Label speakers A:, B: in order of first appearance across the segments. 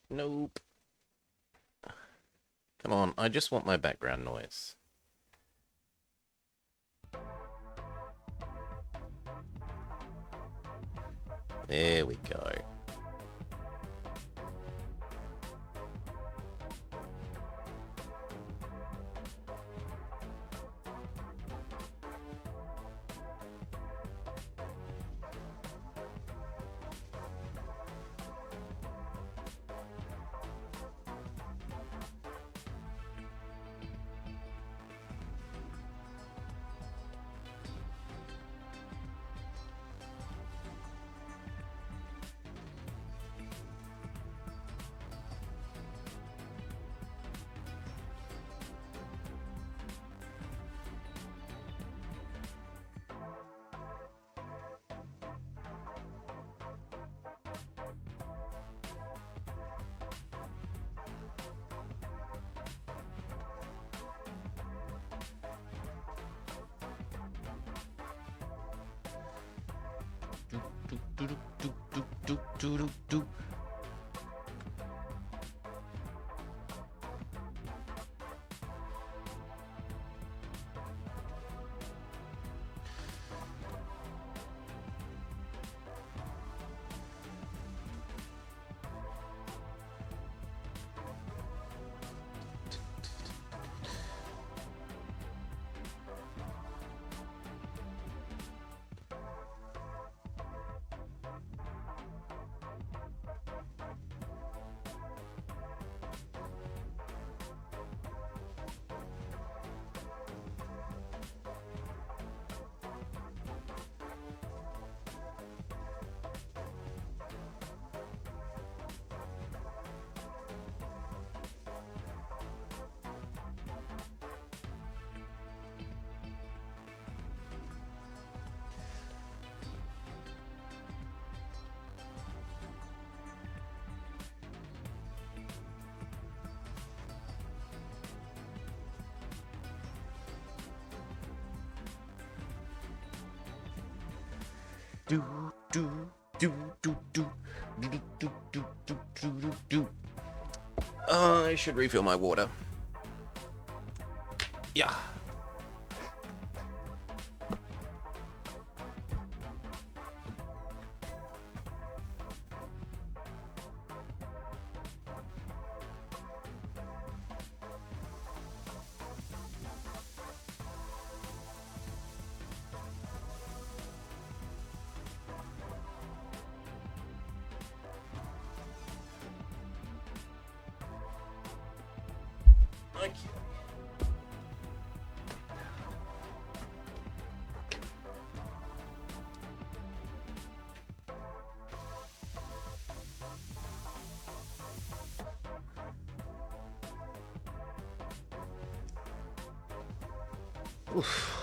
A: Nope. Come on, I just want my background noise. There we go. Do do do do do do do do do do do do. I should refill my water. Yeah. Okay. Oof.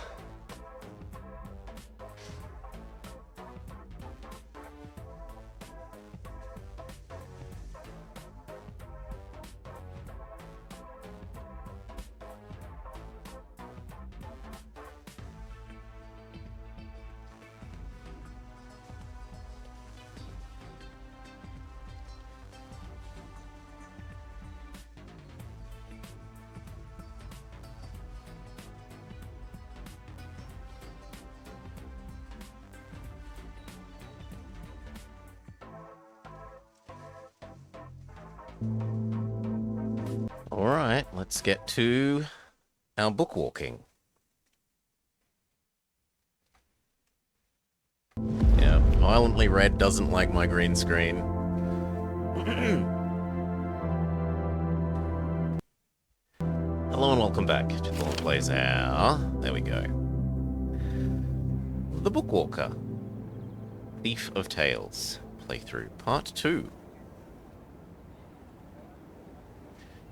A: All right, let's get to our book walking. Yeah, violently red doesn't like my green screen. Hello and welcome back to the Lord Plays Our... There we go. The Bookwalker. Thief of Tales. Playthrough Part 2.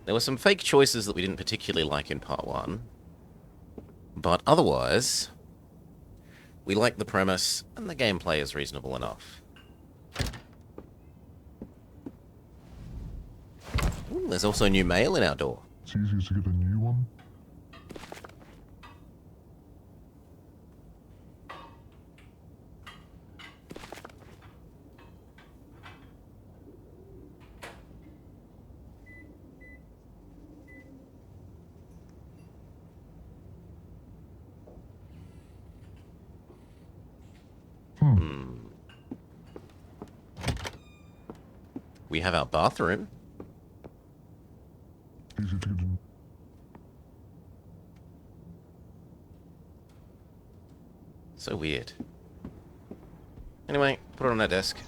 A: There were some fake choices that we didn't particularly like in Part 1. But otherwise, we like the premise, and the gameplay is reasonable enough. Ooh, there's also new mail in our door.
B: It's easier to get a new one.
A: We have our bathroom. So weird. Anyway, put it on that desk.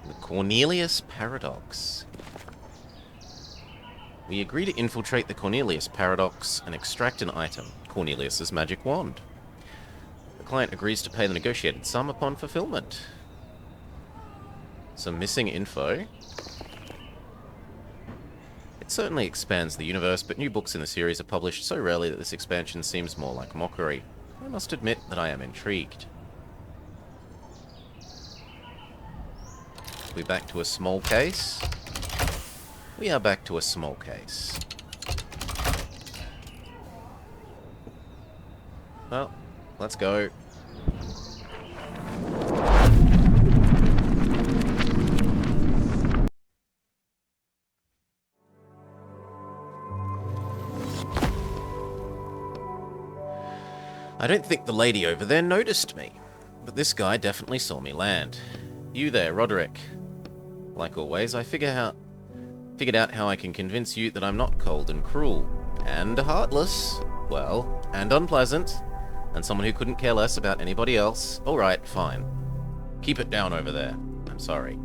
A: The Cornelius Paradox. We agree to infiltrate the Cornelius Paradox and extract an item, Cornelius's magic wand. The client agrees to pay the negotiated sum upon fulfillment. Some missing info. It certainly expands the universe, but new books in the series are published so rarely that this expansion seems more like mockery. I must admit that I am intrigued. Are we back to a small case? We are back to a small case. Well, let's go. I don't think the lady over there noticed me, but this guy definitely saw me land. You there, Roderick. Like always, I figured out how I can convince you that I'm not cold and cruel, and heartless, well, and unpleasant, and someone who couldn't care less about anybody else. Alright, fine. Keep it down over there. I'm sorry.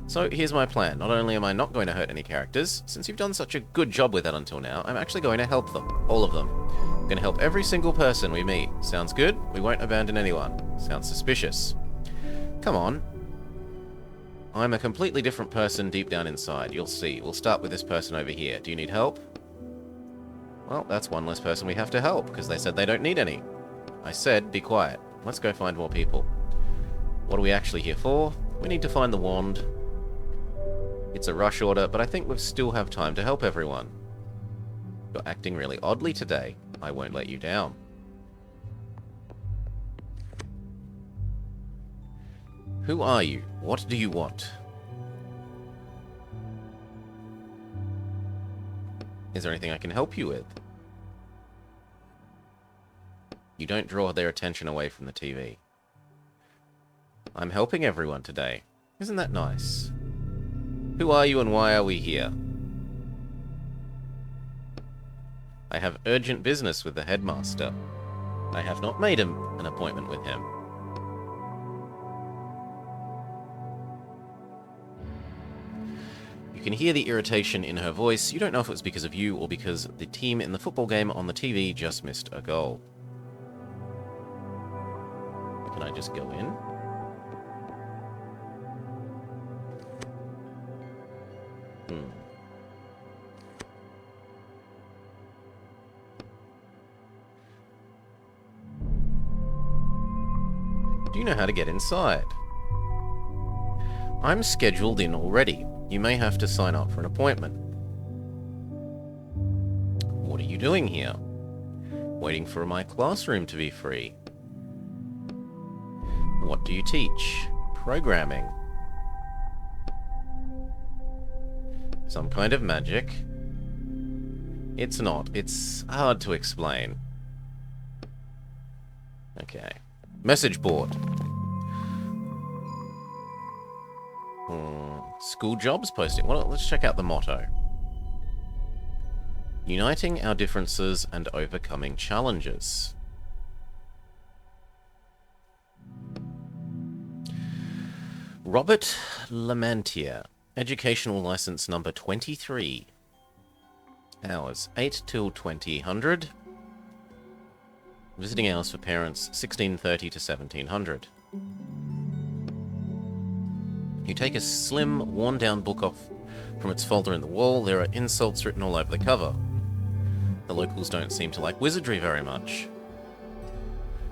A: So, here's my plan. Not only am I not going to hurt any characters, since you've done such a good job with that until now, I'm actually going to help them. All of them. I'm going to help every single person we meet. Sounds good? We won't abandon anyone. Sounds suspicious. Come on. I'm a completely different person deep down inside. You'll see. We'll start with this person over here. Do you need help? Well, that's one less person we have to help, because they said they don't need any. I said, be quiet. Let's go find more people. What are we actually here for? We need to find the wand. It's a rush order, but I think we still have time to help everyone. You're acting really oddly today. I won't let you down. Who are you? What do you want? Is there anything I can help you with? You don't draw their attention away from the TV. I'm helping everyone today. Isn't that nice? Who are you and why are we here? I have urgent business with the headmaster. I have not made an appointment with him. You can hear the irritation in her voice. You don't know if it was because of you or because the team in the football game on the TV just missed a goal. Can I just go in? Do you know how to get inside? I'm scheduled in already. You may have to sign up for an appointment. What are you doing here? Waiting for my classroom to be free. What do you teach? Programming. Some kind of magic. It's not. It's hard to explain. Okay. Message board. School jobs posting. Well, let's check out the motto. Uniting our differences and overcoming challenges. Robert Lamantia. Educational license number 23. Hours 8 till 2000. Visiting hours for parents 1630 to 1700. You take a slim, worn-down book off from its folder in the wall. There are insults written all over the cover. The locals don't seem to like wizardry very much.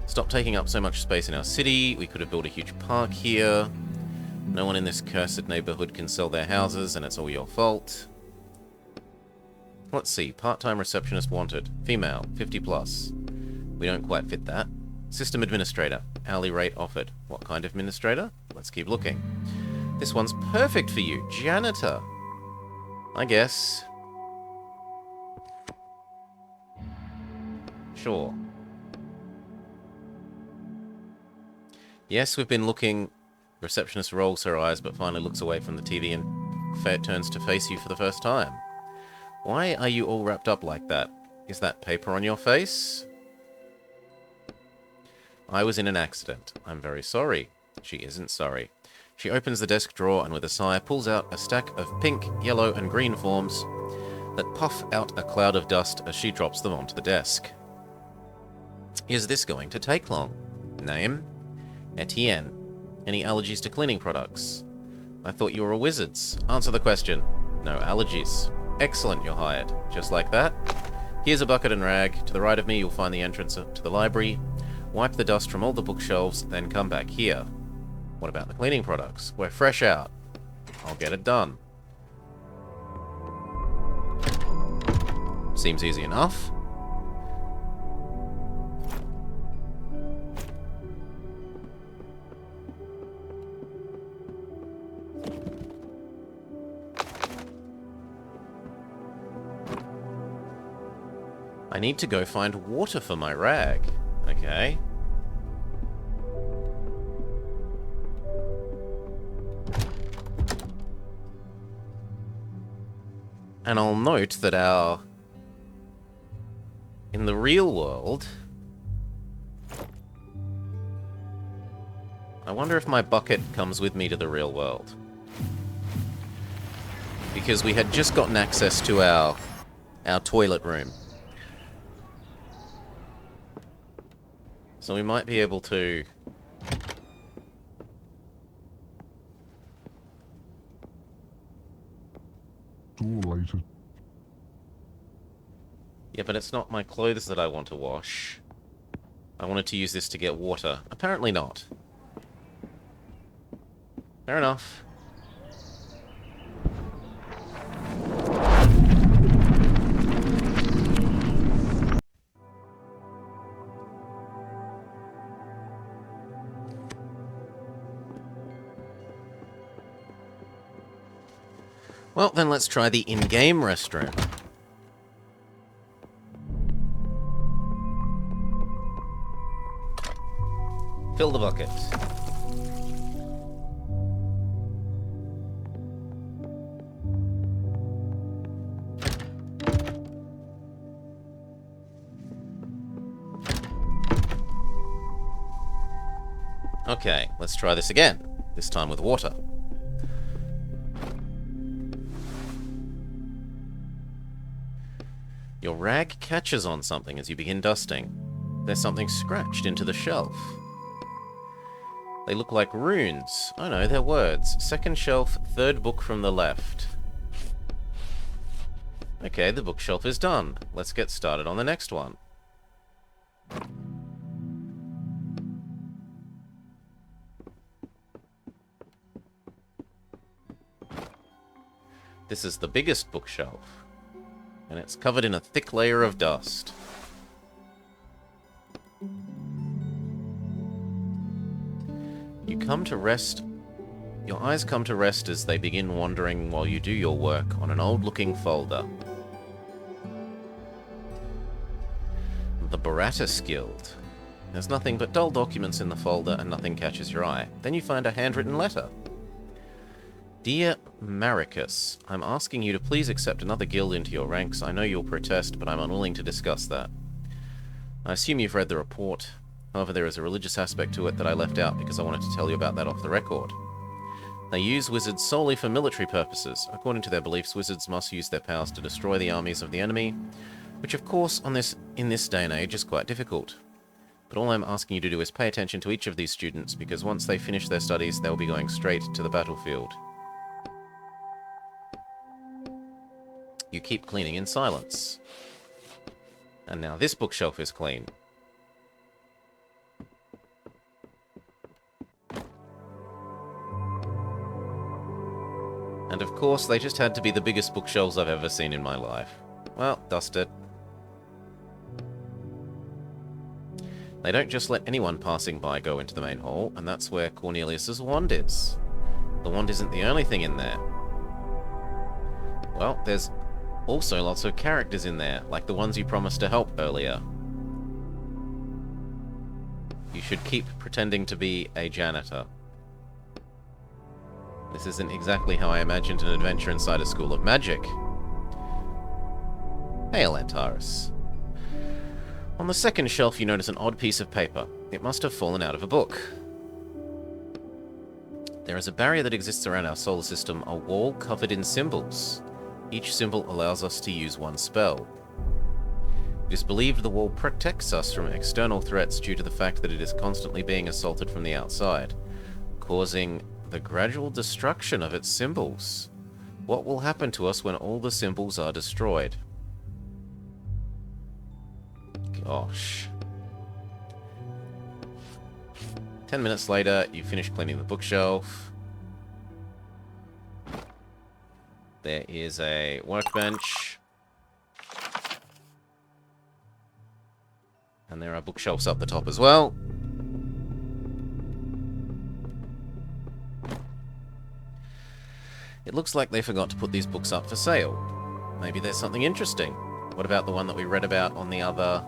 A: Stop taking up so much space in our city. We could have built a huge park here. No one in this cursed neighborhood can sell their houses, and it's all your fault. Let's see. Part-time receptionist wanted. Female, 50 plus. We don't quite fit that. System administrator. Hourly rate offered. What kind of administrator? Let's keep looking. This one's perfect for you. Janitor. I guess. Sure. Yes, we've been looking. Receptionist rolls her eyes, but finally looks away from the TV and turns to face you for the first time. Why are you all wrapped up like that? Is that paper on your face? I was in an accident. I'm very sorry. She isn't sorry. She opens the desk drawer and with a sigh pulls out a stack of pink, yellow and green forms that puff out a cloud of dust as she drops them onto the desk. Is this going to take long? Name? Etienne. Any allergies to cleaning products? I thought you were a wizards. Answer the question. No allergies. Excellent, you're hired. Just like that. Here's a bucket and rag. To the right of me, you'll find the entrance to the library. Wipe the dust from all the bookshelves, then come back here. What about the cleaning products? We're fresh out. I'll get it done. Seems easy enough. I need to go find water for my rag. Okay. And I'll note that in the real world, I wonder if my bucket comes with me to the real world. Because we had just gotten access to our toilet room. So we might be able to...
B: Later.
A: Yeah, but it's not my clothes that I want to wash. I wanted to use this to get water. Apparently not. Fair enough. Well, then let's try the in-game restroom. Fill the bucket. Okay, let's try this again. This time with water. Your rag catches on something as you begin dusting. There's something scratched into the shelf. They look like runes. Oh no, they're words. Second shelf, third book from the left. Okay, the bookshelf is done. Let's get started on the next one. This is the biggest bookshelf. And it's covered in a thick layer of dust. You come to rest. Your eyes come to rest as they begin wandering while you do your work on an old-looking folder. The Baratus Guild. There's nothing but dull documents in the folder and nothing catches your eye. Then you find a handwritten letter. Dear Maricus, I'm asking you to please accept another guild into your ranks. I know you'll protest, but I'm unwilling to discuss that. I assume you've read the report. However, there is a religious aspect to it that I left out because I wanted to tell you about that off the record. They use wizards solely for military purposes. According to their beliefs, wizards must use their powers to destroy the armies of the enemy, which of course in this day and age is quite difficult. But all I'm asking you to do is pay attention to each of these students, because once they finish their studies, they'll be going straight to the battlefield. You keep cleaning in silence. And now this bookshelf is clean. And of course, they just had to be the biggest bookshelves I've ever seen in my life. Well, dust it. They don't just let anyone passing by go into the main hall, and that's where Cornelius's wand is. The wand isn't the only thing in there. Well, there's also lots of characters in there, like the ones you promised to help earlier. You should keep pretending to be a janitor. This isn't exactly how I imagined an adventure inside a school of magic. Hail, Antares. On the second shelf you notice an odd piece of paper. It must have fallen out of a book. There is a barrier that exists around our solar system, a wall covered in symbols. Each symbol allows us to use one spell. It is believed the wall protects us from external threats due to the fact that it is constantly being assaulted from the outside, causing the gradual destruction of its symbols. What will happen to us when all the symbols are destroyed? Gosh. 10 minutes later, you finish cleaning the bookshelf. There is a workbench. And there are bookshelves up the top as well. It looks like they forgot to put these books up for sale. Maybe there's something interesting. What about the one that we read about on the other...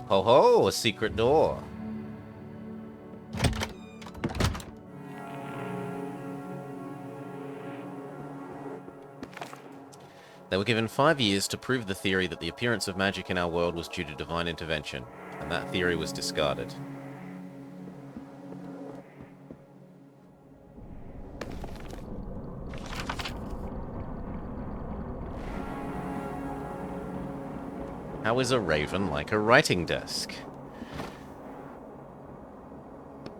A: Ho ho, a secret door. They were given 5 years to prove the theory that the appearance of magic in our world was due to divine intervention, and that theory was discarded. How is a raven like a writing desk?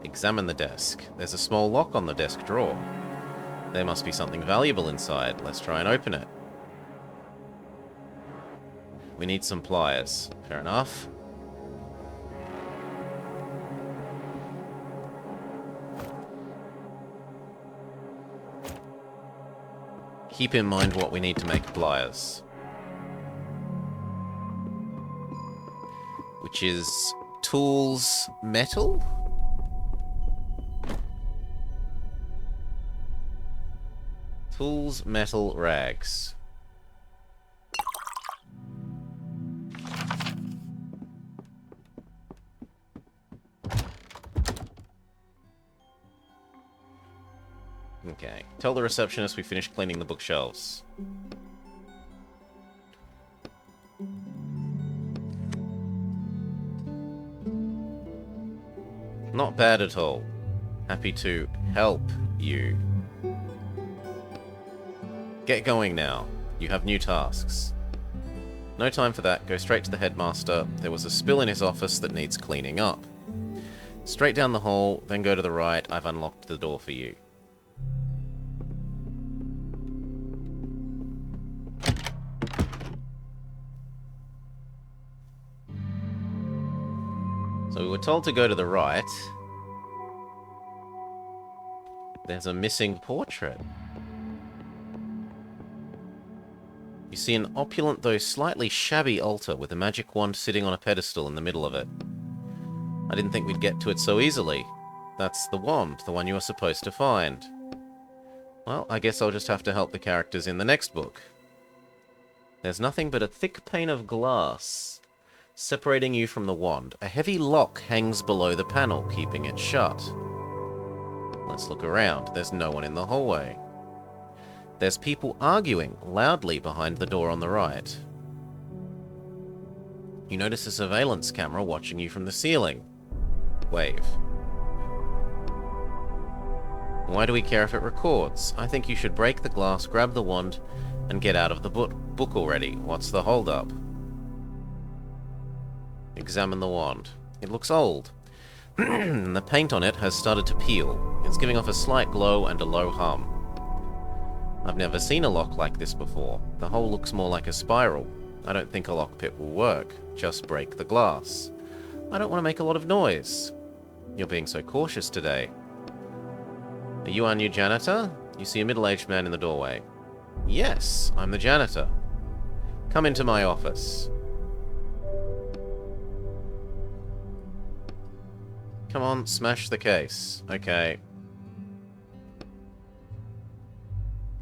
A: Examine the desk. There's a small lock on the desk drawer. There must be something valuable inside. Let's try and open it. We need some pliers. Fair enough. Keep in mind what we need to make pliers. Which is tools, metal? Tools, metal, rags. Okay. Tell the receptionist we finished cleaning the bookshelves. Not bad at all. Happy to help you. Get going now. You have new tasks. No time for that. Go straight to the headmaster. There was a spill in his office that needs cleaning up. Straight down the hall, then go to the right. I've unlocked the door for you. So we were told to go to the right. There's a missing portrait. You see an opulent, though slightly shabby altar with a magic wand sitting on a pedestal in the middle of it. I didn't think we'd get to it so easily. That's the wand, the one you were supposed to find. Well, I guess I'll just have to help the characters in the next book. There's nothing but a thick pane of glass separating you from the wand. A heavy lock hangs below the panel, keeping it shut. Let's look around. There's no one in the hallway. There's people arguing loudly behind the door on the right. You notice a surveillance camera watching you from the ceiling. Wave. Why do we care if it records? I think you should break the glass, grab the wand, and get out of the book already. What's the hold-up? Examine the wand. It looks old. The paint on it has started to peel. It's giving off a slight glow and a low hum. I've never seen a lock like this before. The hole looks more like a spiral. I don't think a lockpick will work. Just break the glass. I don't want to make a lot of noise. You're being so cautious today. Are you our new janitor? You see a middle-aged man in the doorway. Yes, I'm the janitor. Come into my office. Come on, smash the case. Okay.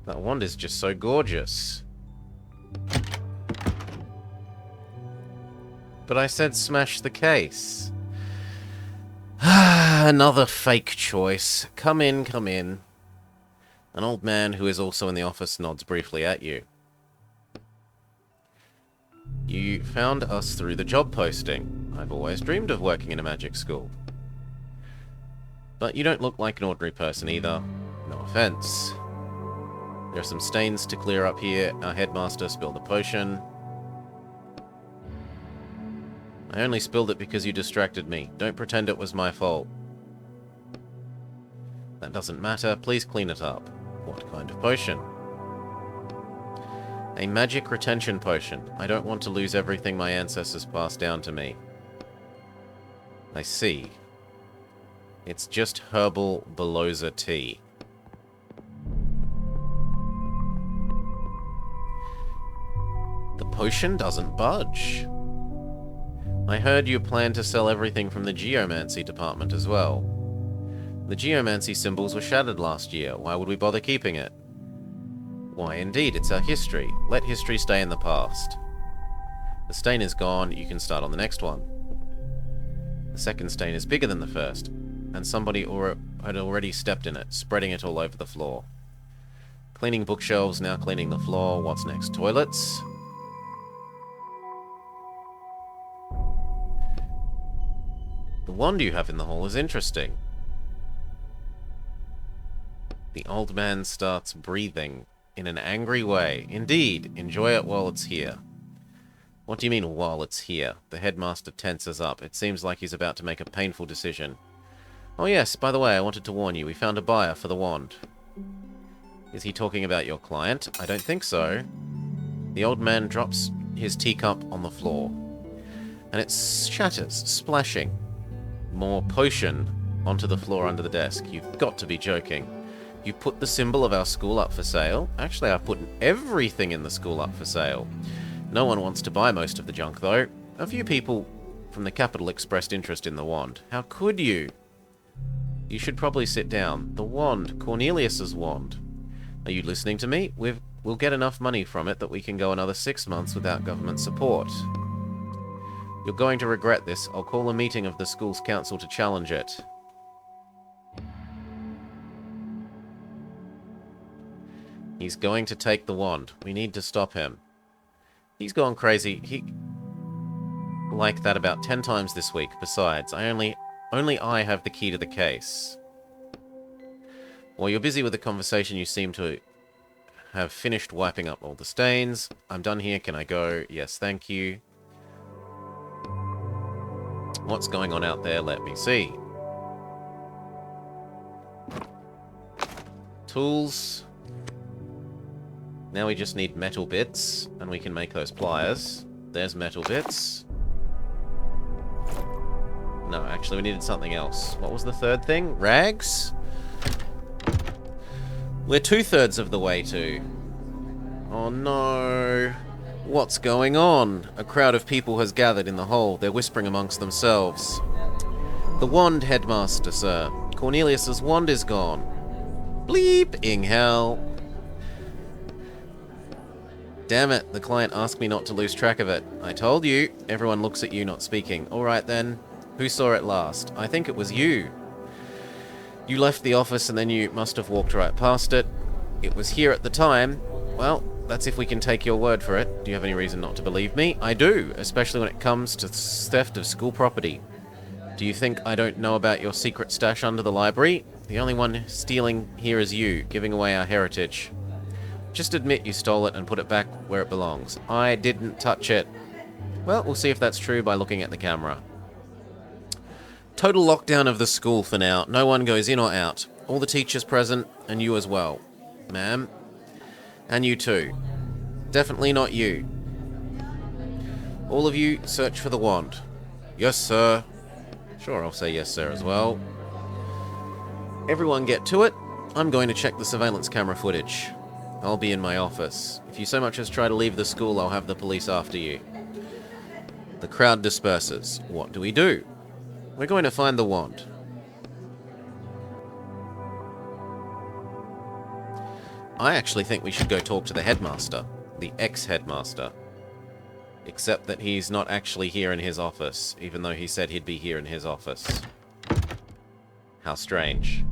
A: That wand is just so gorgeous. But I said smash the case. Another fake choice. Come in, come in. An old man who is also in the office nods briefly at you. You found us through the job posting. I've always dreamed of working in a magic school. But you don't look like an ordinary person either. No offense. There are some stains to clear up here. Our headmaster spilled a potion. I only spilled it because you distracted me. Don't pretend it was my fault. That doesn't matter. Please clean it up. What kind of potion? A magic retention potion. I don't want to lose everything my ancestors passed down to me. I see. It's just herbal Beloza tea. The potion doesn't budge. I heard you plan to sell everything from the geomancy department as well. The geomancy symbols were shattered last year. Why would we bother keeping it? Why, indeed, it's our history. Let history stay in the past. The stain is gone, you can start on the next one. The second stain is bigger than the first, and somebody had already stepped in it, spreading it all over the floor. Cleaning bookshelves, now cleaning the floor. What's next? Toilets? The wand you have in the hall is interesting. The old man starts breathing in an angry way. Indeed, enjoy it while it's here. What do you mean, while it's here? The headmaster tenses up. It seems like he's about to make a painful decision. Oh yes, by the way, I wanted to warn you. We found a buyer for the wand. Is he talking about your client? I don't think so. The old man drops his teacup on the floor. And it shatters, splashing more potion onto the floor under the desk. You've got to be joking. You put the symbol of our school up for sale? Actually, I've put everything in the school up for sale. No one wants to buy most of the junk, though. A few people from the capital expressed interest in the wand. How could you? You should probably sit down. The wand. Cornelius's wand. Are you listening to me? We'll get enough money from it that we can go another 6 months without government support. You're going to regret this. I'll call a meeting of the school's council to challenge it. He's going to take the wand. We need to stop him. He's gone crazy. He like that about 10 times this week. Besides, only I have the key to the case. While you're busy with the conversation, you seem to have finished wiping up all the stains. I'm done here. Can I go? Yes, thank you. What's going on out there? Let me see. Tools. Now we just need metal bits, and we can make those pliers. There's metal bits. No, actually we needed something else. What was the third thing? Rags? We're 2/3 of the way to. Oh no. What's going on? A crowd of people has gathered in the hall. They're whispering amongst themselves. The wand, headmaster, sir. Cornelius's wand is gone. Bleep-ing hell. Damn it, the client asked me not to lose track of it. I told you. Everyone looks at you not speaking. Alright then. Who saw it last? I think it was you. You left the office and then you must have walked right past it. It was here at the time. Well, that's if we can take your word for it. Do you have any reason not to believe me? I do, especially when it comes to theft of school property. Do you think I don't know about your secret stash under the library? The only one stealing here is you, giving away our heritage. Just admit you stole it and put it back where it belongs. I didn't touch it. Well, we'll see if that's true by looking at the camera. Total lockdown of the school for now. No one goes in or out. All the teachers present, and you as well. Ma'am. And you too. Definitely not you. All of you, search for the wand. Yes, sir. Sure, I'll say yes, sir, as well. Everyone get to it. I'm going to check the surveillance camera footage. I'll be in my office. If you so much as try to leave the school, I'll have the police after you. The crowd disperses. What do we do? We're going to find the wand. I actually think we should go talk to the headmaster. The ex-headmaster. Except that he's not actually here in his office, even though he said he'd be here in his office. How strange.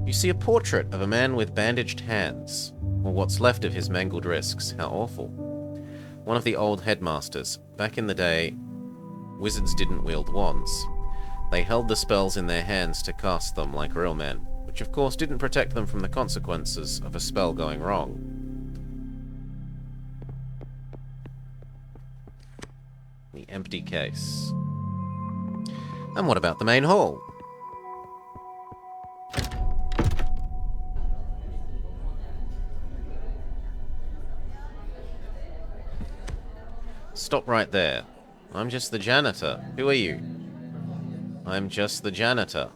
A: You see a portrait of a man with bandaged hands, or what's left of his mangled wrists. How awful. One of the old headmasters. Back in the day, wizards didn't wield wands. They held the spells in their hands to cast them like real men, which of course didn't protect them from the consequences of a spell going wrong. The empty case. And what about the main hall? Stop right there. I'm just the janitor. Who are you? I'm just the janitor.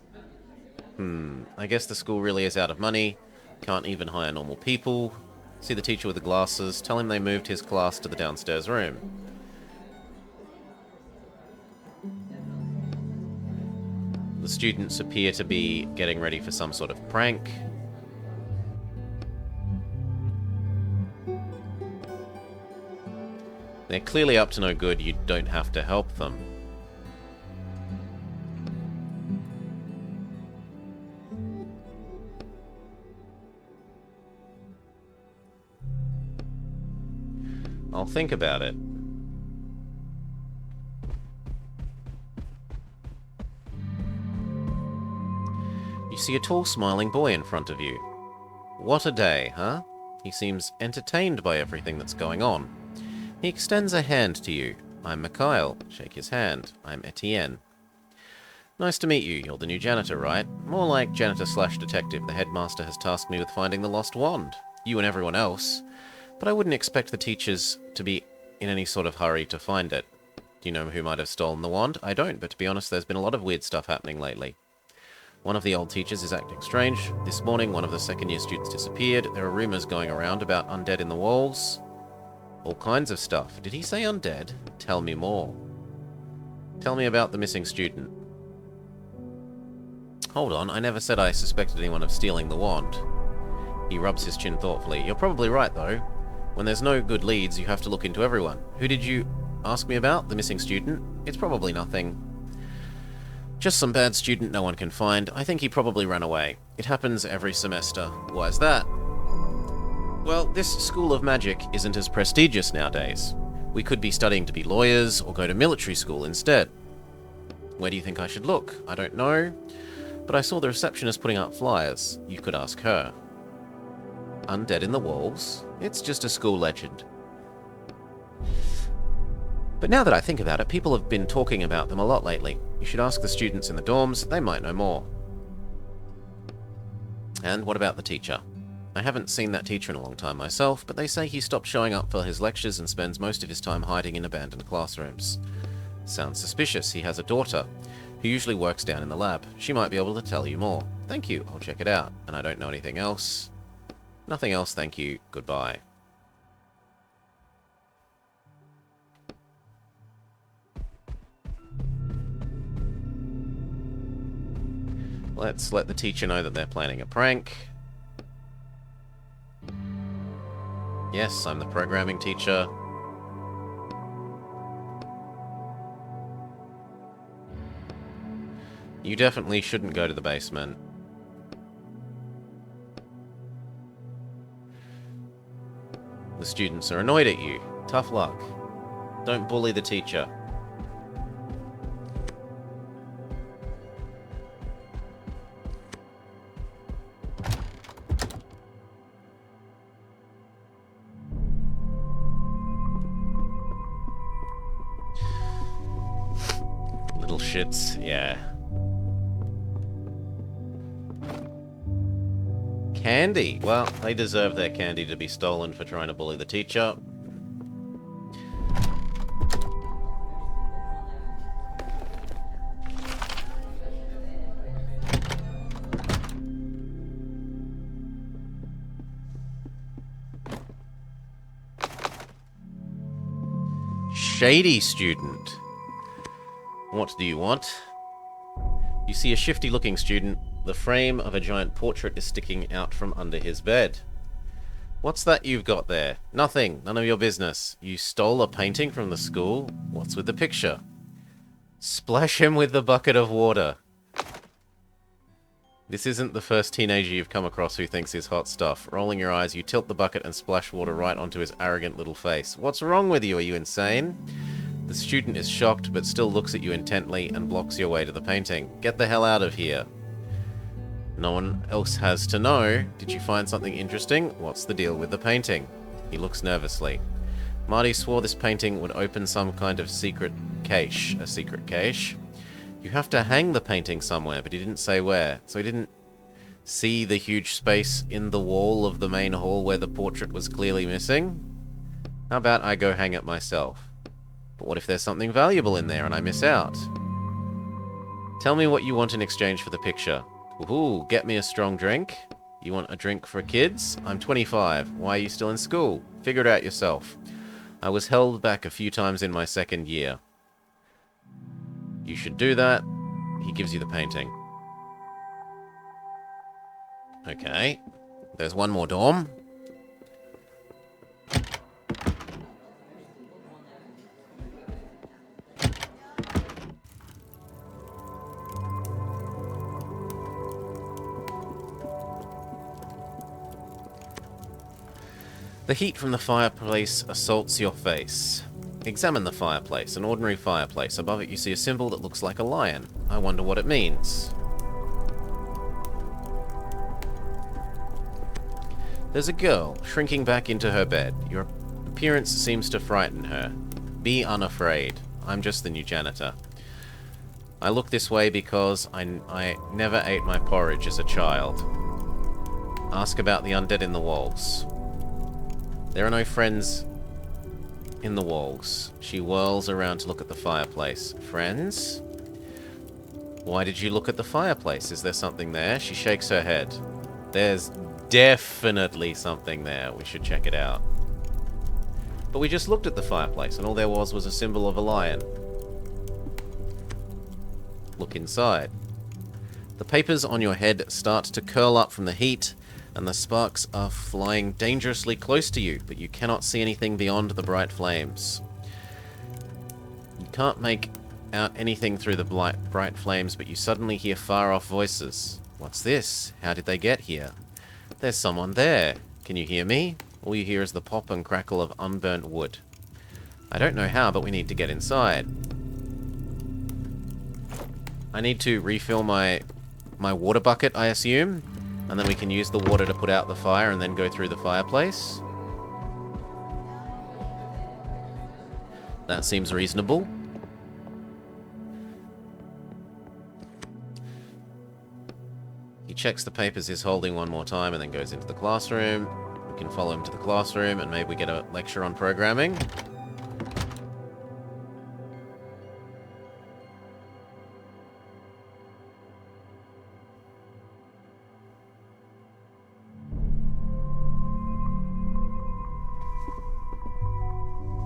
A: I guess the school really is out of money. Can't even hire normal people. See the teacher with the glasses. Tell him they moved his class to the downstairs room. The students appear to be getting ready for some sort of prank. They're clearly up to no good. You don't have to help them. I'll think about it. You see a tall, smiling boy in front of you. What a day, huh? He seems entertained by everything that's going on. He extends a hand to you. I'm Mikhail. Shake his hand. I'm Etienne. Nice to meet you. You're the new janitor, right? More like janitor/detective. The headmaster has tasked me with finding the lost wand. You and everyone else. But I wouldn't expect the teachers to be in any sort of hurry to find it. Do you know who might have stolen the wand? I don't, but to be honest, there's been a lot of weird stuff happening lately. One of the old teachers is acting strange. This morning, one of the second-year students disappeared. There are rumors going around about undead in the walls. All kinds of stuff. Did he say undead? Tell me more. Tell me about the missing student. Hold on, I never said I suspected anyone of stealing the wand. He rubs his chin thoughtfully. You're probably right, though. When there's no good leads, you have to look into everyone. Who did you ask me about? The missing student? It's probably nothing. Just some bad student no one can find. I think he probably ran away. It happens every semester. Why's that? Well, this school of magic isn't as prestigious nowadays. We could be studying to be lawyers or go to military school instead. Where do you think I should look? I don't know, but I saw the receptionist putting up flyers. You could ask her. Undead in the walls? It's just a school legend. But now that I think about it, people have been talking about them a lot lately. You should ask the students in the dorms, they might know more. And what about the teacher? I haven't seen that teacher in a long time myself, but they say he stopped showing up for his lectures and spends most of his time hiding in abandoned classrooms. Sounds suspicious. He has a daughter, who usually works down in the lab. She might be able to tell you more. Thank you, I'll check it out. And I don't know anything else. Nothing else, thank you. Goodbye. Let's let the teacher know that they're planning a prank. Yes, I'm the programming teacher. You definitely shouldn't go to the basement. The students are annoyed at you. Tough luck. Don't bully the teacher. Little shits, yeah. Candy. Well, they deserve their candy to be stolen for trying to bully the teacher. Shady student. What do you want? You see a shifty-looking student. The frame of a giant portrait is sticking out from under his bed. What's that you've got there? Nothing. None of your business. You stole a painting from the school? What's with the picture? Splash him with the bucket of water. This isn't the first teenager you've come across who thinks he's hot stuff. Rolling your eyes, you tilt the bucket and splash water right onto his arrogant little face. What's wrong with you? Are you insane? The student is shocked, but still looks at you intently and blocks your way to the painting. Get the hell out of here. No one else has to know. Did you find something interesting? What's the deal with the painting? He looks nervously. Marty swore this painting would open some kind of secret cache. A secret cache? You have to hang the painting somewhere, but he didn't say where. So he didn't see the huge space in the wall of the main hall where the portrait was clearly missing? How about I go hang it myself? But what if there's something valuable in there and I miss out? Tell me what you want in exchange for the picture. Ooh, get me a strong drink? You want a drink for kids? I'm 25. Why are you still in school? Figure it out yourself. I was held back a few times in my second year. You should do that. He gives you the painting. Okay. There's one more dorm. The heat from the fireplace assaults your face. Examine the fireplace, an ordinary fireplace. Above it you see a symbol that looks like a lion. I wonder what it means. There's a girl, shrinking back into her bed. Your appearance seems to frighten her. Be unafraid. I'm just the new janitor. I look this way because I never ate my porridge as a child. Ask about the undead in the walls. There are no friends in the walls. She whirls around to look at the fireplace. Friends? Why did you look at the fireplace? Is there something there? She shakes her head. There's definitely something there. We should check it out. But we just looked at the fireplace, and all there was a symbol of a lion. Look inside. The papers on your head start to curl up from the heat, and the sparks are flying dangerously close to you, but you cannot see anything beyond the bright flames. You can't make out anything through the bright flames, but you suddenly hear far-off voices. What's this? How did they get here? There's someone there. Can you hear me? All you hear is the pop and crackle of unburnt wood. I don't know how, but we need to get inside. I need to refill my water bucket, I assume. And then we can use the water to put out the fire and then go through the fireplace. That seems reasonable. He checks the papers he's holding one more time and then goes into the classroom. We can follow him to the classroom and maybe we get a lecture on programming.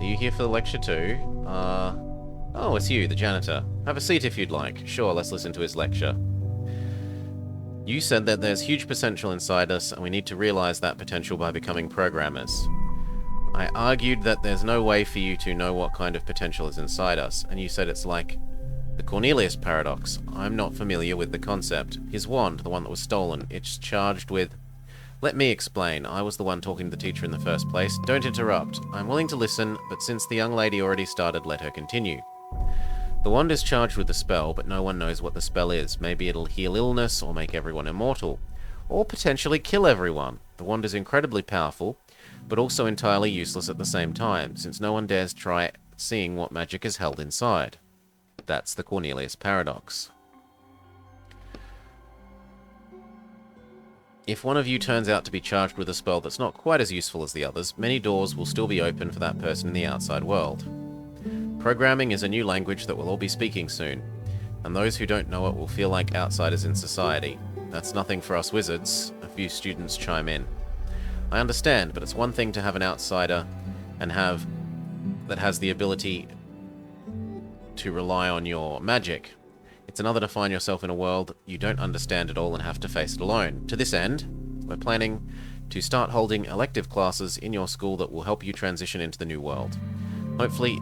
A: Are you here for the lecture too? Oh, it's you, the janitor. Have a seat if you'd like. Sure, let's listen to his lecture. You said that there's huge potential inside us, and we need to realize that potential by becoming programmers. I argued that there's no way for you to know what kind of potential is inside us, and you said it's like the Cornelius paradox. I'm not familiar with the concept. His wand, the one that was stolen, it's charged with... Let me explain. I was the one talking to the teacher in the first place. Don't interrupt. I'm willing to listen, but since the young lady already started, let her continue. The wand is charged with a spell, but no one knows what the spell is. Maybe it'll heal illness, or make everyone immortal. Or potentially kill everyone. The wand is incredibly powerful, but also entirely useless at the same time, since no one dares try seeing what magic is held inside. That's the Cornelius paradox. If one of you turns out to be charged with a spell that's not quite as useful as the others, many doors will still be open for that person in the outside world. Programming is a new language that we'll all be speaking soon, and those who don't know it will feel like outsiders in society. That's nothing for us wizards. A few students chime in. I understand, but it's one thing to have an outsider and that has the ability to rely on your magic. It's another to find yourself in a world you don't understand at all and have to face it alone. To this end, we're planning to start holding elective classes in your school that will help you transition into the new world. Hopefully,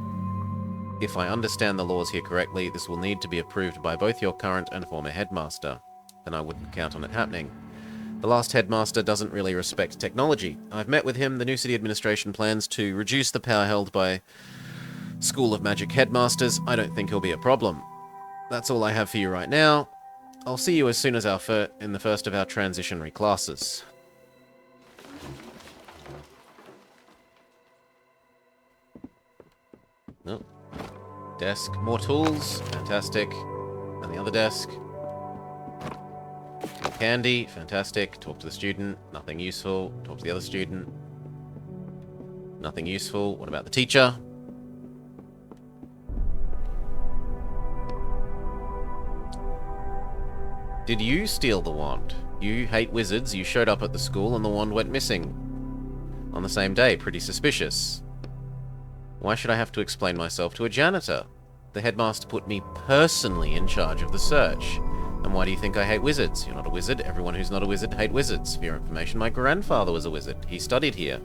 A: if I understand the laws here correctly, this will need to be approved by both your current and former headmaster. Then I wouldn't count on it happening. The last headmaster doesn't really respect technology. I've met with him. The new city administration plans to reduce the power held by School of Magic headmasters. I don't think he'll be a problem. That's all I have for you right now. I'll see you as soon as in the first of our transitionary classes. Oh. Desk. More tools. Fantastic. And the other desk. More candy. Fantastic. Talk to the student. Nothing useful. Talk to the other student. Nothing useful. What about the teacher? Did you steal the wand? You hate wizards, you showed up at the school and the wand went missing. On the same day, pretty suspicious. Why should I have to explain myself to a janitor? The headmaster put me personally in charge of the search. And why do you think I hate wizards? You're not a wizard. Everyone who's not a wizard hate wizards. For your information, my grandfather was a wizard. He studied here.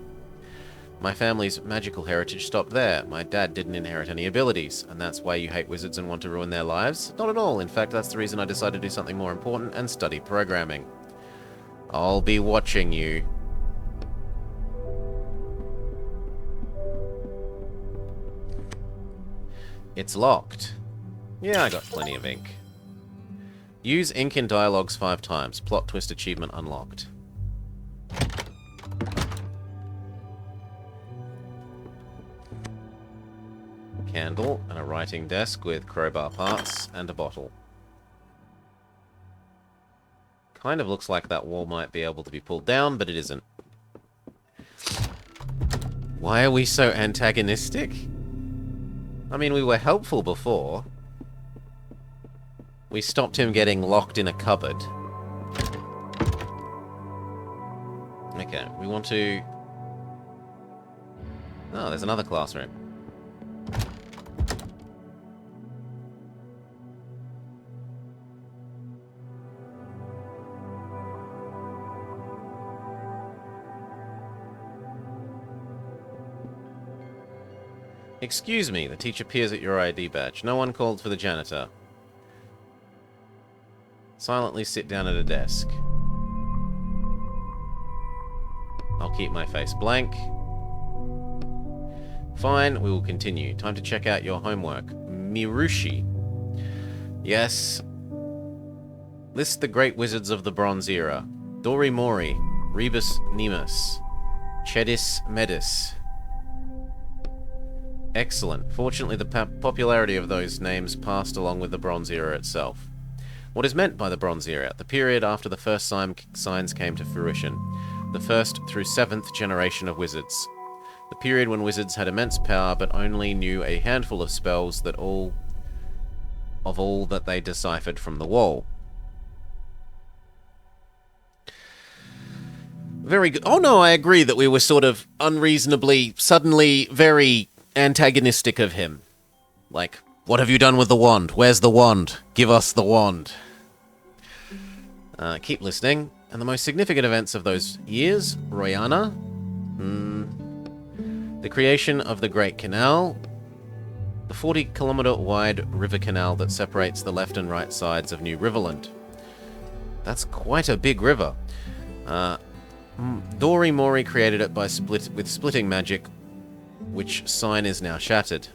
A: My family's magical heritage stopped there. My dad didn't inherit any abilities, and that's why you hate wizards and want to ruin their lives? Not at all. In fact, that's the reason I decided to do something more important and study programming. I'll be watching you. It's locked. Yeah, I got plenty of ink. Use ink in dialogues 5 times. Plot twist achievement unlocked. Candle and a writing desk with crowbar parts and a bottle. Kind of looks like that wall might be able to be pulled down, but it isn't. Why are we so antagonistic? I mean, we were helpful before. We stopped him getting locked in a cupboard. Okay, we want to... Oh, there's another classroom. Excuse me, the teacher peers at your ID badge. No one called for the janitor. Silently sit down at a desk. I'll keep my face blank. Fine, we will continue. Time to check out your homework. Mirushi. Yes. List the great wizards of the Bronze Era. Dori Mori, Rebus Nemus, Chedis Medis. Excellent. Fortunately, the popularity of those names passed along with the Bronze Era itself. What is meant by the Bronze Era? The period after the first signs came to fruition. The first through 7th generation of wizards. The period when wizards had immense power but only knew a handful of spells that all that they deciphered from the wall. Very good. Oh no, I agree that we were sort of unreasonably, suddenly very antagonistic of him. Like, what have you done with the wand? Where's the wand? Give us the wand. Keep listening. And the most significant events of those years, Royana, the creation of the Great Canal, the 40-kilometer wide river canal that separates the left and right sides of New Riverland. That's quite a big river. Dori Mori created it with splitting magic, which sign is now shattered.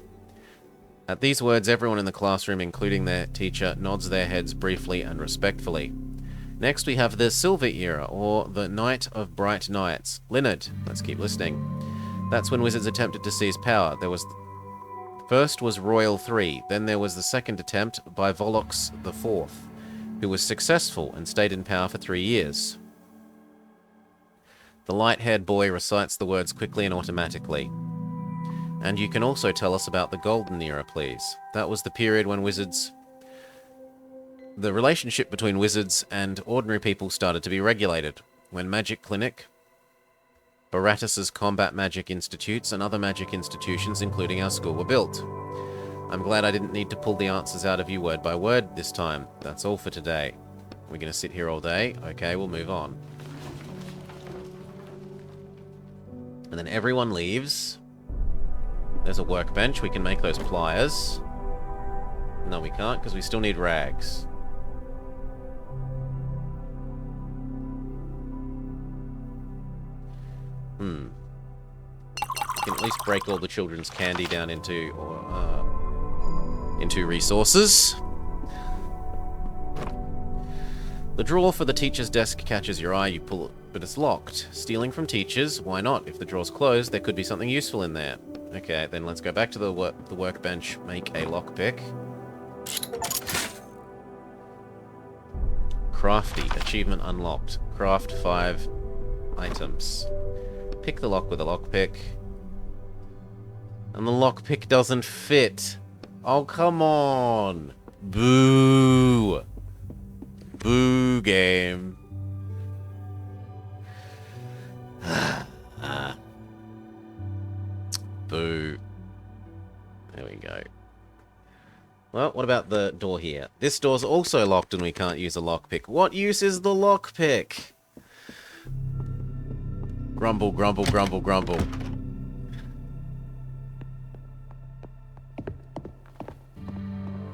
A: At these words, everyone in the classroom, including their teacher, nods their heads briefly and respectfully. Next, we have the Silver Era, or the Night of Bright Nights. Linard, let's keep listening. That's when wizards attempted to seize power. First was Royal 3, then there was the second attempt by Volox IV, who was successful and stayed in power for 3 years. The light-haired boy recites the words quickly and automatically. And you can also tell us about the Golden Era, please. That was the period when the relationship between wizards and ordinary people started to be regulated, when Magic Clinic, Baratus's combat magic institutes, and other magic institutions, including our school, were built. I'm glad I didn't need to pull the answers out of you word by word this time. That's all for today. We're going to sit here all day? Okay, we'll move on. And then everyone leaves. There's a workbench. We can make those pliers. No, we can't, because we still need rags. We can at least break all the children's candy down into resources. The drawer for the teacher's desk catches your eye. You pull it, but it's locked. Stealing from teachers? Why not? If the drawer's closed, there could be something useful in there. Okay, then let's go back to the workbench. Make a lockpick. Crafty. Achievement unlocked. Craft 5 items. Pick the lock with a lockpick. And the lockpick doesn't fit. Oh, come on. Boo. Boo, game. Boo. There we go. Well, what about the door here? This door's also locked and we can't use a lockpick. What use is the lockpick? Grumble, grumble, grumble, grumble.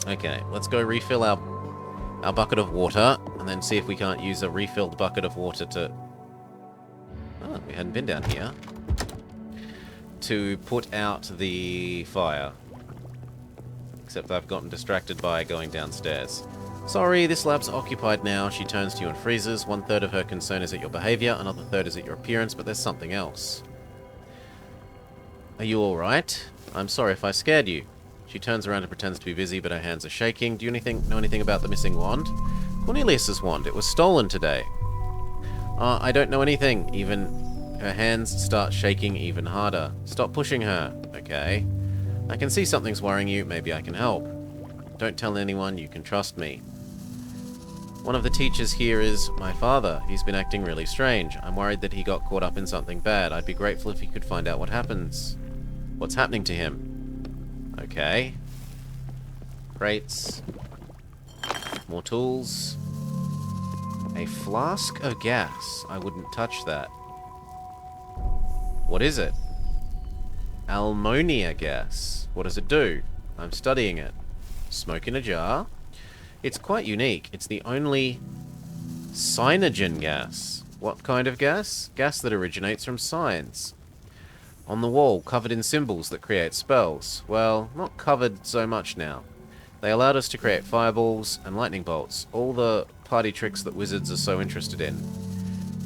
A: Okay, let's go refill our bucket of water, and then see if we can't use a refilled bucket of water to... Oh, we hadn't been down here. To put out the fire. Except I've gotten distracted by going downstairs. Sorry, this lab's occupied now. She turns to you and freezes. 1/3 of her concern is at your behavior, another third is at your appearance, but there's something else. Are you alright? I'm sorry if I scared you. She turns around and pretends to be busy, but her hands are shaking. Do you know anything about the missing wand? Cornelius's wand. It was stolen today. I don't know anything. Even her hands start shaking even harder. Stop pushing her. Okay. I can see something's worrying you. Maybe I can help. Don't tell anyone. You can trust me. One of the teachers here is my father. He's been acting really strange. I'm worried that he got caught up in something bad. I'd be grateful if he could find out what happens. What's happening to him? Okay. Crates. More tools. A flask of gas. I wouldn't touch that. What is it? Ammonia gas. What does it do? I'm studying it. Smoke in a jar. It's quite unique. It's the only cyanogen gas. What kind of gas? Gas that originates from signs. On the wall, covered in symbols that create spells. Well, not covered so much now. They allowed us to create fireballs and lightning bolts, all the party tricks that wizards are so interested in.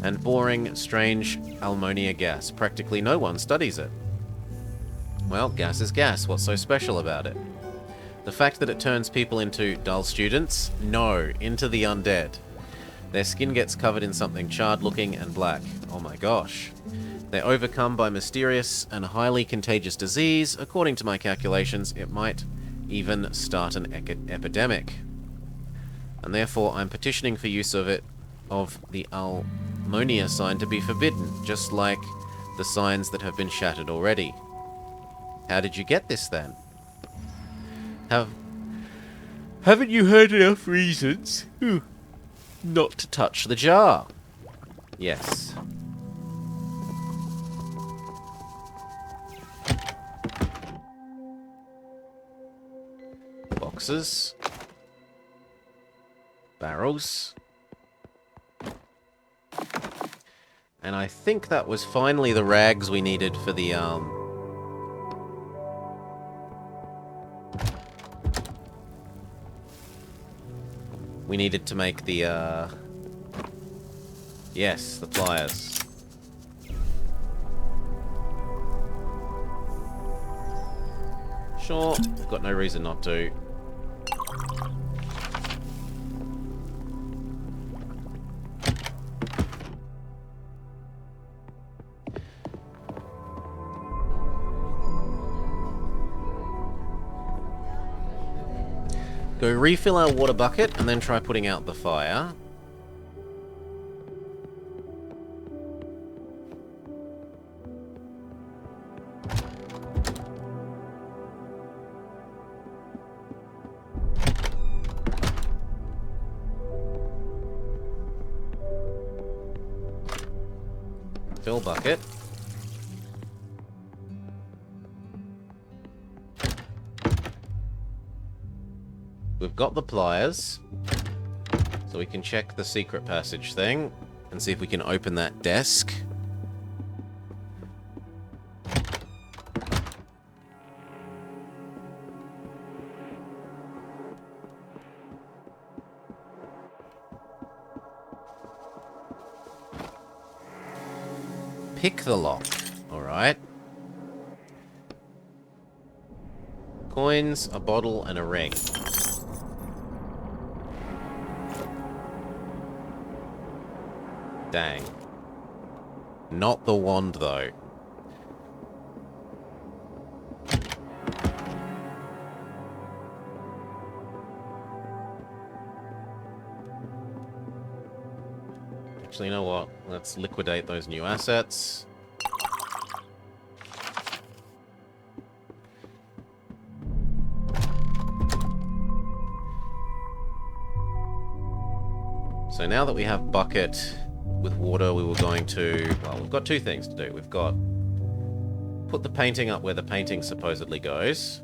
A: And boring, strange ammonia gas. Practically no one studies it. Well, gas is gas. What's so special about it? The fact that it turns people into dull students? No, into the undead. Their skin gets covered in something charred-looking and black. Oh my gosh. They're overcome by mysterious and highly contagious disease. According to my calculations, it might even start an epidemic. And therefore, I'm petitioning for use of the ammonia sign to be forbidden, just like the signs that have been shattered already. How did you get this, then? Haven't you heard enough reasons not to touch the jar? Yes. Boxes. Barrels. And I think that was finally the rags we needed for the, we needed to make the, yes, the pliers. Sure, we've got no reason not to. Go refill our water bucket and then try putting out the fire. Fill bucket. We've got the pliers, so we can check the secret passage thing and see if we can open that desk. Pick the lock. Alright. Coins, a bottle, and a ring. Dang. Not the wand, though. Actually, you know what? Let's liquidate those new assets. So now that we have bucket with water, we were going to... Well, we've got two things to do. We've got... Put the painting up where the painting supposedly goes.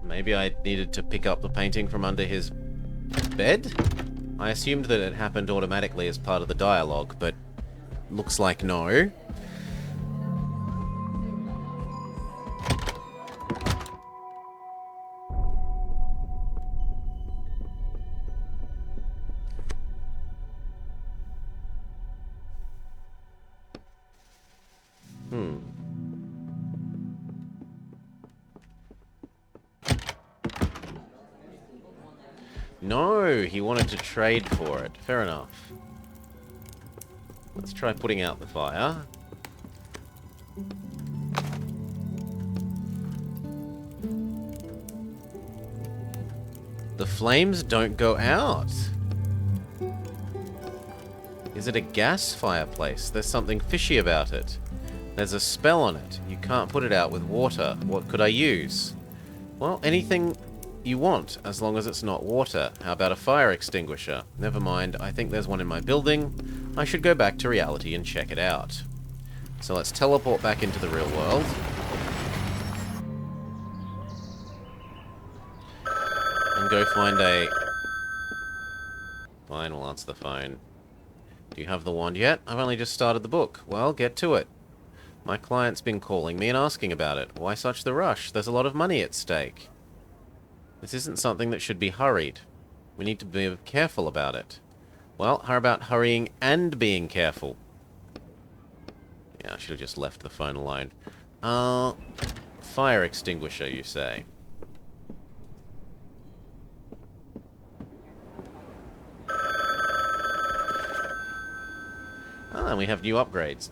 A: Maybe I needed to pick up the painting from under his bed? I assumed that it happened automatically as part of the dialogue, but looks like no. No, he wanted to trade for it. Fair enough. Let's try putting out the fire. The flames don't go out. Is it a gas fireplace? There's something fishy about it. There's a spell on it. You can't put it out with water. What could I use? Well, anything you want, as long as it's not water. How about a fire extinguisher? Never mind, I think there's one in my building. I should go back to reality and check it out. So let's teleport back into the real world. And go find a... Fine, we'll answer the phone. Do you have the wand yet? I've only just started the book. Well, get to it. My client's been calling me and asking about it. Why such the rush? There's a lot of money at stake. This isn't something that should be hurried. We need to be careful about it. Well, how about hurrying and being careful? Yeah, I should have just left the phone alone. Fire extinguisher, you say? Ah, we have new upgrades.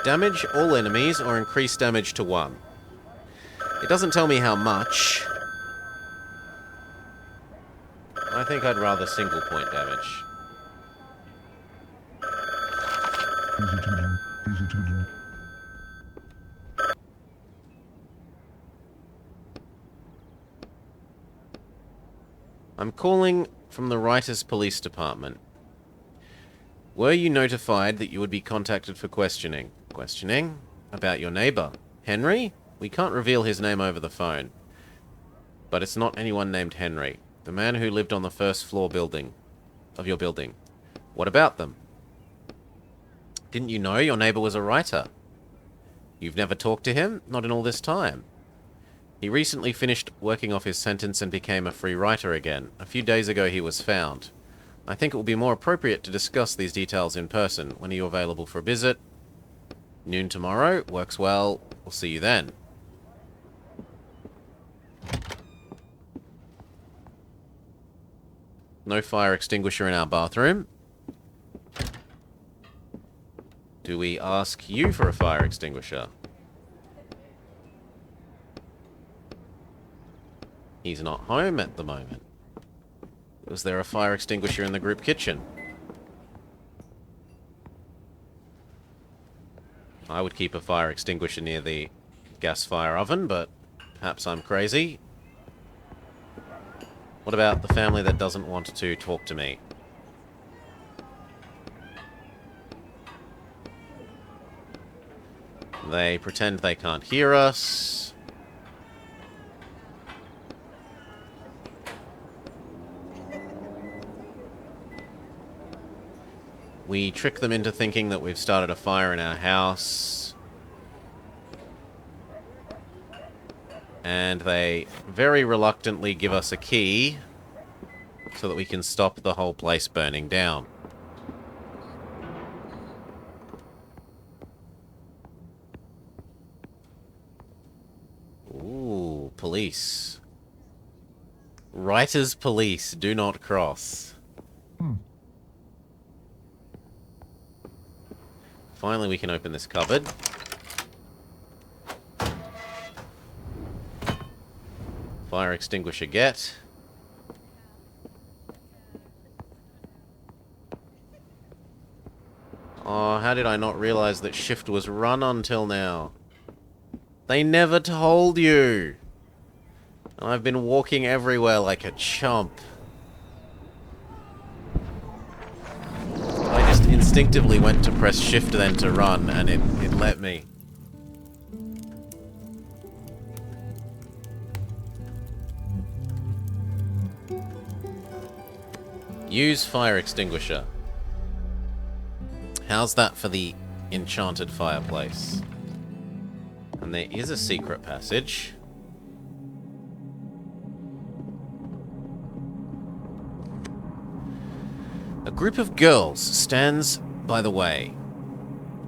A: Damage all enemies or increase damage to 1. It doesn't tell me how much. I think I'd rather single point damage. I'm calling from the Writers Police Department. Were you notified that you would be contacted for questioning? Questioning? About your neighbor? Henry? We can't reveal his name over the phone. But it's not anyone named Henry. The man who lived on the first floor of your building. What about them? Didn't you know your neighbor was a writer? You've never talked to him? Not in all this time. He recently finished working off his sentence and became a free writer again. A few days ago he was found. I think it will be more appropriate to discuss these details in person. When are you available for a visit? Noon tomorrow? Works well. We'll see you then. No fire extinguisher in our bathroom. Do we ask you for a fire extinguisher? He's not home at the moment. Was there a fire extinguisher in the group kitchen? I would keep a fire extinguisher near the gas fire oven, but perhaps I'm crazy. What about the family that doesn't want to talk to me? They pretend they can't hear us. We trick them into thinking that we've started a fire in our house. And they very reluctantly give us a key so that we can stop the whole place burning down. Ooh, police. Writers police, do not cross. Finally, we can open this cupboard. Fire extinguisher get. Oh, how did I not realize that shift was run until now? They never told you! And I've been walking everywhere like a chump. I just instinctively went to press shift then to run, and it let me. Use fire extinguisher. How's that for the enchanted fireplace? And there is a secret passage. A group of girls stands by the way,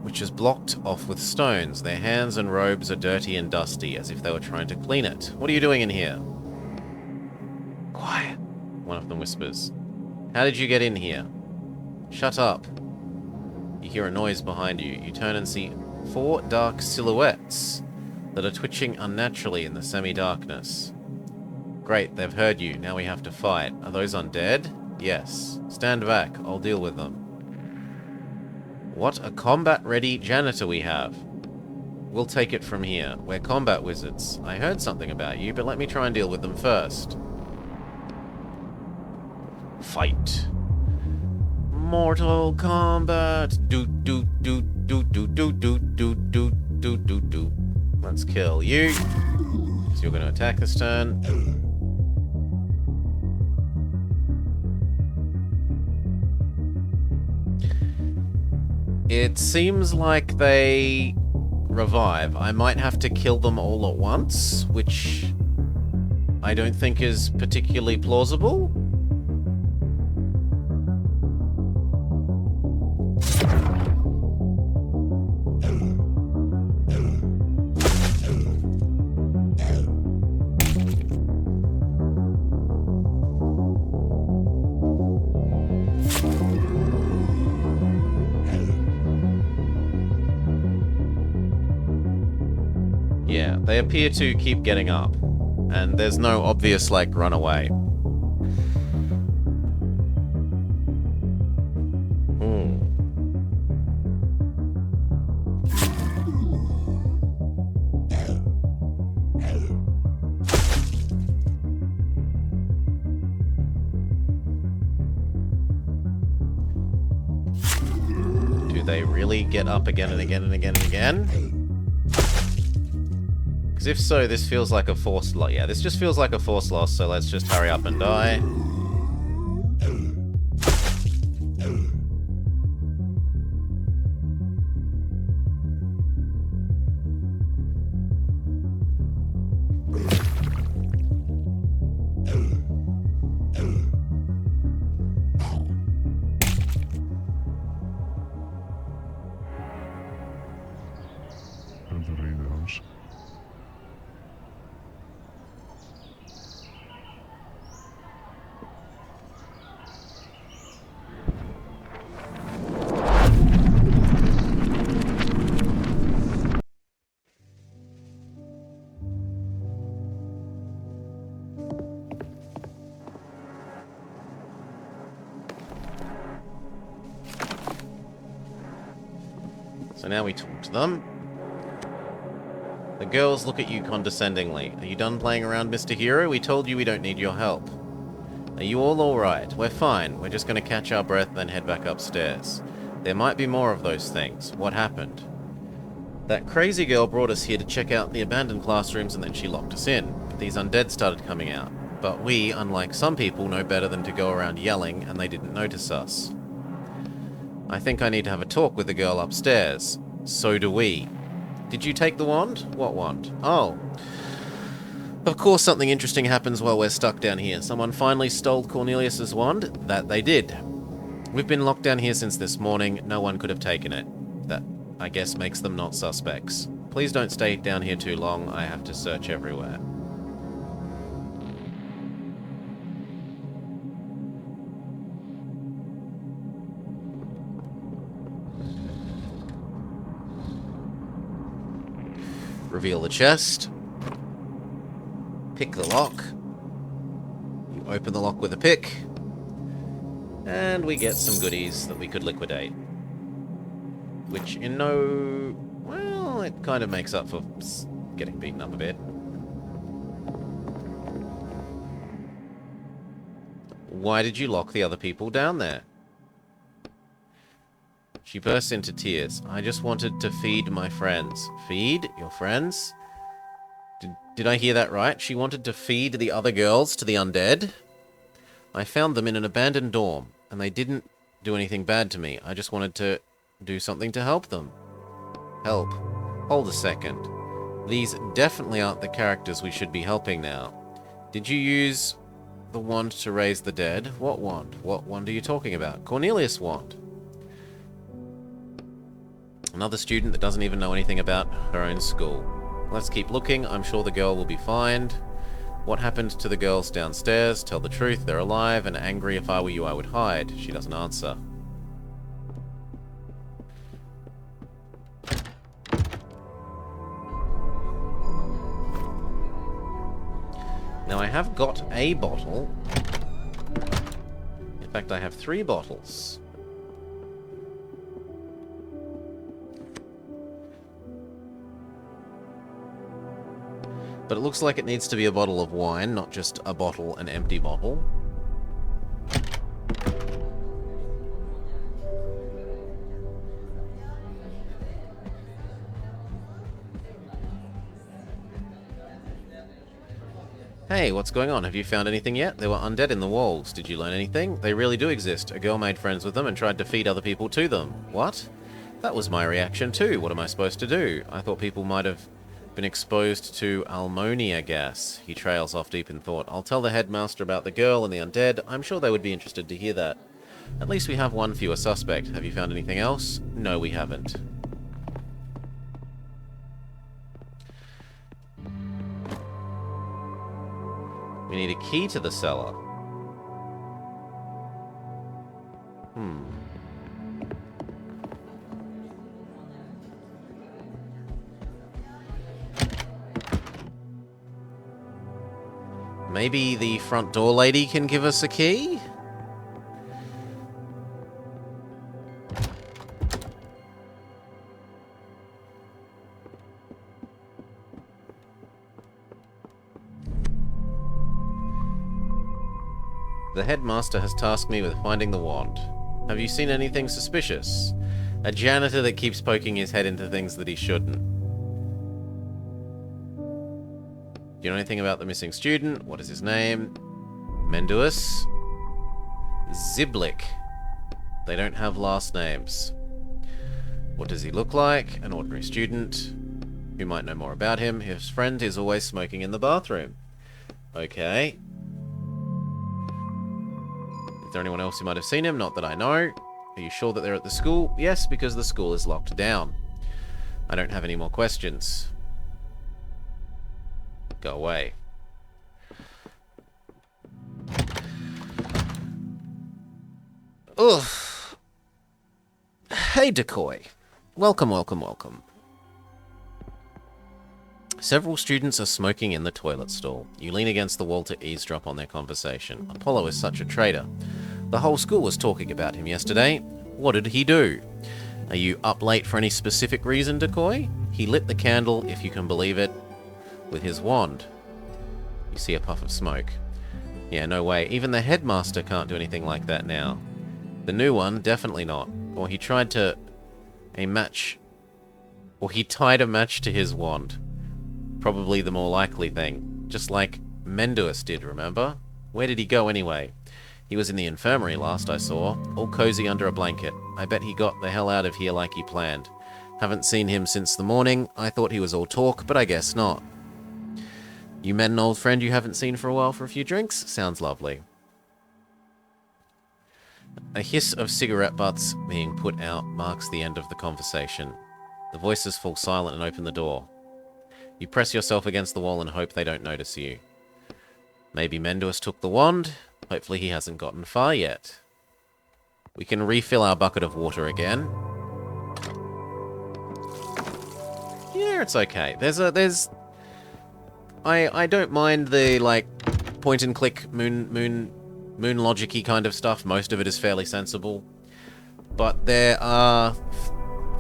A: which is blocked off with stones. Their hands and robes are dirty and dusty, as if they were trying to clean it. What are you doing in here? Quiet, one of them whispers. How did you get in here? Shut up. You hear a noise behind you. You turn and see 4 dark silhouettes that are twitching unnaturally in the semi-darkness. Great, they've heard you. Now we have to fight. Are those undead? Yes. Stand back. I'll deal with them. What a combat-ready janitor we have. We'll take it from here. We're combat wizards. I heard something about you, but let me try and deal with them first. Fight. Mortal Kombat. Do do do do do do do do do do do do. Let's kill you. So you're going to attack this turn. It seems like they revive. I might have to kill them all at once, which I don't think is particularly plausible. Yeah, they appear to keep getting up, and there's no obvious, like, runaway. Do they really get up again and again and again and again? Because if so, this feels like a forced loss. Yeah, this just feels like a forced loss, so let's just hurry up and die. So now we talk to them. The girls look at you condescendingly. Are you done playing around, Mr. Hero? We told you we don't need your help. Are you all alright? We're fine. We're just going to catch our breath, then head back upstairs. There might be more of those things. What happened? That crazy girl brought us here to check out the abandoned classrooms and then she locked us in. These undead started coming out. But we, unlike some people, know better than to go around yelling, and they didn't notice us. I think I need to have a talk with the girl upstairs. So do we. Did you take the wand? What wand? Oh. Of course something interesting happens while we're stuck down here. Someone finally stole Cornelius's wand? That they did. We've been locked down here since this morning. No one could have taken it. That, I guess, makes them not suspects. Please don't stay down here too long. I have to search everywhere. Reveal the chest. Pick the lock. You open the lock with a pick. And we get some goodies that we could liquidate. Which in no... well, it kind of makes up for getting beaten up a bit. Why did you lock the other people down there? She burst into tears. I just wanted to feed my friends. Feed? Your friends? Did I hear that right? She wanted to feed the other girls to the undead? I found them in an abandoned dorm, and they didn't do anything bad to me. I just wanted to do something to help them. Help. Hold a second. These definitely aren't the characters we should be helping now. Did you use the wand to raise the dead? What wand? What wand are you talking about? Cornelius' wand. Another student that doesn't even know anything about her own school. Let's keep looking. I'm sure the girl will be found. What happened to the girls downstairs? Tell the truth. They're alive and angry. If I were you, I would hide. She doesn't answer. Now I have got a bottle. In fact, I have 3 bottles. But it looks like it needs to be a bottle of wine, not just a bottle, an empty bottle. Hey, what's going on? Have you found anything yet? There were undead in the walls. Did you learn anything? They really do exist. A girl made friends with them and tried to feed other people to them. What? That was my reaction too. What am I supposed to do? I thought people might have been exposed to ammonia gas. He trails off deep in thought. I'll tell the headmaster about the girl and the undead. I'm sure they would be interested to hear that. At least we have one fewer suspect. Have you found anything else? No, we haven't. We need a key to the cellar. Maybe the front door lady can give us a key? The headmaster has tasked me with finding the wand. Have you seen anything suspicious? A janitor that keeps poking his head into things that he shouldn't. Do you know anything about the missing student? What is his name? Menduus? Ziblik. They don't have last names. What does he look like? An ordinary student. Who might know more about him? His friend is always smoking in the bathroom. Okay. Is there anyone else who might have seen him? Not that I know. Are you sure that they're at the school? Yes, because the school is locked down. I don't have any more questions. Go away. Ugh. Hey, Decoy. Welcome, welcome, welcome. Several students are smoking in the toilet stall. You lean against the wall to eavesdrop on their conversation. Apollo is such a traitor. The whole school was talking about him yesterday. What did he do? Are you up late for any specific reason, Decoy? He lit the candle, if you can believe it, with his wand. You see a puff of smoke. Yeah, no way. Even the headmaster can't do anything like that now. The new one, definitely not. Or he tried to... a match... or he tied a match to his wand. Probably the more likely thing. Just like Menduus did, remember? Where did he go anyway? He was in the infirmary last I saw, all cozy under a blanket. I bet he got the hell out of here like he planned. Haven't seen him since the morning. I thought he was all talk, but I guess not. You met an old friend you haven't seen for a while for a few drinks? Sounds lovely. A hiss of cigarette butts being put out marks the end of the conversation. The voices fall silent and open the door. You press yourself against the wall and hope they don't notice you. Maybe Menduus took the wand. Hopefully he hasn't gotten far yet. We can refill our bucket of water again. Yeah, it's okay. I don't mind the, like, point-and-click moon logic-y kind of stuff. Most of it is fairly sensible. But there are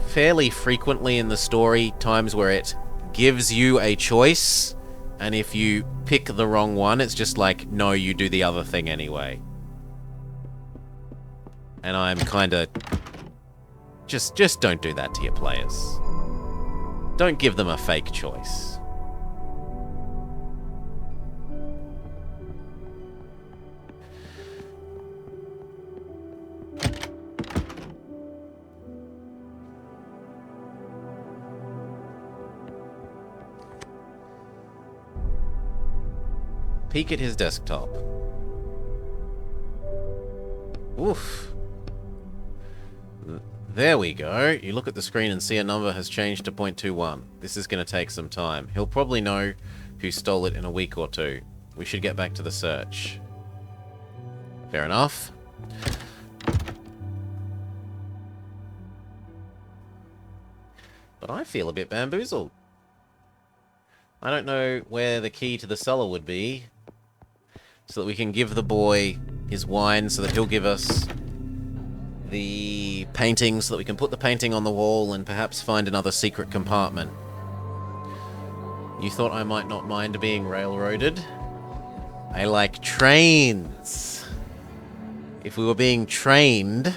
A: fairly frequently in the story times where it gives you a choice, and if you pick the wrong one, it's just like, no, you do the other thing anyway. And I'm kinda... Just don't do that to your players. Don't give them a fake choice. Peek at his desktop. Oof. There we go. You look at the screen and see a number has changed to 0.21. This is going to take some time. He'll probably know who stole it in a week or two. We should get back to the search. Fair enough. But I feel a bit bamboozled. I don't know where the key to the cellar would be, so that we can give the boy his wine, so that he'll give us the painting, so that we can put the painting on the wall and perhaps find another secret compartment. You thought I might not mind being railroaded? I like trains. If we were being trained...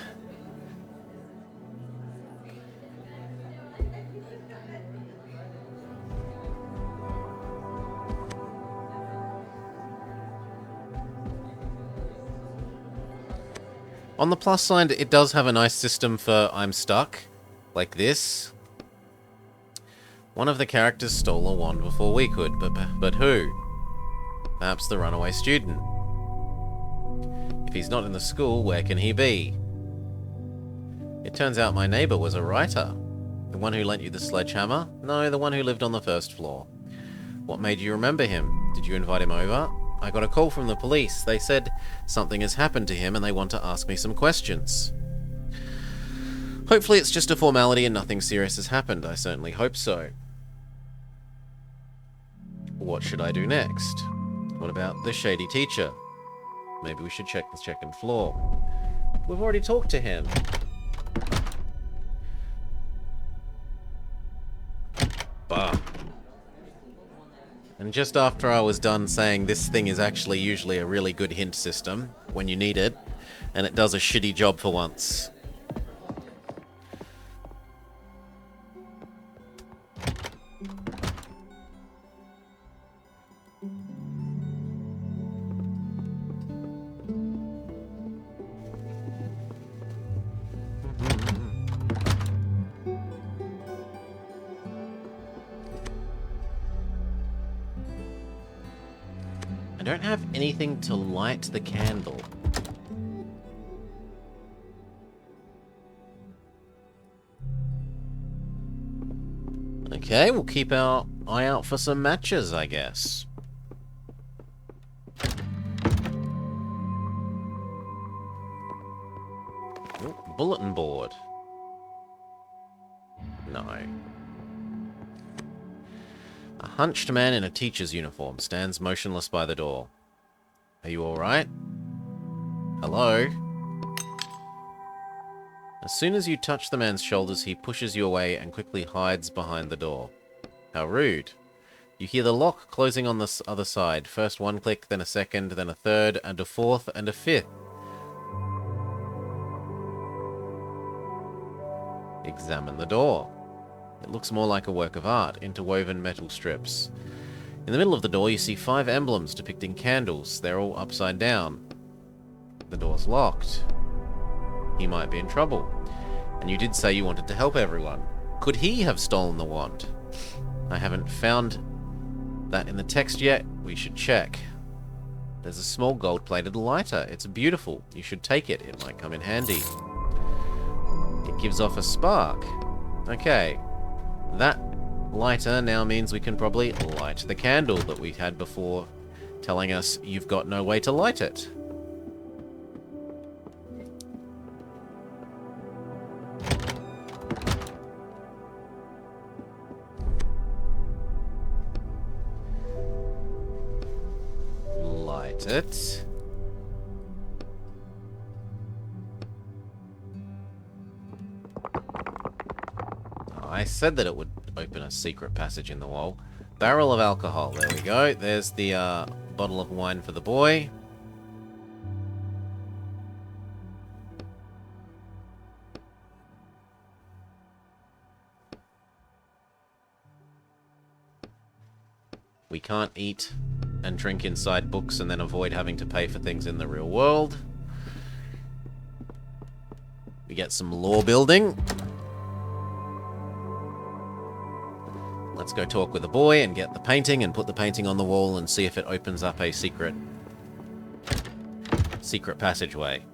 A: On the plus side, it does have a nice system for I'm stuck, like this. One of the characters stole a wand before we could, but who? Perhaps the runaway student. If he's not in the school, where can he be? It turns out my neighbor was a writer. The one who lent you the sledgehammer? No, the one who lived on the first floor. What made you remember him? Did you invite him over? I got a call from the police. They said something has happened to him and they want to ask me some questions. Hopefully it's just a formality and nothing serious has happened. I certainly hope so. What should I do next? What about the shady teacher? Maybe we should check the second floor. We've already talked to him. Bah. And just after I was done saying this thing is actually usually a really good hint system when you need it, and it does a shitty job for once. I don't have anything to light the candle. Okay, we'll keep our eye out for some matches, I guess. Ooh, bulletin board. No. A hunched man in a teacher's uniform stands motionless by the door. Are you alright? Hello? As soon as you touch the man's shoulders, he pushes you away and quickly hides behind the door. How rude. You hear the lock closing on the other side. First one click, then a second, then a third, and a fourth, and a fifth. Examine the door. It looks more like a work of art, interwoven metal strips. In the middle of the door, you see 5 emblems depicting candles. They're all upside down. The door's locked. He might be in trouble. And you did say you wanted to help everyone. Could he have stolen the wand? I haven't found that in the text yet. We should check. There's a small gold-plated lighter. It's beautiful. You should take it. It might come in handy. It gives off a spark. Okay. That lighter now means we can probably light the candle that we had before telling us you've got no way to light it. Light it. I said that it would open a secret passage in the wall. Barrel of alcohol. There we go. There's the bottle of wine for the boy. We can't eat and drink inside books and then avoid having to pay for things in the real world. We get some lore building. Let's go talk with the boy and get the painting and put the painting on the wall and see if it opens up a secret passageway.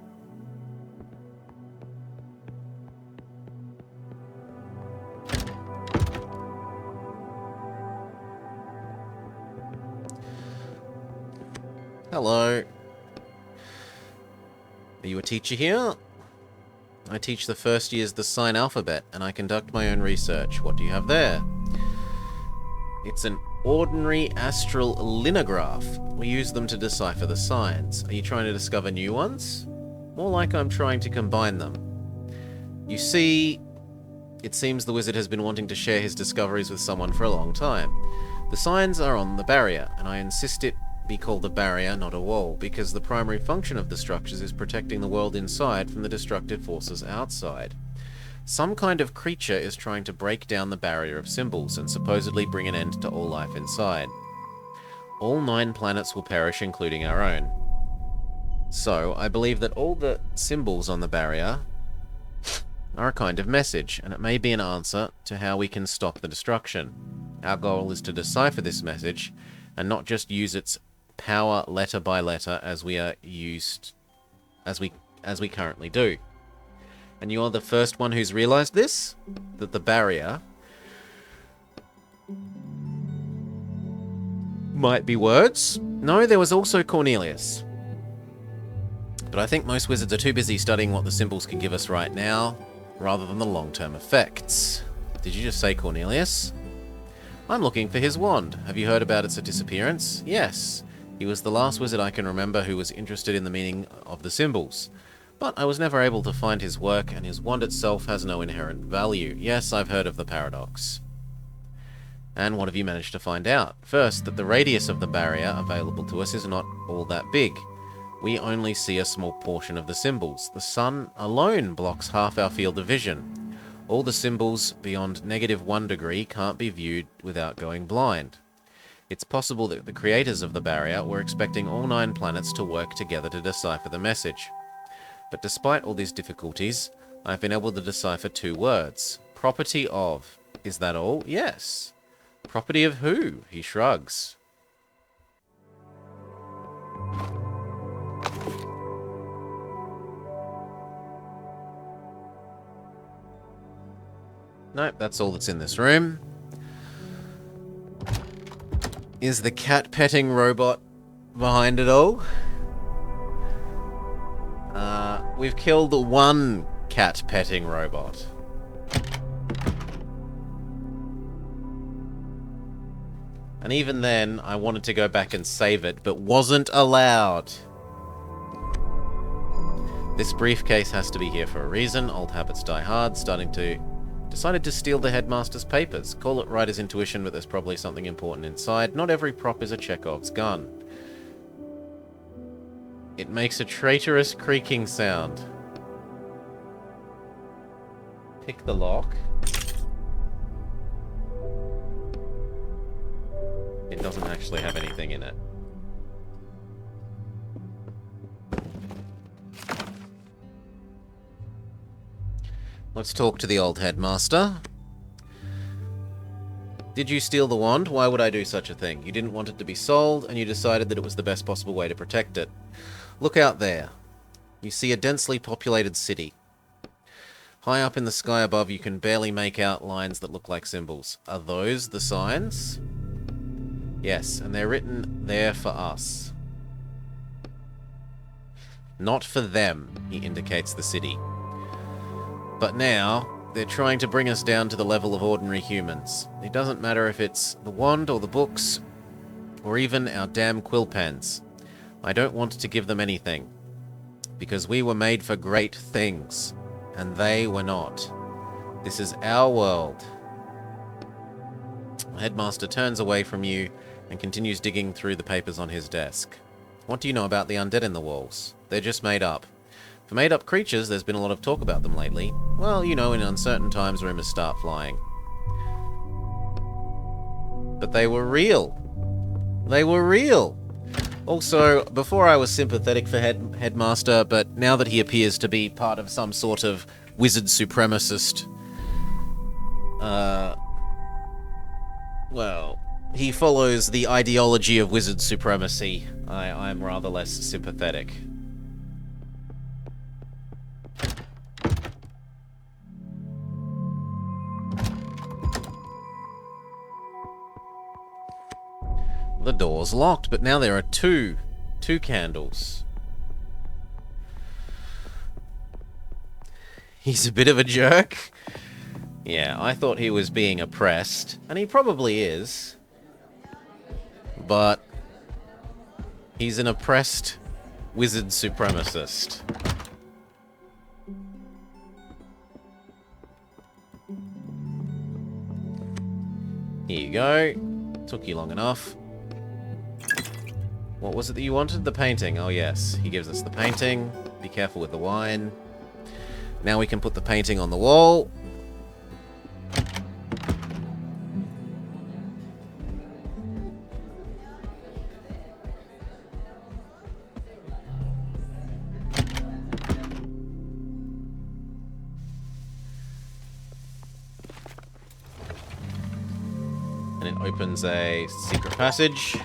A: Hello. Are you a teacher here? I teach the first years the sign alphabet, and I conduct my own research. What do you have there? It's an ordinary astral linograph. We use them to decipher the signs. Are you trying to discover new ones? More like I'm trying to combine them. You see, it seems the wizard has been wanting to share his discoveries with someone for a long time. The signs are on the barrier, and I insist it be called a barrier, not a wall, because the primary function of the structures is protecting the world inside from the destructive forces outside. Some kind of creature is trying to break down the barrier of symbols and supposedly bring an end to all life inside. All 9 planets will perish, including our own. So, I believe that all the symbols on the barrier are a kind of message, and it may be an answer to how we can stop the destruction. Our goal is to decipher this message, and not just use its power letter by letter as we currently do. And you're the first one who's realized this? That the barrier might be words? No, there was also Cornelius. But I think most wizards are too busy studying what the symbols can give us right now, rather than the long-term effects. Did you just say Cornelius? I'm looking for his wand. Have you heard about its disappearance? Yes. He was the last wizard I can remember who was interested in the meaning of the symbols. But I was never able to find his work, and his wand itself has no inherent value. Yes, I've heard of the paradox. And what have you managed to find out? First, that the radius of the barrier available to us is not all that big. We only see a small portion of the symbols. The sun alone blocks half our field of vision. All the symbols beyond -1 degree can't be viewed without going blind. It's possible that the creators of the barrier were expecting all 9 planets to work together to decipher the message. But despite all these difficulties, I've been able to decipher 2 words. Property of. Is that all? Yes. Property of who? He shrugs. Nope, that's all that's in this room. Is the cat-petting robot behind it all? We've killed 1 cat-petting robot. And even then, I wanted to go back and save it, but wasn't allowed. This briefcase has to be here for a reason. Old habits die hard. Starting to Decided to steal the headmaster's papers. Call it writer's intuition, but there's probably something important inside. Not every prop is a Chekhov's gun. It makes a traitorous creaking sound. Pick the lock. It doesn't actually have anything in it. Let's talk to the old headmaster. Did you steal the wand? Why would I do such a thing? You didn't want it to be sold, and you decided that it was the best possible way to protect it. Look out there. You see a densely populated city. High up in the sky above, you can barely make out lines that look like symbols. Are those the signs? Yes, and they're written there for us. Not for them, he indicates the city. But now, they're trying to bring us down to the level of ordinary humans. It doesn't matter if it's the wand or the books, or even our damn quill pens. I don't want to give them anything, because we were made for great things, and they were not. This is our world. The headmaster turns away from you and continues digging through the papers on his desk. What do you know about the undead in the walls? They're just made up. For made-up creatures, there's been a lot of talk about them lately. Well, you know, in uncertain times, rumors start flying. But they were real. They were real. Also, before I was sympathetic for Headmaster, but now that he appears to be part of some sort of wizard supremacist... well, he follows the ideology of wizard supremacy. I'm rather less sympathetic. The door's locked, but now there are two candles. He's a bit of a jerk. Yeah, I thought he was being oppressed, and he probably is. But he's an oppressed wizard supremacist. Here you go. Took you long enough. What was it that you wanted? The painting. Oh, yes. He gives us the painting. Be careful with the wine. Now we can put the painting on the wall. And it opens a secret passage.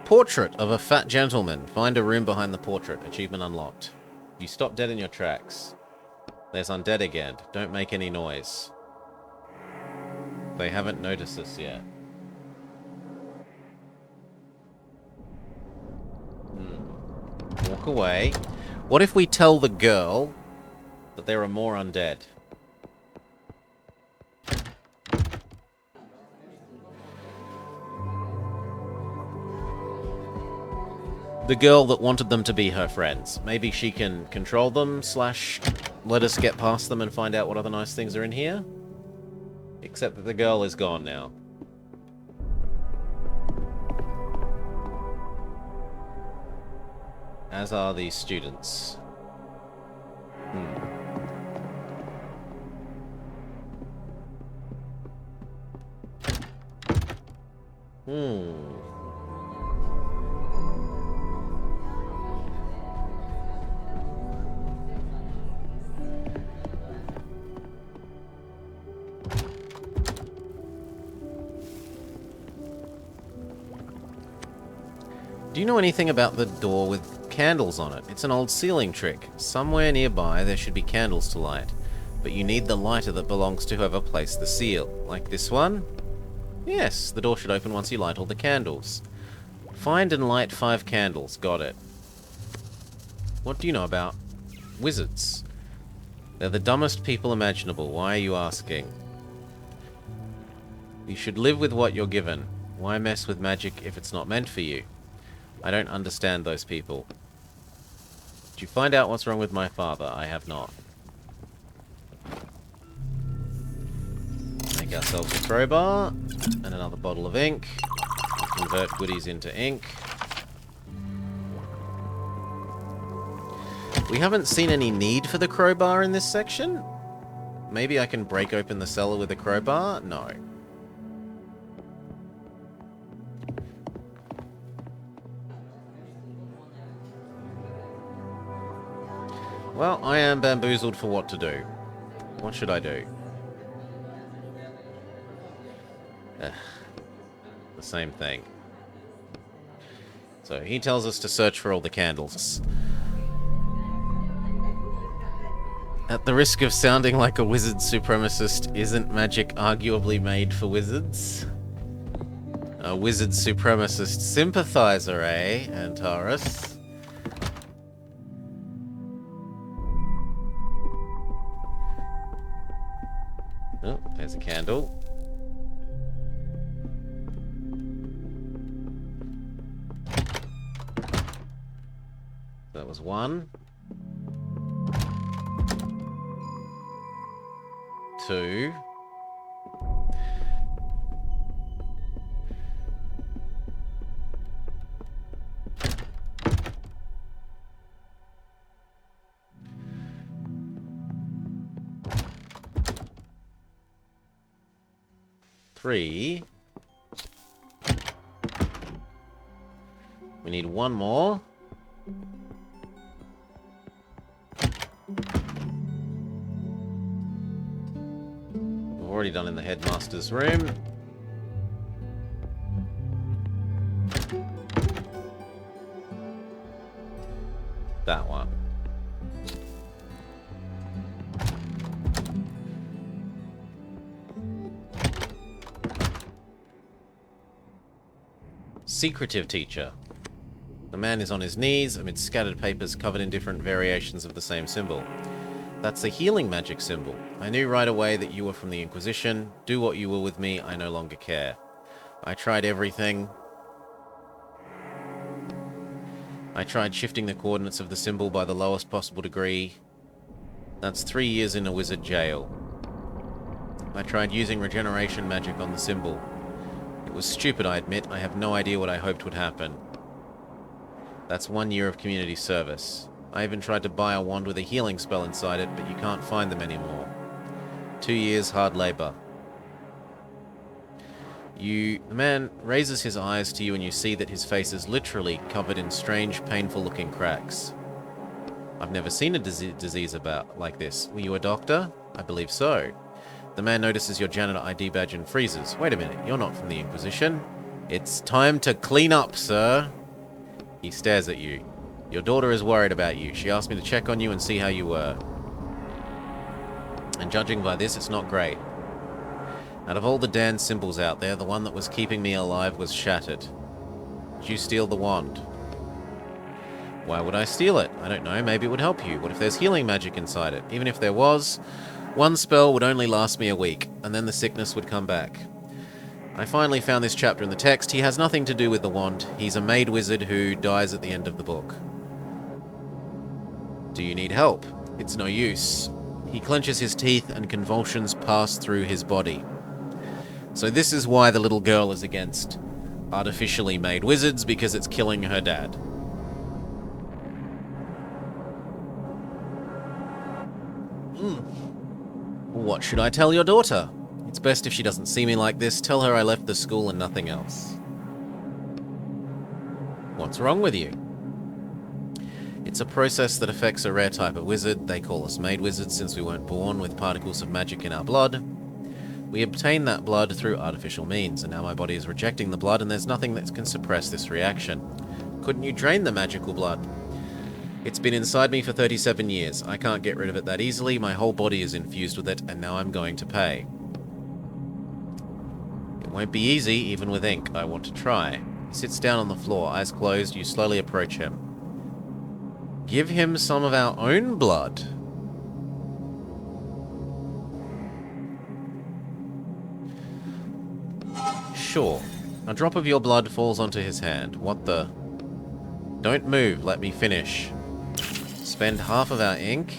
A: Portrait of a fat gentleman. Find a room behind the portrait. Achievement unlocked. You stop dead in your tracks. There's undead again. Don't make any noise. They haven't noticed us yet. Walk away. What if we tell the girl that there are more undead? The girl that wanted them to be her friends. Maybe she can control them, / let us get past them and find out what other nice things are in here? Except that the girl is gone now. As are these students. Do you know anything about the door with candles on it? It's an old sealing trick. Somewhere nearby there should be candles to light, but you need the lighter that belongs to whoever placed the seal. Like this one? Yes, the door should open once you light all the candles. Find and light 5 candles. Got it. What do you know about wizards? They're the dumbest people imaginable. Why are you asking? You should live with what you're given. Why mess with magic if it's not meant for you? I don't understand those people. Did you find out what's wrong with my father? I have not. Make ourselves a crowbar and another bottle of ink. Convert goodies into ink. We haven't seen any need for the crowbar in this section. Maybe I can break open the cellar with a crowbar? No. Well, I am bamboozled for what to do. What should I do? Ugh. The same thing. So he tells us to search for all the candles. At the risk of sounding like a wizard supremacist, isn't magic arguably made for wizards? A wizard supremacist sympathizer, eh, Antares? Oh, there's a candle. That was one. 2. Three. We need one more. We've already done in the headmaster's room. That one. Secretive teacher. The man is on his knees amid scattered papers covered in different variations of the same symbol. That's a healing magic symbol. I knew right away that you were from the Inquisition. Do what you will with me, I no longer care. I tried everything. I tried shifting the coordinates of the symbol by the lowest possible degree. That's 3 years in a wizard jail. I tried using regeneration magic on the symbol. It was stupid, I admit. I have no idea what I hoped would happen. That's 1 year of community service. I even tried to buy a wand with a healing spell inside it, but you can't find them anymore. 2 years hard labor. The man raises his eyes to you and you see that his face is literally covered in strange, painful-looking cracks. I've never seen a disease like this. Were you a doctor? I believe so. The man notices your janitor ID badge and freezes. Wait a minute, you're not from the Inquisition. It's time to clean up, sir. He stares at you. Your daughter is worried about you. She asked me to check on you and see how you were. And judging by this, it's not great. Out of all the damned symbols out there, the one that was keeping me alive was shattered. Did you steal the wand? Why would I steal it? I don't know, maybe it would help you. What if there's healing magic inside it? Even if there was, one spell would only last me a week, and then the sickness would come back. I finally found this chapter in the text. He has nothing to do with the wand. He's a made wizard who dies at the end of the book. Do you need help? It's no use. He clenches his teeth and convulsions pass through his body. So this is why the little girl is against artificially made wizards, because it's killing her dad. What should I tell your daughter? It's best if she doesn't see me like this. Tell her I left the school and nothing else. What's wrong with you? It's a process that affects a rare type of wizard. They call us made wizards since we weren't born with particles of magic in our blood. We obtain that blood through artificial means, and now my body is rejecting the blood and there's nothing that can suppress this reaction. Couldn't you drain the magical blood? It's been inside me for 37 years. I can't get rid of it that easily. My whole body is infused with it, and now I'm going to pay. It won't be easy, even with ink. I want to try. He sits down on the floor, eyes closed. You slowly approach him. Give him some of our own blood. Sure. A drop of your blood falls onto his hand. What the... Don't move, let me finish. Spend half of our ink.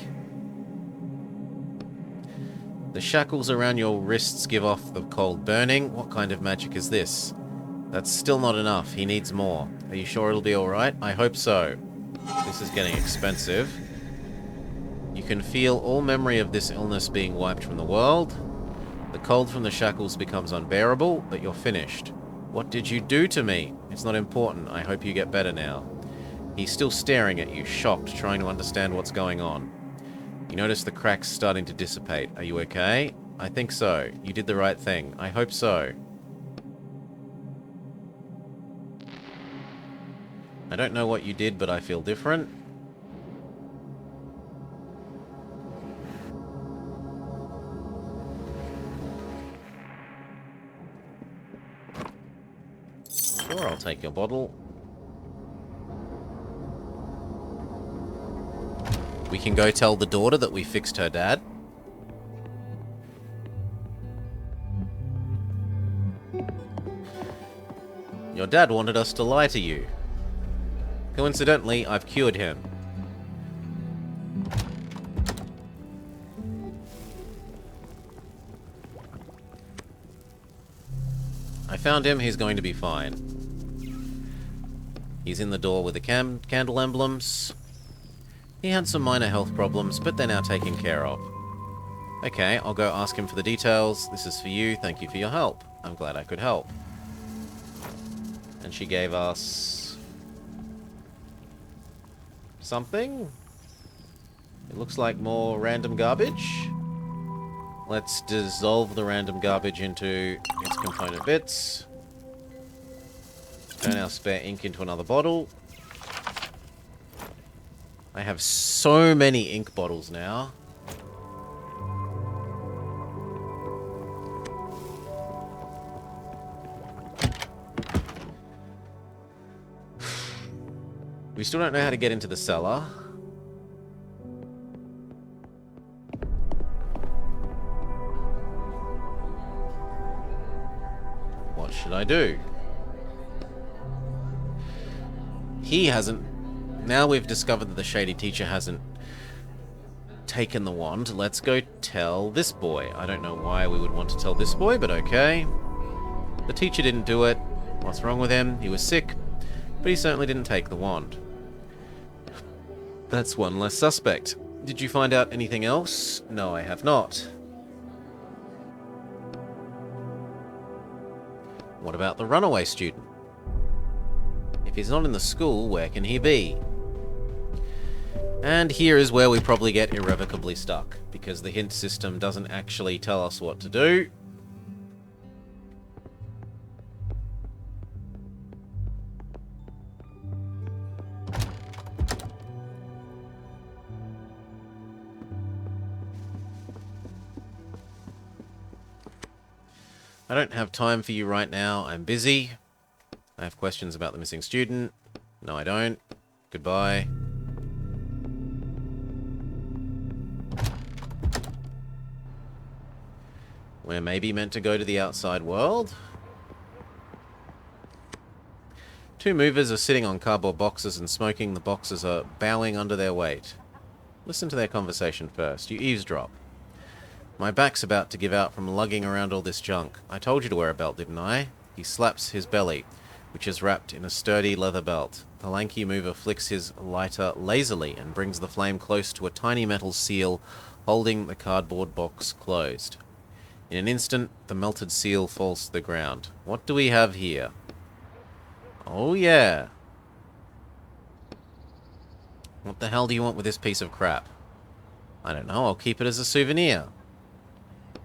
A: The shackles around your wrists give off the cold burning. What kind of magic is this? That's still not enough. He needs more. Are you sure it'll be alright? I hope so. This is getting expensive. You can feel all memory of this illness being wiped from the world. The cold from the shackles becomes unbearable, but you're finished. What did you do to me? It's not important. I hope you get better now. He's still staring at you, shocked, trying to understand what's going on. You notice the cracks starting to dissipate. Are you okay? I think so. You did the right thing. I hope so. I don't know what you did, but I feel different. Sure, I'll take your bottle. We can go tell the daughter that we fixed her dad. Your dad wanted us to lie to you. Coincidentally, I've cured him. I found him, he's going to be fine. He's in the door with the candle emblems. He had some minor health problems, but they're now taken care of. Okay, I'll go ask him for the details. This is for you, thank you for your help. I'm glad I could help. And she gave us... something? It looks like more random garbage. Let's dissolve the random garbage into its component bits. Turn our spare ink into another bottle. I have so many ink bottles now. We still don't know how to get into the cellar. What should I do? He hasn't... Now we've discovered that the shady teacher hasn't taken the wand. Let's go tell this boy. I don't know why we would want to tell this boy, but okay. The teacher didn't do it. What's wrong with him? He was sick, but he certainly didn't take the wand. That's one less suspect. Did you find out anything else? No, I have not. What about the runaway student? If he's not in the school, where can he be? And here is where we probably get irrevocably stuck, because the hint system doesn't actually tell us what to do. I don't have time for you right now. I'm busy. I have questions about the missing student. No, I don't. Goodbye. We're maybe meant to go to the outside world? Two movers are sitting on cardboard boxes and smoking. The boxes are bowing under their weight. Listen to their conversation first. You eavesdrop. My back's about to give out from lugging around all this junk. I told you to wear a belt, didn't I? He slaps his belly, which is wrapped in a sturdy leather belt. The lanky mover flicks his lighter lazily and brings the flame close to a tiny metal seal holding the cardboard box closed. In an instant, the melted seal falls to the ground. What do we have here? Oh yeah. What the hell do you want with this piece of crap? I don't know, I'll keep it as a souvenir.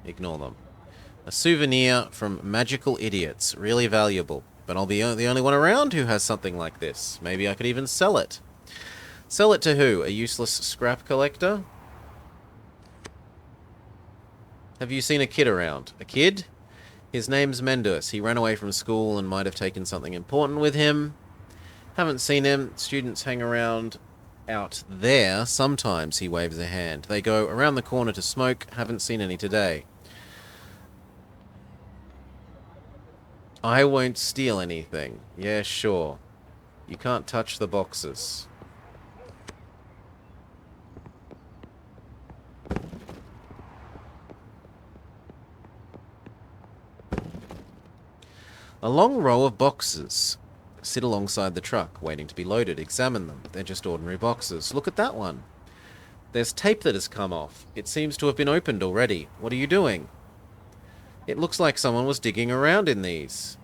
A: Ignore them. A souvenir from magical idiots. Really valuable. But I'll be the only one around who has something like this. Maybe I could even sell it. Sell it to who? A useless scrap collector? Have you seen a kid around? A kid? His name's Mendus. He ran away from school and might have taken something important with him. Haven't seen him. Students hang around out there. Sometimes he waves a hand. They go around the corner to smoke. Haven't seen any today. I won't steal anything. Yeah, sure. You can't touch the boxes. A long row of boxes sit alongside the truck, waiting to be loaded. Examine them. They're just ordinary boxes. Look at that one. There's tape that has come off. It seems to have been opened already. What are you doing? It looks like someone was digging around in these.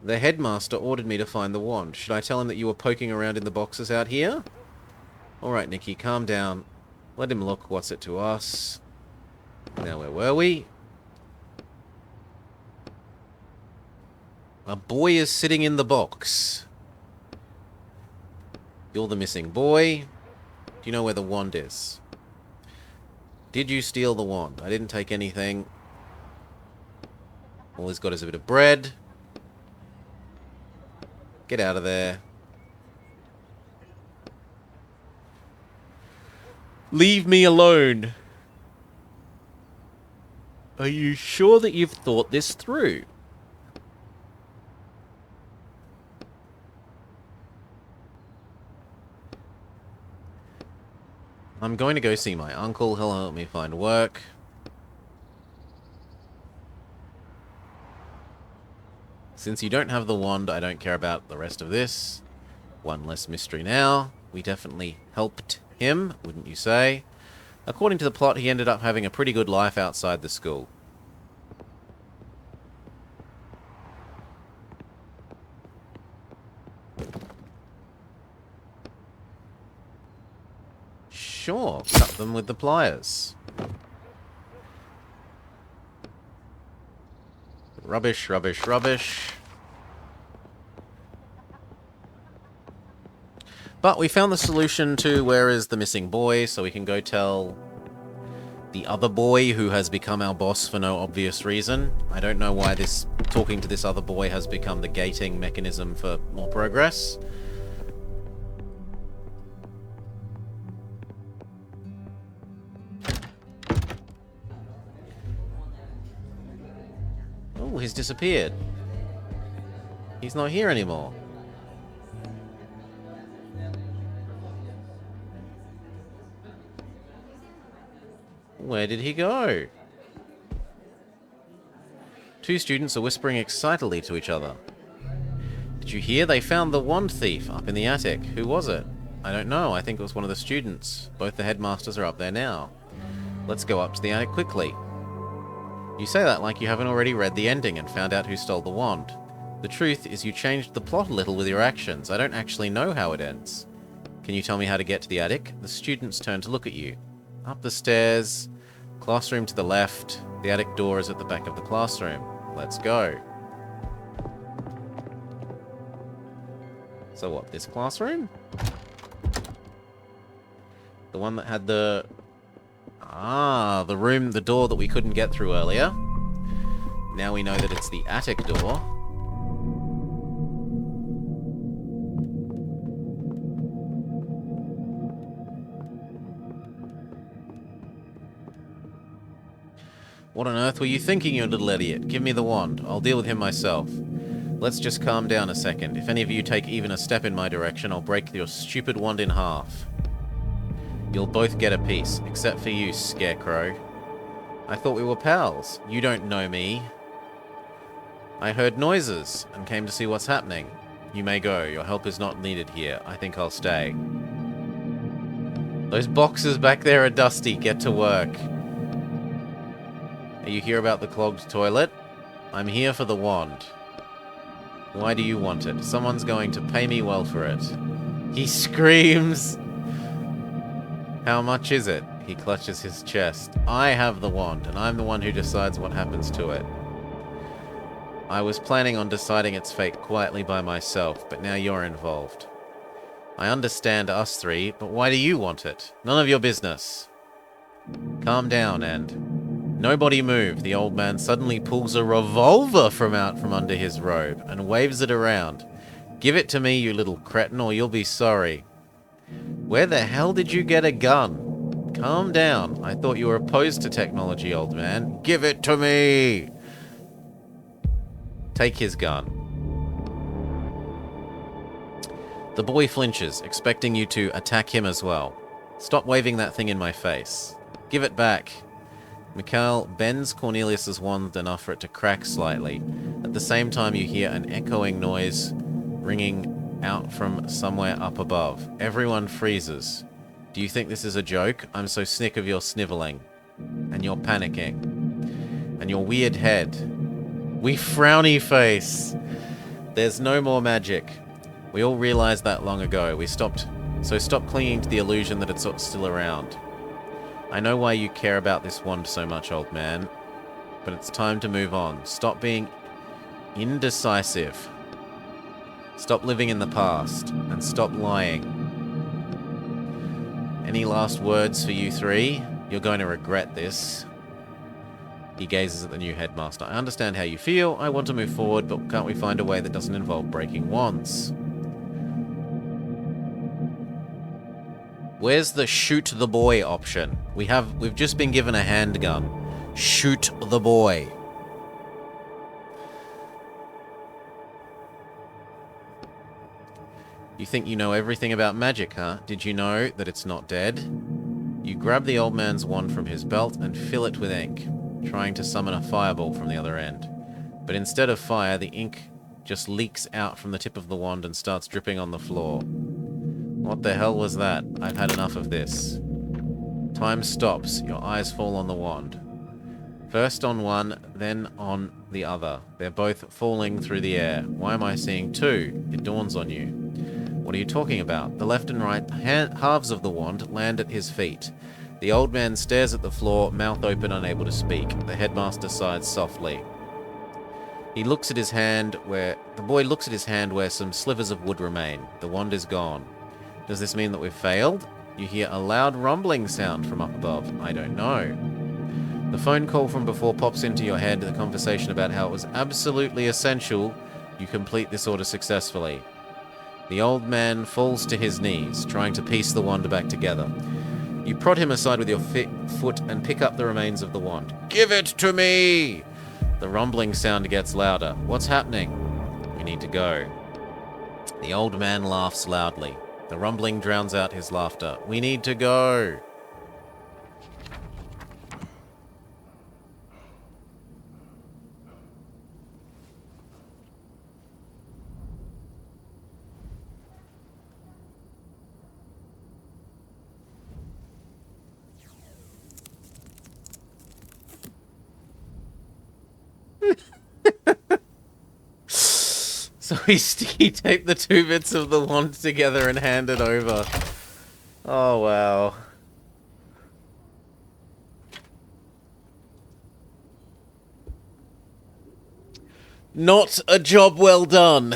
A: The headmaster ordered me to find the wand. Should I tell him that you were poking around in the boxes out here? Alright, Nikki, calm down. Let him look. What's it to us? Now, where were we? A boy is sitting in the box. You're the missing boy. Do you know where the wand is? Did you steal the wand? I didn't take anything. All he's got is a bit of bread. Get out of there. Leave me alone. Are you sure that you've thought this through? I'm going to go see my uncle. He'll help me find work. Since you don't have the wand, I don't care about the rest of this. One less mystery now. We definitely helped him, wouldn't you say? According to the plot, he ended up having a pretty good life outside the school. Sure, cut them with the pliers. Rubbish, rubbish, rubbish. But we found the solution to where is the missing boy, so we can go tell the other boy who has become our boss for no obvious reason. I don't know why this talking to this other boy has become the gating mechanism for more progress. Oh, he's disappeared. He's not here anymore. Where did he go? Two students are whispering excitedly to each other. Did you hear? They found the wand thief up in the attic. Who was it? I don't know. I think it was one of the students. Both the headmasters are up there now. Let's go up to the attic quickly. You say that like you haven't already read the ending and found out who stole the wand. The truth is you changed the plot a little with your actions. I don't actually know how it ends. Can you tell me how to get to the attic? The students turn to look at you. Up the stairs. Classroom to the left. The attic door is at the back of the classroom. Let's go. So what, this classroom? The one that had the... Ah, the room, the door that we couldn't get through earlier. Now we know that it's the attic door. What on earth were you thinking, you little idiot? Give me the wand. I'll deal with him myself. Let's just calm down a second. If any of you take even a step in my direction, I'll break your stupid wand in half. You'll both get a piece, except for you, Scarecrow. I thought we were pals. You don't know me. I heard noises and came to see what's happening. You may go. Your help is not needed here. I think I'll stay. Those boxes back there are dusty. Get to work. Are you here about the clogged toilet? I'm here for the wand. Why do you want it? Someone's going to pay me well for it. He screams. How much is it? He clutches his chest. I have the wand, and I'm the one who decides what happens to it. I was planning on deciding its fate quietly by myself, but now you're involved. I understand us three, but why do you want it? None of your business. Calm down, and... Nobody move. The old man suddenly pulls a revolver from under his robe and waves it around. Give it to me, you little cretin, or you'll be sorry. Where the hell did you get a gun? Calm down. I thought you were opposed to technology, old man. Give it to me! Take his gun. The boy flinches, expecting you to attack him as well. Stop waving that thing in my face. Give it back. Mikhail bends Cornelius's wand enough for it to crack slightly. At the same time, you hear an echoing noise ringing out from somewhere up above. Everyone freezes. Do you think this is a joke? I'm so sick of your sniveling. And your panicking. And your weird head. We frowny face. There's no more magic. We all realized that long ago. So stop clinging to the illusion that it's still around. I know why you care about this wand so much, old man. But it's time to move on. Stop being indecisive. Stop living in the past. And stop lying. Any last words for you three? You're going to regret this. He gazes at the new headmaster. I understand how you feel. I want to move forward, but can't we find a way that doesn't involve breaking wands? Where's the shoot the boy option? We've just been given a handgun. Shoot the boy. You think you know everything about magic, huh? Did you know that it's not dead? You grab the old man's wand from his belt and fill it with ink, trying to summon a fireball from the other end. But instead of fire, the ink just leaks out from the tip of the wand and starts dripping on the floor. What the hell was that? I've had enough of this. Time stops. Your eyes fall on the wand. First on one, then on the other. They're both falling through the air. Why am I seeing two? It dawns on you. What are you talking about? The left and right halves of the wand land at his feet. The old man stares at the floor, mouth open, unable to speak. The headmaster sighs softly. The boy looks at his hand where some slivers of wood remain. The wand is gone. Does this mean that we've failed? You hear a loud rumbling sound from up above. I don't know. The phone call from before pops into your head, the conversation about how it was absolutely essential you complete this order successfully. The old man falls to his knees, trying to piece the wand back together. You prod him aside with your foot and pick up the remains of the wand. Give it to me! The rumbling sound gets louder. What's happening? We need to go. The old man laughs loudly. The rumbling drowns out his laughter. We need to go. So he sticky taped the two bits of the wand together and handed over. Oh, wow. Not a job well done.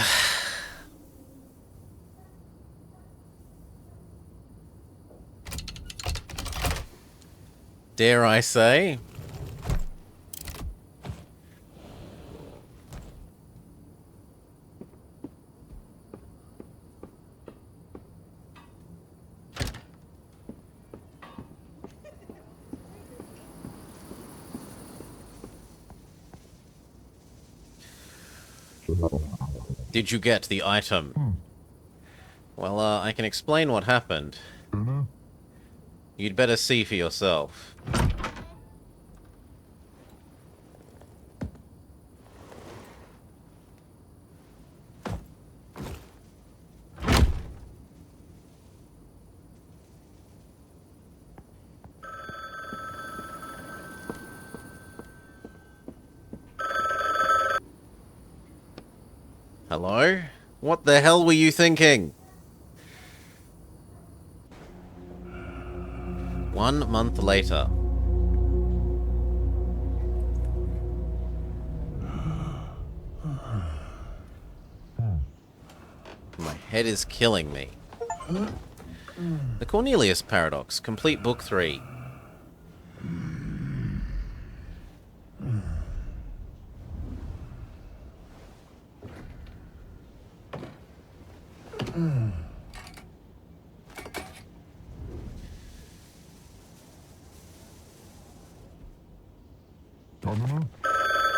A: Dare I say? Did you get the item? Well, I can explain what happened. You'd better see for yourself. Hello? What the hell were you thinking? 1 month later. My head is killing me. The Cornelius Paradox, complete book 3.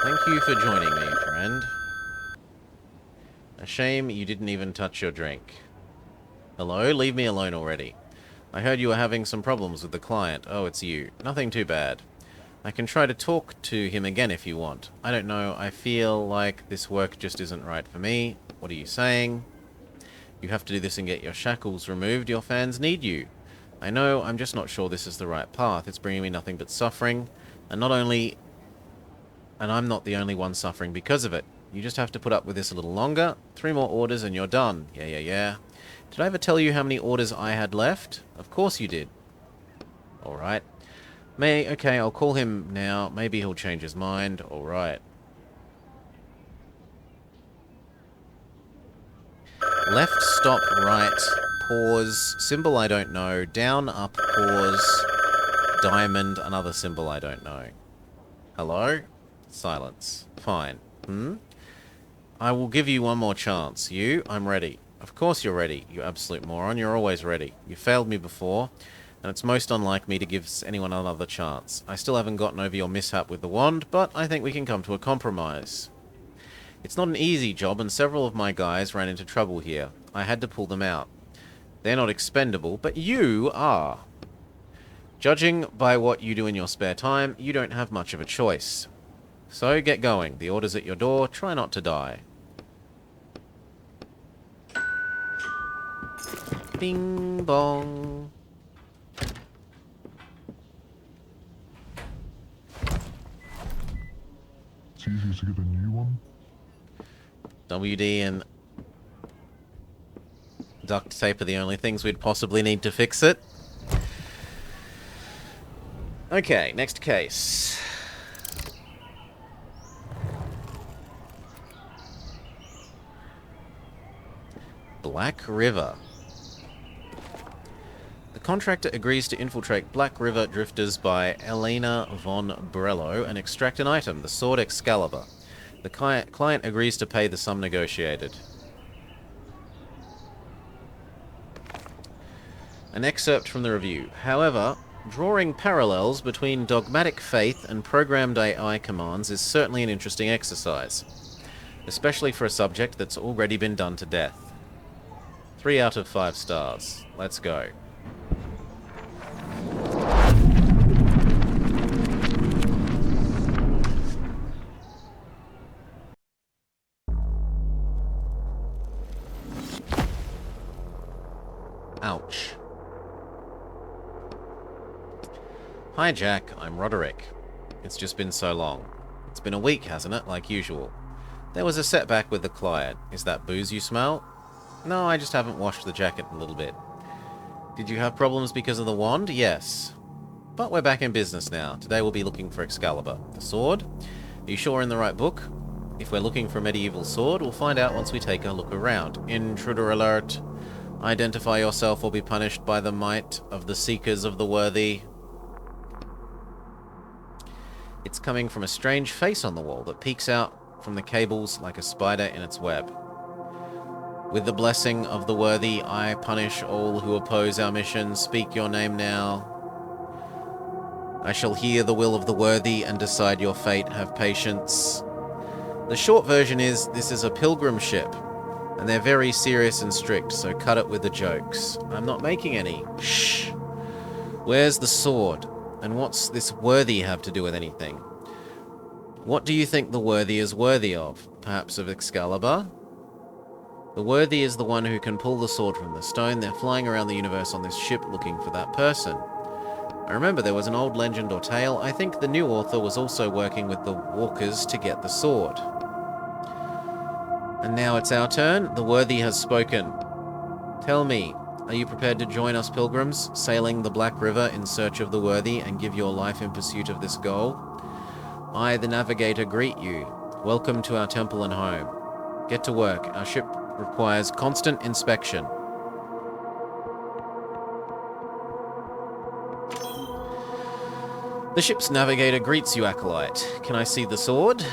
A: Thank you for joining me, friend. A shame you didn't even touch your drink. Hello? Leave me alone already. I heard you were having some problems with the client. Oh, it's you. Nothing too bad. I can try to talk to him again if you want. I don't know, I feel like this work just isn't right for me. What are you saying? You have to do this and get your shackles removed. Your fans need you. I know, I'm just not sure this is the right path. It's bringing me nothing but suffering. And I'm not the only one suffering because of it. You just have to put up with this a little longer. 3 more orders and you're done. Yeah. Did I ever tell you how many orders I had left? Of course you did. Alright. Okay, I'll call him now. Maybe he'll change his mind. Alright. Left, stop, right, pause, symbol I don't know, down, up, pause, diamond, another symbol I don't know. Hello? Silence. Fine. I will give you one more chance. You? I'm ready. Of course you're ready, you absolute moron. You're always ready. You failed me before, and it's most unlike me to give anyone another chance. I still haven't gotten over your mishap with the wand, but I think we can come to a compromise. It's not an easy job, and several of my guys ran into trouble here. I had to pull them out. They're not expendable, but you are. Judging by what you do in your spare time, you don't have much of a choice. So get going. The order's at your door. Try not to die. Bing bong.
B: It's easier to get a new one.
A: WD and duct tape are the only things we'd possibly need to fix it. Okay, next case. Black River. The contractor agrees to infiltrate Black River drifters by Elena von Brello and extract an item, the sword Excalibur. The client agrees to pay the sum negotiated. An excerpt from the review. However, drawing parallels between dogmatic faith and programmed AI commands is certainly an interesting exercise, especially for a subject that's already been done to death. 3 out of 5 stars. Let's go. Ouch. Hi Jack, I'm Roderick. It's just been so long. It's been a week, hasn't it, like usual? There was a setback with the client. Is that booze you smell? No, I just haven't washed the jacket in a little bit. Did you have problems because of the wand? Yes. But we're back in business now. Today we'll be looking for Excalibur. The sword? Are you sure we're in the right book? If we're looking for a medieval sword, we'll find out once we take a look around. Intruder alert. Identify yourself or be punished by the might of the Seekers of the Worthy. It's coming from a strange face on the wall that peeks out from the cables like a spider in its web. With the blessing of the worthy, I punish all who oppose our mission. Speak your name now. I shall hear the will of the worthy and decide your fate. Have patience. The short version is, this is a pilgrim ship, and they're very serious and strict, so cut it with the jokes. I'm not making any. Shh. Where's the sword? And what's this worthy have to do with anything? What do you think the worthy is worthy of? Perhaps of Excalibur? The worthy is the one who can pull the sword from the stone. They're flying around the universe on this ship looking for that person. I remember there was an old legend or tale. I think the new author was also working with the walkers to get the sword. And now it's our turn. The worthy has spoken. Tell me, are you prepared to join us pilgrims, sailing the Black River in search of the worthy and give your life in pursuit of this goal? I, the navigator, greet you. Welcome to our temple and home. Get to work. Our ship requires constant inspection. The ship's navigator greets you, Acolyte. Can I see the sword?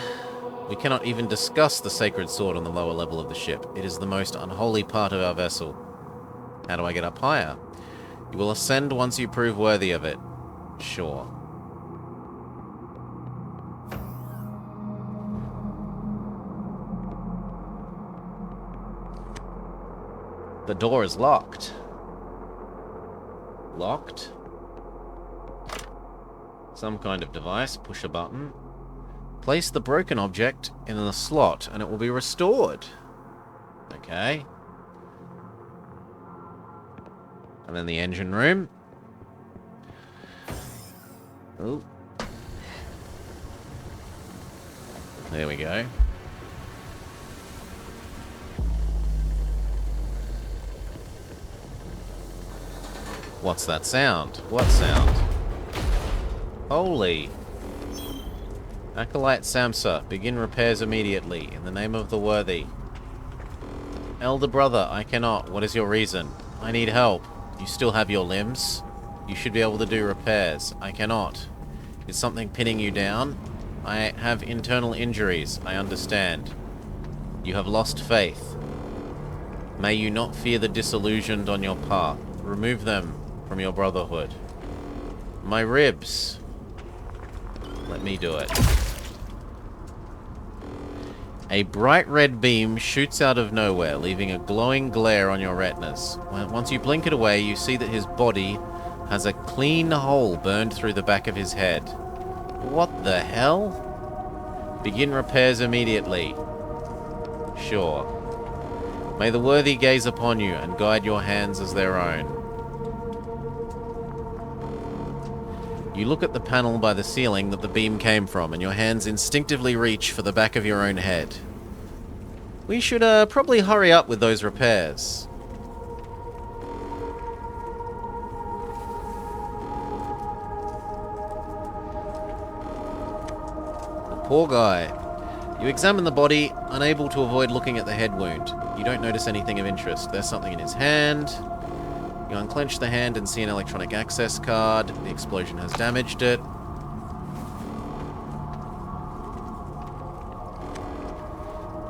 A: We cannot even discuss the sacred sword on the lower level of the ship. It is the most unholy part of our vessel. How do I get up higher? You will ascend once you prove worthy of it. Sure. The door is locked. Locked? Some kind of device. Push a button. Place the broken object in the slot and it will be restored. Okay. And then the engine room. Oh. There we go. What's that sound? What sound? Holy. Acolyte Samsa, begin repairs immediately, in the name of the worthy. Elder brother, I cannot. What is your reason? I need help. You still have your limbs? You should be able to do repairs. I cannot. Is something pinning you down? I have internal injuries, I understand. You have lost faith. May you not fear the disillusioned on your path. Remove them from your brotherhood. My ribs. Let me do it. A bright red beam shoots out of nowhere, leaving a glowing glare on your retinas. Once you blink it away, you see that his body has a clean hole burned through the back of his head. What the hell? Begin repairs immediately. Sure. May the worthy gaze upon you and guide your hands as their own. You look at the panel by the ceiling that the beam came from, and your hands instinctively reach for the back of your own head. We should probably hurry up with those repairs. The poor guy. You examine the body, unable to avoid looking at the head wound. You don't notice anything of interest. There's something in his hand. You unclench the hand and see an electronic access card. The explosion has damaged it.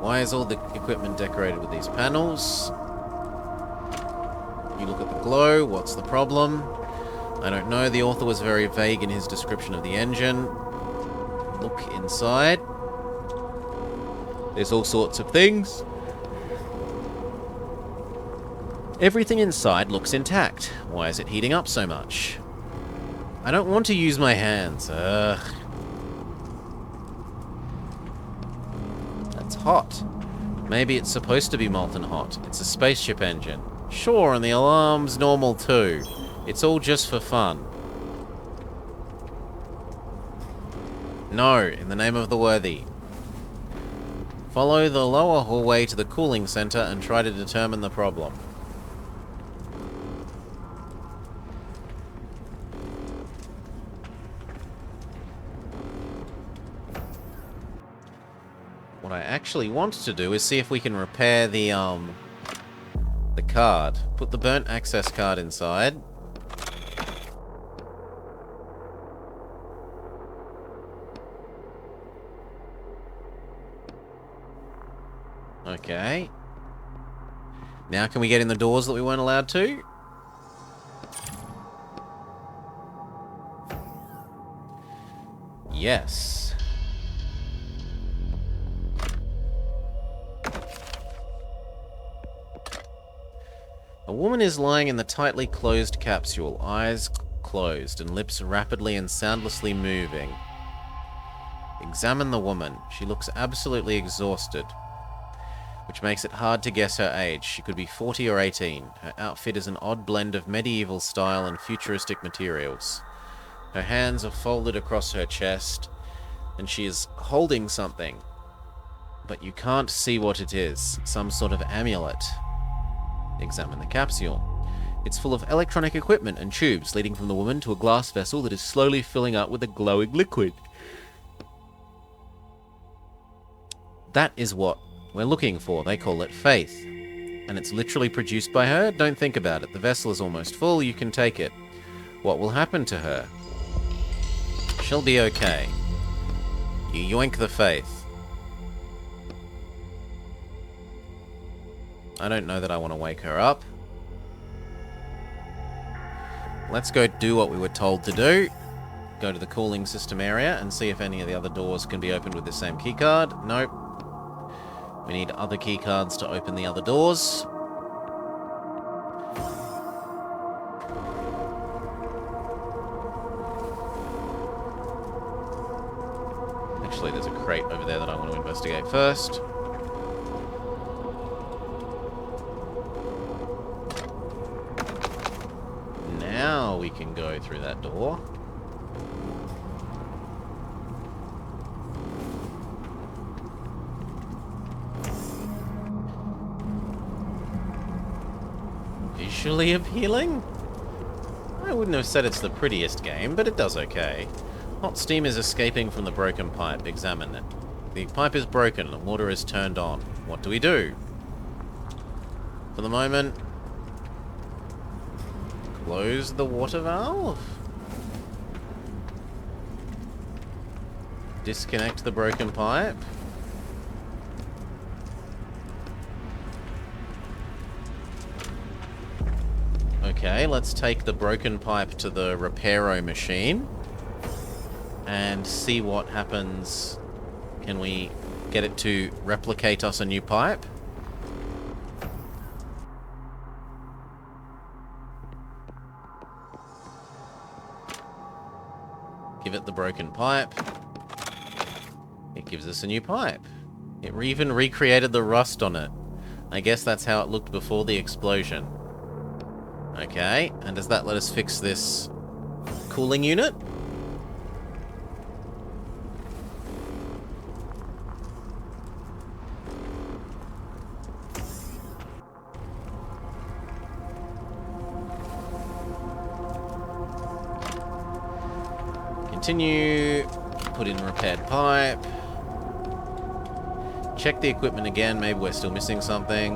A: Why is all the equipment decorated with these panels? You look at the glow. What's the problem? I don't know. The author was very vague in his description of the engine. Look inside. There's all sorts of things. Everything inside looks intact. Why is it heating up so much? I don't want to use my hands. Ugh. That's hot. Maybe it's supposed to be molten hot. It's a spaceship engine. Sure, and the alarm's normal too. It's all just for fun. No, in the name of the worthy. Follow the lower hallway to the cooling center and try to determine the problem. What I actually want to do is see if we can repair the card. Put the burnt access card inside. Okay. Now can we get in the doors that we weren't allowed to? Yes. A woman is lying in the tightly closed capsule, eyes closed and lips rapidly and soundlessly moving. Examine the woman. She looks absolutely exhausted, which makes it hard to guess her age. She could be 40 or 18. Her outfit is an odd blend of medieval style and futuristic materials. Her hands are folded across her chest, and she is holding something, but you can't see what it is. Some sort of amulet. Examine the capsule. It's full of electronic equipment and tubes leading from the woman to a glass vessel that is slowly filling up with a glowing liquid. That is what we're looking for. They call it faith. And it's literally produced by her? Don't think about it. The vessel is almost full. You can take it. What will happen to her? She'll be okay. You yoink the faith. I don't know that I want to wake her up. Let's go do what we were told to do. Go to the cooling system area and see if any of the other doors can be opened with the same keycard. Nope. We need other keycards to open the other doors. Actually, there's a crate over there that I want to investigate first. Now we can go through that door. Visually appealing? I wouldn't have said it's the prettiest game, but it does okay. Hot steam is escaping from the broken pipe. Examine it. The pipe is broken and the water is turned on. What do we do? For the moment, close the water valve. Disconnect the broken pipe. Okay, let's take the broken pipe to the repairo machine and see what happens. Can we get it to replicate us a new pipe? Give it the broken pipe. It gives us a new pipe. It even recreated the rust on it. I guess that's how it looked before the explosion. Okay, and does that let us fix this cooling unit? Continue. Put in repaired pipe. Check the equipment again. Maybe we're still missing something.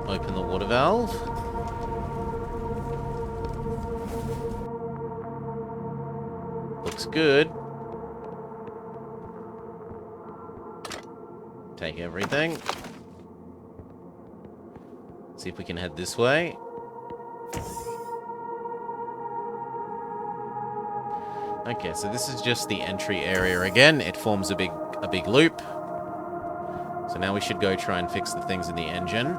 A: Open the water valve. Looks good. Take everything. See if we can head this way. Okay, so this is just the entry area again. It forms a big loop. So now we should go try and fix the things in the engine.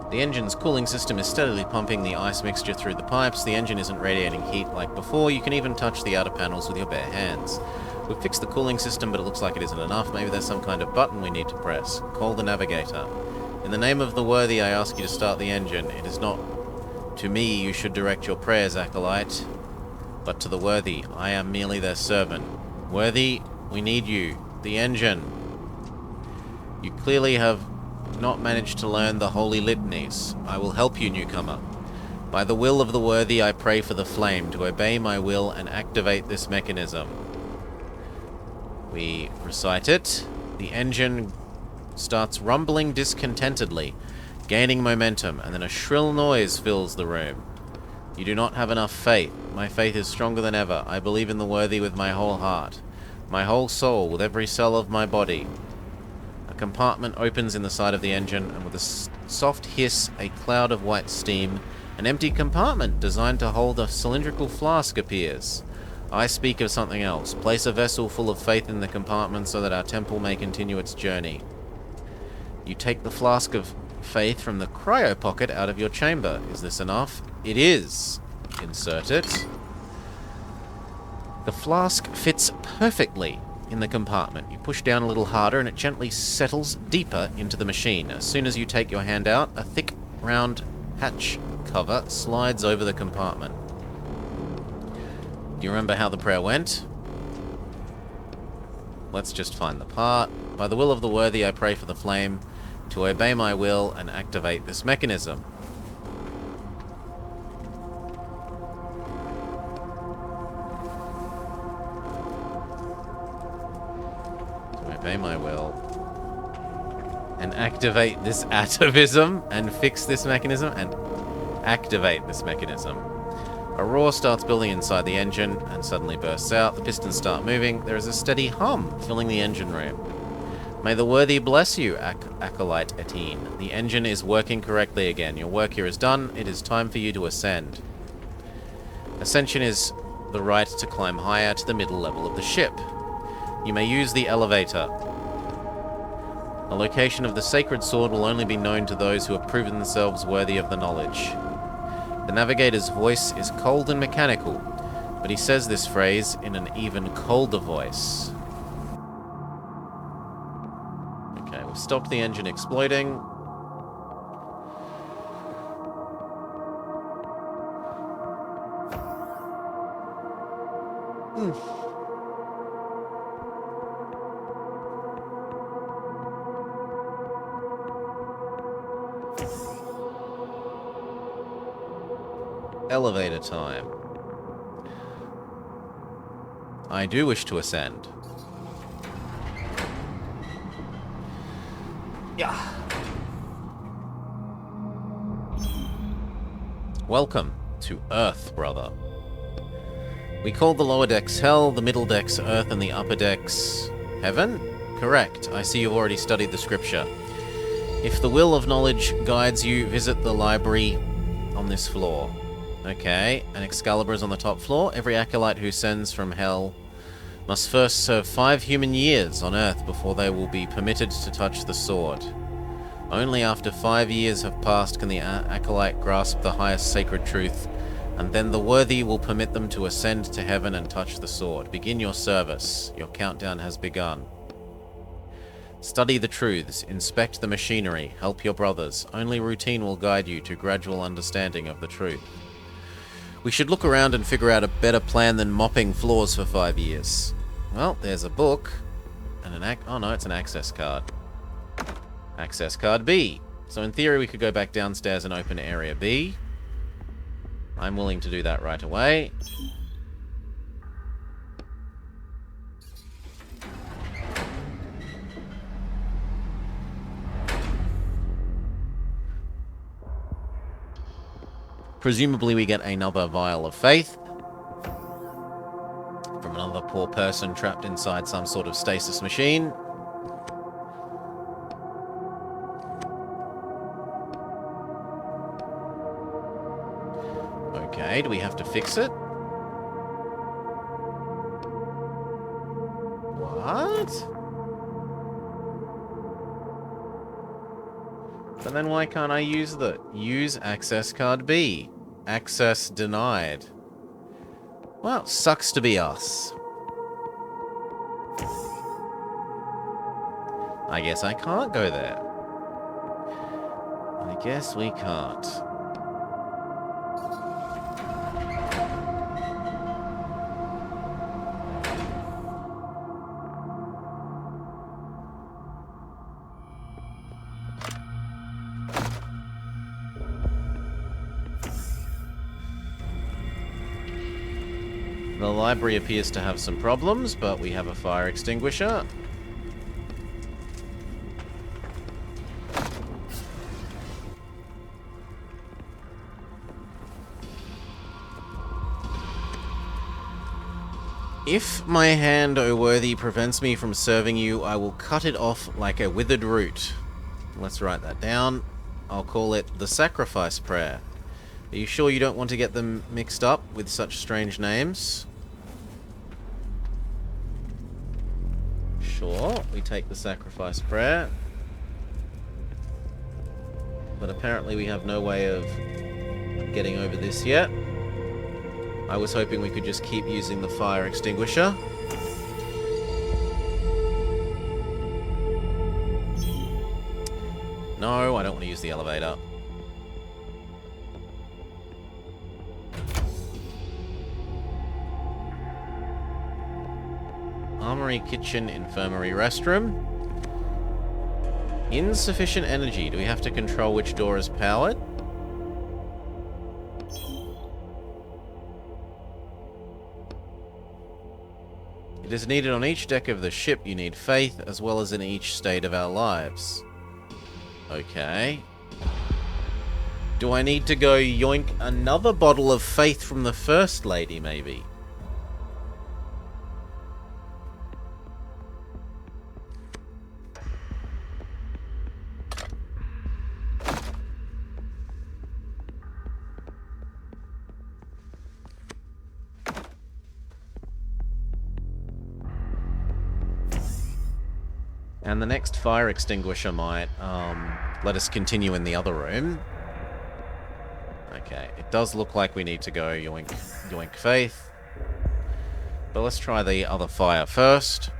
A: The engine's cooling system is steadily pumping the ice mixture through the pipes. The engine isn't radiating heat like before. You can even touch the outer panels with your bare hands. We've fixed the cooling system, but it looks like it isn't enough. Maybe there's some kind of button we need to press. Call the navigator. In the name of the worthy, I ask you to start the engine. It is not to me you should direct your prayers, acolyte, but to the worthy. I am merely their servant. Worthy, we need you. The engine. You clearly have not managed to learn the holy litanies. I will help you, newcomer. By the will of the worthy, I pray for the flame to obey my will and activate this mechanism. We recite it. The engine starts rumbling discontentedly, gaining momentum, and then a shrill noise fills the room. You do not have enough faith. My faith is stronger than ever. I believe in the worthy with my whole heart, my whole soul, with every cell of my body. A compartment opens in the side of the engine, and with a soft hiss, a cloud of white steam, an empty compartment designed to hold a cylindrical flask appears. I speak of something else. Place a vessel full of faith in the compartment so that our temple may continue its journey. You take the flask of faith from the cryo pocket out of your chamber. Is this enough? It is. Insert it. The flask fits perfectly in the compartment. You push down a little harder and it gently settles deeper into the machine. As soon as you take your hand out, a thick, round hatch cover slides over the compartment. Do you remember how the prayer went? Let's just find the part. By the will of the worthy, I pray for the flame to obey my will and activate this mechanism. To obey my will and activate this atavism and fix this mechanism and activate this mechanism. A roar starts building inside the engine and suddenly bursts out. The pistons start moving. There is a steady hum filling the engine room. May the worthy bless you, Acolyte Etine. The engine is working correctly again. Your work here is done. It is time for you to ascend. Ascension is the right to climb higher to the middle level of the ship. You may use the elevator. The location of the sacred sword will only be known to those who have proven themselves worthy of the knowledge. The navigator's voice is cold and mechanical, but he says this phrase in an even colder voice. Okay, we've stopped the engine exploding. Elevator time. I do wish to ascend. Yeah. Welcome to Earth, brother. We call the lower decks Hell, the middle decks Earth, and the upper decks Heaven? Correct. I see you've already studied the scripture. If the will of knowledge guides you, visit the library on this floor. Okay, and Excalibur is on the top floor. Every acolyte who sends from Hell must first serve 5 human years on Earth before they will be permitted to touch the sword. Only after 5 years have passed can the acolyte grasp the highest sacred truth, and then the worthy will permit them to ascend to heaven and touch the sword. Begin your service. Your countdown has begun. Study the truths, inspect the machinery, help your brothers. Only routine will guide you to gradual understanding of the truth. We should look around and figure out a better plan than mopping floors for 5 years. Well, there's a book, and oh no, it's an access card. Access card B. So in theory we could go back downstairs and open area B. I'm willing to do that right away. Presumably we get another vial of faith from another poor person trapped inside some sort of stasis machine. Okay, do we have to fix it? What? But then why can't I use access card B? Access denied. Well, sucks to be us. I guess I can't go there. I guess we can't. The library appears to have some problems, but we have a fire extinguisher. If my hand, O worthy, prevents me from serving you, I will cut it off like a withered root. Let's write that down. I'll call it the sacrifice prayer. Are you sure you don't want to get them mixed up with such strange names? Sure, we take the sacrifice prayer. But apparently we have no way of getting over this yet. I was hoping we could just keep using the fire extinguisher. No, I don't want to use the elevator. Armory, kitchen, infirmary, restroom. Insufficient energy. Do we have to control which door is powered? It is needed on each deck of the ship. You need faith, as well as in each state of our lives. Okay. Do I need to go yoink another bottle of faith from the First Lady, maybe? And the next fire extinguisher might let us continue in the other room. Okay, it does look like we need to go yoink, yoink faith. But let's try the other fire first.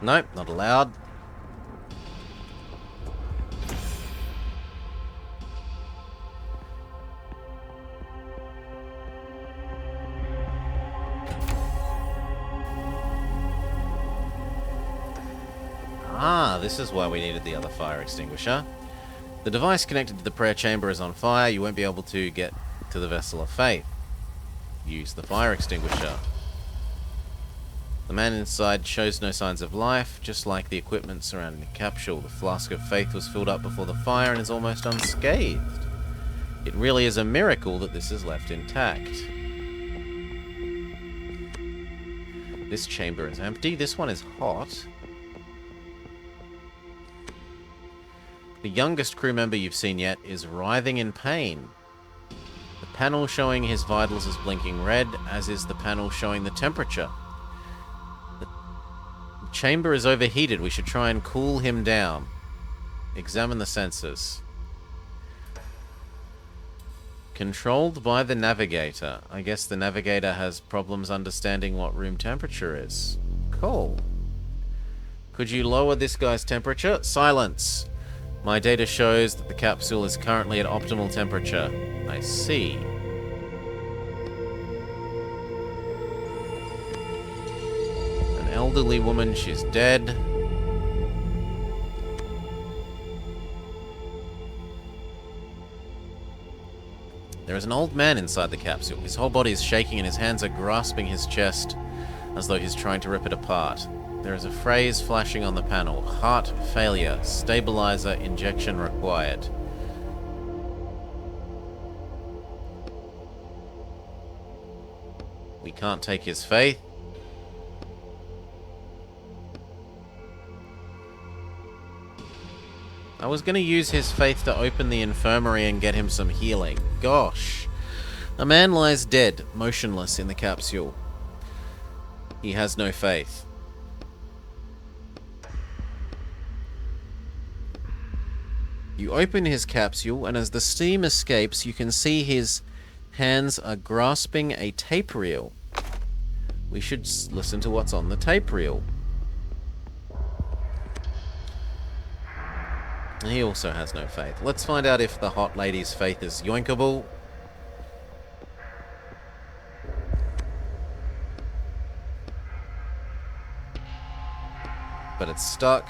A: Nope, not allowed. Ah, this is why we needed the other fire extinguisher. The device connected to the prayer chamber is on fire. You won't be able to get to the vessel of faith. Use the fire extinguisher. The man inside shows no signs of life, just like the equipment surrounding the capsule. The flask of faith was filled up before the fire and is almost unscathed. It really is a miracle that this is left intact. This chamber is empty. This one is hot. The youngest crew member you've seen yet is writhing in pain. The panel showing his vitals is blinking red, as is the panel showing the temperature. The chamber is overheated. We should try and cool him down. Examine the sensors. Controlled by the navigator. I guess the navigator has problems understanding what room temperature is. Cool. Could you lower this guy's temperature? Silence. My data shows that the capsule is currently at optimal temperature. I see. An elderly woman, she's dead. There is an old man inside the capsule. His whole body is shaking and his hands are grasping his chest as though he's trying to rip it apart. There is a phrase flashing on the panel. Heart failure. Stabilizer injection required. We can't take his faith. I was going to use his faith to open the infirmary and get him some healing. Gosh. A man lies dead, motionless in the capsule. He has no faith. You open his capsule, and as the steam escapes, you can see his hands are grasping a tape reel. We should listen to what's on the tape reel. He also has no faith. Let's find out if the hot lady's faith is yoinkable. But it's stuck.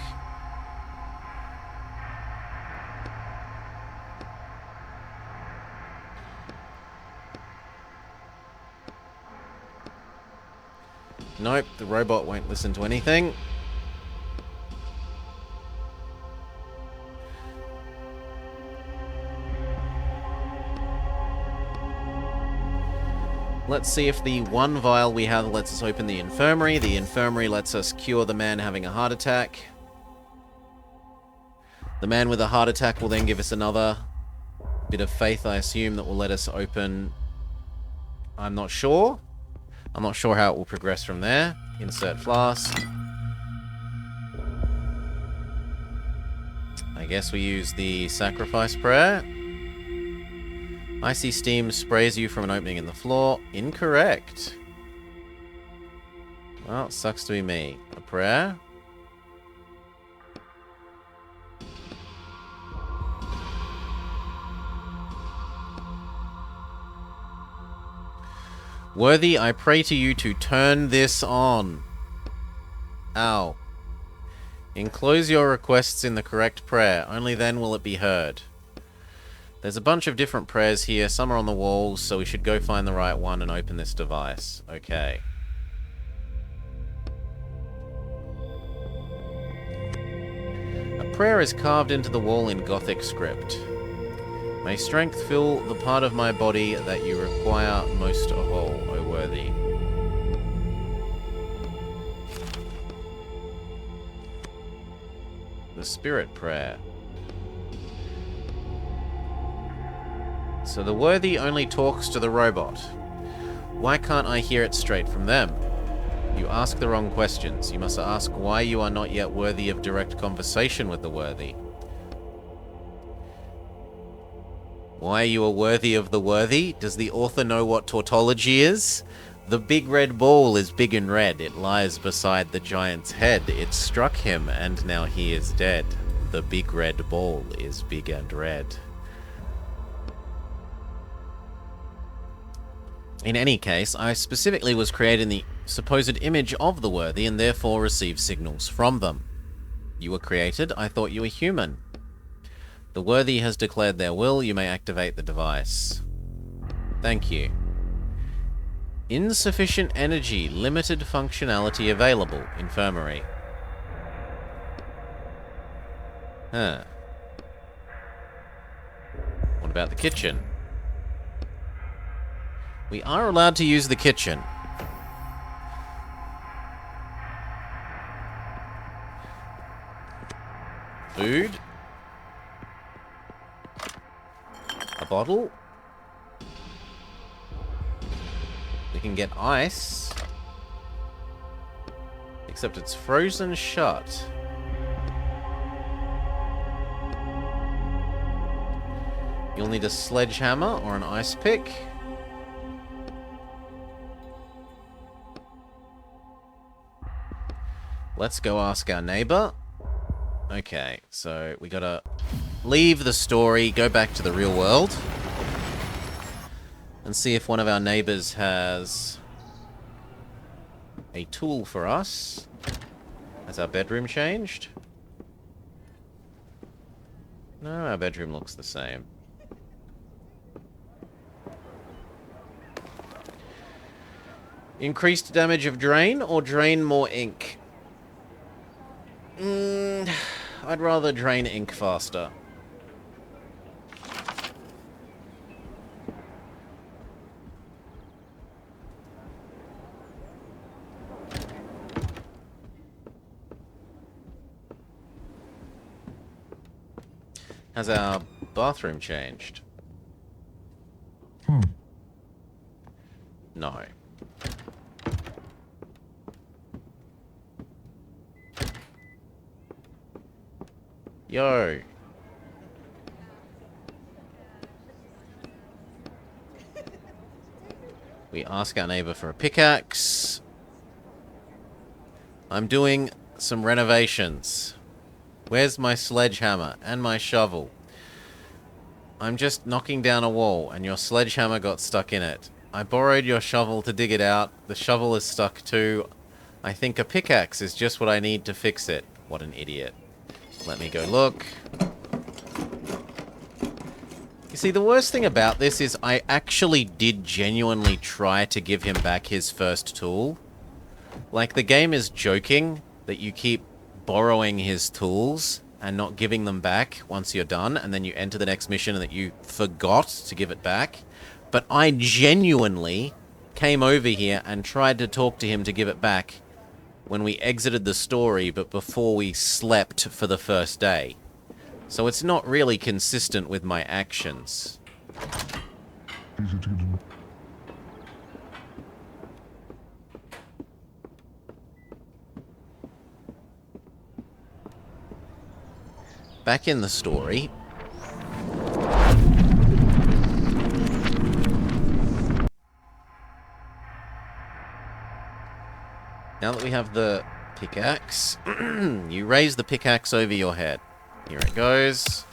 A: Nope, the robot won't listen to anything. Let's see if the one vial we have lets us open the infirmary. The infirmary lets us cure the man having a heart attack. The man with a heart attack will then give us another bit of faith, I assume, that will let us open... I'm not sure. I'm not sure how it will progress from there. Insert flask. I guess we use the sacrifice prayer. Icy steam sprays you from an opening in the floor. Incorrect. Well, it sucks to be me. A prayer? Worthy, I pray to you to turn this on. Ow. Enclose your requests in the correct prayer. Only then will it be heard. There's a bunch of different prayers here. Some are on the walls, so we should go find the right one and open this device. Okay. A prayer is carved into the wall in Gothic script. May strength fill the part of my body that you require most of all, O worthy. The Spirit Prayer. So the worthy only talks to the robot. Why can't I hear it straight from them? You ask the wrong questions. You must ask why you are not yet worthy of direct conversation with the worthy. Why you are worthy of the worthy? Does the author know what tautology is? The big red ball is big and red. It lies beside the giant's head. It struck him, and now he is dead. The big red ball is big and red. In any case, I specifically was created in the supposed image of the worthy and therefore receive signals from them. You were created, I thought you were human. The worthy has declared their will, you may activate the device. Thank you. Insufficient energy, limited functionality available, infirmary. Huh. What about the kitchen? We are allowed to use the kitchen. Food. A bottle. We can get ice. Except it's frozen shut. You'll need a sledgehammer or an ice pick. Let's go ask our neighbor. Okay, so we gotta leave the story, go back to the real world, and see if one of our neighbors has a tool for us. Has our bedroom changed? No, our bedroom looks the same. Increased damage of drain or drain more ink? I'd rather drain ink faster. Has our bathroom changed? No. Yo. We ask our neighbor for a pickaxe. I'm doing some renovations. Where's my sledgehammer and my shovel? I'm just knocking down a wall and your sledgehammer got stuck in it. I borrowed your shovel to dig it out. The shovel is stuck too. I think a pickaxe is just what I need to fix it. What an idiot. Let me go look. You see, the worst thing about this is I actually did genuinely try to give him back his first tool. Like, the game is joking that you keep borrowing his tools and not giving them back once you're done, and then you enter the next mission and that you forgot to give it back. But I genuinely came over here and tried to talk to him to give it back when we exited the story, but before we slept for the first day. So it's not really consistent with my actions. Back in the story. Now that we have the pickaxe, you raise the pickaxe over your head. Here it goes.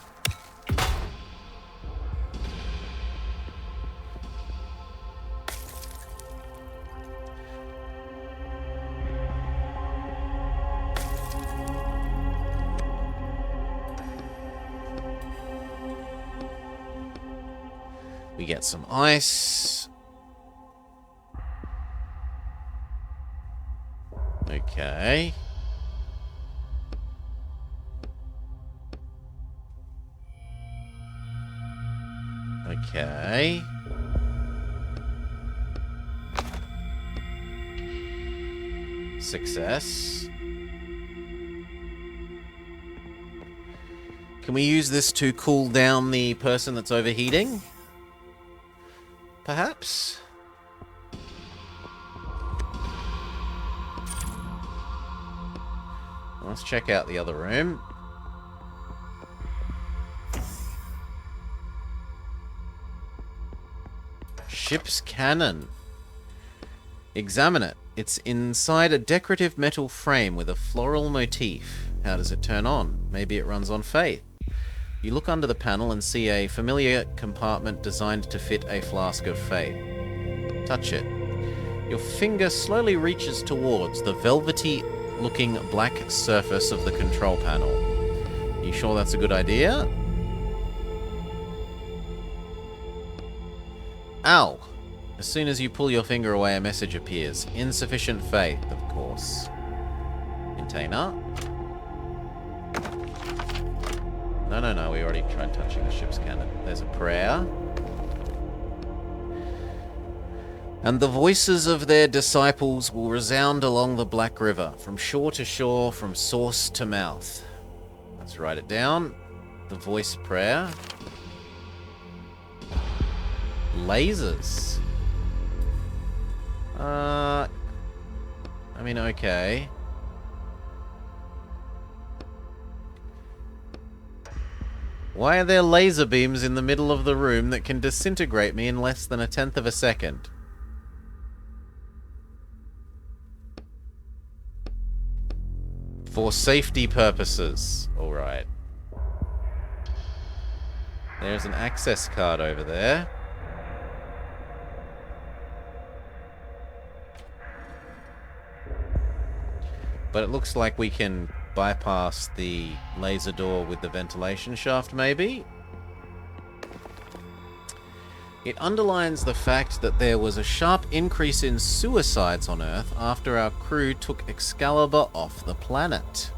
A: We get some ice. Okay. Okay. Success. Can we use this to cool down the person that's overheating? perhaps? Let's check out the other room. Ship's cannon. Examine it. It's inside a decorative metal frame with a floral motif. How does it turn on? Maybe it runs on faith. You look under the panel and see a familiar compartment designed to fit a flask of faith. Touch it. Your finger slowly reaches towards the velvety-looking black surface of the control panel. You sure that's a good idea? Ow! As soon as you pull your finger away, a message appears. Insufficient faith, of course. Container. No, we already tried touching the ship's cannon. There's a prayer. And the voices of their disciples will resound along the Black River, from shore to shore, from source to mouth. Let's write it down. The voice prayer. Lasers. I mean, okay. Why are there laser beams in the middle of the room that can disintegrate me in less than 1/10 of a second? For safety purposes. Alright. There's an access card over there. But it looks like we can bypass the laser door with the ventilation shaft, maybe? It underlines the fact that there was a sharp increase in suicides on Earth after our crew took Excalibur off the planet.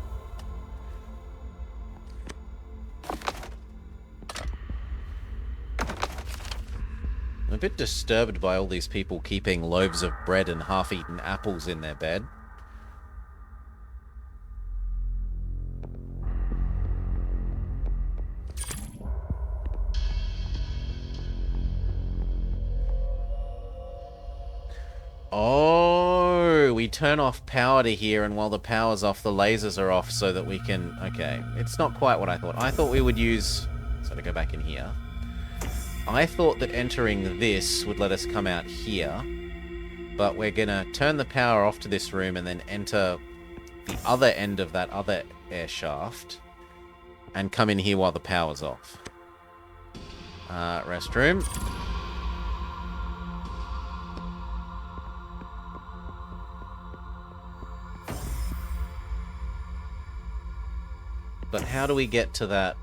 A: I'm a bit disturbed by all these people keeping loaves of bread and half-eaten apples in their bed. Oh, we turn off power to here, and while the power's off, the lasers are off so that we can... Okay, it's not quite what I thought. I thought we would use... So to go back in here. I thought that entering this would let us come out here. But we're gonna turn the power off to this room and then enter the other end of that other air shaft. And come in here while the power's off. Restroom. But how do we get to that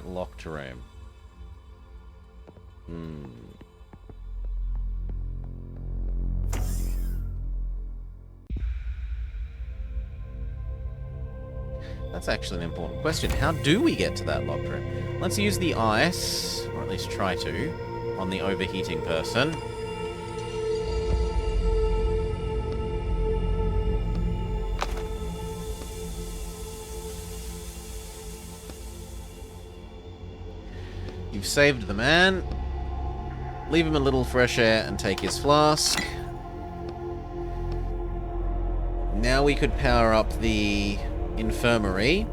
A: locked room? That's actually an important question. How do we get to that locked room? Let's use the ice, or at least try to, on the overheating person. You've saved the man. Leave him a little fresh air and take his flask. Now we could power up the infirmary.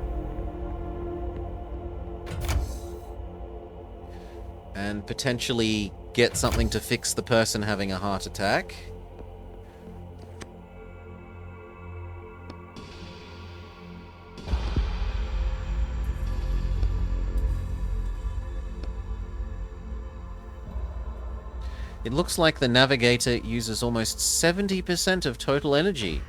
A: And potentially get something to fix the person having a heart attack. It looks like the navigator uses almost 70% of total energy.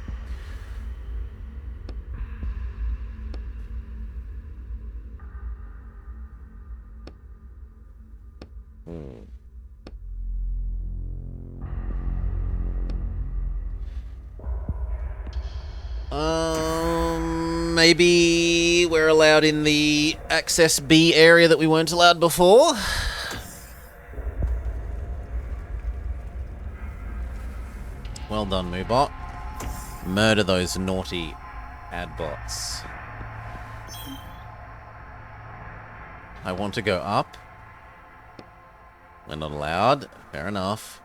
A: Maybe we're allowed in the access B area that we weren't allowed before. Well done, Moobot. Murder those naughty adbots. I want to go up. We're not allowed. Fair enough.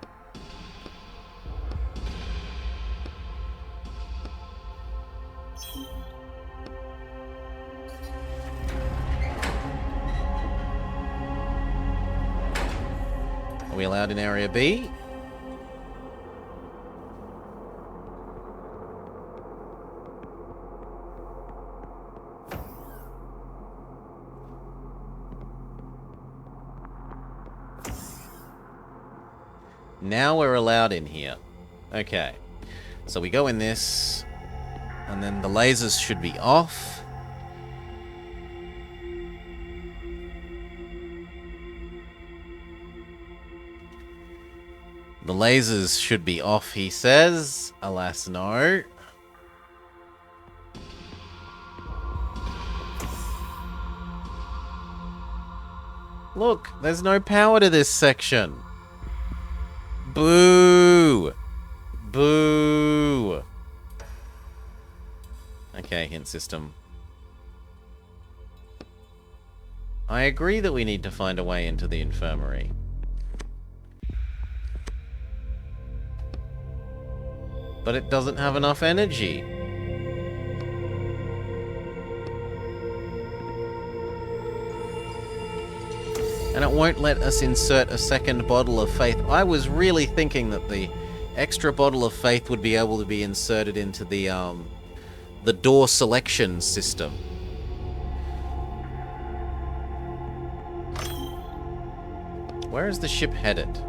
A: Are we allowed in Area B? Now we're allowed in here. Okay. So we go in this, and then the lasers should be off. The lasers should be off, he says. Alas, no. Look, there's no power to this section. Boo! Boo! Okay, hint system. I agree that we need to find a way into the infirmary. But it doesn't have enough energy. And it won't let us insert a second bottle of faith. I was really thinking that the extra bottle of faith would be able to be inserted into the door selection system. Where is the ship headed?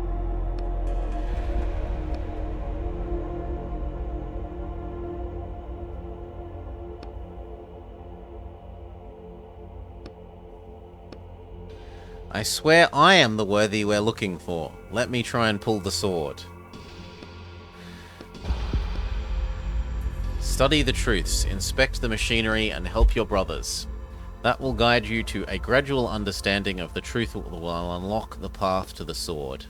A: I swear I am the worthy we're looking for. Let me try and pull the sword. Study the truths, inspect the machinery, and help your brothers. That will guide you to a gradual understanding of the truth that will unlock the path to the sword.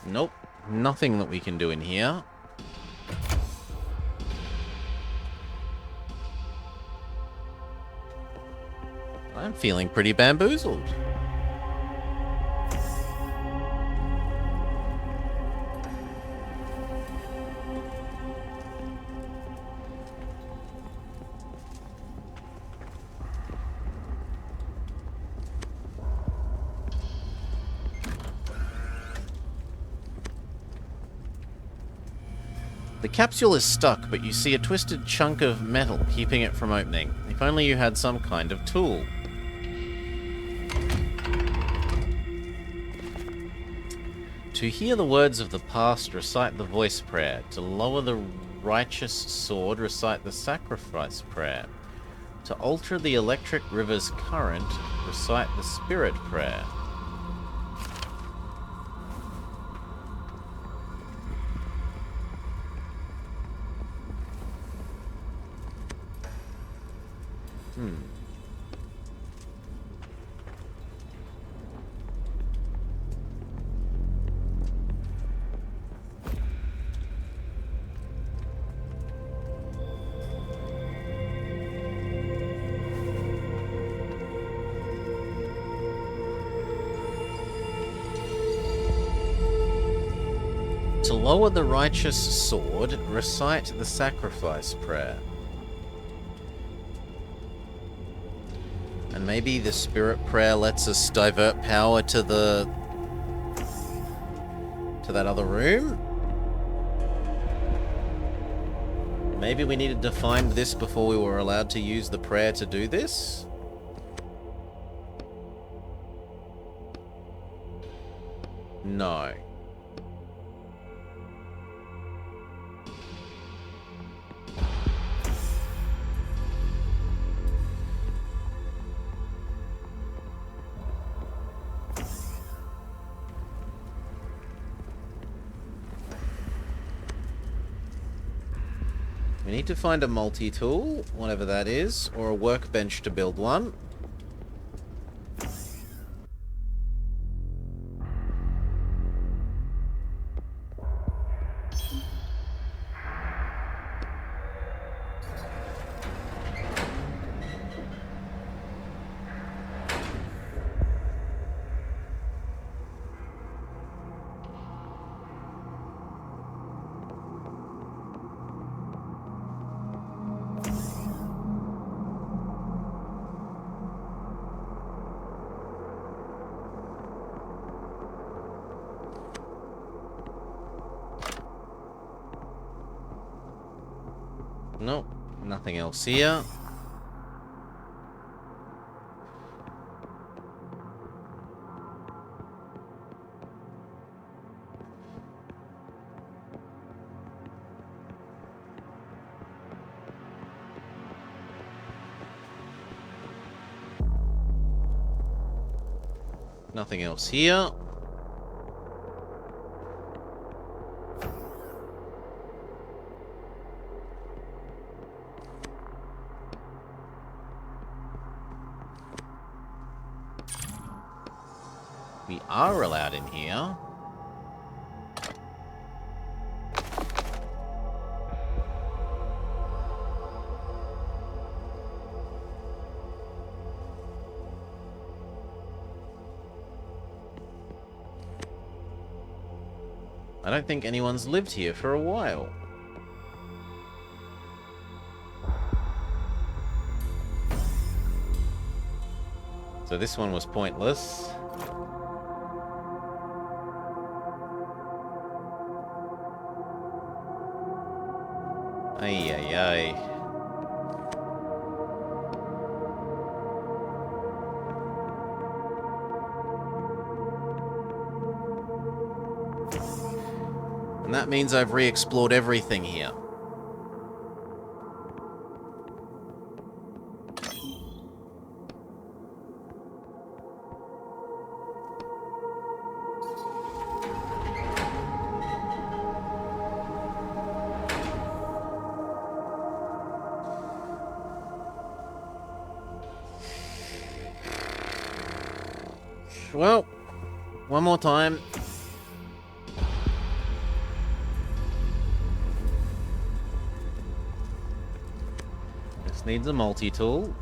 A: Nope, nothing that we can do in here. I'm feeling pretty bamboozled. The capsule is stuck, but you see a twisted chunk of metal keeping it from opening. If only you had some kind of tool. To hear the words of the past, recite the voice prayer. To lower the righteous sword, recite the sacrifice prayer. To alter the electric river's current, recite the spirit prayer. To lower the righteous sword, recite the sacrifice prayer. And maybe the spirit prayer lets us divert power to that other room? Maybe we needed to find this before we were allowed to use the prayer to do this? No. We need to find a multi-tool, whatever that is, or a workbench to build one. Nope, nothing else here. Nothing else here. We are allowed in here. I don't think anyone's lived here for a while. So this one was pointless. Ay, ay, ay. And that means I've re-explored everything here. Well, one more time. This needs a multi-tool.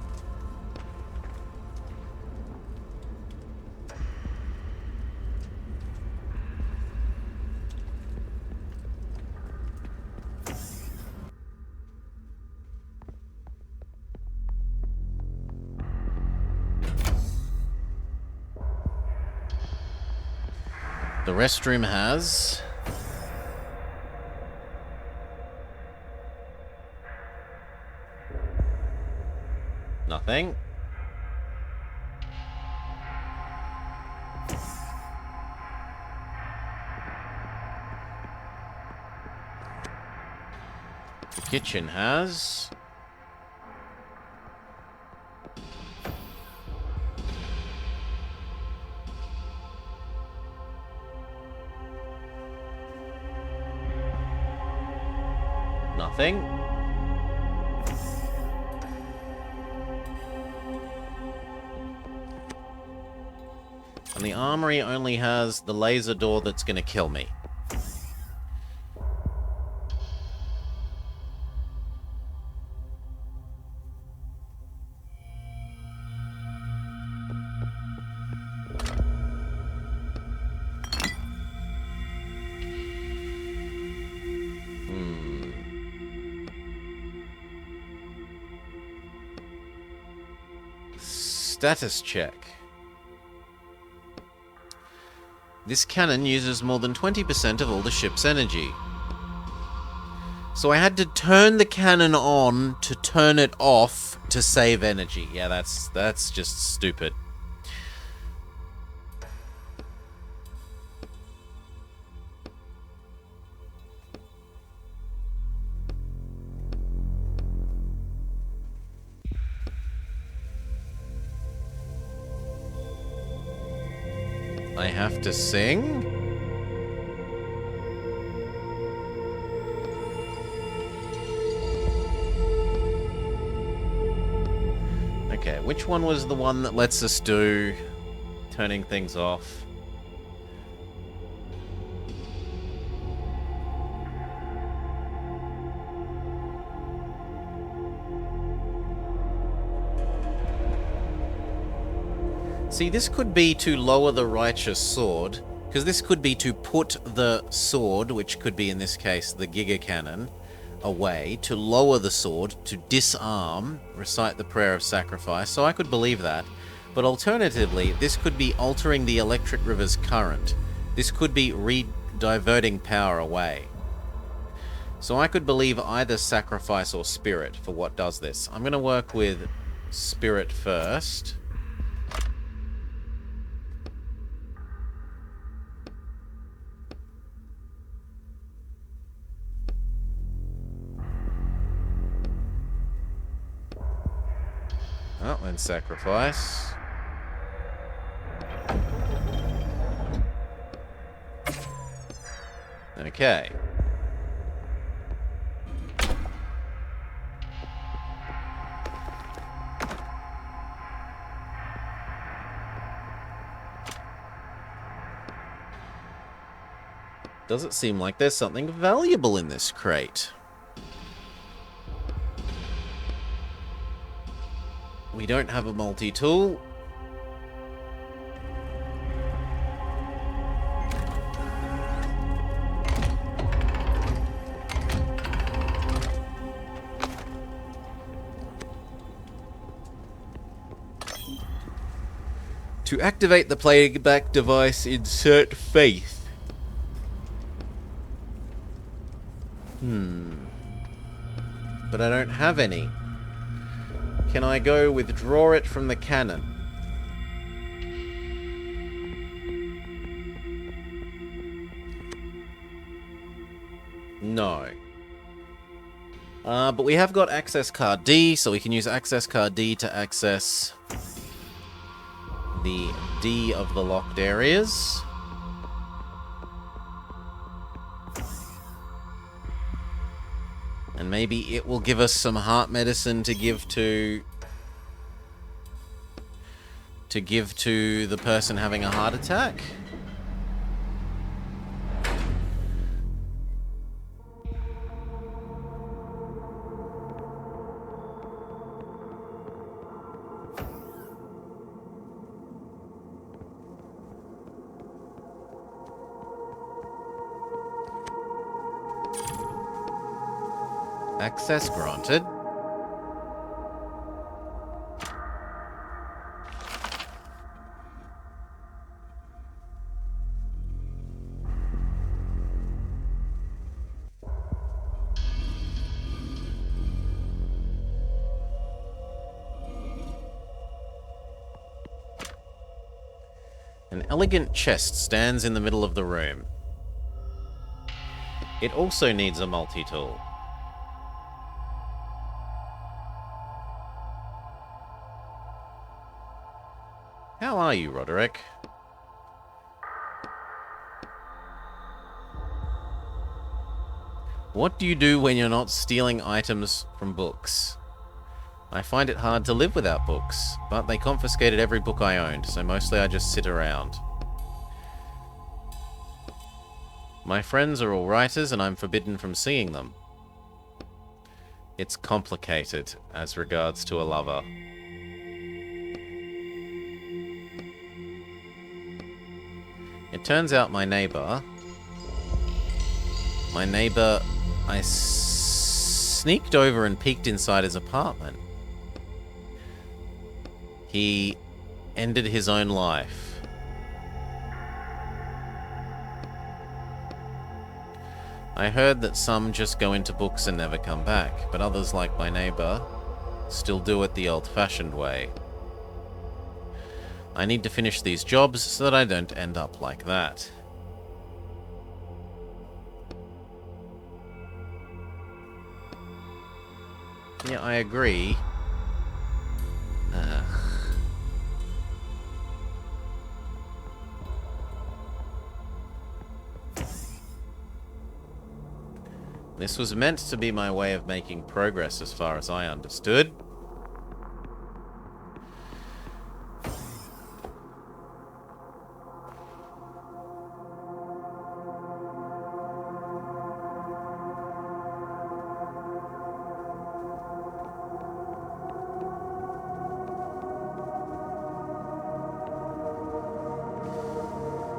A: The restroom has... nothing. The kitchen has... nothing. And the armory only has the laser door that's gonna kill me. Status check. This cannon uses more than 20% of all the ship's energy. So I had to turn the cannon on to turn it off to save energy. Yeah, that's just stupid. I have to sing? Which one was the one that lets us do turning things off? See, this could be to lower the righteous sword, because this could be to put the sword, which could be in this case the Giga Cannon, away, to lower the sword, to disarm, recite the prayer of sacrifice, so I could believe that. But alternatively, this could be altering the electric river's current. This could be diverting power away. So I could believe either sacrifice or spirit for what does this. I'm going to work with spirit first. Oh, and sacrifice. Okay. Does it seem like there's something valuable in this crate? We don't have a multi-tool. To activate the playback device, insert faith. But I don't have any. Can I go withdraw it from the cannon? No. But we have got access card D, so we can use access card D to access the D of the locked areas. And maybe it will give us some heart medicine to give to the person having a heart attack. Access granted. An elegant chest stands in the middle of the room. It also needs a multi-tool. How are you, Roderick? What do you do when you're not stealing items from books? I find it hard to live without books, but they confiscated every book I owned, so mostly I just sit around. My friends are all writers, and I'm forbidden from seeing them. It's complicated as regards to a lover. It turns out my neighbor, I sneaked over and peeked inside his apartment. He ended his own life. I heard that some just go into books and never come back, but others, like my neighbor, still do it the old-fashioned way. I need to finish these jobs so that I don't end up like that. Yeah, I agree. This was meant to be my way of making progress as far as I understood.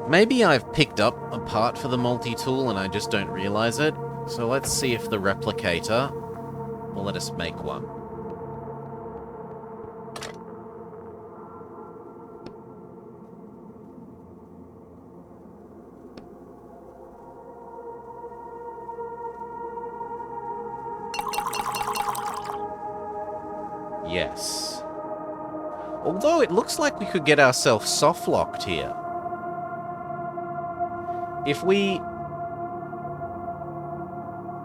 A: Maybe I've picked up a part for the multi-tool and I just don't realize it. So let's see if the replicator will let us make one. Yes. Although it looks like we could get ourselves soft-locked here. If we...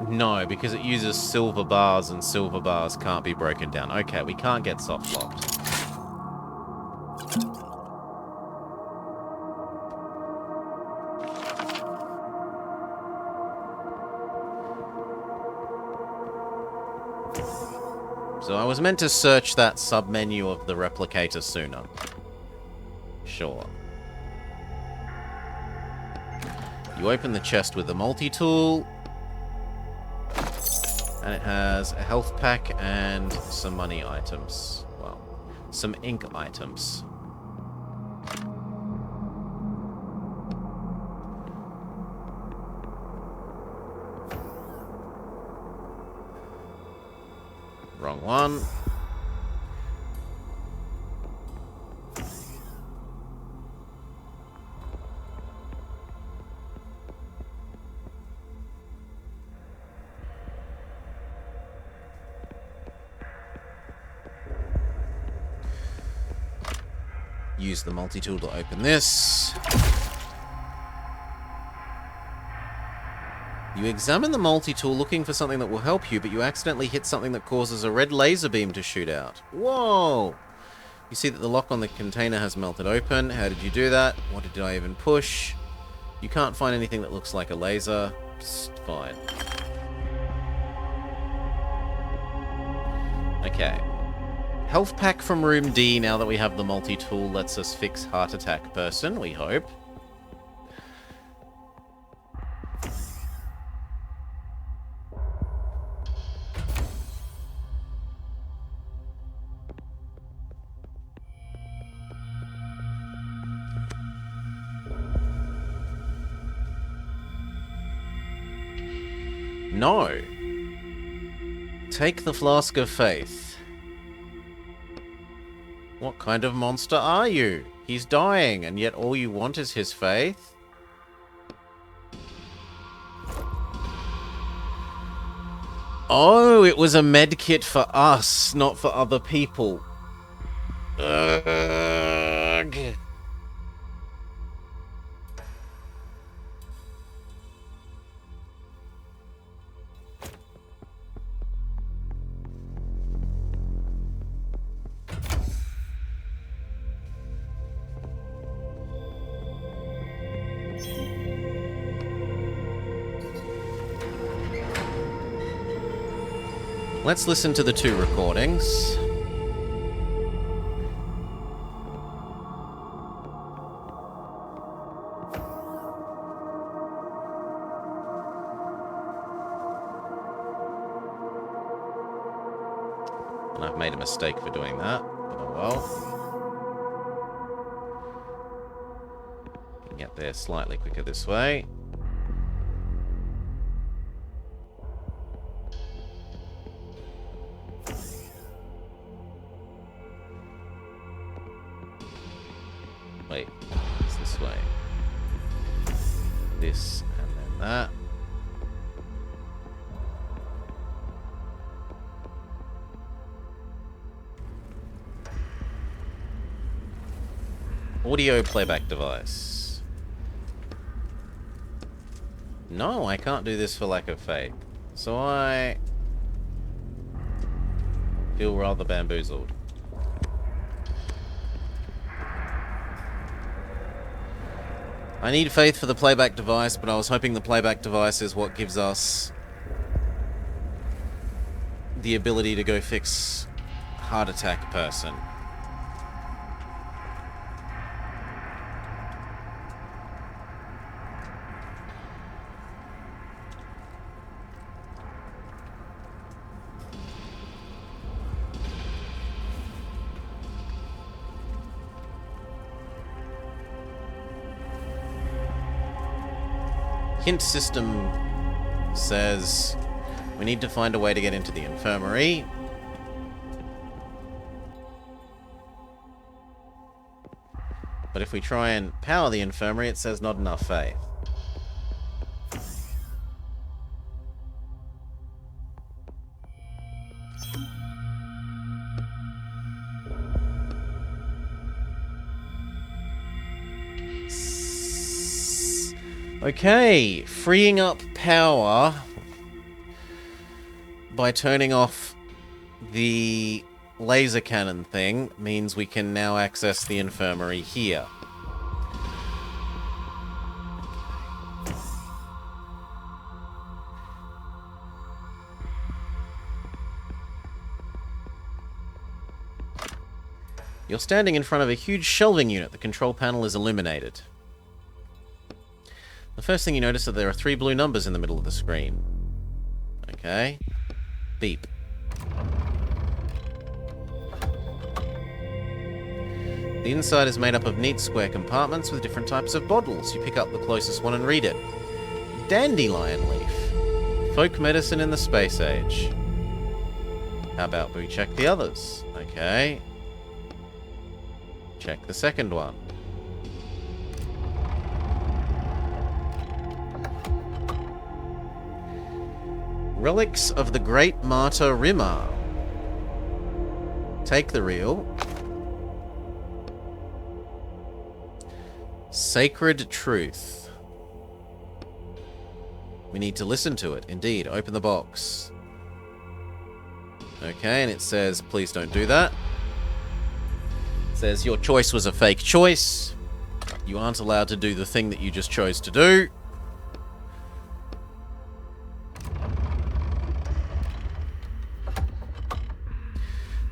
A: No, because it uses silver bars and silver bars can't be broken down. Okay, we can't get soft-locked. So I was meant to search that sub-menu of the replicator sooner. Sure. You open the chest with the multi-tool. And it has a health pack and some money items. Well, some ink items. Wrong one. Use the multi-tool to open this. You examine the multi-tool looking for something that will help you, but you accidentally hit something that causes a red laser beam to shoot out. Whoa! You see that the lock on the container has melted open. How did you do that? What did I even push? You can't find anything that looks like a laser. Psst, fine. Okay. Health pack from room D, now that we have the multi-tool, lets us fix heart attack person, we hope. No. Take the flask of faith. What kind of monster are you? He's dying, and yet all you want is his faith? Oh, it was a med kit for us, not for other people. Ugh. Let's listen to the two recordings. And I've made a mistake for doing that, but oh well. Can get there slightly quicker this way. Wait, it's this way. This and then that. Audio playback device. No, I can't do this for lack of faith. So I feel rather bamboozled. I need faith for the playback device, but I was hoping the playback device is what gives us the ability to go fix heart attack person. hint system says we need to find a way to get into the infirmary. But if we try and power the infirmary, it says not enough faith. Okay, freeing up power by turning off the laser cannon thing means we can now access the infirmary here. You're standing in front of a huge shelving unit. The control panel is illuminated. The first thing you notice is that there are 3 blue numbers in the middle of the screen. Okay. Beep. The inside is made up of neat square compartments with different types of bottles. You pick up the closest one and read it. Dandelion leaf. Folk medicine in the space age. How about we check the others? Okay. Check the second one. Relics of the Great Martyr Rimmer. Take the reel. Sacred Truth. We need to listen to it. Indeed. Open the box. Okay, and it says, please don't do that. It says, your choice was a fake choice. You aren't allowed to do the thing that you just chose to do.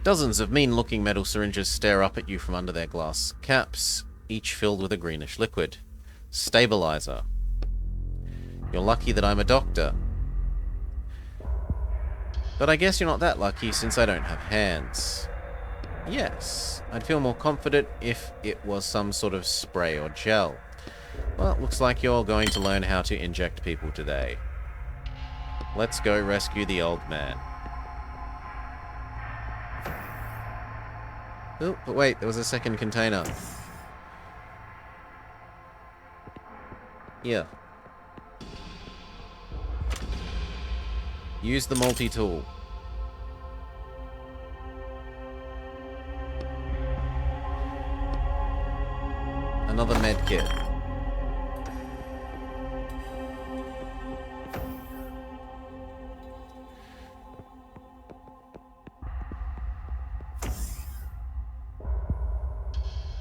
A: Dozens of mean-looking metal syringes stare up at you from under their glass caps, each filled with a greenish liquid. Stabilizer. You're lucky that I'm a doctor. But I guess you're not that lucky since I don't have hands. Yes, I'd feel more confident if it was some sort of spray or gel. Well, it looks like you're going to learn how to inject people today. Let's go rescue the old man. Oh, but wait, there was a second container. Here. Use the multi-tool. Another med kit.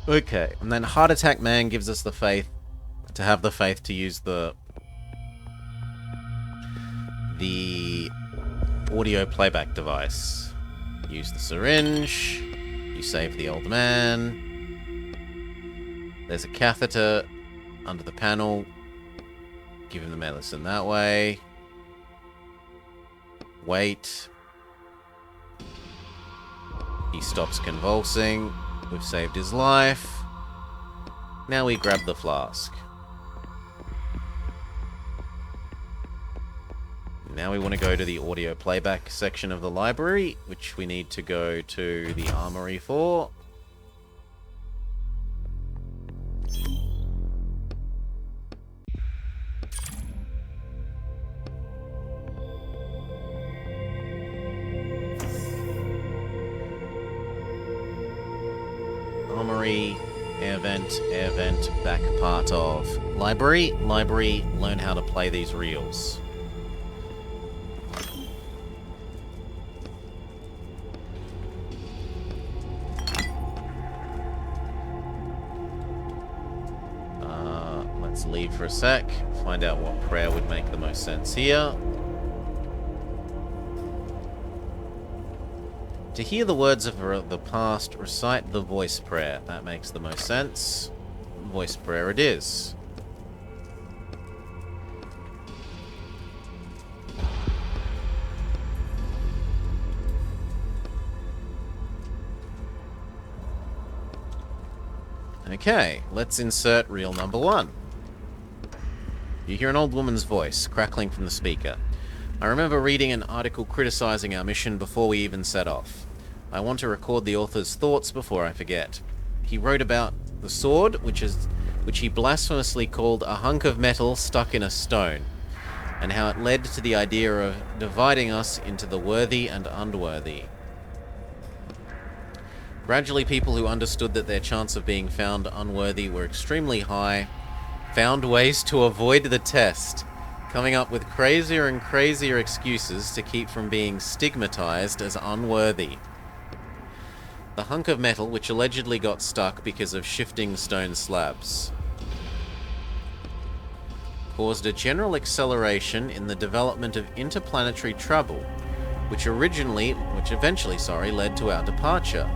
A: Okay, and then Heart Attack Man gives us the faith to have the faith to use the audio playback device. Use the syringe. You save the old man. There's a catheter under the panel. Give him the medicine that way. Wait. He stops convulsing. We've saved his life. Now we grab the flask. Now we want to go to the audio playback section of the library, which we need to go to the armory for. Armory, air vent, back part of library. Library, learn how to play these reels. Let's leave for a sec, find out what prayer would make the most sense here. To hear the words of the past, recite the voice prayer. That makes the most sense. Voice prayer it is. Okay, let's insert reel number 1. You hear an old woman's voice crackling from the speaker. I remember reading an article criticizing our mission before we even set off. I want to record the author's thoughts before I forget. He wrote about the sword, which he blasphemously called a hunk of metal stuck in a stone, and how it led to the idea of dividing us into the worthy and unworthy. Gradually, people who understood that their chance of being found unworthy were extremely high found ways to avoid the test, coming up with crazier and crazier excuses to keep from being stigmatized as unworthy. The hunk of metal, which allegedly got stuck because of shifting stone slabs, caused a general acceleration in the development of interplanetary travel, which eventually led to our departure.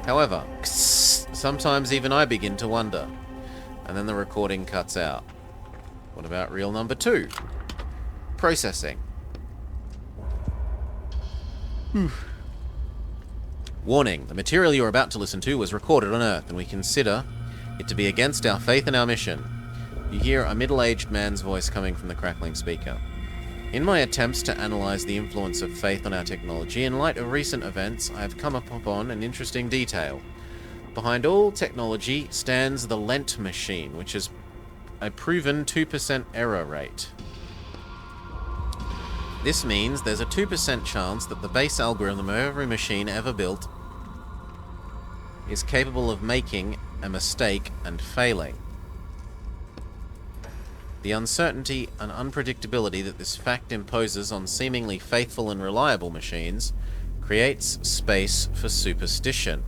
A: However, sometimes even I begin to wonder, and then the recording cuts out. What about reel number 2? Processing. Warning, the material you're about to listen to was recorded on Earth, and we consider it to be against our faith and our mission. You hear a middle-aged man's voice coming from the crackling speaker. In my attempts to analyze the influence of faith on our technology, in light of recent events, I have come upon an interesting detail. Behind all technology stands the Lent machine, which is a proven 2% error rate. This means there's a 2% chance that the base algorithm of every machine ever built is capable of making a mistake and failing. The uncertainty and unpredictability that this fact imposes on seemingly faithful and reliable machines creates space for superstition.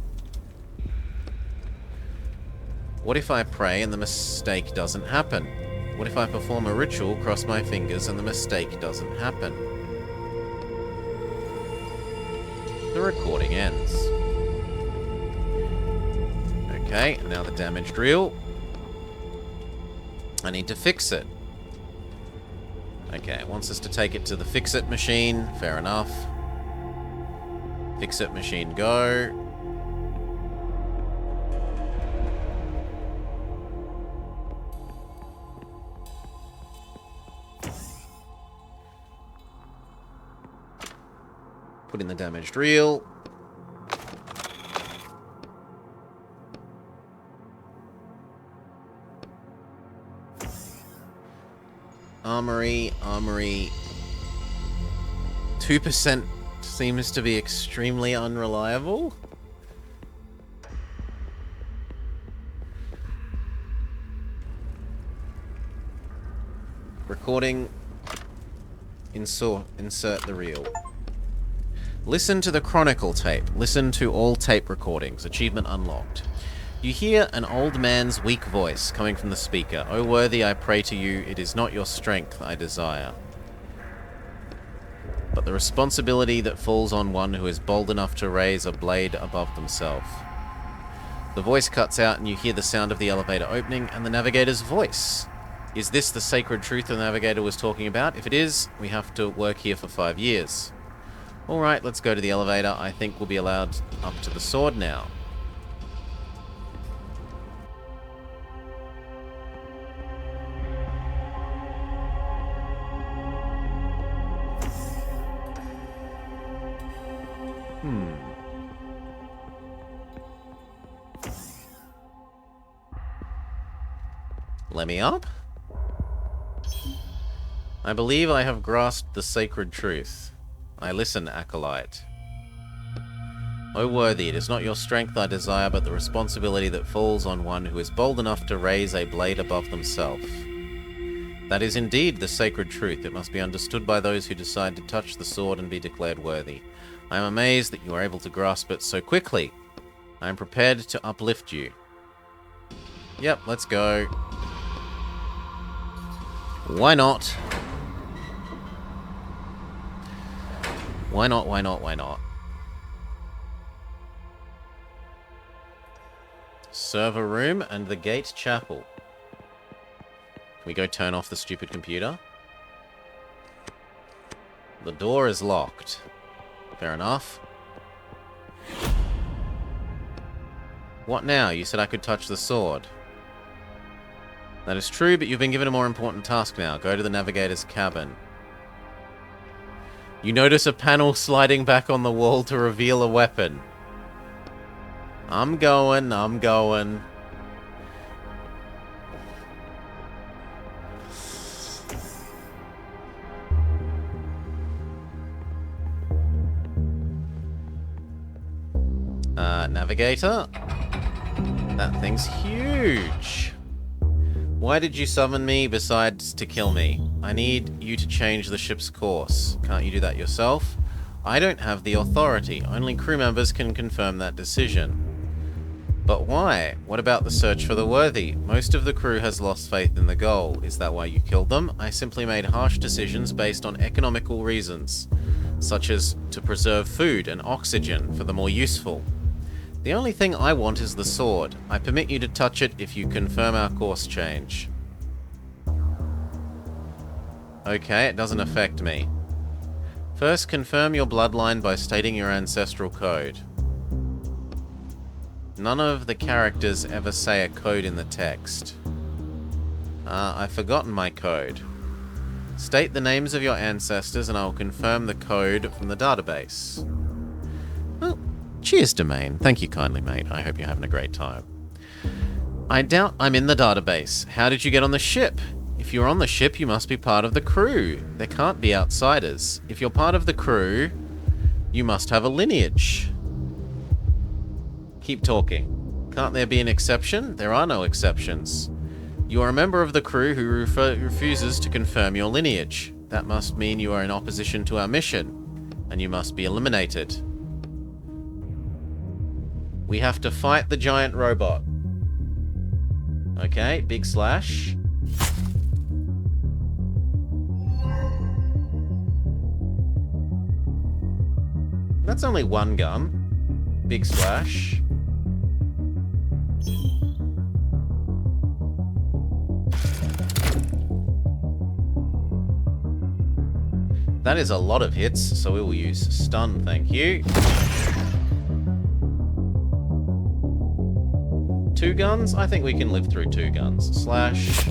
A: What if I pray and the mistake doesn't happen? What if I perform a ritual, cross my fingers, and the mistake doesn't happen? The recording ends. Okay, now the damaged reel. I need to fix it. Okay, it wants us to take it to the fix-it machine. Fair enough. Fix-it machine, go. Put in the damaged reel. Armory. 2% seems to be extremely unreliable. Recording. Insert the reel. Listen to the chronicle tape. Listen to all tape recordings. Achievement unlocked. You hear an old man's weak voice coming from the speaker. O worthy, I pray to you, it is not your strength I desire, but the responsibility that falls on one who is bold enough to raise a blade above themselves. The voice cuts out and you hear the sound of the elevator opening and the navigator's voice. Is this the sacred truth the navigator was talking about? If it is, we have to work here for 5 years. Alright, let's go to the elevator. I think we'll be allowed up to the sword now. Let me up? I believe I have grasped the sacred truth. I listen, acolyte. O worthy, it is not your strength I desire, but the responsibility that falls on one who is bold enough to raise a blade above themselves. That is indeed the sacred truth. It must be understood by those who decide to touch the sword and be declared worthy. I am amazed that you are able to grasp it so quickly. I am prepared to uplift you. Yep, let's go. Why not? Why not, why not, why not? Server room and the gate chapel. Can we go turn off the stupid computer? The door is locked. Fair enough. What now? You said I could touch the sword. That is true, but you've been given a more important task now. Go to the navigator's cabin. You notice a panel sliding back on the wall to reveal a weapon. I'm going. Navigator. That thing's huge. Why did you summon me besides to kill me? I need you to change the ship's course. Can't you do that yourself? I don't have the authority. Only crew members can confirm that decision. But why? What about the search for the worthy? Most of the crew has lost faith in the goal. Is that why you killed them? I simply made harsh decisions based on economical reasons, such as to preserve food and oxygen for the more useful. The only thing I want is the sword. I permit you to touch it if you confirm our course change. Okay, it doesn't affect me. First, confirm your bloodline by stating your ancestral code. None of the characters ever say a code in the text. I've forgotten my code. State the names of your ancestors and I'll confirm the code from the database. Well, cheers, Domain. Thank you kindly, mate. I hope you're having a great time. I doubt I'm in the database. How did you get on the ship? If you're on the ship, you must be part of the crew. There can't be outsiders. If you're part of the crew, you must have a lineage. Keep talking. Can't there be an exception? There are no exceptions. You are a member of the crew who refuses to confirm your lineage. That must mean you are in opposition to our mission, and you must be eliminated. We have to fight the giant robot. Okay, big slash. That's only one gun. Big splash. That is a lot of hits, so we will use stun, thank you. 2 guns? I think we can live through 2 guns. Slash.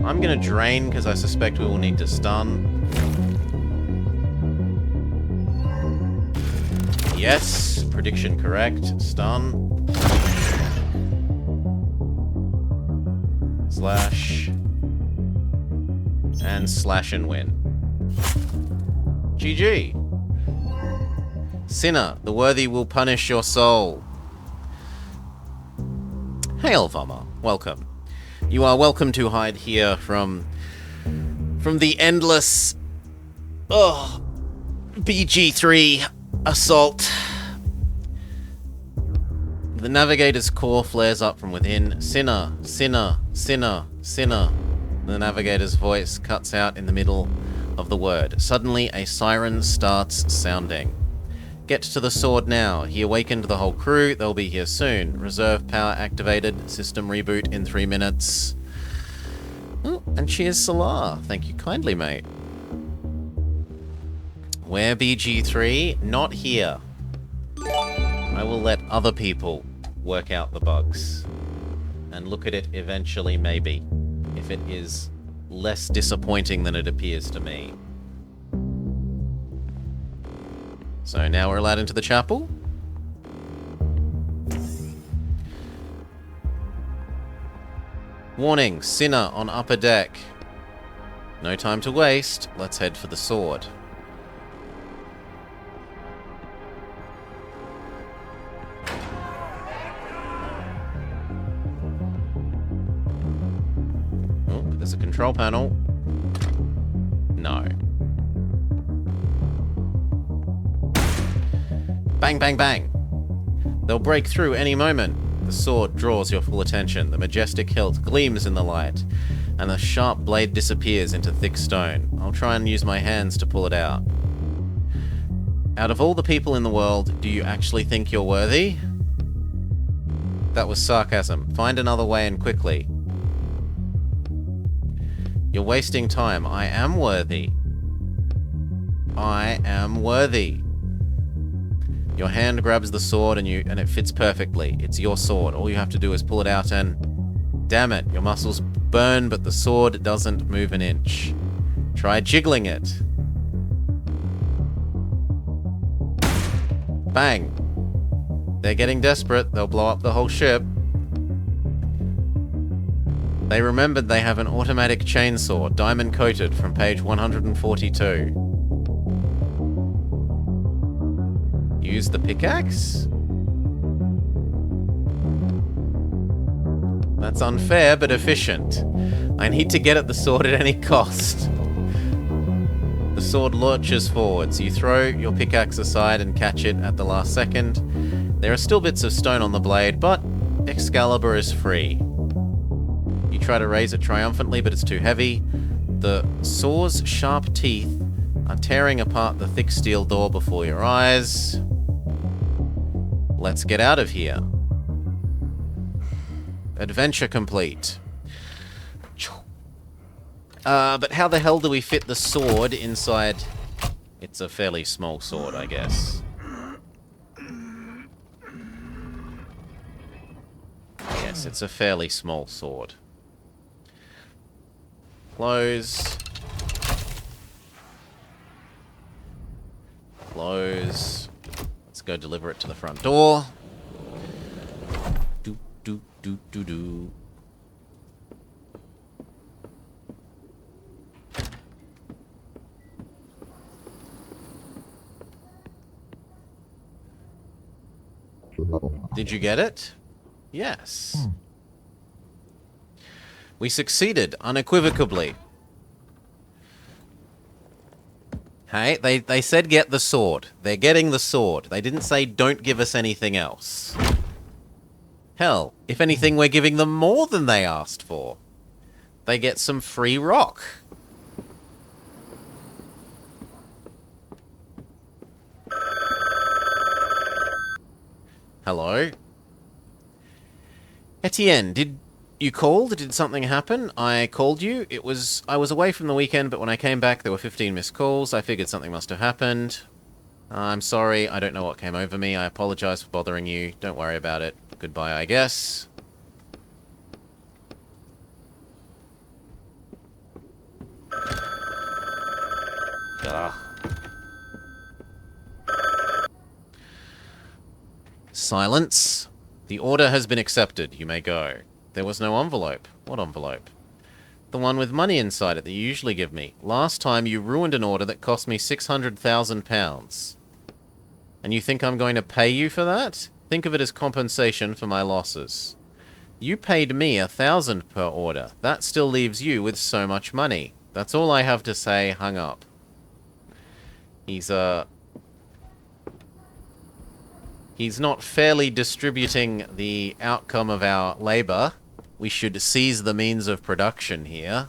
A: I'm gonna drain because I suspect we will need to stun. Yes, prediction correct. Stun. Slash. And slash and win. GG. Sinner, the worthy will punish your soul. Hail, Vommer. Welcome. You are welcome to hide here from the endless BG3 assault. The navigator's core flares up from within. Sinner, sinner, sinner, sinner. The navigator's voice cuts out in the middle of the word. Suddenly, a siren starts sounding. Get to the sword now. He awakened the whole crew. They'll be here soon. Reserve power activated. System reboot in 3 minutes. Oh, and cheers, Salar. Thank you kindly, mate. Where BG3? Not here. I will let other people work out the bugs. And look at it eventually, maybe. If it is less disappointing than it appears to me. So now we're allowed into the chapel. Warning, Sinner on upper deck. No time to waste. Let's head for the sword. Oh, there's a control panel. No. Bang, bang, bang. They'll break through any moment. The sword draws your full attention. The majestic hilt gleams in the light, and the sharp blade disappears into thick stone. I'll try and use my hands to pull it out. Out of all the people in the world, do you actually think you're worthy? That was sarcasm. Find another way and quickly. You're wasting time. I am worthy. I am worthy. Your hand grabs the sword and it fits perfectly. It's your sword. All you have to do is pull it out and... Damn it, your muscles burn, but the sword doesn't move an inch. Try jiggling it. Bang. They're getting desperate. They'll blow up the whole ship. They remembered they have an automatic chainsaw, diamond-coated, from page 142. Use the pickaxe? That's unfair, but efficient. I need to get at the sword at any cost. The sword lurches forwards. You throw your pickaxe aside and catch it at the last second. There are still bits of stone on the blade, but Excalibur is free. You try to raise it triumphantly, but it's too heavy. The saw's sharp teeth are tearing apart the thick steel door before your eyes. Let's get out of here. Adventure complete. But how the hell do we fit the sword inside? It's a fairly small sword, I guess. Yes, it's a fairly small sword. Close. Close. Let's go deliver it to the front door. Do, do, do, do, do. Did you get it? Yes. We succeeded, unequivocally. Hey, they said get the sword. They're getting the sword. They didn't say don't give us anything else. Hell, if anything, we're giving them more than they asked for. They get some free rock. Hello? Etienne, did you called? Did something happen? I called you. I was away from the weekend, but when I came back, there were 15 missed calls. I figured something must have happened. I'm sorry. I don't know what came over me. I apologize for bothering you. Don't worry about it. Goodbye, I guess. Ugh. Silence. The order has been accepted. You may go. There was no envelope. What envelope? The one with money inside it that you usually give me. Last time you ruined an order that cost me £600,000. And you think I'm going to pay you for that? Think of it as compensation for my losses. You paid me $1,000 per order. That still leaves you with so much money. That's all I have to say. Hung up. He's not fairly distributing the outcome of our labor. We should seize the means of production here.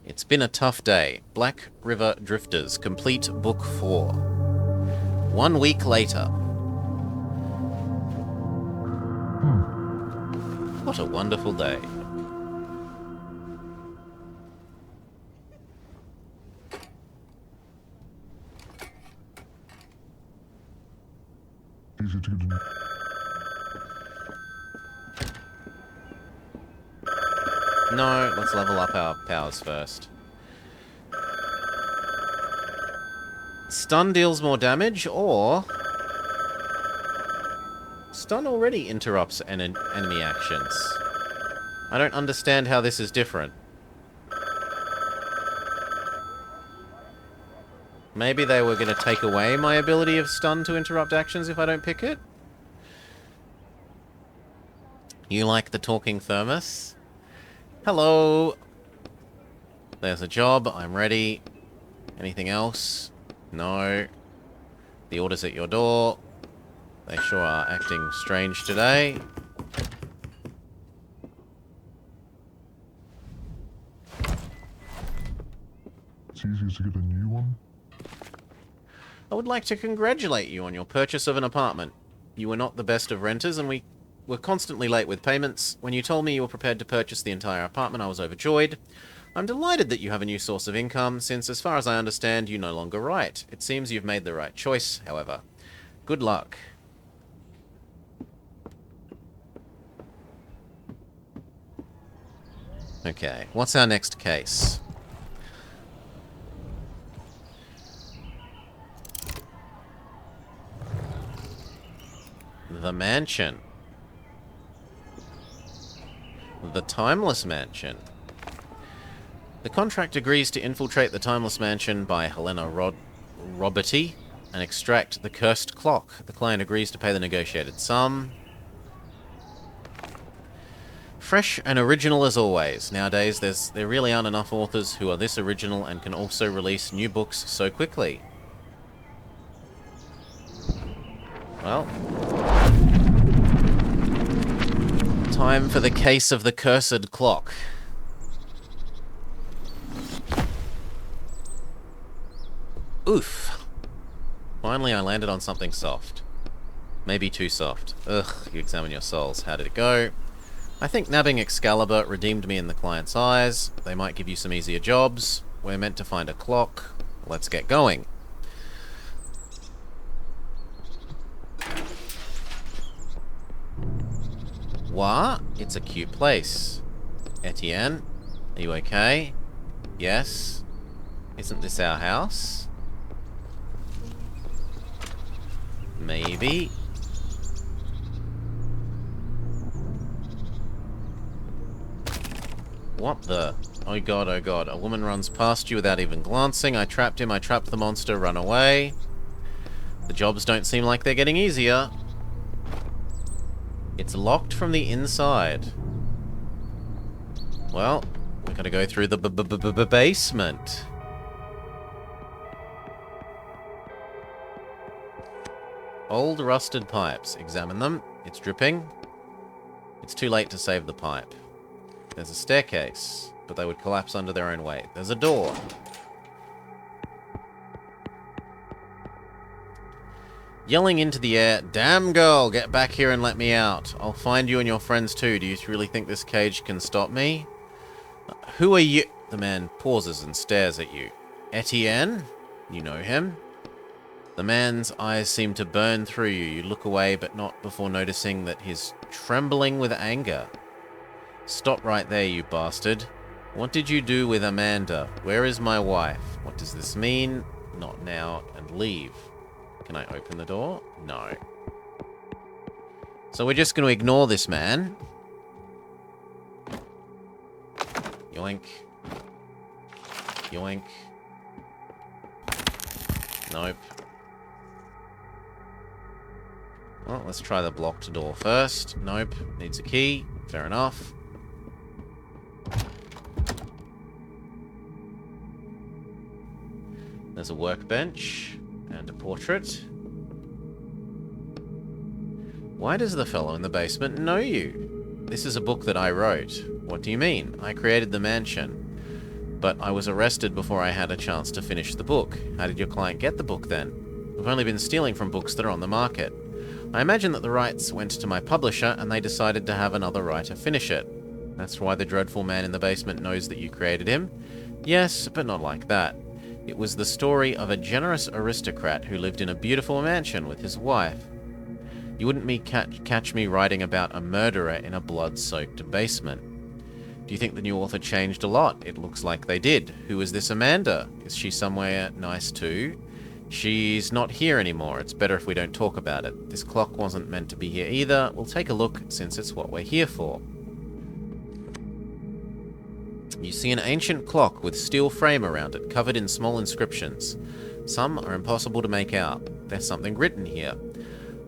A: It's been a tough day. Black River Drifters, complete Book 4. 1 week later. What a wonderful day.
B: Easy to get in.
A: No, let's level up our powers first. Stun deals more damage, or... Stun already interrupts enemy actions. I don't understand how this is different. Maybe they were going to take away my ability of stun to interrupt actions if I don't pick it? You like the talking thermos? Hello! There's a job, I'm ready. Anything else? No. The order's at your door. They sure are acting strange today.
B: It's easier to get a new one.
A: I would like to congratulate you on your purchase of an apartment. You were not the best of renters, and we were constantly late with payments. When you told me you were prepared to purchase the entire apartment, I was overjoyed. I'm delighted that you have a new source of income, since, as far as I understand, you no longer write. It seems you've made the right choice, however. Good luck. Okay, what's our next case? The Mansion. The Timeless Mansion. The contract agrees to infiltrate the Timeless Mansion by Helena Roberty and extract the cursed clock. The client agrees to pay the negotiated sum. Fresh and original as always. Nowadays, there really aren't enough authors who are this original and can also release new books so quickly. Well, time for the case of the cursed clock. Oof. Finally, I landed on something soft. Maybe too soft. Ugh, you examine your souls. How did it go? I think nabbing Excalibur redeemed me in the client's eyes. They might give you some easier jobs. We're meant to find a clock. Let's get going. What? It's a cute place. Etienne, are you okay? Yes? Isn't this our house? Maybe. What the? Oh god, oh god. A woman runs past you without even glancing. I trapped him, I trapped the monster, run away. The jobs don't seem like they're getting easier. It's locked from the inside. Well, we're gonna go through the basement. Old rusted pipes. Examine them. It's dripping. It's too late to save the pipe. There's a staircase, but they would collapse under their own weight. There's a door. Yelling into the air, "Damn girl, get back here and let me out. I'll find you and your friends too. Do you really think this cage can stop me?" Who are you? The man pauses and stares at you. Etienne? You know him? The man's eyes seem to burn through you. You look away, but not before noticing that he's trembling with anger. Stop right there, you bastard. What did you do with Amanda? Where is my wife? What does this mean? Not now, and leave. Can I open the door? No. So we're just going to ignore this man. Yoink. Yoink. Nope. Well, let's try the blocked door first. Nope. Needs a key. Fair enough. There's a workbench and a portrait. Why does the fellow in the basement know you? This is a book that I wrote. What do you mean? I created the mansion, but I was arrested before I had a chance to finish the book. How did your client get the book then? I've only been stealing from books that are on the market. I imagine that the rights went to my publisher and they decided to have another writer finish it. That's why the dreadful man in the basement knows that you created him? Yes, but not like that. It was the story of a generous aristocrat who lived in a beautiful mansion with his wife. You wouldn't catch me writing about a murderer in a blood-soaked basement. Do you think the new author changed a lot? It looks like they did. Who is this Amanda? Is she somewhere nice too? She's not here anymore. It's better if we don't talk about it. This clock wasn't meant to be here either. We'll take a look, since it's what we're here for. You see an ancient clock with steel frame around it, covered in small inscriptions. Some are impossible to make out. There's something written here.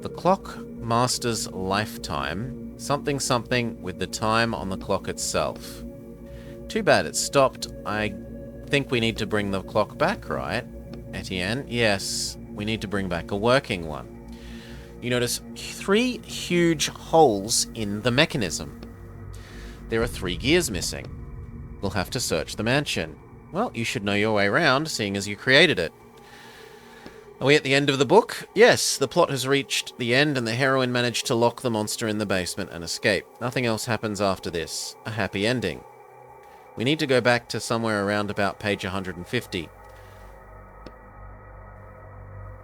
A: The clock master's lifetime, something something with the time on the clock itself. Too bad it stopped. I think we need to bring the clock back, right? Etienne? Yes, we need to bring back a working one. You notice 3 huge holes in the mechanism. There are 3 gears missing. We'll have to search the mansion. Well, you should know your way around, seeing as you created it. Are we at the end of the book? Yes, the plot has reached the end and the heroine managed to lock the monster in the basement and escape. Nothing else happens after this. A happy ending. We need to go back to somewhere around about page 150.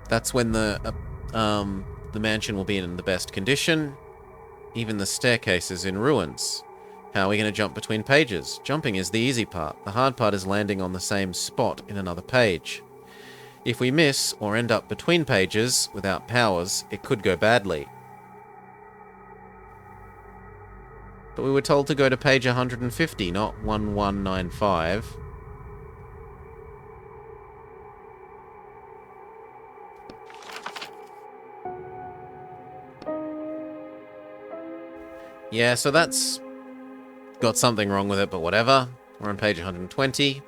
A: That's when the mansion will be in the best condition. Even the staircase is in ruins. How are we going to jump between pages? Jumping is the easy part. The hard part is landing on the same spot in another page. If we miss or end up between pages without powers, it could go badly. But we were told to go to page 150, not 1195. Yeah, so that's got something wrong with it, but whatever. We're on page 120.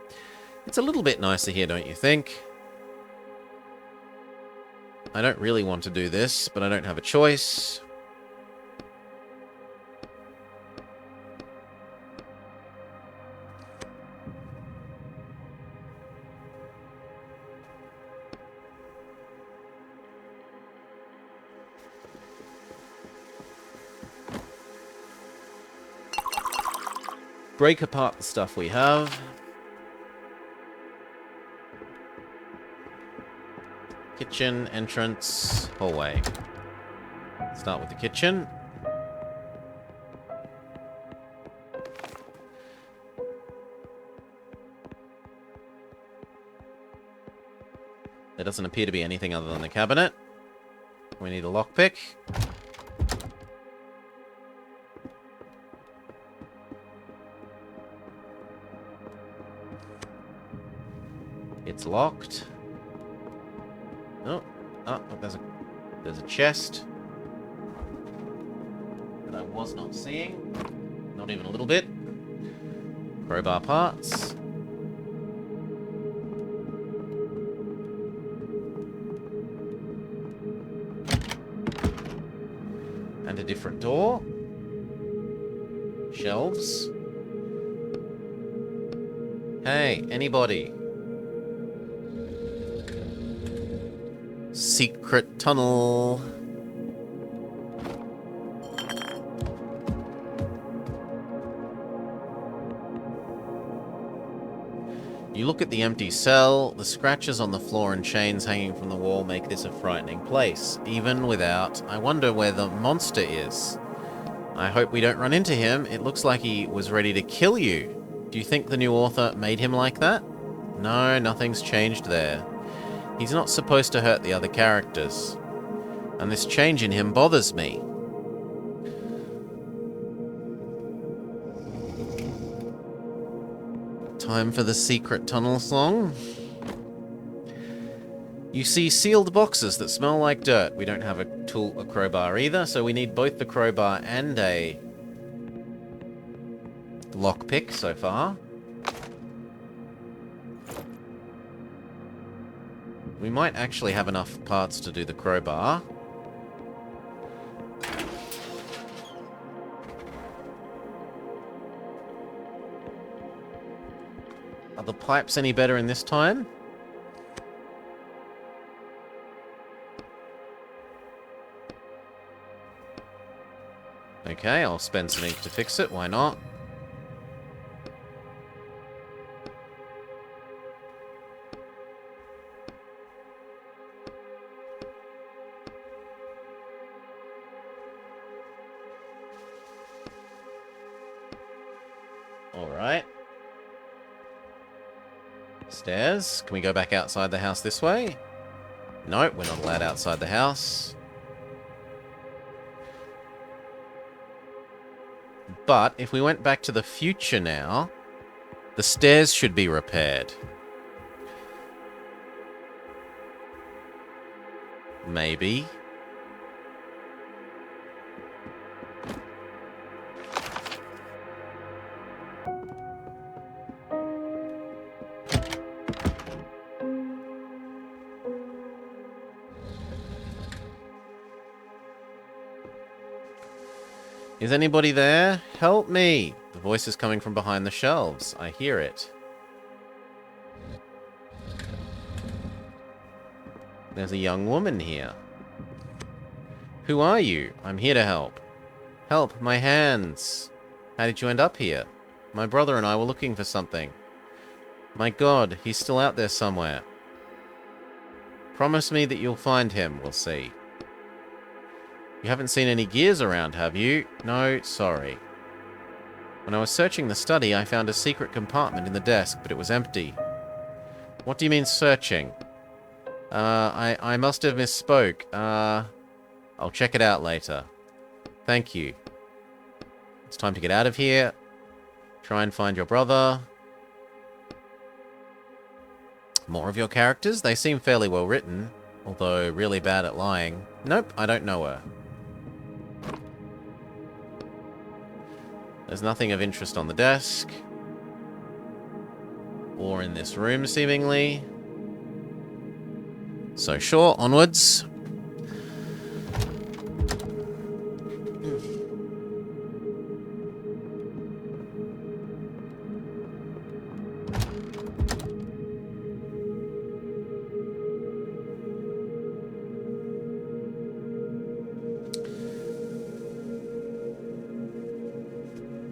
A: It's a little bit nicer here, don't you think? I don't really want to do this, but I don't have a choice. Break apart the stuff we have. Kitchen, entrance, hallway. Start with the kitchen. There doesn't appear to be anything other than the cabinet. We need a lockpick. It's locked. Oh, there's a chest that I was not seeing. Not even a little bit. Crowbar parts. And a different door. Shelves. Hey, anybody? Secret tunnel. You look at the empty cell. The scratches on the floor and chains hanging from the wall make this a frightening place. Even without... I wonder where the monster is. I hope we don't run into him. It looks like he was ready to kill you. Do you think the new author made him like that? No, nothing's changed there. He's not supposed to hurt the other characters. And this change in him bothers me. Time for the secret tunnel song. You see sealed boxes that smell like dirt. We don't have a crowbar either, so we need both the crowbar and a lockpick so far. We might actually have enough parts to do the crowbar. Are the pipes any better in this time? Okay, I'll spend some ink to fix it. Why not? Alright. Stairs. Can we go back outside the house this way? Nope, we're not allowed outside the house. But if we went back to the future now, the stairs should be repaired. Maybe. Is anybody there? Help me! The voice is coming from behind the shelves. I hear it. There's a young woman here. Who are you? I'm here to help. Help, my hands. How did you end up here? My brother and I were looking for something. My God, he's still out there somewhere. Promise me that you'll find him, we'll see. You haven't seen any gears around, have you? No, sorry. When I was searching the study, I found a secret compartment in the desk, but it was empty. What do you mean searching? I must have misspoke. I'll check it out later. Thank you. It's time to get out of here. Try and find your brother. More of your characters? They seem fairly well written, although really bad at lying. Nope, I don't know her. There's nothing of interest on the desk. Or in this room, seemingly. So sure, onwards.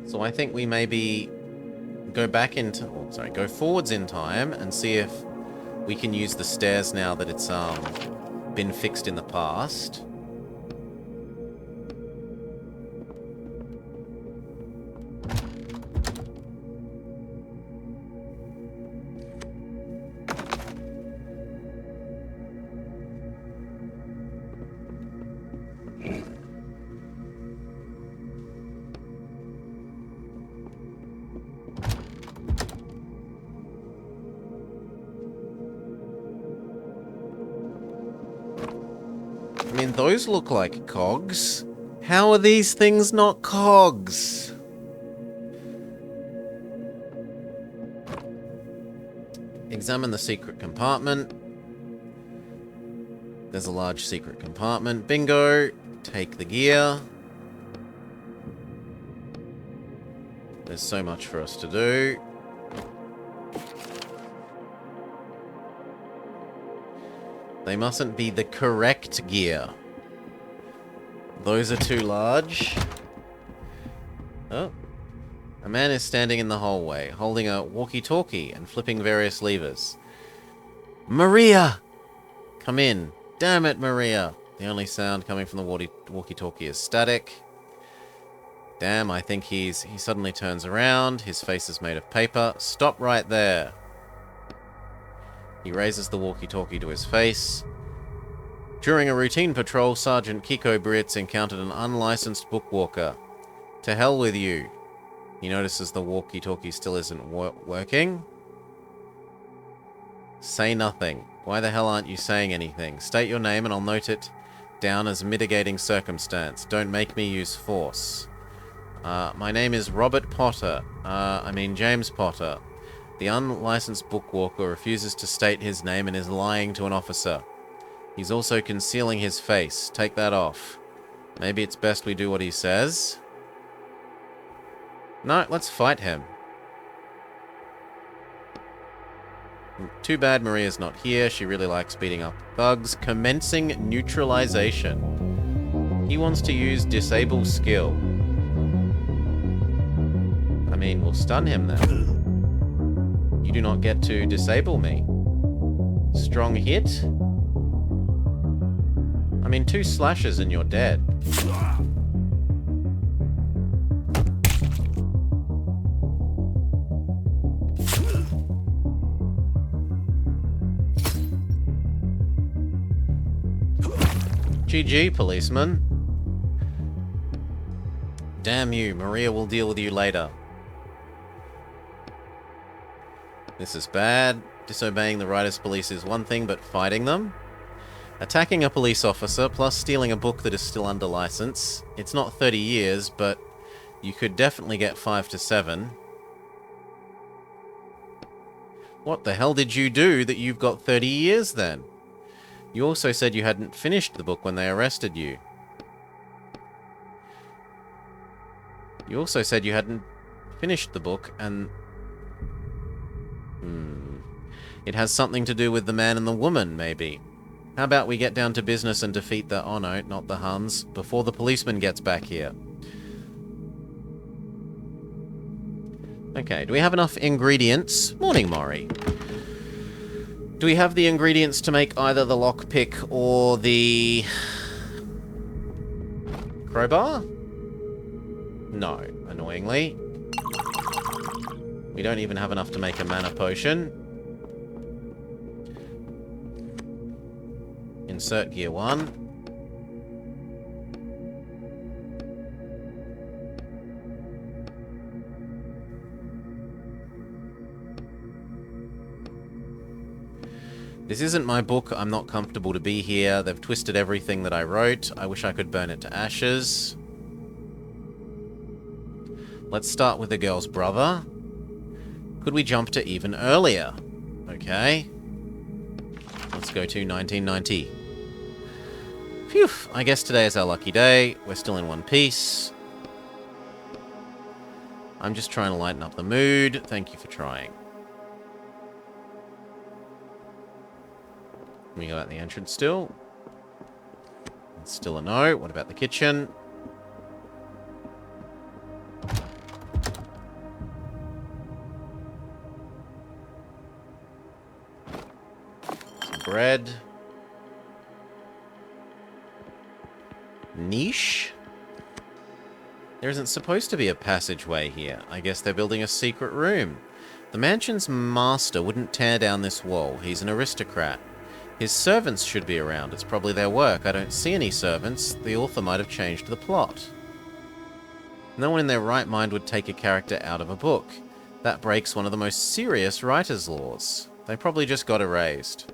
A: So I think we maybe go back into, go forwards in time and see if we can use the stairs now that it's been fixed in the past. I mean, those look like cogs. How are these things not cogs? Examine the secret compartment. There's a large secret compartment. Bingo. Take the gear. There's so much for us to do. They mustn't be the correct gear. Those are too large. Oh. A man is standing in the hallway, holding a walkie-talkie and flipping various levers. Maria! Come in. Damn it, Maria. The only sound coming from the walkie-talkie is static. Damn, I think he suddenly turns around. His face is made of paper. Stop right there. He raises the walkie-talkie to his face. During a routine patrol, Sergeant Kiko Britz encountered an unlicensed bookwalker. To hell with you. He notices the walkie-talkie still isn't working. Say nothing. Why the hell aren't you saying anything? State your name and I'll note it down as mitigating circumstance. Don't make me use force. My name is Robert Potter. James Potter. The unlicensed bookwalker refuses to state his name and is lying to an officer. He's also concealing his face. Take that off. Maybe it's best we do what he says. No, let's fight him. Too bad Maria's not here. She really likes beating up thugs. Commencing neutralization. He wants to use disable skill. I mean, we'll stun him then. You do not get to disable me. Strong hit? I mean, 2 slashes and you're dead. GG, policeman. Damn you, Maria will deal with you later. This is bad. Disobeying the rightest police is one thing, but fighting them? Attacking a police officer, plus stealing a book that is still under license. It's not 30 years, but you could definitely get 5 to 7. What the hell did you do that you've got 30 years then? You also said you hadn't finished the book when they arrested you. You also said you hadn't finished the book and... It has something to do with the man and the woman, maybe. How about we get down to business and defeat the... Oh no, not the Huns. Before the policeman gets back here. Okay, do we have enough ingredients? Morning, Maury. Do we have the ingredients to make either the lockpick or the... crowbar? No, annoyingly. We don't even have enough to make a mana potion. Insert gear 1. This isn't my book. I'm not comfortable to be here. They've twisted everything that I wrote. I wish I could burn it to ashes. Let's start with the girl's brother. Could we jump to even earlier? Okay. Let's go to 1990. Phew, I guess today is our lucky day. We're still in one piece. I'm just trying to lighten up the mood. Thank you for trying. We go out the entrance still. It's still a no. What about the kitchen? Some bread. Niche? There isn't supposed to be a passageway here. I guess they're building a secret room. The mansion's master wouldn't tear down this wall. He's an aristocrat. His servants should be around. It's probably their work. I don't see any servants. The author might have changed the plot. No one in their right mind would take a character out of a book. That breaks one of the most serious writer's laws. They probably just got erased.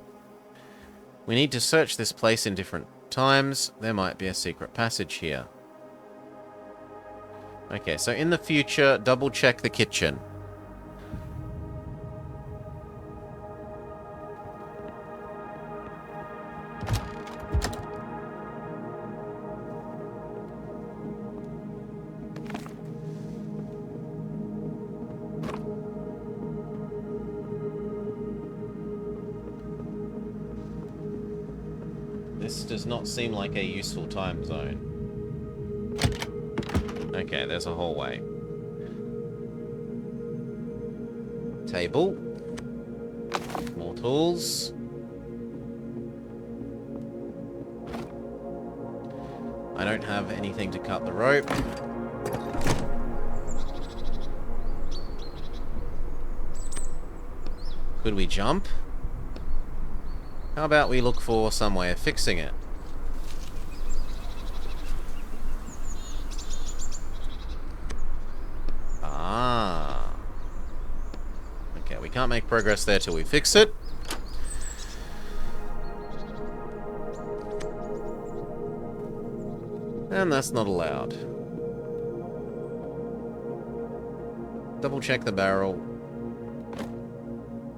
A: We need to search this place in different times. There might be a secret passage here. Okay, so in the future, double check the kitchen. This does not seem like a useful time zone. Okay, there's a hallway. Table. More tools. I don't have anything to cut the rope. Could we jump? How about we look for some way of fixing it? Ah. Okay, we can't make progress there till we fix it. And that's not allowed. Double check the barrel.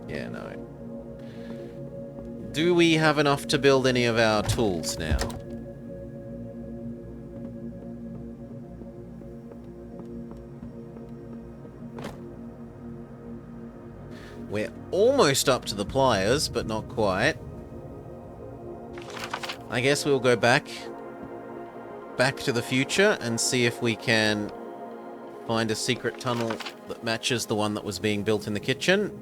A: Yeah, no. Do we have enough to build any of our tools now? We're almost up to the pliers, but not quite. I guess we'll go back to the future and see if we can find a secret tunnel that matches the one that was being built in the kitchen.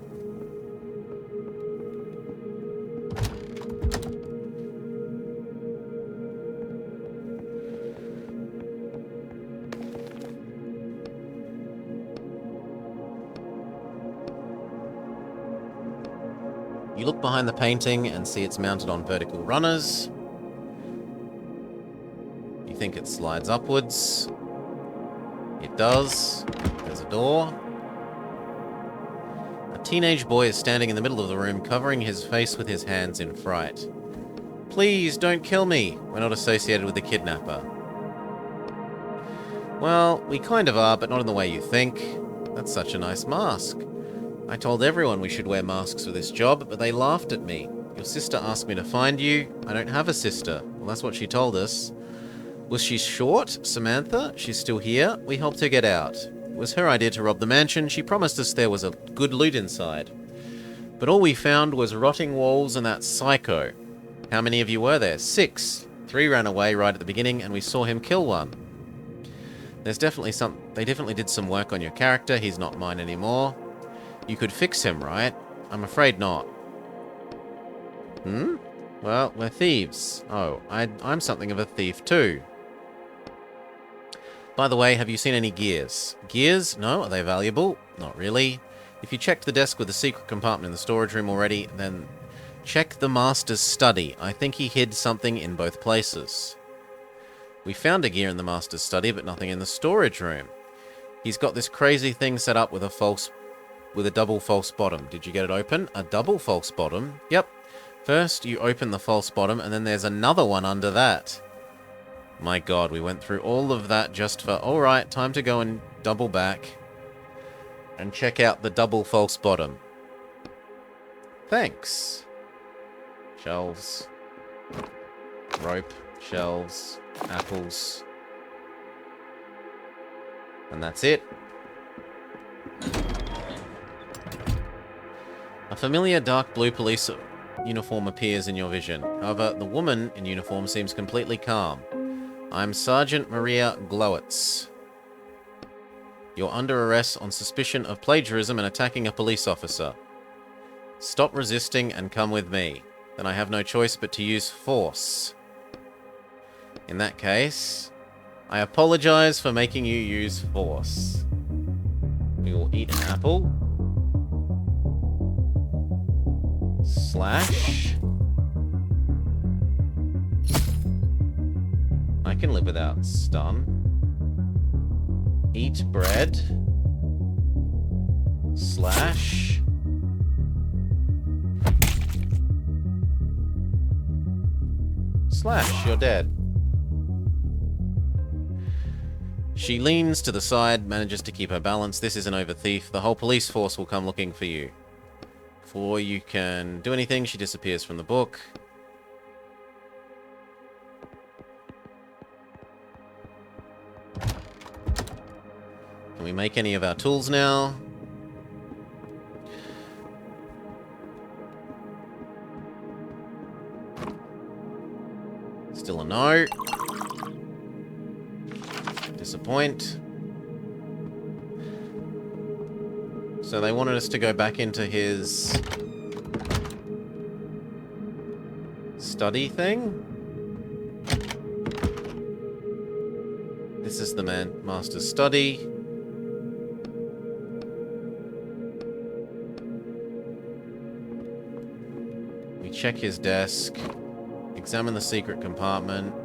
A: You look behind the painting and see it's mounted on vertical runners. You think it slides upwards. It does. There's a door. A teenage boy is standing in the middle of the room, covering his face with his hands in fright. Please, don't kill me. We're not associated with the kidnapper. Well, we kind of are, but not in the way you think. That's such a nice mask. I told everyone we should wear masks for this job, but they laughed at me. Your sister asked me to find you. I don't have a sister. Well, that's what she told us. Was she short, Samantha? She's still here. We helped her get out. It was her idea to rob the mansion. She promised us there was a good loot inside. But all we found was rotting walls and that psycho. How many of you were there? 6. 3 ran away right at the beginning, and we saw him kill one. There's definitely they definitely did some work on your character. He's not mine anymore. You could fix him, right? I'm afraid not. Hmm? Well, we're thieves. Oh, I'm something of a thief too. By the way, have you seen any gears? Gears? No? Are they valuable? Not really. If you checked the desk with the secret compartment in the storage room already, then check the master's study. I think he hid something in both places. We found a gear in the master's study, but nothing in the storage room. He's got this crazy thing set up with a double false bottom. Did you get it open? A double false bottom? Yep. First, you open the false bottom, and then there's another one under that. My god, we went through all of that just for... Alright, time to go and double back and check out the double false bottom. Thanks. Shelves. Rope. Shelves. Apples. And that's it. A familiar dark blue police uniform appears in your vision. However, the woman in uniform seems completely calm. I'm Sergeant Maria Glowitz. You're under arrest on suspicion of plagiarism and attacking a police officer. Stop resisting and come with me. Then I have no choice but to use force. In that case, I apologize for making you use force. We will eat an apple. Slash. I can live without stun. Eat bread. Slash. Slash, you're dead. She leans to the side, manages to keep her balance. This isn't over, thief. The whole police force will come looking for you. Before you can do anything, she disappears from the book. Can we make any of our tools now? Still a no. Disappoint. So they wanted us to go back into his study thing. This is the master's study. We check his desk. Examine the secret compartment.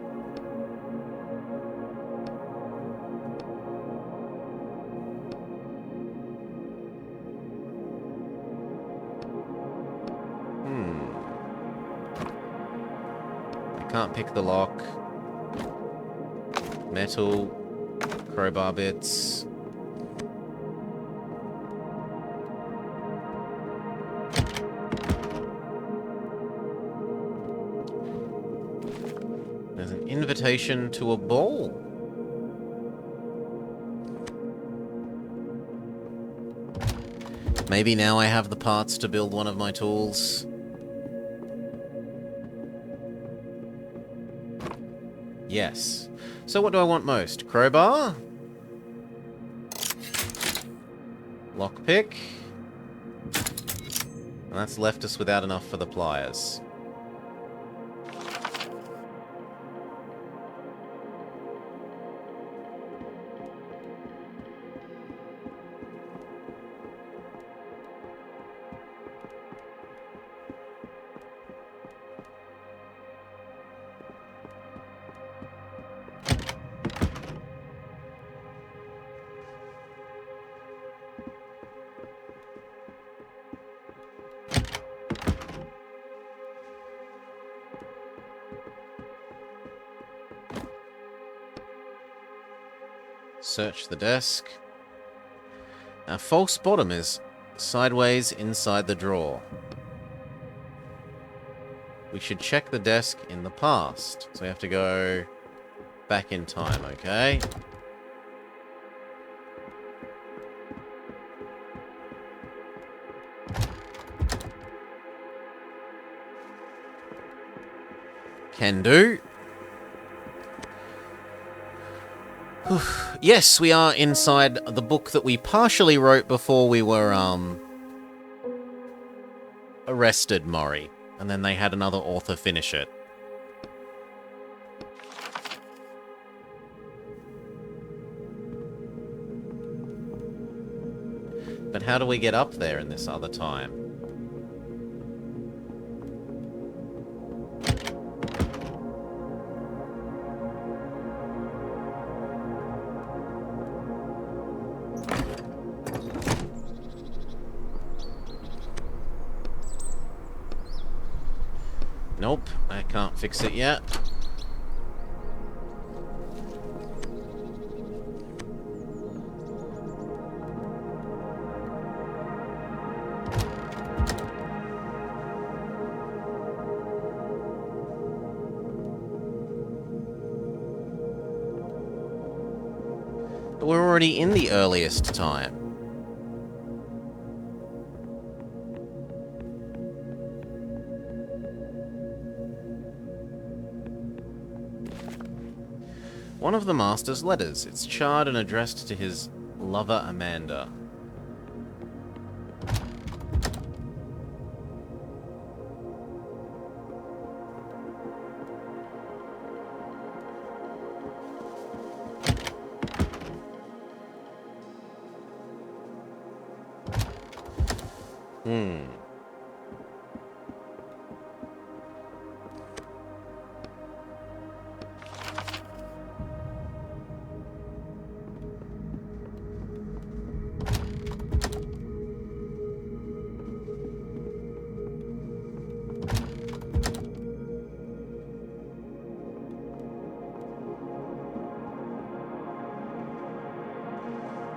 A: Can't pick the lock. Metal. Crowbar bits. There's an invitation to a ball. Maybe now I have the parts to build one of my tools. Yes. So what do I want most? Crowbar? Lockpick? And that's left us without enough for the pliers. Search the desk. Our false bottom is sideways inside the drawer. We should check the desk in the past. So we have to go back in time, okay? Can do. Yes, we are inside the book that we partially wrote before we were, arrested, Maury. And then they had another author finish it. But how do we get up there in this other time? Nope, I can't fix it yet. But we're already in the earliest time. One of the Master's letters. It's charred and addressed to his lover, Amanda.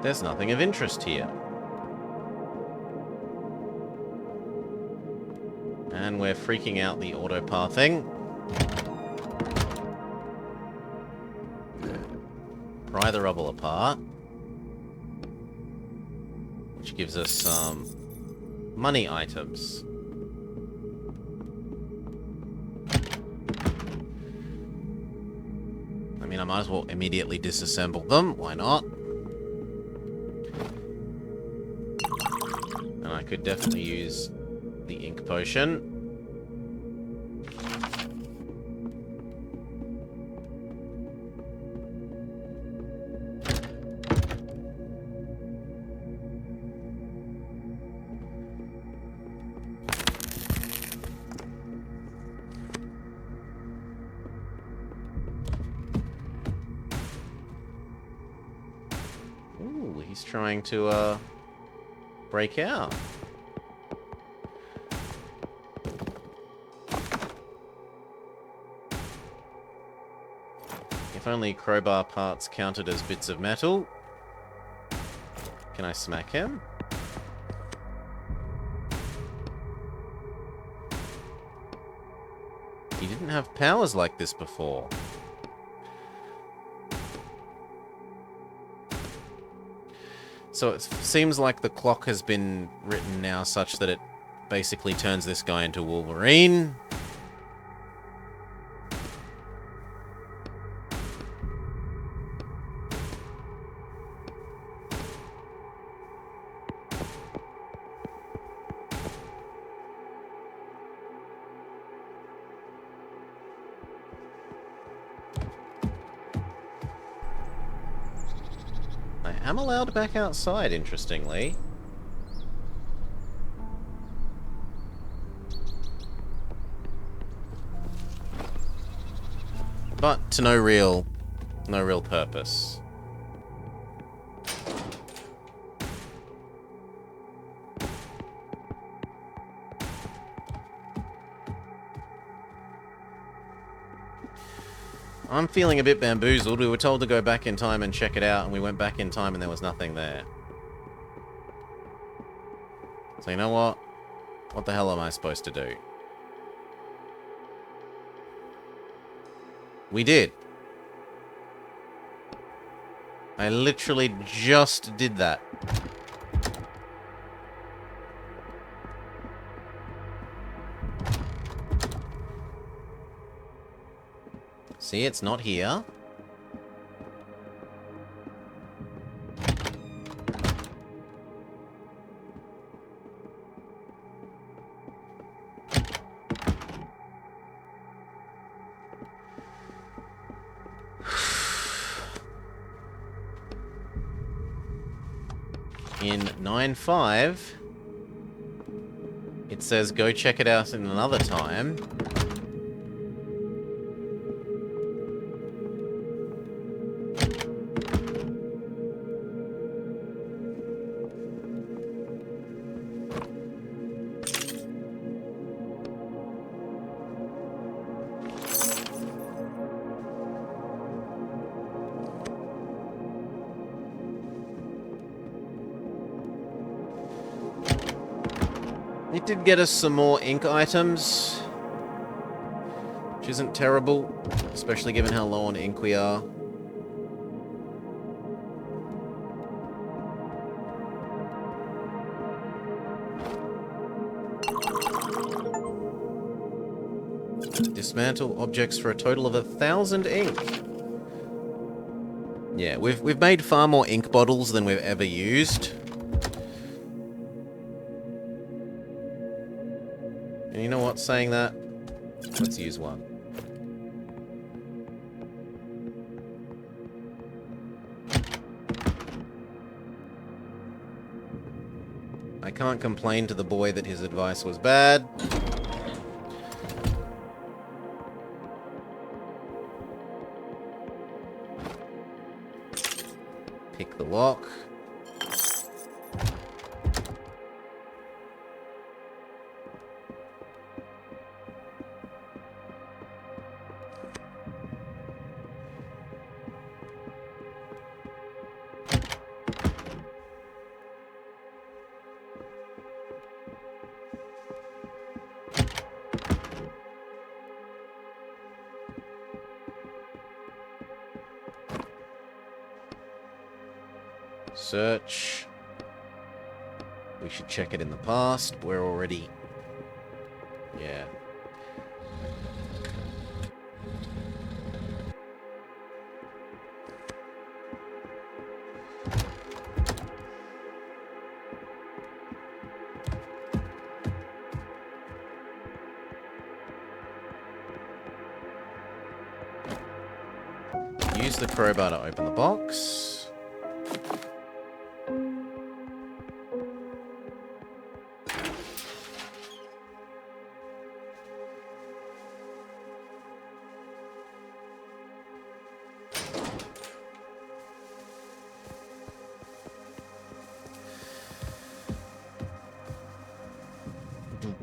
A: There's nothing of interest here. And we're freaking out the autopathing. Pry the rubble apart. Which gives us some money items. I mean, I might as well immediately disassemble them. Why not? And I could definitely use the ink potion. Ooh, he's trying to, break out. If only crowbar parts counted as bits of metal. Can I smack him? He didn't have powers like this before. So it seems like the clock has been written now such that it basically turns this guy into Wolverine. I am allowed back outside, interestingly. But to no real purpose. I'm feeling a bit bamboozled. We were told to go back in time and check it out, and we went back in time and there was nothing there. So you know what? What the hell am I supposed to do? We did. I literally just did that. See, it's not here. In 9.5, it says go check it out in another time. It did get us some more ink items, which isn't terrible, especially given how low on ink we are. Dismantle objects for a total of 1,000 ink. Yeah, we've made far more ink bottles than we've ever used. And you know what, saying that, let's use one. I can't complain to the boy that his advice was bad. Pick the lock. Search. We should check it in the past. We're already... Yeah. Use the crowbar to open the box.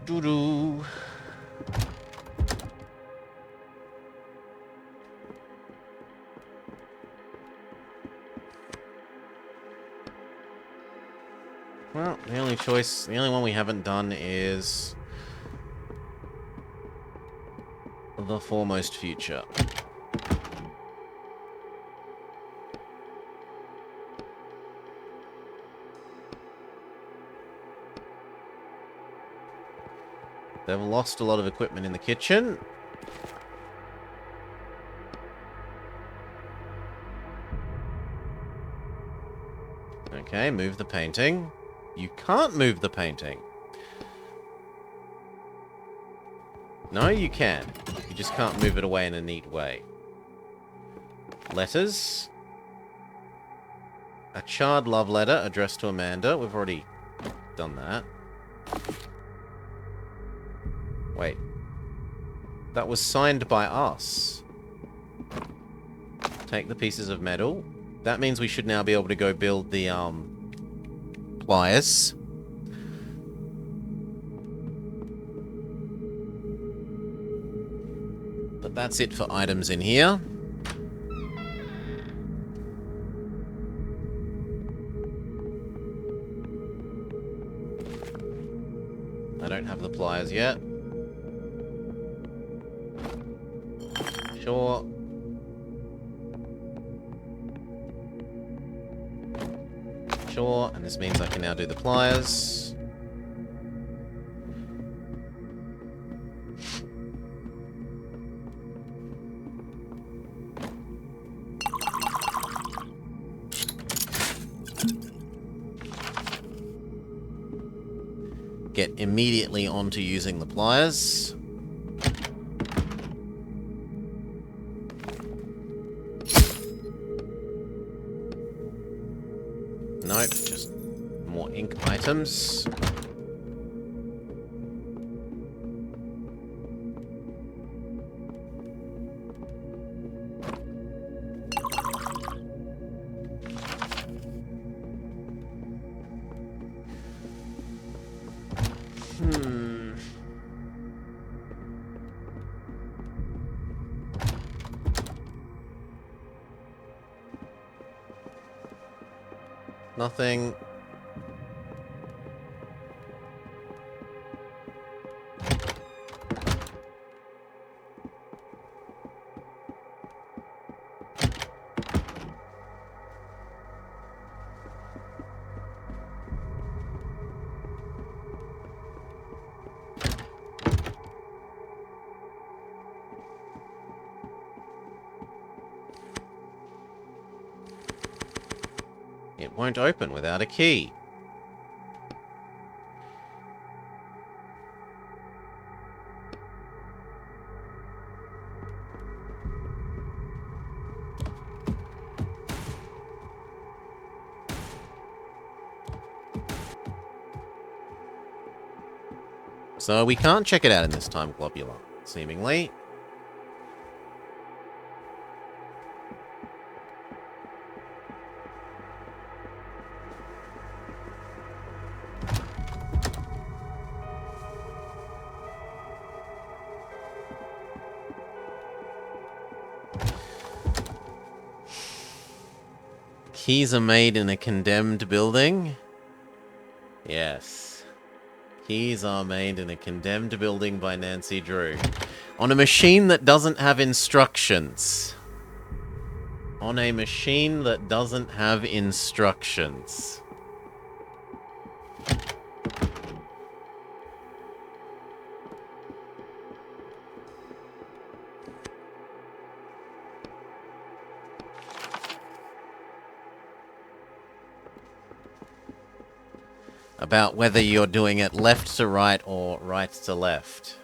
A: Doo-doo. Well, the only one we haven't done is the foremost future. They've lost a lot of equipment in the kitchen. Okay, move the painting. You can't move the painting. No, you can. You just can't move it away in a neat way. Letters. A charred love letter addressed to Amanda. We've already done that. Wait. That was signed by us. Take the pieces of metal. That means we should now be able to go build the, pliers. But that's it for items in here. I don't have the pliers yet. Sure. Sure, and this means I can now do the pliers. get immediately onto using the pliers. Nope, just more ink items. Nothing. It won't open without a key. So we can't check it out in this time globular, seemingly. Keys are made in a condemned building? Yes. Keys are made in a condemned building by Nancy Drew. On a machine that doesn't have instructions. On a machine that doesn't have instructions. About whether you're doing it left to right or right to left.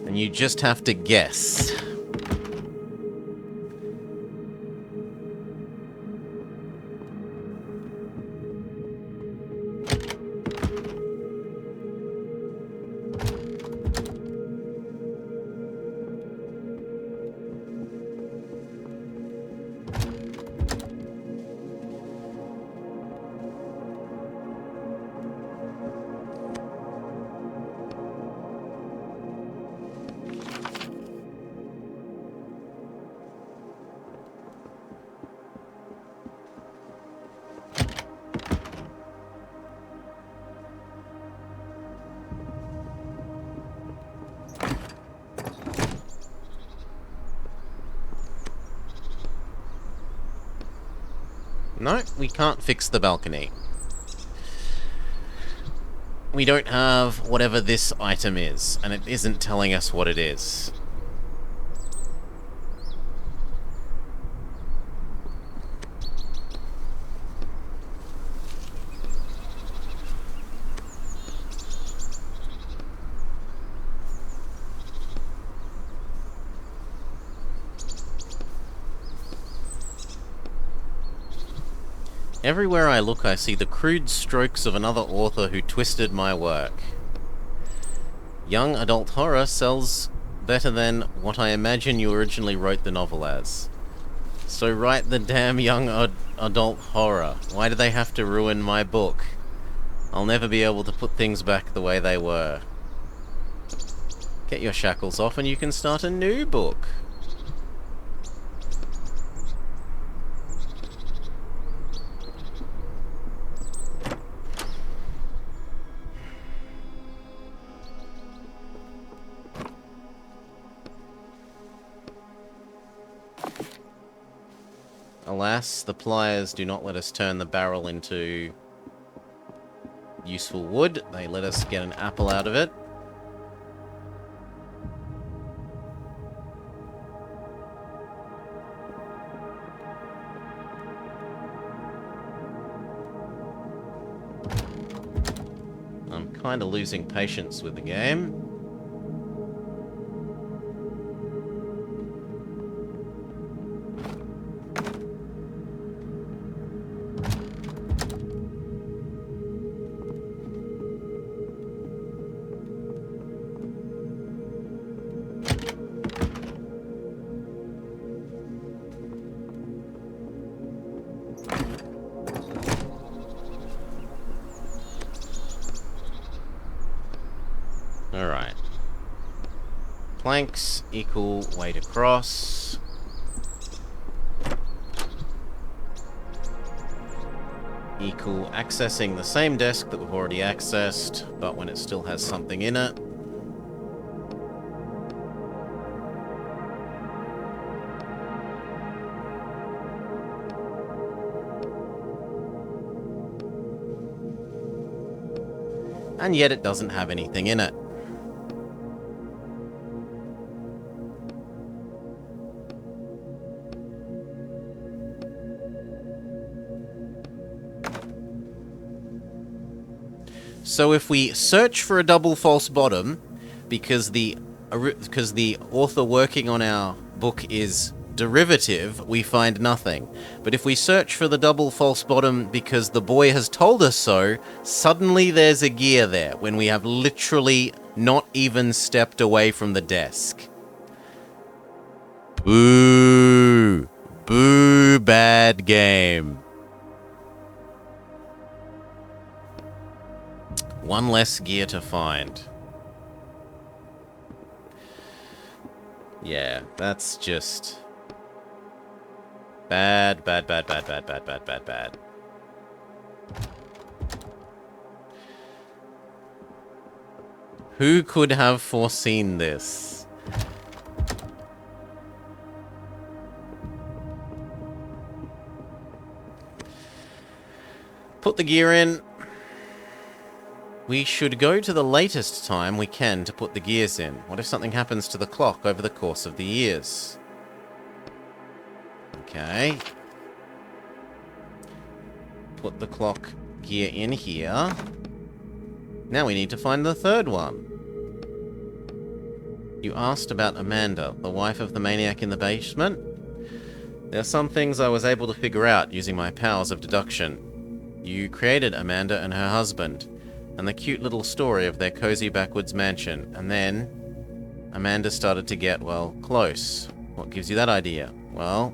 A: And you just have to guess. No, we can't fix the balcony. We don't have whatever this item is, and it isn't telling us what it is. Everywhere I look, I see the crude strokes of another author who twisted my work. Young adult horror sells better than what I imagine you originally wrote the novel as. So write the damn young adult horror. Why do they have to ruin my book? I'll never be able to put things back the way they were. Get your shackles off and you can start a new book. A Alas, the pliers do not let us turn the barrel into useful wood. They let us get an apple out of it. I'm kind of losing patience with the game. Alright. Planks equal weight across. Equal accessing the same desk that we've already accessed, but when it still has something in it. And yet it doesn't have anything in it. So if we search for a double false bottom, because the author working on our book is derivative, we find nothing. But if we search for the double false bottom because the boy has told us so, suddenly there's a gear there, when we have literally not even stepped away from the desk. Boo! Boo, bad game. One less gear to find. Yeah, that's just bad, bad, bad, bad, bad, bad, bad, bad, bad. Who could have foreseen this? Put the gear in. We should go to the latest time we can to put the gears in. What if something happens to the clock over the course of the years? Okay. Put the clock gear in here. Now we need to find the third one. You asked about Amanda, the wife of the maniac in the basement? There are some things I was able to figure out using my powers of deduction. You created Amanda and her husband, and the cute little story of their cozy backwoods mansion, and then Amanda started to get, well, close. What gives you that idea? Well,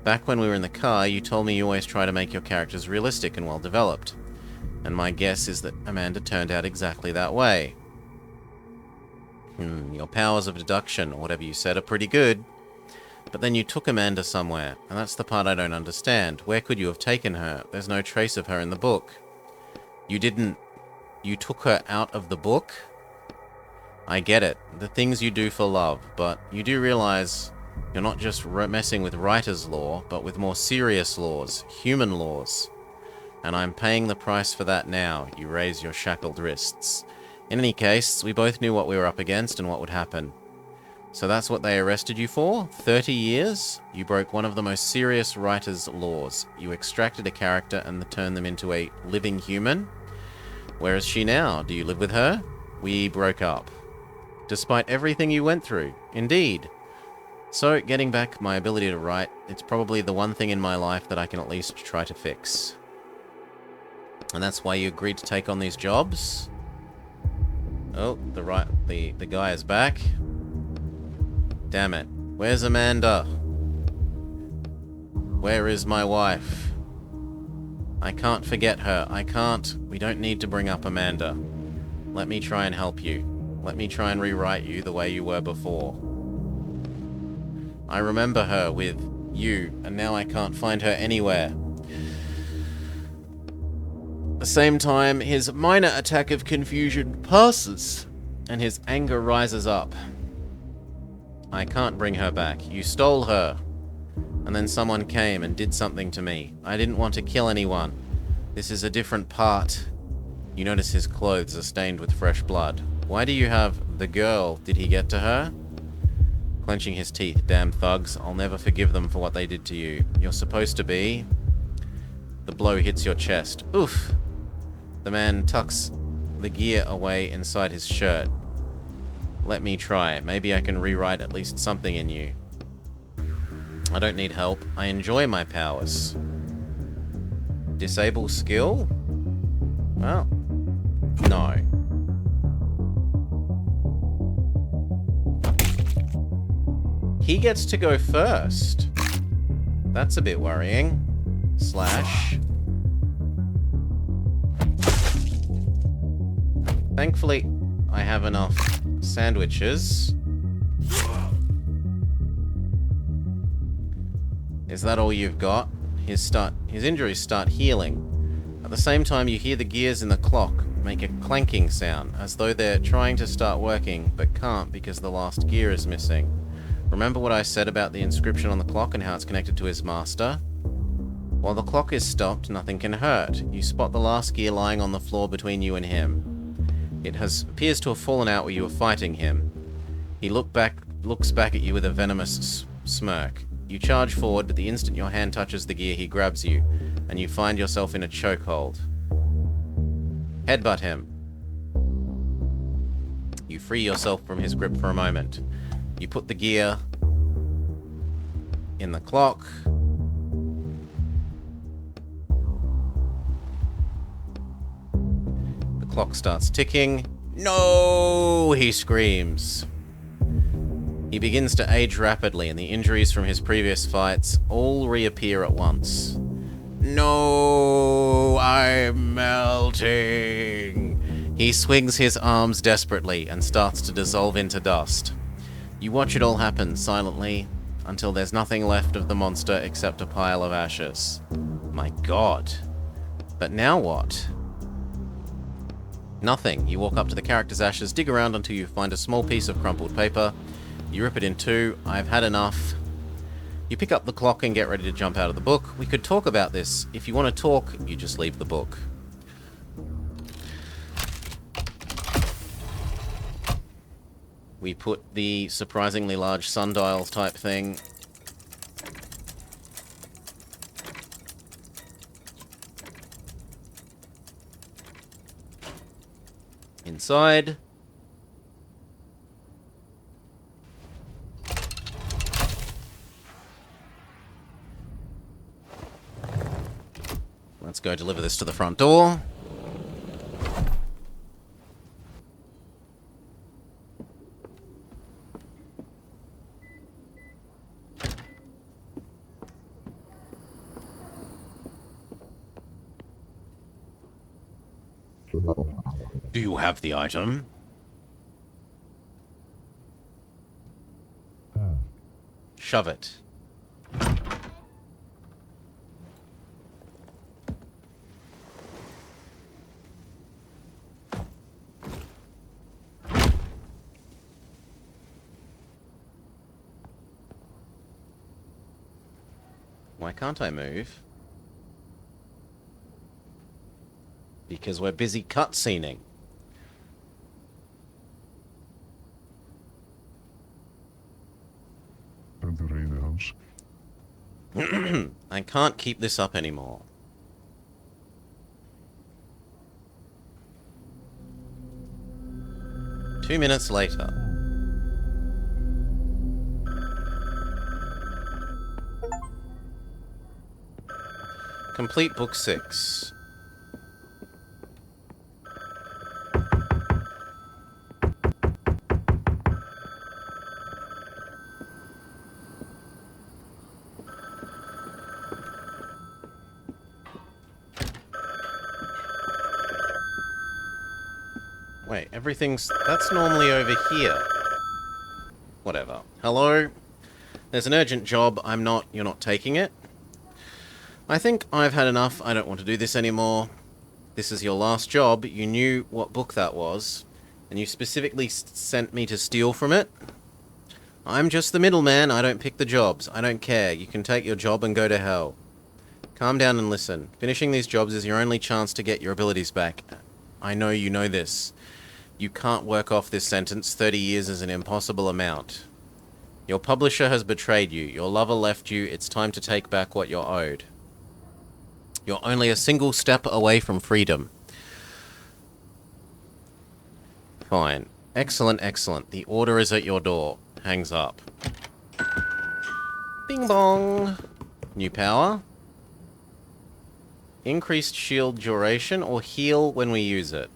A: back when we were in the car, you told me you always try to make your characters realistic and well-developed, and my guess is that Amanda turned out exactly that way. Your powers of deduction, or whatever you said, are pretty good. But then you took Amanda somewhere, and that's the part I don't understand. Where could you have taken her? There's no trace of her in the book. You didn't... You took her out of the book? I get it. The things you do for love, but you do realize you're not just messing with writer's law, but with more serious laws, human laws. And I'm paying the price for that now. You raise your shackled wrists. In any case, we both knew what we were up against and what would happen. So that's what they arrested you for? 30 years? You broke one of the most serious writer's laws. You extracted a character and turned them into a living human? Where is she now? Do you live with her? We broke up. Despite everything you went through. Indeed. So, getting back my ability to write, it's probably the one thing in my life that I can at least try to fix. And that's why you agreed to take on these jobs? Oh, the guy is back. Damn it. Where's Amanda? Where is my wife? I can't forget her. I can't. We don't need to bring up Amanda. Let me try and help you. Let me try and rewrite you the way you were before. I remember her with you, and now I can't find her anywhere. At the same time, his minor attack of confusion passes, and his anger rises up. I can't bring her back. You stole her. and then someone came and did something to me. I didn't want to kill anyone. This is a different part. You notice his clothes are stained with fresh blood. Why do you have the girl? Did he get to her? Clenching his teeth. Damn thugs. I'll never forgive them for what they did to you. You're supposed to be... The blow hits your chest. Oof. The man tucks the gear away inside his shirt. Let me try. Maybe I can rewrite at least something in you. I don't need help. I enjoy my powers. Disable skill? Well, no. He gets to go first. That's a bit worrying. Slash. Thankfully, I have enough sandwiches. Is that all you've got? His injuries start healing. At the same time, you hear the gears in the clock make a clanking sound, as though they're trying to start working, but can't because the last gear is missing. Remember what I said about the inscription on the clock and how it's connected to his master? While the clock is stopped, nothing can hurt. You spot the last gear lying on the floor between you and him. It appears to have fallen out where you were fighting him. He looks back at you with a venomous smirk. You charge forward, but the instant your hand touches the gear, he grabs you, and you find yourself in a chokehold. Headbutt him. You free yourself from his grip for a moment. You put the gear in the clock. The clock starts ticking. No! He screams. He begins to age rapidly, and the injuries from his previous fights all reappear at once. No! I'm melting! He swings his arms desperately and starts to dissolve into dust. You watch it all happen silently until there's nothing left of the monster except a pile of ashes. My God. But now what? Nothing. You walk up to the character's ashes, dig around until you find a small piece of crumpled paper. You rip it in two. I've had enough. You pick up the clock and get ready to jump out of the book. We could talk about this. If you want to talk, you just leave the book. We put the surprisingly large sundials type thing inside. Let's go deliver this to the front door. Do you have the item? Shove it. Why can't I move? Because we're busy cutscening.
B: And the rain house.
A: I can't keep this up anymore. Two minutes later. Complete book 6. Wait, that's normally over here. Whatever. Hello? There's an urgent job. You're not taking it? I think I've had enough. I don't want to do this anymore. This is your last job. You knew what book that was, and you specifically sent me to steal from it. I'm just the middleman. I don't pick the jobs. I don't care. You can take your job and go to hell. Calm down and listen. Finishing these jobs is your only chance to get your abilities back. I know you know this. You can't work off this sentence. 30 years is an impossible amount. Your publisher has betrayed you. Your lover left you. It's time to take back what you're owed. You're only a single step away from freedom. Fine. Excellent, excellent. The order is at your door. Hangs up. Bing bong. New power. Increased shield duration or heal when we use it.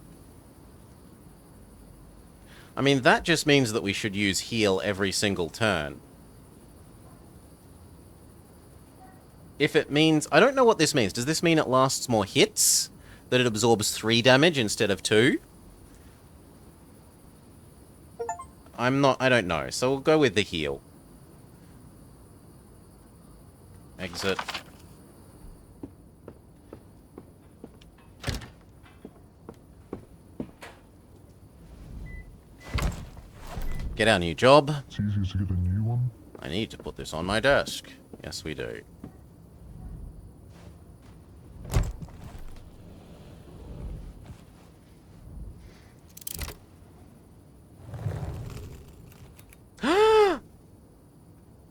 A: I mean, that just means that we should use heal every single turn. If it means... I don't know what this means. Does this mean it lasts more hits? That it absorbs 3 damage instead of 2? I don't know. So we'll go with the heal. Exit. Get our new job.
B: It's easier to get a new one.
A: I need to put this on my desk. Yes, we do.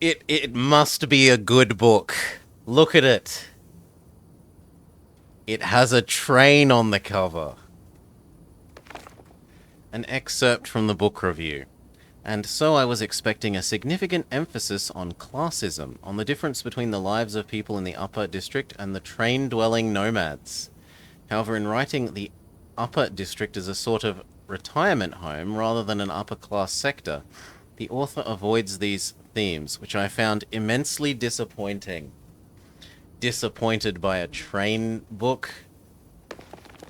A: It must be a good book. Look at it. It has a train on the cover. An excerpt from the book review. And so I was expecting a significant emphasis on classism, on the difference between the lives of people in the upper district and the train-dwelling nomads. However, in writing the upper district as a sort of retirement home rather than an upper-class sector, the author avoids these themes, which I found immensely disappointing. Disappointed by a train book?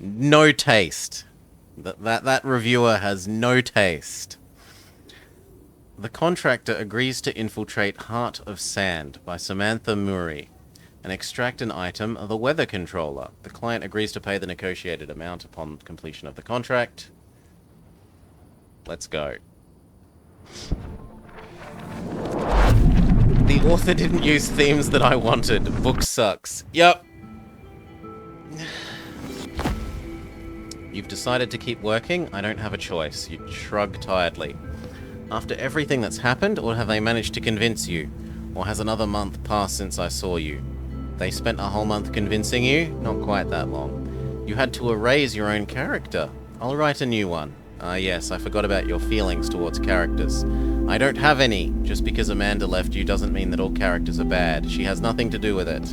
A: No taste. That reviewer has no taste. The contractor agrees to infiltrate Heart of Sand by Samantha Murray and extract an item, the weather controller. The client agrees to pay the negotiated amount upon completion of the contract. Let's go. The author didn't use themes that I wanted. Book sucks. Yep. You've decided to keep working? I don't have a choice. You shrug tiredly. After everything that's happened, or have they managed to convince you? Or has another month passed since I saw you? They spent a whole month convincing you? Not quite that long. You had to erase your own character. I'll write a new one. Ah yes, I forgot about your feelings towards characters. I don't have any. Just because Amanda left you doesn't mean that all characters are bad. She has nothing to do with it.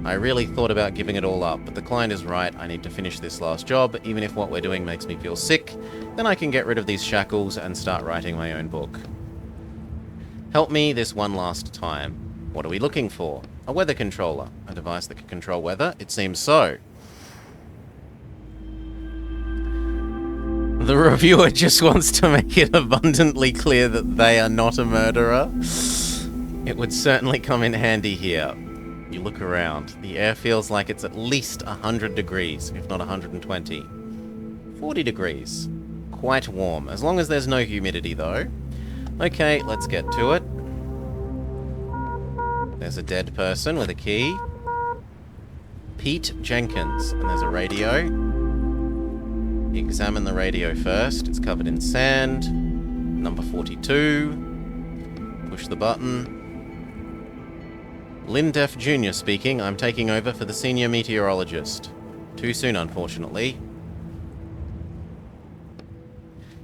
A: I really thought about giving it all up, but the client is right. I need to finish this last job. Even if what we're doing makes me feel sick, then I can get rid of these shackles and start writing my own book. Help me this one last time. What are we looking for? A weather controller. A device that can control weather? It seems so. The reviewer just wants to make it abundantly clear that they are not a murderer. It would certainly come in handy here. You look around. The air feels like it's at least 100 degrees, if not 120. 40 degrees. Quite warm, as long as there's no humidity, though. Okay, let's get to it. There's a dead person with a key. Pete Jenkins. And there's a radio. Examine the radio first. It's covered in sand. Number 42. Push the button. Lindeff Jr. speaking. I'm taking over for the senior meteorologist. Too soon, unfortunately.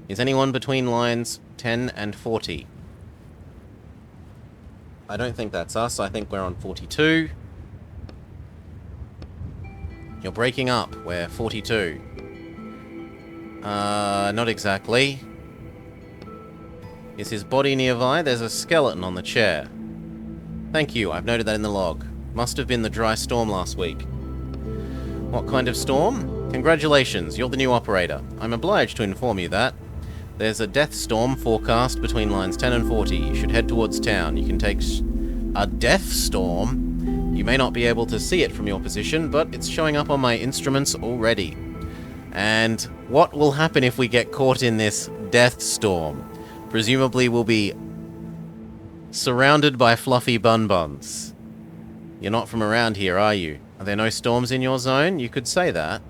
A: Is anyone between lines 10 and 40? I don't think that's us. I think we're on 42. You're breaking up. We're 42. Not exactly. Is his body nearby? There's a skeleton on the chair. Thank you, I've noted that in the log. Must have been the dry storm last week. What kind of storm? Congratulations, you're the new operator. I'm obliged to inform you that. There's a death storm forecast between lines 10 and 40. You should head towards town. You can take a death storm? You may not be able to see it from your position, but it's showing up on my instruments already. And what will happen if we get caught in this death storm? Presumably we'll be Surrounded by fluffy bun-buns. You're not from around here, are you? Are there no storms in your zone? You could say that.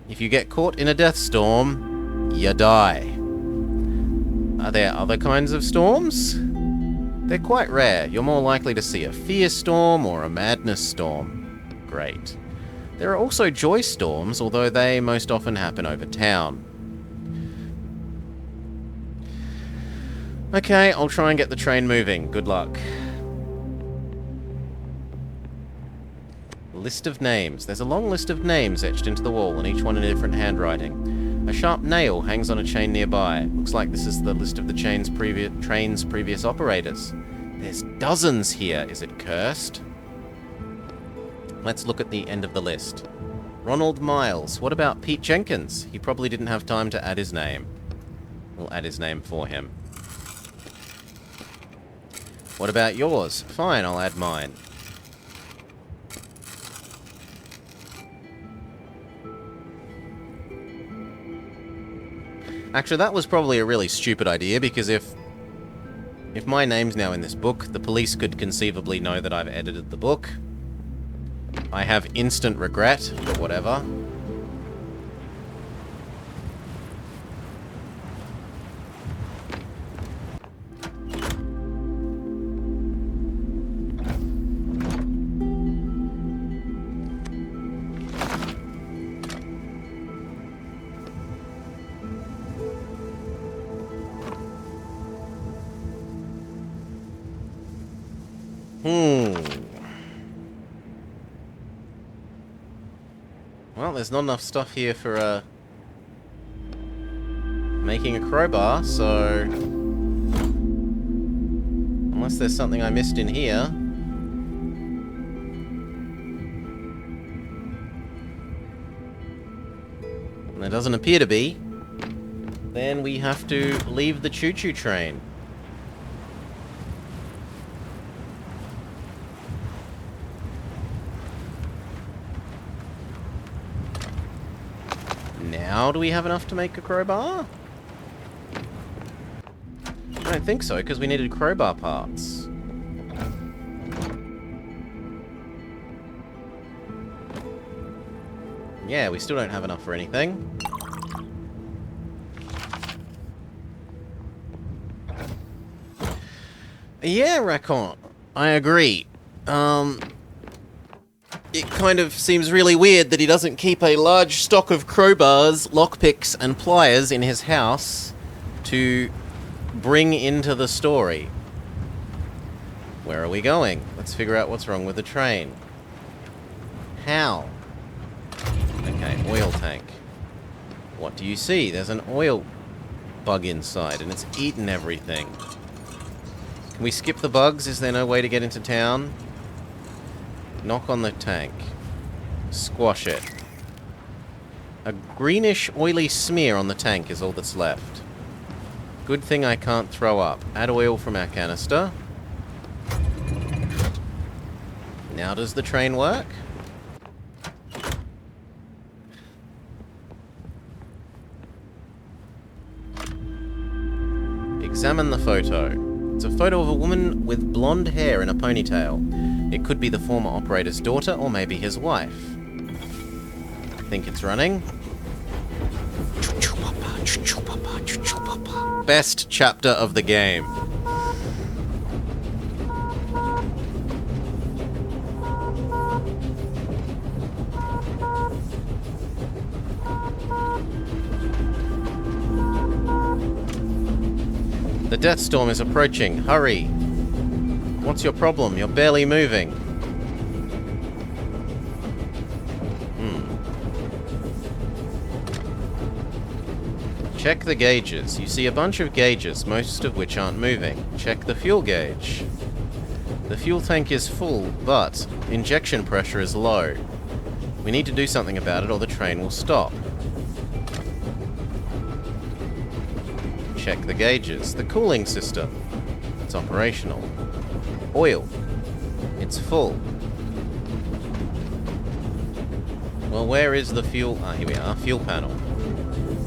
A: If you get caught in a death storm, you die. Are there other kinds of storms? They're quite rare. You're more likely to see a fear storm or a madness storm. Great. There are also joy storms, although they most often happen over town. Okay, I'll try and get the train moving. Good luck. List of names. There's a long list of names etched into the wall, and each one in a different handwriting. A sharp nail hangs on a chain nearby. Looks like this is the list of the train's previous operators. There's dozens here. Is it cursed? Let's look at the end of the list. Ronald Miles. What about Pete Jenkins? He probably didn't have time to add his name. We'll add his name for him. What about yours? Fine, I'll add mine. Actually, that was probably a really stupid idea, because if my name's now in this book, the police could conceivably know that I've edited the book. I have instant regret, but whatever. Well, there's not enough stuff here for, making a crowbar, so... Unless there's something I missed in here... And there doesn't appear to be. Then we have to leave the choo-choo train. Now do we have enough to make a crowbar? I don't think so, because we needed crowbar parts. Yeah, we still don't have enough for anything. Yeah, Racon, I agree. It kind of seems really weird that he doesn't keep a large stock of crowbars, lockpicks, and pliers in his house to bring into the story. Where are we going? Let's figure out what's wrong with the train. How? Okay, oil tank. What do you see? There's an oil bug inside, and it's eaten everything. Can we skip the bugs? Is there no way to get into town? Knock on the tank. Squash it. A greenish, oily smear on the tank is all that's left. Good thing I can't throw up. Add oil from our canister. Now does the train work? Examine the photo. It's a photo of a woman with blonde hair in a ponytail. It could be the former operator's daughter, or maybe his wife. I think it's running. Best chapter of the game. The death storm is approaching. Hurry. What's your problem? You're barely moving. Check the gauges. You see a bunch of gauges, most of which aren't moving. Check the fuel gauge. The fuel tank is full, but injection pressure is low. We need to do something about it or the train will stop. Check the gauges. The cooling system. It's operational. Oil. It's full. Well, where is the fuel? Ah, here we are. Fuel panel.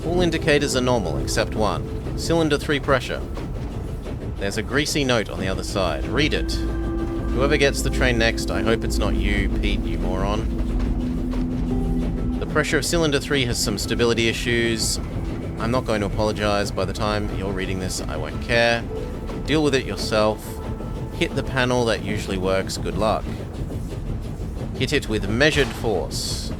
A: All indicators are normal, except one. Cylinder 3 pressure. There's a greasy note on the other side. Read it. Whoever gets the train next, I hope it's not you, Pete, you moron. The pressure of cylinder 3 has some stability issues. I'm not going to apologize. By the time you're reading this, I won't care. Deal with it yourself. Hit the panel that usually works. Good luck. Hit it with measured force.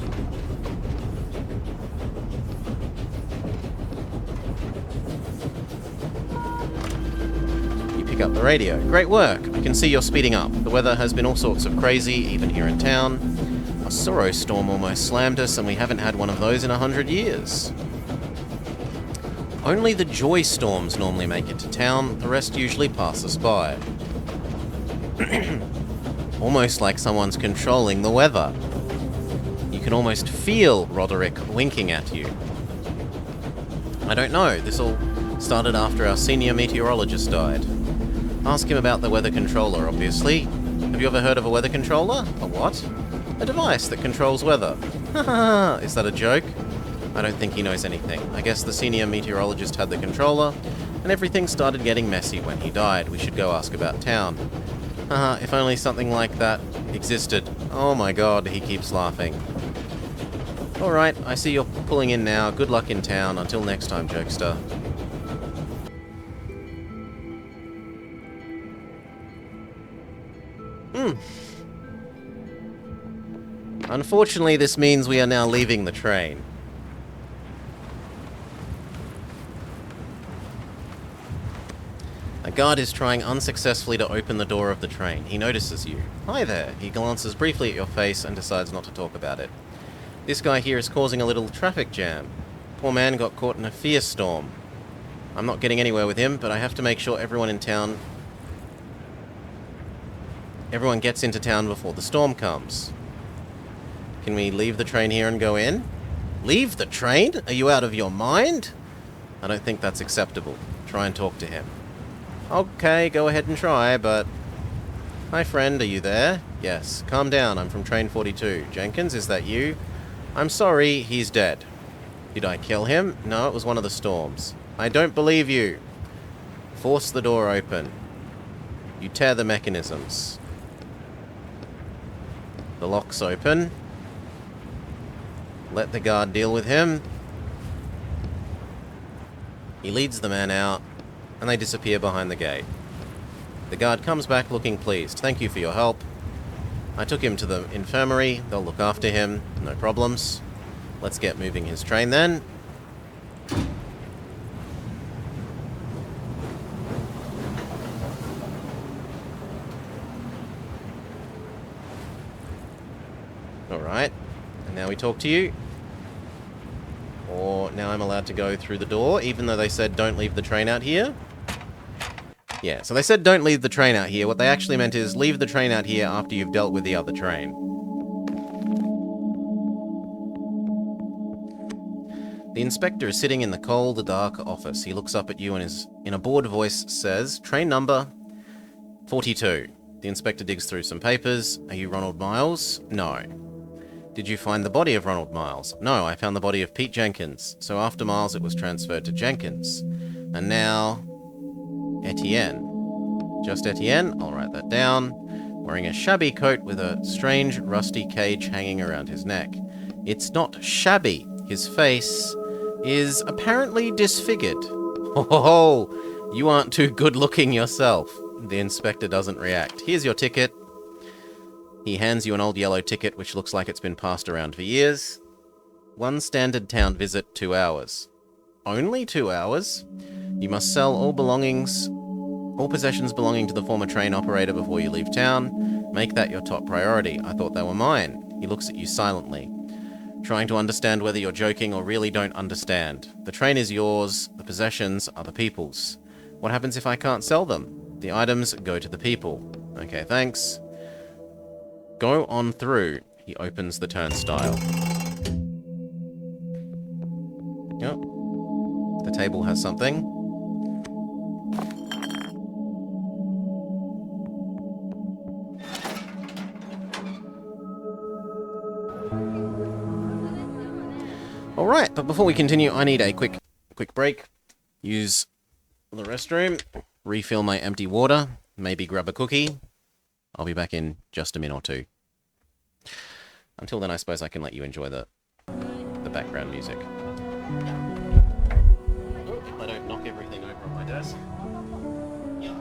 A: You pick up the radio. Great work. I can see you're speeding up. The weather has been all sorts of crazy, even here in town. A Sorrow storm almost slammed us, and we haven't had one of those in 100 years. Only the joy storms normally make it to town. The rest usually pass us by. Almost like someone's controlling the weather. You can almost feel Roderick winking at you. I don't know. This all started after our senior meteorologist died. Ask him about the weather controller, obviously. Have you ever heard of a weather controller? A what? A device that controls weather. Haha, is that a joke? I don't think he knows anything. I guess the senior meteorologist had the controller, and everything started getting messy when he died. We should go ask about town. Haha, if only something like that existed. Oh my god, he keeps laughing. Alright, I see you're pulling in now. Good luck in town. Until next time, jokester. Unfortunately, this means we are now leaving the train. A guard is trying unsuccessfully to open the door of the train. He notices you. Hi there. He glances briefly at your face and decides not to talk about it. This guy here is causing a little traffic jam. Poor man got caught in a fierce storm. I'm not getting anywhere with him, but I have to make sure everyone in town... Everyone gets into town before the storm comes. Can we leave the train here and go in? Leave the train? Are you out of your mind? I don't think that's acceptable. Try and talk to him. Okay, go ahead and try, but... Hi friend, are you there? Yes. Calm down, I'm from train 42. Jenkins, is that you? I'm sorry, he's dead. Did I kill him? No, it was one of the storms. I don't believe you. Force the door open. You tear the mechanisms. The lock's open. Let the guard deal with him. He leads the man out, and they disappear behind the gate. The guard comes back looking pleased. Thank you for your help. I took him to the infirmary. They'll look after him. No problems. Let's get moving his train then. Alright. And now we talk to you. Or now I'm allowed to go through the door, even though they said don't leave the train out here. Yeah, so they said don't leave the train out here. What they actually meant is leave the train out here after you've dealt with the other train. The inspector is sitting in the cold, dark office. He looks up at you and in a bored voice says, train number 42. The inspector digs through some papers. Are you Ronald Miles? No. Did you find the body of Ronald Miles? No, I found the body of Pete Jenkins. So after Miles, it was transferred to Jenkins. And now... Etienne. Just Etienne? I'll write that down. Wearing a shabby coat with a strange, rusty cage hanging around his neck. It's not shabby. His face is apparently disfigured. Oh, you aren't too good-looking yourself. The inspector doesn't react. Here's your ticket. He hands you an old yellow ticket which looks like it's been passed around for years. One standard town visit, 2 hours. Only 2 hours? You must sell all possessions belonging to the former train operator before you leave town. Make that your top priority. I thought they were mine. He looks at you silently, trying to understand whether you're joking or really don't understand. The train is yours. The possessions are the people's. What happens if I can't sell them? The items go to the people. Okay, thanks. Go on through. He opens the turnstile. Yep. The table has something. Alright, but before we continue, I need a quick break. Use the restroom, refill my empty water, maybe grab a cookie. I'll be back in just a minute or two. Until then, I suppose I can let you enjoy the background music. If I don't knock everything over on my desk. Yeah.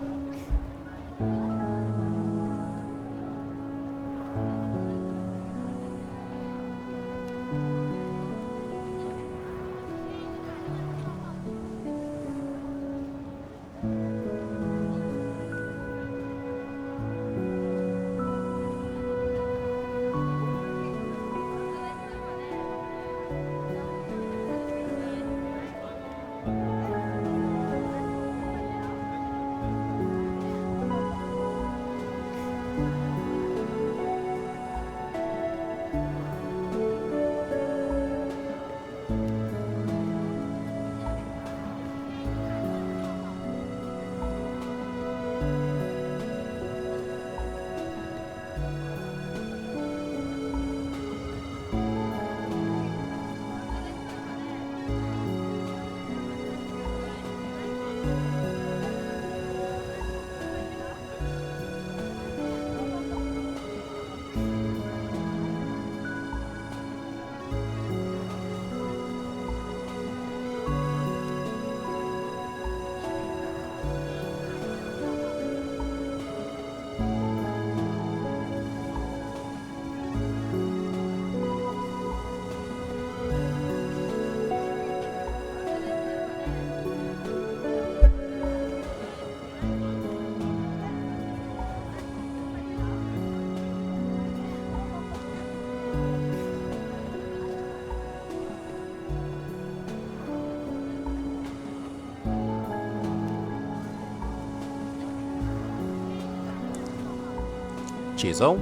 A: Cheers, all.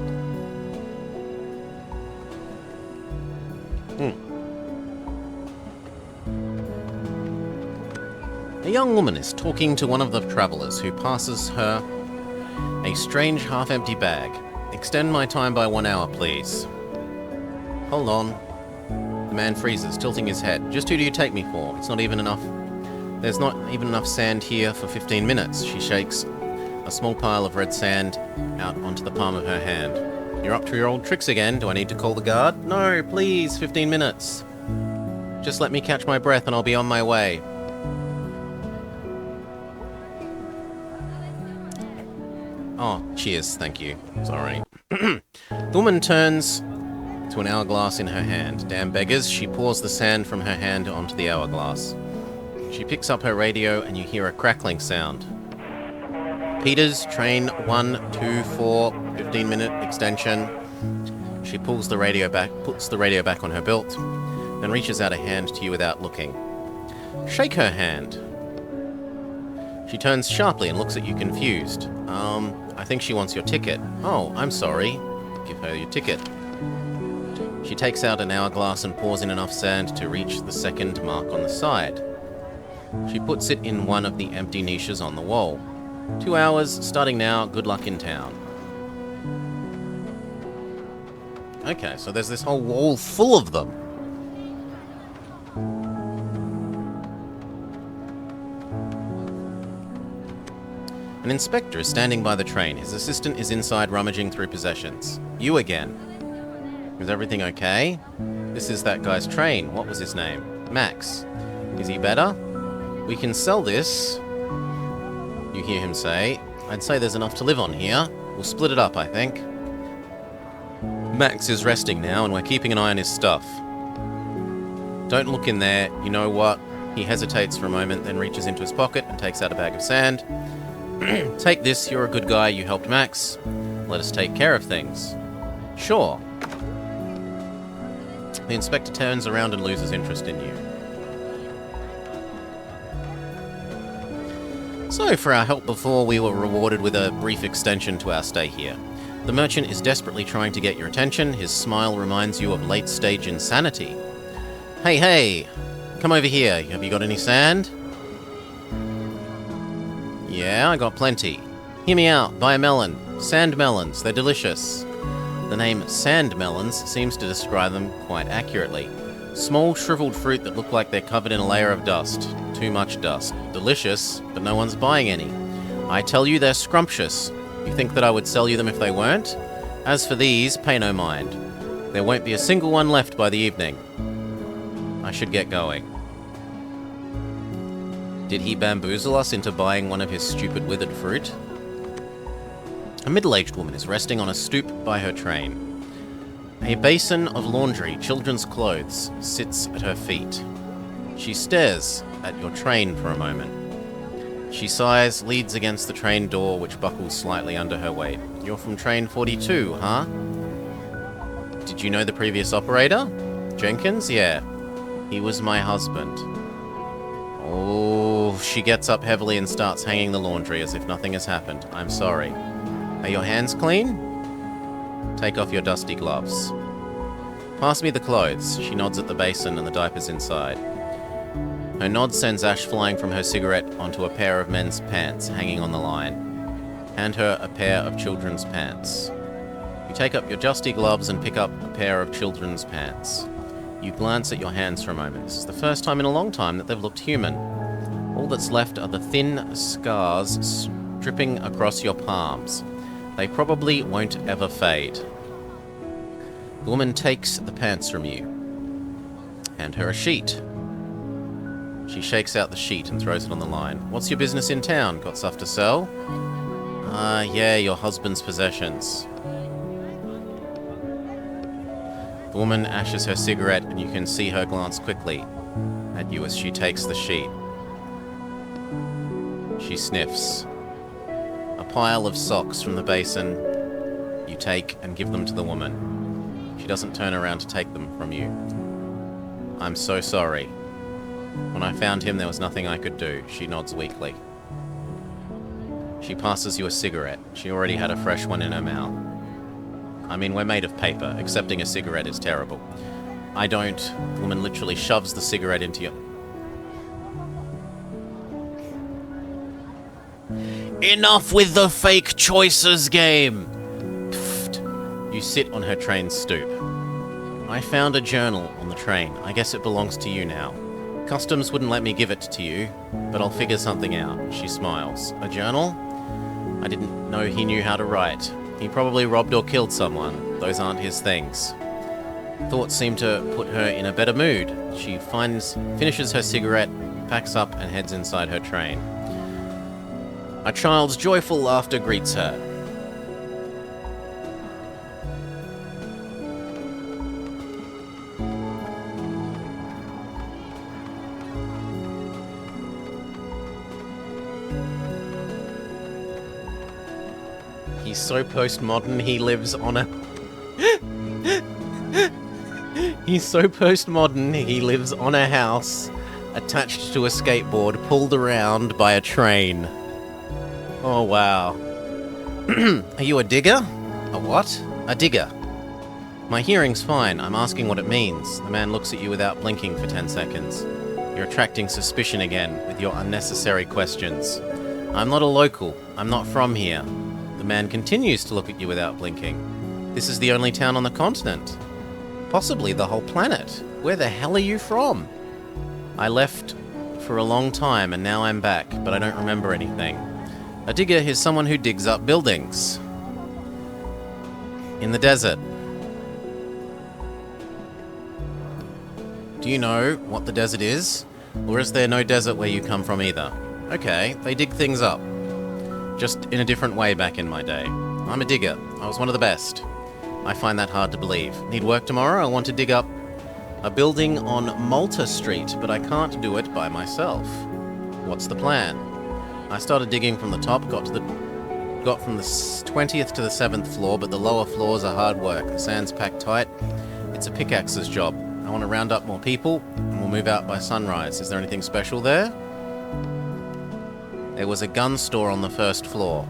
A: A young woman is talking to one of the travellers who passes her a strange half-empty bag. Extend my time by 1 hour, please. Hold on. The man freezes, tilting his head. Just who do you take me for? It's not even enough. There's not even enough sand here for 15 minutes. She shakes a small pile of red sand out onto the palm of her hand. You're up to your old tricks again. Do I need to call the guard? No, please, 15 minutes. Just let me catch my breath and I'll be on my way. Oh, cheers, thank you. Sorry. The woman turns to an hourglass in her hand. Damn beggars, she pours the sand from her hand onto the hourglass. She picks up her radio and you hear a crackling sound. Peters, train 124, 15-minute extension. She pulls the radio back, puts the radio back on her belt, then reaches out a hand to you without looking. Shake her hand. She turns sharply and looks at you confused. I think she wants your ticket. Oh, I'm sorry. Give her your ticket. She takes out an hourglass and pours in enough sand to reach the second mark on the side. She puts it in one of the empty niches on the wall. 2 hours, starting now, good luck in town. Okay, so there's this whole wall full of them. An inspector is standing by the train. His assistant is inside rummaging through possessions. You again. Is everything okay? This is that guy's train. What was his name? Max. Is he better? We can sell this. You hear him say. I'd say there's enough to live on here. We'll split it up, I think. Max is resting now, and we're keeping an eye on his stuff. Don't look in there. You know what? He hesitates for a moment, then reaches into his pocket and takes out a bag of sand. Take this, you're a good guy, you helped Max. Let us take care of things. Sure. The inspector turns around and loses interest in you. So, for our help before, we were rewarded with a brief extension to our stay here. The merchant is desperately trying to get your attention. His smile reminds you of late-stage insanity. Hey, hey! Come over here. Have you got any sand? Yeah, I got plenty. Hear me out. Buy a melon. Sand melons. They're delicious. The name sand melons seems to describe them quite accurately. Small, shriveled fruit that look like they're covered in a layer of dust. Too much dust. Delicious, but no one's buying any. I tell you, they're scrumptious. You think that I would sell you them if they weren't? As for these, pay no mind. There won't be a single one left by the evening. I should get going. Did he bamboozle us into buying one of his stupid withered fruit? A middle-aged woman is resting on a stoop by her train. A basin of laundry, children's clothes, sits at her feet. She stares at your train for a moment. She sighs, leans against the train door, which buckles slightly under her weight. You're from train 42, huh? Did you know the previous operator? Jenkins? Yeah. He was my husband. Oh, she gets up heavily and starts hanging the laundry as if nothing has happened. I'm sorry. Are your hands clean? Take off your dusty gloves. Pass me the clothes. She nods at the basin and the diapers inside. Her nod sends ash flying from her cigarette onto a pair of men's pants hanging on the line. Hand her a pair of children's pants. You take up your dusty gloves and pick up a pair of children's pants. You glance at your hands for a moment. This is the first time in a long time that they've looked human. All that's left are the thin scars dripping across your palms. They probably won't ever fade. The woman takes the pants from you. Hand her a sheet. She shakes out the sheet and throws it on the line. What's your business in town? Got stuff to sell? Yeah, your husband's possessions. The woman ashes her cigarette and you can see her glance quickly at you as she takes the sheet. She sniffs. A pile of socks from the basin you take and give them to the woman. She doesn't turn around to take them from you. I'm so sorry. When I found him, there was nothing I could do. She nods weakly. She passes you a cigarette. She already had a fresh one in her mouth. I mean, we're made of paper. Accepting a cigarette is terrible. I don't. The woman literally shoves the cigarette into you. Enough with the fake choices game! Pfft. You sit on her train stoop. I found a journal on the train. I guess it belongs to you now. Customs wouldn't let me give it to you, but I'll figure something out. She smiles. A journal? I didn't know he knew how to write. He probably robbed or killed someone. Those aren't his things. Thoughts seem to put her in a better mood. She finishes her cigarette, packs up, and heads inside her train. A child's joyful laughter greets her. He's so postmodern, he lives on a... He's so postmodern, he lives on a house attached to a skateboard pulled around by a train. Oh, wow. Are you a digger? A what? A digger. My hearing's fine. I'm asking what it means. The man looks at you without blinking for 10 seconds. You're attracting suspicion again with your unnecessary questions. I'm not a local. I'm not from here. The man continues to look at you without blinking. This is the only town on the continent. Possibly the whole planet. Where the hell are you from? I left for a long time and now I'm back, but I don't remember anything. A digger is someone who digs up buildings. In the desert. Do you know what the desert is? Or is there no desert where you come from either? Okay, they dig things up. Just in a different way back in my day. I'm a digger. I was one of the best. I find that hard to believe. Need work tomorrow? I want to dig up a building on Malta Street, but I can't do it by myself. What's the plan? I started digging from the top, got from the 20th to the 7th floor, but the lower floors are hard work. The sand's packed tight. It's a pickaxe's job. I want to round up more people, and we'll move out by sunrise. Is there anything special there? There was a gun store on the first floor.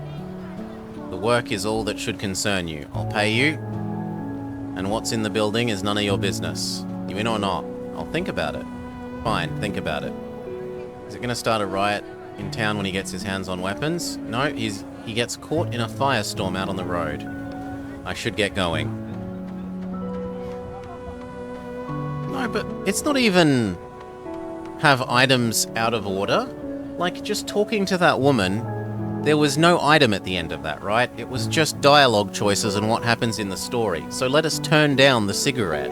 A: The work is all that should concern you. I'll pay you, and what's in the building is none of your business. You in or not? I'll think about it. Fine, think about it. Is it going to start a riot in town when he gets his hands on weapons? No, he gets caught in a firestorm out on the road. I should get going. No, but it's not even have items out of order. Like, just talking to that woman, there was no item at the end of that, right? It was just dialogue choices and what happens in the story. So let us turn down the cigarette.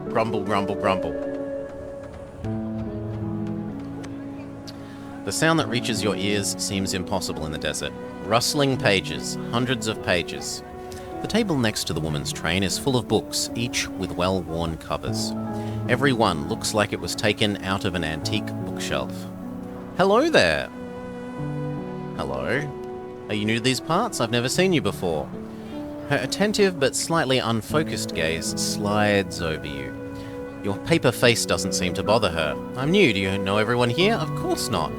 A: Grumble, grumble, grumble. The sound that reaches your ears seems impossible in the desert. Rustling pages, hundreds of pages. The table next to the woman's train is full of books, each with well-worn covers. Every one looks like it was taken out of an antique bookshelf. Hello there. Hello. Are you new to these parts? I've never seen you before. Her attentive but slightly unfocused gaze slides over you. Your paper face doesn't seem to bother her. I'm new. Do you know everyone here? Of course not.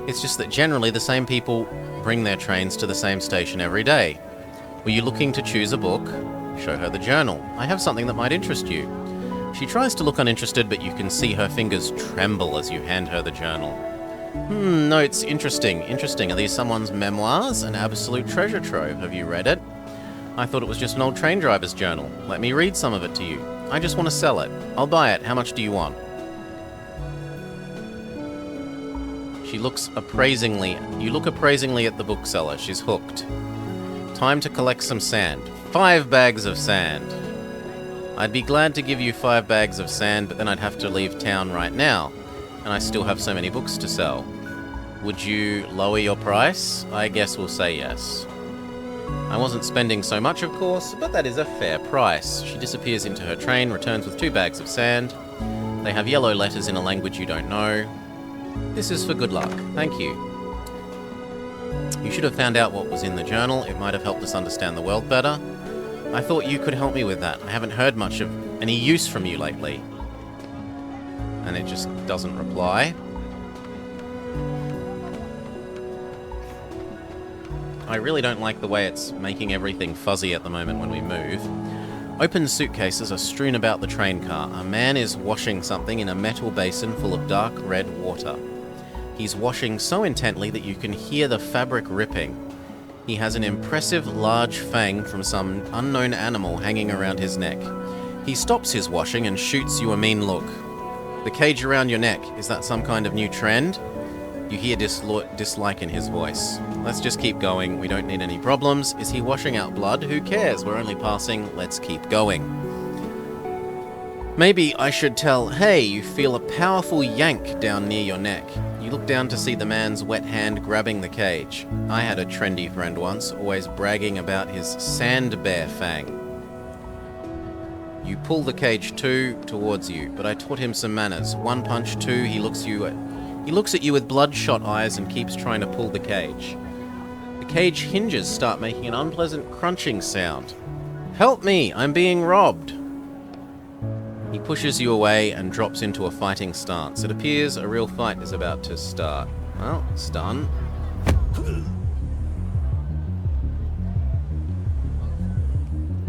A: It's just that generally the same people bring their trains to the same station every day. Were you looking to choose a book? Show her the journal. I have something that might interest you. She tries to look uninterested, but you can see her fingers tremble as you hand her the journal. Notes. Interesting. Interesting. Are these someone's memoirs? An absolute treasure trove. Have you read it? I thought it was just an old train driver's journal. Let me read some of it to you. I just want to sell it. I'll buy it. How much do you want? She looks appraisingly. You look appraisingly at the bookseller. She's hooked. Time to collect some sand. 5 bags of sand. I'd be glad to give you 5 bags of sand, but then I'd have to leave town right now, and I still have so many books to sell. Would you lower your price? I guess we'll say yes. I wasn't spending so much, of course, but that is a fair price. She disappears into her train, returns with 2 bags of sand. They have yellow letters in a language you don't know. This is for good luck. Thank you. You should have found out what was in the journal. It might have helped us understand the world better. I thought you could help me with that. I haven't heard much of any use from you lately. And it just doesn't reply. I really don't like the way it's making everything fuzzy at the moment when we move. Open suitcases are strewn about the train car. A man is washing something in a metal basin full of dark red water. He's washing so intently that you can hear the fabric ripping. He has an impressive large fang from some unknown animal hanging around his neck. He stops his washing and shoots you a mean look. The cage around your neck, is that some kind of new trend? You hear dislike in his voice. Let's just keep going. We don't need any problems. Is he washing out blood? Who cares? We're only passing. Let's keep going. Maybe I should tell, hey, you feel a powerful yank down near your neck. You look down to see the man's wet hand grabbing the cage. I had a trendy friend once, always bragging about his sand bear fang. You pull the cage towards you, but I taught him some manners. 1 punch, 2, he looks at you with bloodshot eyes and keeps trying to pull the cage. The cage hinges start making an unpleasant crunching sound. Help me, I'm being robbed. He pushes you away and drops into a fighting stance. It appears a real fight is about to start. Well, stun.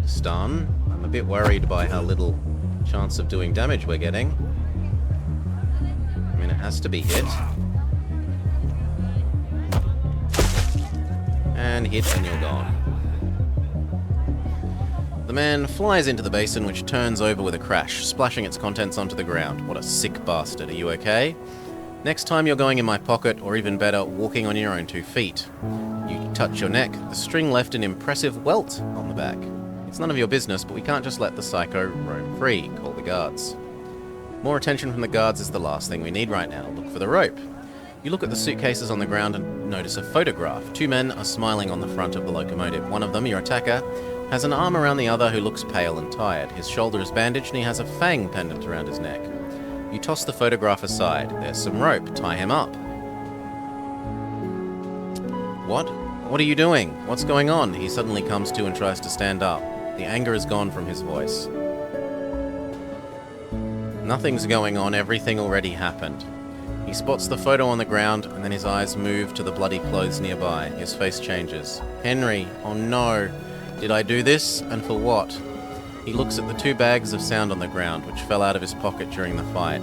A: Stun. I'm a bit worried by how little chance of doing damage we're getting. I mean, it has to be hit. And hit, and you're gone. The man flies into the basin, which turns over with a crash, splashing its contents onto the ground. What a sick bastard. Are you okay? Next time you're going in my pocket, or even better, walking on your own 2 feet. You touch your neck. The string left an impressive welt on the back. It's none of your business, but we can't just let the psycho roam free. Call the guards. More attention from the guards is the last thing we need right now. Look for the rope. You look at the suitcases on the ground and notice a photograph. 2 men are smiling on the front of the locomotive. One of them, your attacker, has an arm around the other who looks pale and tired. His shoulder is bandaged and he has a fang pendant around his neck. You toss the photograph aside. There's some rope. Tie him up. What? What are you doing? What's going on? He suddenly comes to and tries to stand up. The anger is gone from his voice. Nothing's going on. Everything already happened. He spots the photo on the ground and then his eyes move to the bloody clothes nearby. His face changes. Henry. Oh no. Did I do this? And for what? He looks at the 2 bags of sand on the ground, which fell out of his pocket during the fight.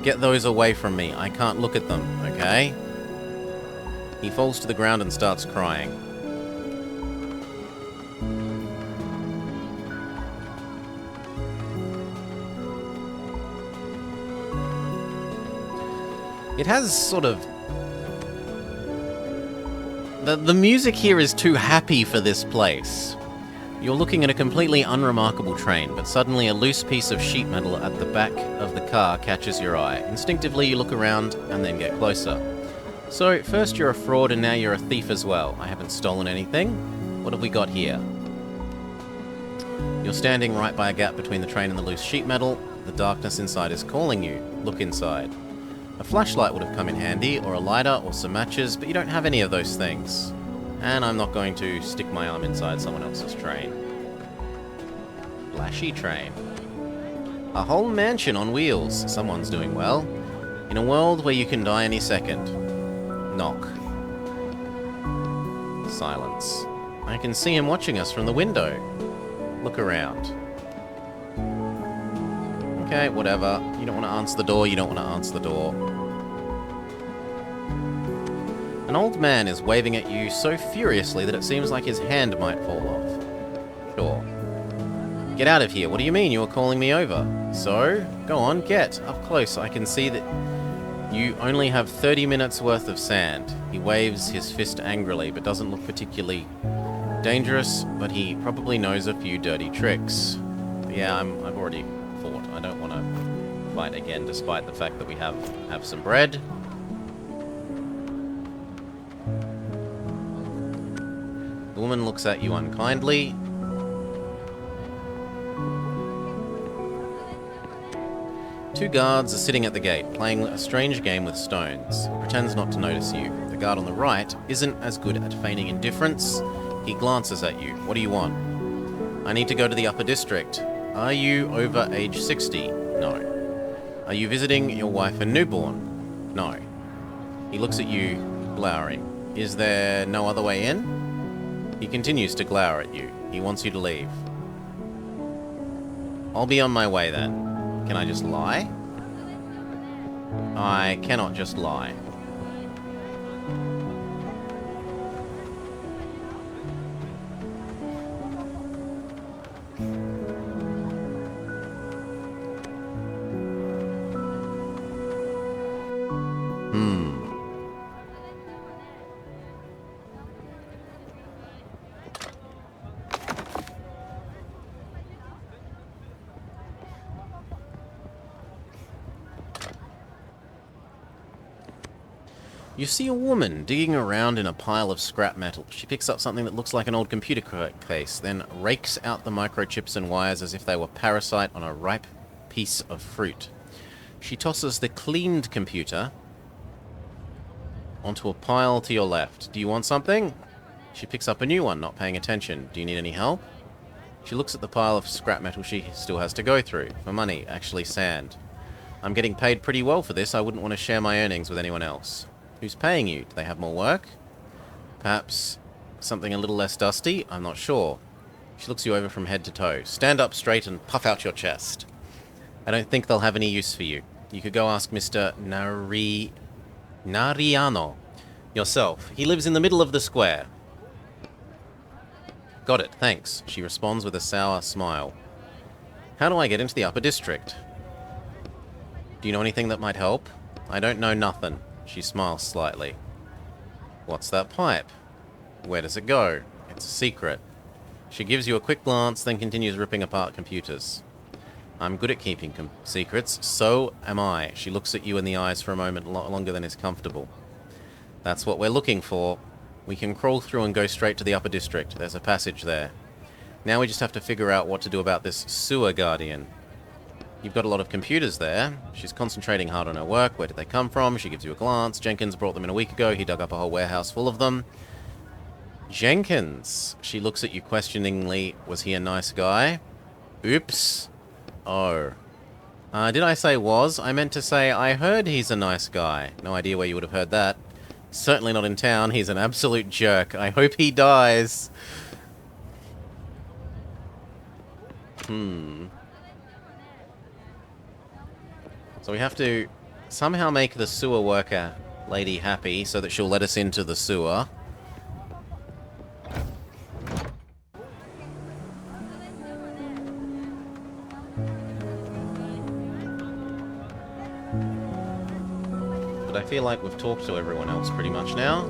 A: Get those away from me. I can't look at them, okay? He falls to the ground and starts crying. It has sort of... The music here is too happy for this place. You're looking at a completely unremarkable train, but suddenly a loose piece of sheet metal at the back of the car catches your eye. Instinctively, you look around and then get closer. So, first you're a fraud and now you're a thief as well. I haven't stolen anything. What have we got here? You're standing right by a gap between the train and the loose sheet metal. The darkness inside is calling you. Look inside. A flashlight would have come in handy, or a lighter, or some matches, but you don't have any of those things. And I'm not going to stick my arm inside someone else's train. Flashy train. A whole mansion on wheels. Someone's doing well. In a world where you can die any second. Knock. Silence. I can see him watching us from the window. Look around. Okay, whatever. You don't want to answer the door, you don't want to answer the door. An old man is waving at you so furiously that it seems like his hand might fall off. Sure. Get out of here. What do you mean you were calling me over? So, go on, get. Up close, I can see that you only have 30 minutes worth of sand. He waves his fist angrily, but doesn't look particularly dangerous, but he probably knows a few dirty tricks. Yeah, I've already fought. I don't want to fight again, despite the fact that we have some bread. The woman looks at you unkindly. Two guards are sitting at the gate, playing a strange game with stones. He pretends not to notice you. The guard on the right isn't as good at feigning indifference. He glances at you. What do you want? I need to go to the upper district. Are you over age 60? No. Are you visiting your wife and newborn? No. He looks at you, glowering. Is there no other way in? He continues to glower at you. He wants you to leave. I'll be on my way then. Can I just lie? I cannot just lie. You see a woman digging around in a pile of scrap metal. She picks up something that looks like an old computer case, then rakes out the microchips and wires as if they were parasite on a ripe piece of fruit. She tosses the cleaned computer onto a pile to your left. Do you want something? She picks up a new one, not paying attention. Do you need any help? She looks at the pile of scrap metal she still has to go through. For money, actually sand. I'm getting paid pretty well for this. I wouldn't want to share my earnings with anyone else. Who's paying you? Do they have more work? Perhaps something a little less dusty? I'm not sure. She looks you over from head to toe. Stand up straight and puff out your chest. I don't think they'll have any use for you. You could go ask Mr. Nariano yourself. He lives in the middle of the square. Got it, thanks, she responds with a sour smile. How do I get into the upper district? Do you know anything that might help? I don't know nothing. She smiles slightly. What's that pipe? Where does it go? It's a secret. She gives you a quick glance, then continues ripping apart computers. I'm good at keeping secrets, so am I. She looks at you in the eyes for a moment longer than is comfortable. That's what we're looking for. We can crawl through and go straight to the upper district. There's a passage there. Now we just have to figure out what to do about this sewer guardian. You've got a lot of computers there. She's concentrating hard on her work. Where did they come from? She gives you a glance. Jenkins brought them in a week ago. He dug up a whole warehouse full of them. Jenkins. She looks at you questioningly. Was he a nice guy? Oops. Oh. Did I say was? I meant to say I heard he's a nice guy. No idea where you would have heard that. Certainly not in town. He's an absolute jerk. I hope he dies. So we have to somehow make the sewer worker lady happy so that she'll let us into the sewer. But I feel like we've talked to everyone else pretty much now.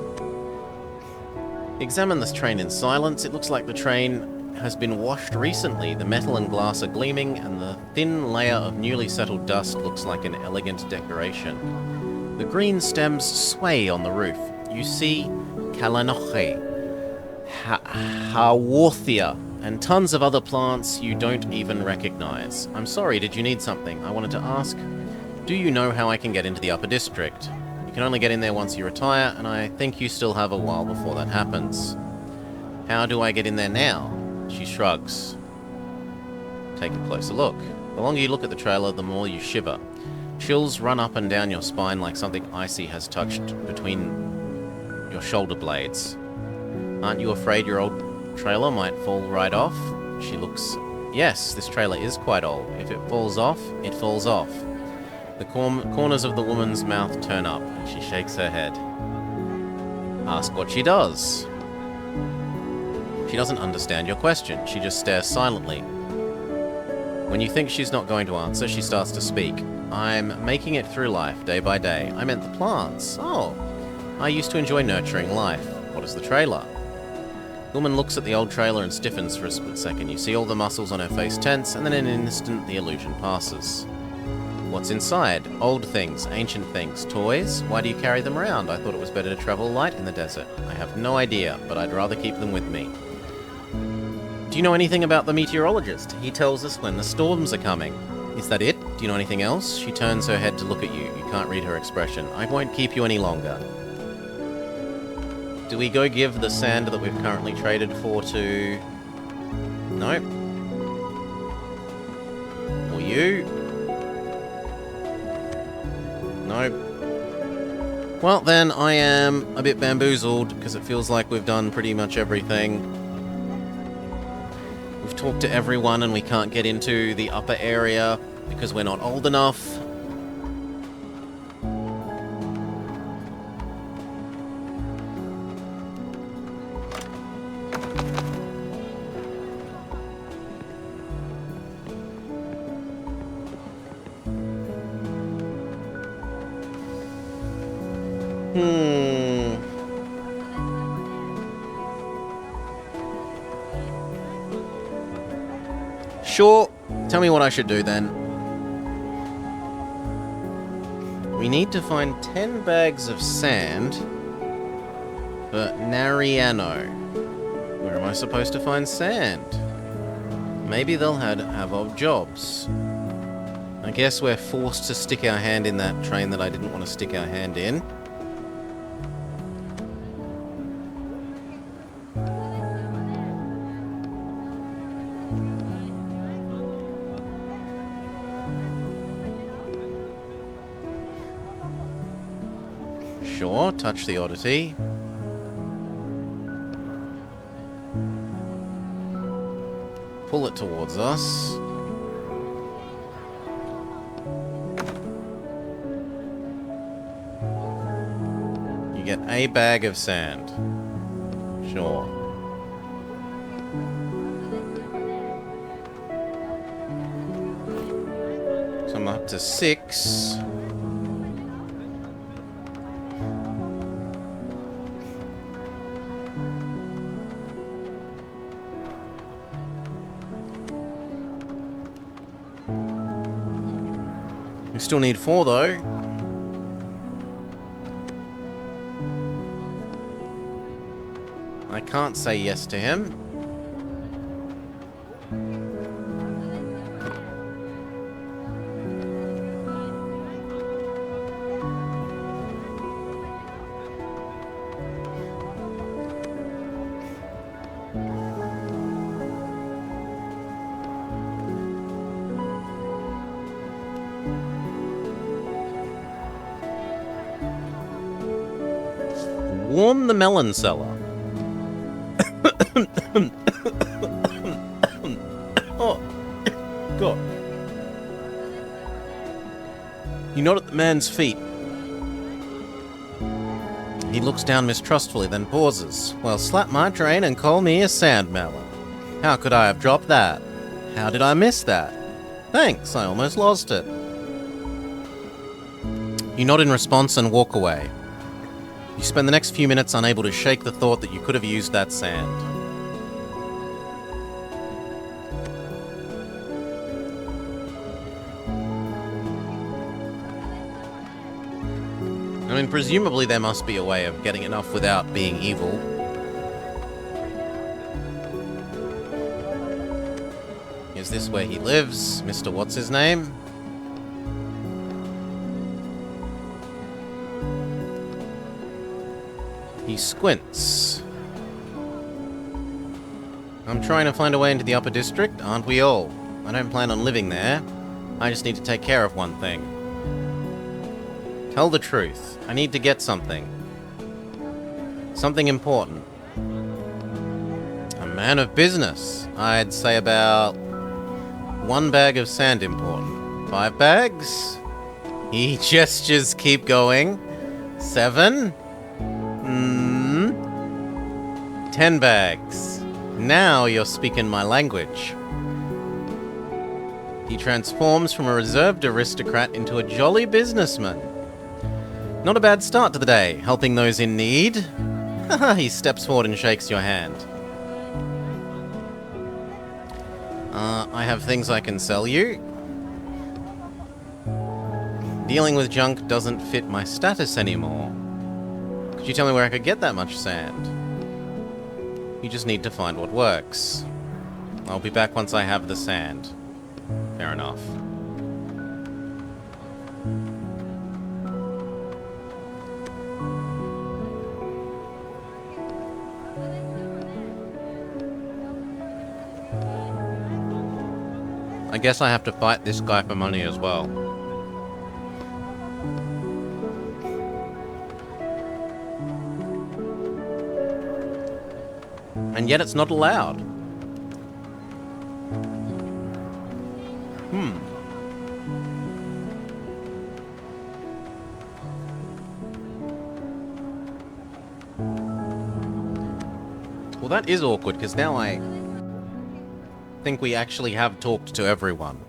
A: Examine this train in silence. It looks like the train has been washed recently. The metal and glass are gleaming, and the thin layer of newly settled dust looks like an elegant decoration. The green stems sway on the roof. You see Kalanoche, Haworthia, and tons of other plants you don't even recognize. I'm sorry, did you need something? I wanted to ask, do you know how I can get into the upper district? You can only get in there once you retire, and I think you still have a while before that happens. How do I get in there now? She shrugs. Take a closer look. The longer you look at the trailer, the more you shiver. Chills run up and down your spine like something icy has touched between your shoulder blades. Aren't you afraid your old trailer might fall right off? She looks... Yes, this trailer is quite old. If it falls off, it falls off. The corners of the woman's mouth turn up, and she shakes her head. Ask what she does. She doesn't understand your question. She just stares silently. When you think she's not going to answer, she starts to speak. I'm making it through life, day by day. I meant the plants. Oh, I used to enjoy nurturing life. What is the trailer? The woman looks at the old trailer and stiffens for a split second. You see all the muscles on her face tense, and then in an instant, the illusion passes. What's inside? Old things, ancient things, toys? Why do you carry them around? I thought it was better to travel light in the desert. I have no idea, but I'd rather keep them with me. Do you know anything about the meteorologist? He tells us when the storms are coming. Is that it? Do you know anything else? She turns her head to look at you. You can't read her expression. I won't keep you any longer. Do we go give the sand that we've currently traded for to... Nope. Or you? Nope. Well, then I am a bit bamboozled, because it feels like we've done pretty much everything. We've talked to everyone and we can't get into the upper area because we're not old enough. Sure. Tell me what I should do then. We need to find 10 bags of sand for Nariano. Where am I supposed to find sand? Maybe they'll have odd jobs. I guess we're forced to stick our hand in that train that I didn't want to stick our hand in. Sure, touch the oddity. Pull it towards us. You get a bag of sand. Sure. So I'm up to 6. We still need 4 though. I can't say yes to him. Warm the melon cellar. Oh, God. You nod at the man's feet. He looks down mistrustfully, then pauses. Well, slap my train and call me a sand melon. How could I have dropped that? How did I miss that? Thanks, I almost lost it. You nod in response and walk away. You spend the next few minutes unable to shake the thought that you could have used that sand. I mean, presumably there must be a way of getting enough without being evil. Is this where he lives? Mr. What's his name? He squints. I'm trying to find a way into the upper district, aren't we all? I don't plan on living there. I just need to take care of one thing. Tell the truth. I need to get something. Something important. A man of business. I'd say about 1 bag of sand important. 5 bags? He gestures, keep going. 7? 10 bags. Now you're speaking my language. He transforms from a reserved aristocrat into a jolly businessman. Not a bad start to the day, helping those in need. He steps forward and shakes your hand. I have things I can sell you. Dealing with junk doesn't fit my status anymore. Could you tell me where I could get that much sand? You just need to find what works. I'll be back once I have the sand. Fair enough. I guess I have to fight this guy for money as well. And yet it's not allowed. Well, that is awkward, because now I think we actually have talked to everyone.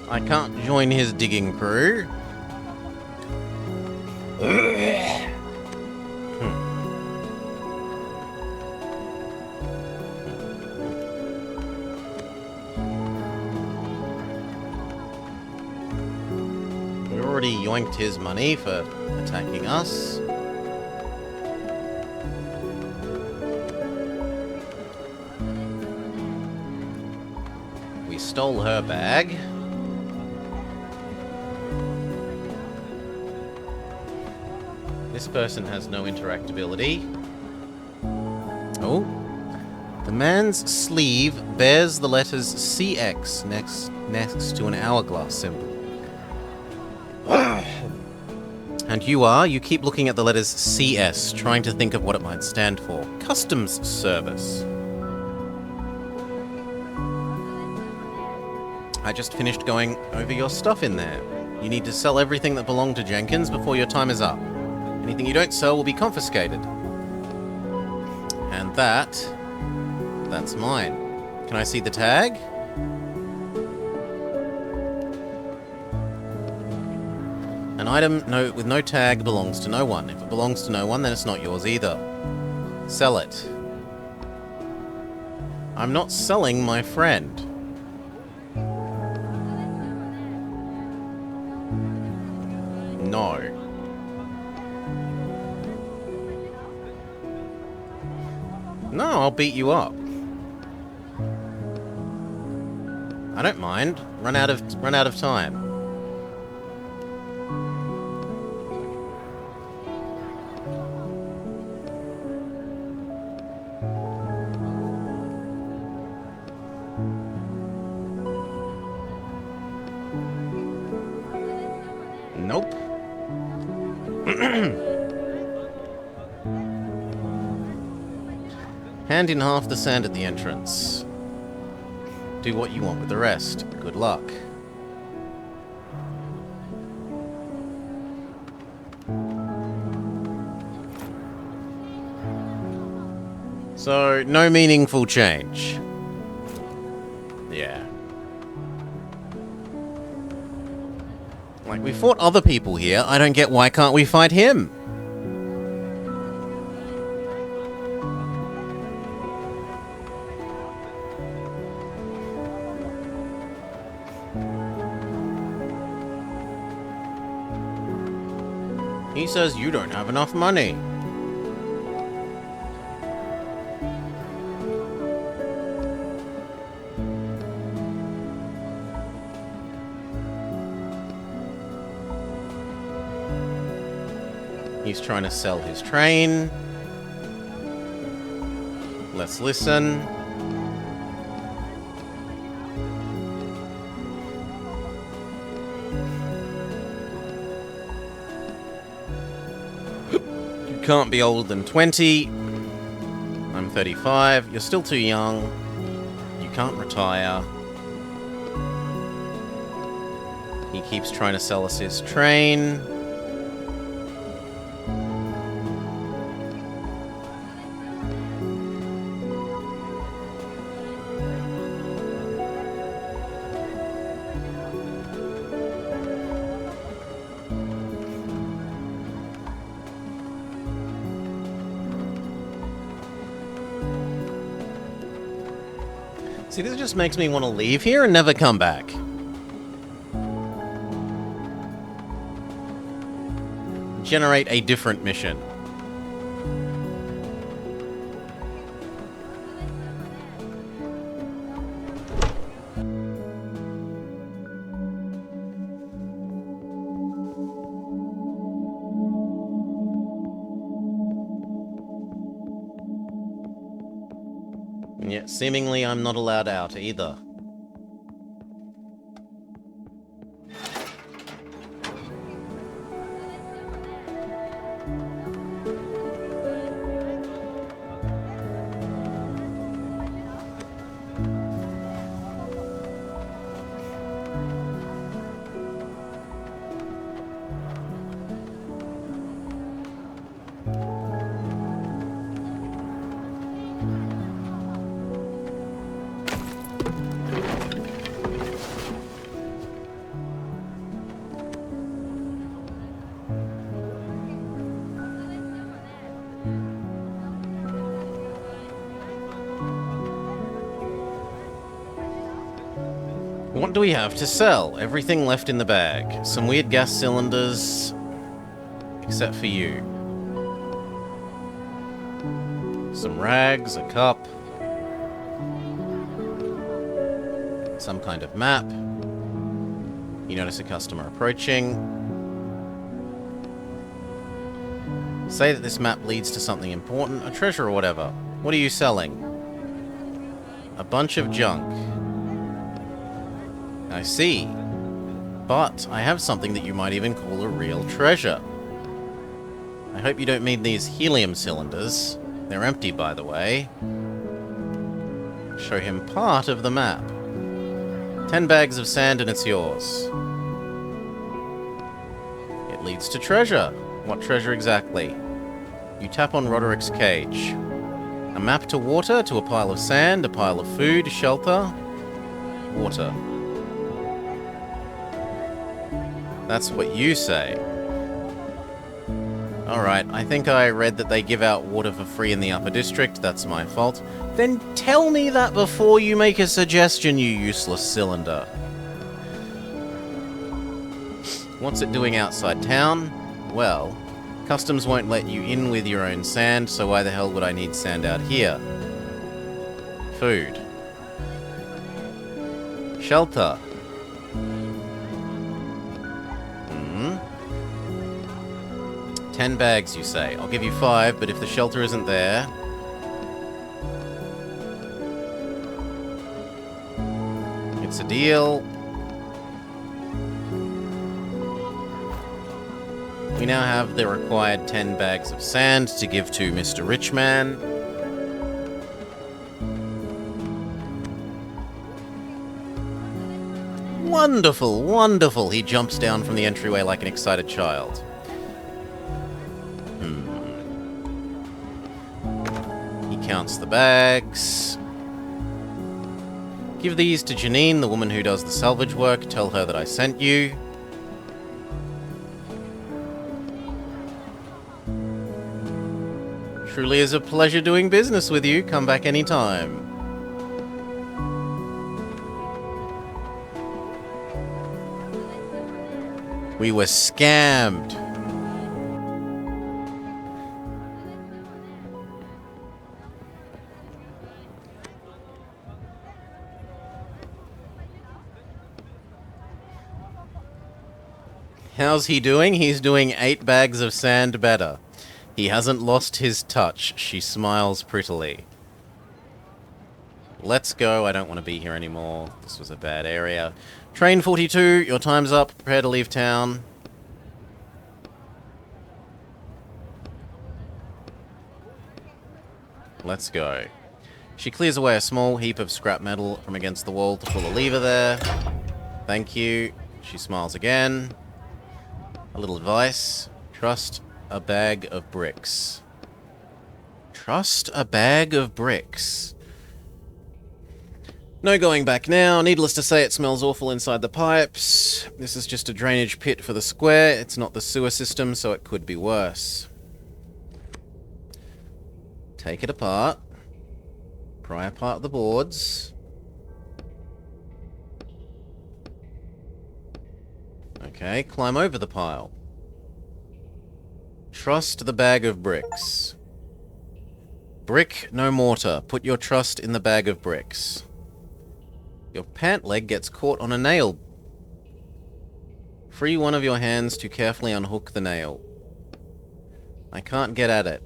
A: I can't join his digging crew. We already yoinked his money for attacking us. We stole her bag. This person has no interactability. Oh. The man's sleeve bears the letters CX next to an hourglass symbol. And you keep looking at the letters CS, trying to think of what it might stand for. Customs Service. I just finished going over your stuff in there. You need to sell everything that belonged to Jenkins before your time is up. Anything you don't sell will be confiscated. And that's mine. Can I see the tag? An item with no tag belongs to no one. If it belongs to no one, then it's not yours either. Sell it. I'm not selling my friend. No. beat you up. I don't mind. Run out of time. Nope. Hand in half the sand at the entrance. Do what you want with the rest. Good luck. So, no meaningful change. Yeah. Like, we fought other people here. I don't get why can't we fight him? He says you don't have enough money. He's trying to sell his train. Let's listen. You can't be older than 20. I'm 35. You're still too young. You can't retire. He keeps trying to sell us his train. See, this just makes me want to leave here and never come back. Generate a different mission. And yet, seemingly, I'm not allowed out either. What do we have to sell? Everything left in the bag. Some weird gas cylinders. Except for you. Some rags, a cup. Some kind of map. You notice a customer approaching. Say that this map leads to something important, a treasure or whatever. What are you selling? A bunch of junk. I see. But I have something that you might even call a real treasure. I hope you don't mean these helium cylinders. They're empty, by the way. Show him part of the map. 10 bags of sand and it's yours. It leads to treasure. What treasure exactly? You tap on Roderick's cage. A map to water, to a pile of sand, a pile of food, shelter, water. That's what you say. Alright, I think I read that they give out water for free in the upper district. That's my fault. Then tell me that before you make a suggestion, you useless cylinder. What's it doing outside town? Well, customs won't let you in with your own sand, so why the hell would I need sand out here? Food. Shelter. 10 bags, you say. I'll give you 5, but if the shelter isn't there... It's a deal. We now have the required 10 bags of sand to give to Mr. Richman. Wonderful, wonderful. He jumps down from the entryway like an excited child. He counts the bags. Give these to Janine, the woman who does the salvage work. Tell her that I sent you. Truly is a pleasure doing business with you. Come back anytime. We were scammed. How's he doing? He's doing 8 bags of sand better. He hasn't lost his touch. She smiles prettily. Let's go. I don't want to be here anymore. This was a bad area. Train 42, your time's up. Prepare to leave town. Let's go. She clears away a small heap of scrap metal from against the wall to pull a lever there. Thank you. She smiles again. A little advice. Trust a bag of bricks. Trust a bag of bricks. No going back now. Needless to say, it smells awful inside the pipes. This is just a drainage pit for the square. It's not the sewer system, so it could be worse. Take it apart. Pry apart the boards. Okay, climb over the pile. Trust the bag of bricks. Brick, no mortar. Put your trust in the bag of bricks. Your pant leg gets caught on a nail. Free one of your hands to carefully unhook the nail. I can't get at it.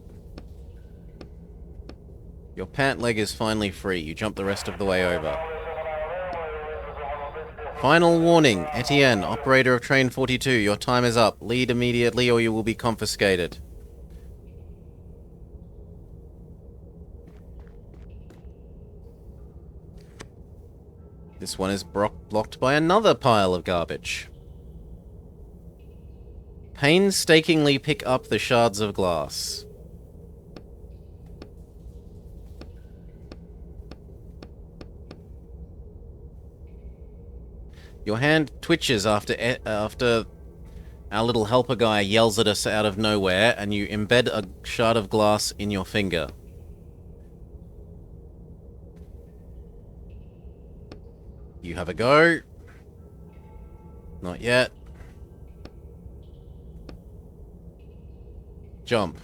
A: Your pant leg is finally free. You jump the rest of the way over. Final warning. Etienne, operator of train 42. Your time is up. Lead immediately or you will be confiscated. This one is blocked by another pile of garbage. Painstakingly pick up the shards of glass. Your hand twitches after our little helper guy yells at us out of nowhere, and you embed a shard of glass in your finger. You have a go. Not yet. Jump.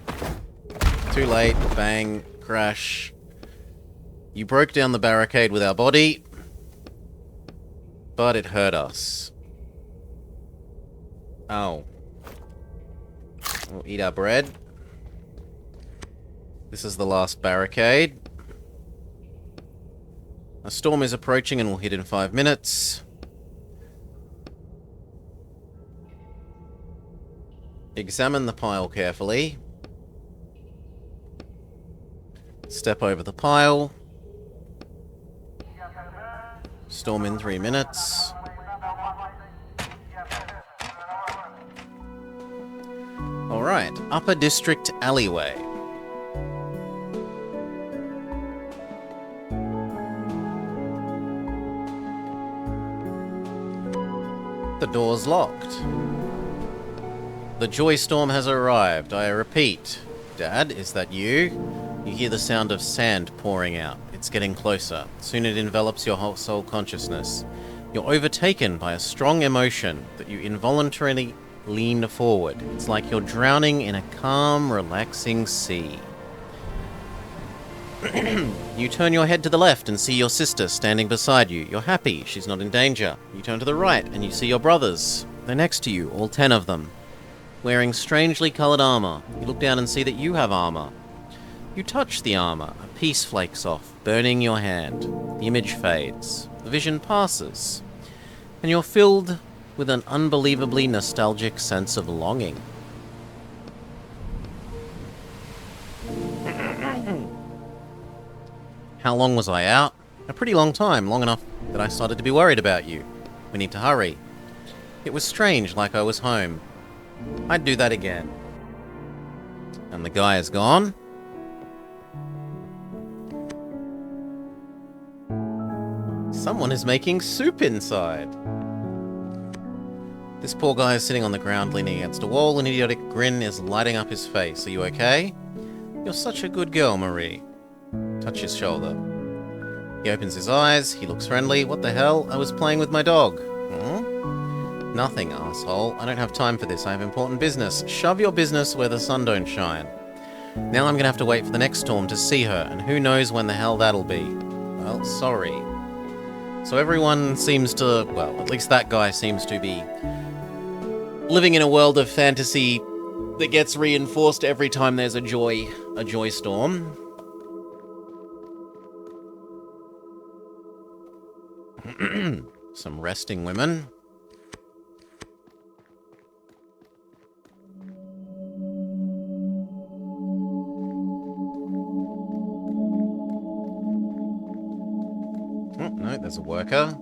A: Too late. Bang. Crash. You broke down the barricade with our body, but it hurt us. Ow. We'll eat our bread. This is the last barricade. A storm is approaching and will hit in 5 minutes. Examine the pile carefully. Step over the pile. Storm in 3 minutes. Alright, Upper District Alleyway. The door's locked. The joy storm has arrived. I repeat. Dad, is that you? You hear the sound of sand pouring out. It's getting closer. Soon it envelops your whole soul consciousness. You're overtaken by a strong emotion that you involuntarily lean forward. It's like you're drowning in a calm, relaxing sea. You turn your head to the left and see your sister standing beside you. You're happy, she's not in danger. You turn to the right and you see your brothers. They're next to you, all 10 of them, wearing strangely coloured armour. You look down and see that you have armour. You touch the armour, a piece flakes off, burning your hand. The image fades, the vision passes, and you're filled with an unbelievably nostalgic sense of longing. How long was I out? A pretty long time, long enough that I started to be worried about you. We need to hurry. It was strange, like I was home. I'd do that again. And the guy is gone? Someone is making soup inside. This poor guy is sitting on the ground, leaning against a wall. An idiotic grin is lighting up his face. Are you okay? You're such a good girl, Marie. Touch his shoulder. He opens his eyes. He looks friendly. What the hell? I was playing with my dog. Hmm? Nothing, asshole. I don't have time for this. I have important business. Shove your business where the sun don't shine. Now I'm gonna have to wait for the next storm to see her, and who knows when the hell that'll be. Well, sorry. So everyone seems to, well, at least that guy seems to be living in a world of fantasy that gets reinforced every time there's a joy storm. Some resting women. Oh, no, there's a worker.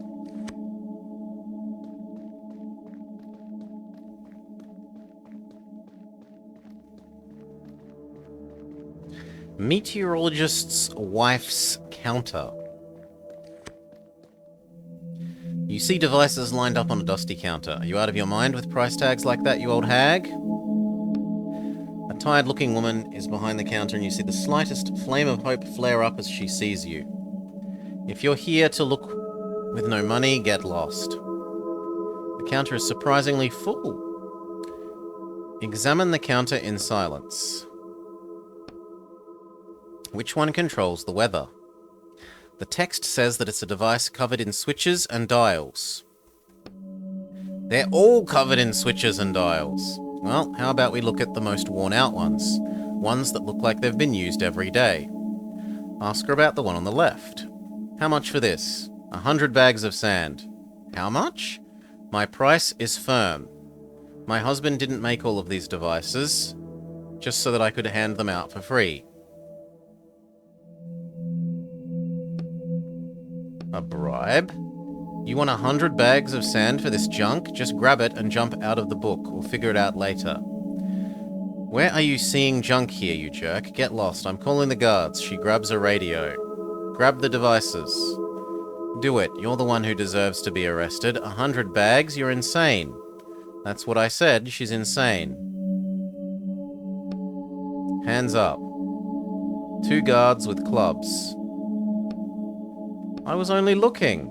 A: Meteorologist's wife's counter. You see devices lined up on a dusty counter. Are you out of your mind with price tags like that, you old hag? A tired-looking woman is behind the counter and you see the slightest flame of hope flare up as she sees you. If you're here to look with no money, get lost. The counter is surprisingly full. Examine the counter in silence. Which one controls the weather? The text says that it's a device covered in switches and dials. They're all covered in switches and dials. Well, how about we look at the most worn out ones? Ones that look like they've been used every day. Ask her about the one on the left. How much for this? 100 bags of sand. How much? My price is firm. My husband didn't make all of these devices, just so that I could hand them out for free. A bribe? You want 100 bags of sand for this junk? Just grab it and jump out of the book. We'll figure it out later. Where are you seeing junk here, you jerk? Get lost. I'm calling the guards. She grabs a radio. Grab the devices. Do it. You're the one who deserves to be arrested. 100 bags? You're insane. That's what I said. She's insane. Hands up. 2 guards with clubs. I was only looking.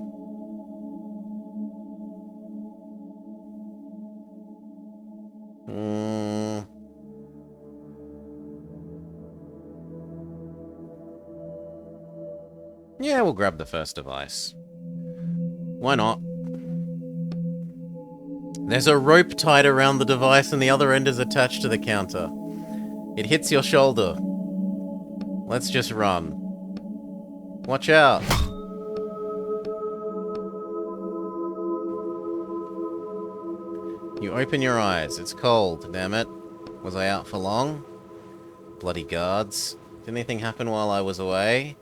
A: Yeah, we'll grab the first device. Why not? There's a rope tied around the device and the other end is attached to the counter. It hits your shoulder. Let's just run. Watch out. You open your eyes. It's cold, damn it. Was I out for long? Bloody guards. Did anything happen while I was away?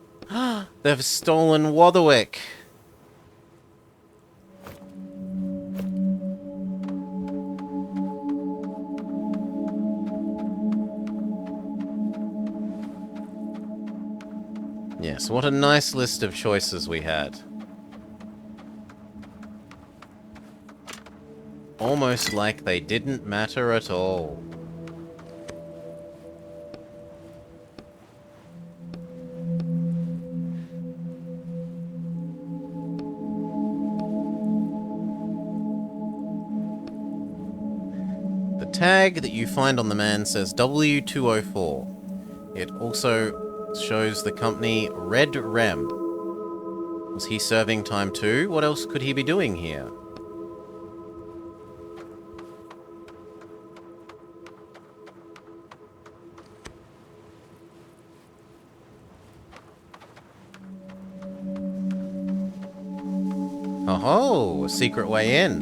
A: They've stolen Watherwick. Yes, what a nice list of choices we had. Almost like they didn't matter at all. The tag that you find on the man says W204. It also Shows the company Red Rem. Was he serving time too? What else could he be doing here? Oh, a secret way in.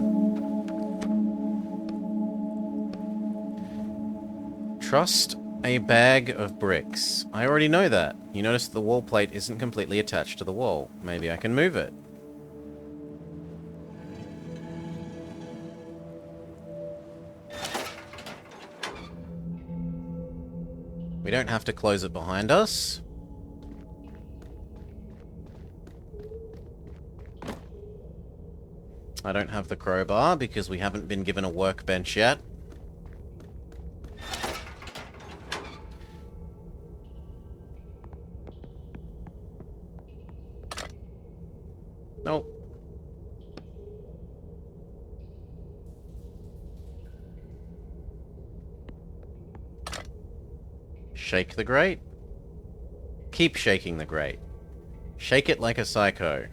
A: Trust a bag of bricks. I already know that. You notice the wall plate isn't completely attached to the wall. Maybe I can move it. We don't have to close it behind us. I don't have the crowbar because we haven't been given a workbench yet. Nope. Shake the grate. Keep shaking the grate. Shake it like a psycho.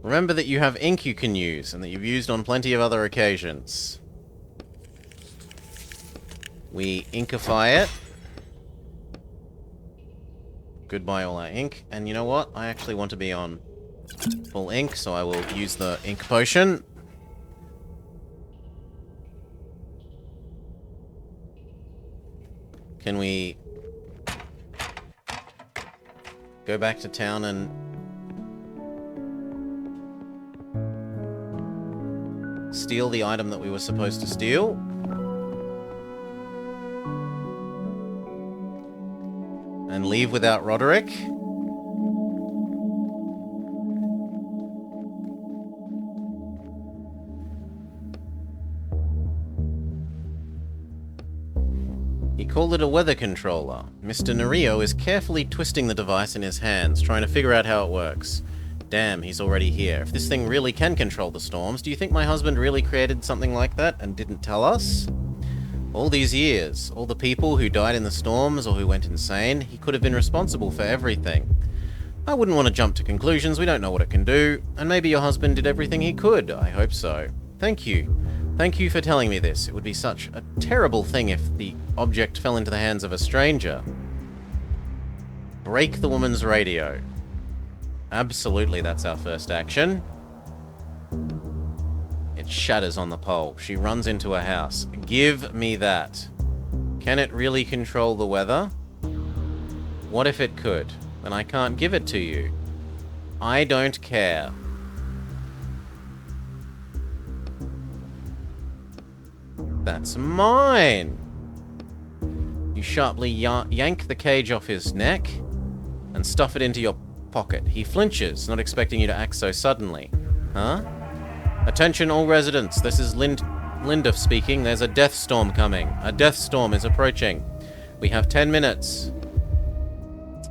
A: Remember that you have ink you can use, and that you've used on plenty of other occasions. We inkify it. Goodbye all our ink. And you know what? I actually want to be on full ink, so I will use the ink potion. Can we go back to town and steal the item that we were supposed to steal? And leave without Roderick? He called it a weather controller. Mr. Nereo is carefully twisting the device in his hands, trying to figure out how it works. Damn, he's already here. If this thing really can control the storms, do you think my husband really created something like that and didn't tell us? All these years, all the people who died in the storms or who went insane, he could have been responsible for everything. I wouldn't want to jump to conclusions, we don't know what it can do, and maybe your husband did everything he could, I hope so. Thank you. Thank you for telling me this. It would be such a terrible thing if the object fell into the hands of a stranger. Break the woman's radio. Absolutely, that's our first action. It shatters on the pole. She runs into a house. Give me that. Can it really control the weather? What if it could? Then I can't give it to you. I don't care. That's mine! You sharply yank the cage off his neck and stuff it into your pocket. He flinches, not expecting you to act so suddenly. Huh? Attention all residents, this is Linda speaking. There's a death storm coming. A death storm is approaching. We have 10 minutes.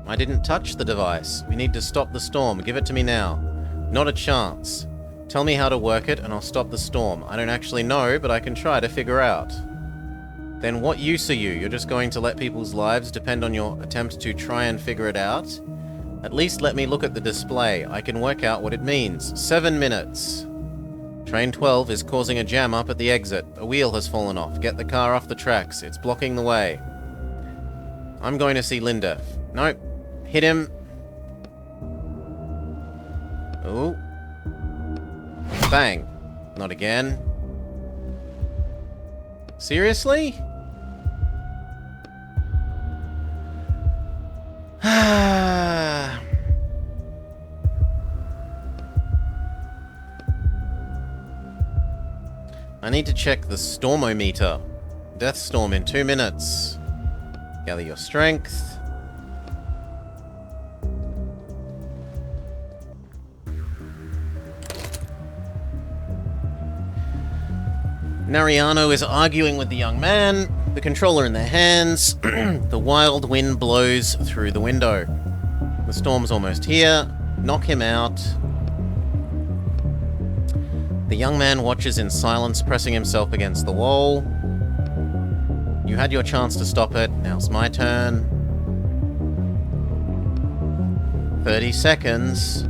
A: I didn't touch the device. We need to stop the storm. Give it to me now. Not a chance. Tell me how to work it and I'll stop the storm. I don't actually know, but I can try to figure out. Then what use are you? You're just going to let people's lives depend on your attempt to try and figure it out? At least let me look at the display. I can work out what it means. 7 minutes. Train 12 is causing a jam up at the exit. A wheel has fallen off. Get the car off the tracks. It's blocking the way. I'm going to see Linda. Nope. Hit him. Ooh. Bang. Not again. Seriously? I need to check the stormometer. Death storm in 2 minutes. Gather your strength. Nariano is arguing with the young man, the controller in their hands. The wild wind blows through the window. The storm's almost here. Knock him out. The young man watches in silence, pressing himself against the wall. You had your chance to stop it. Now it's my turn. 30 seconds.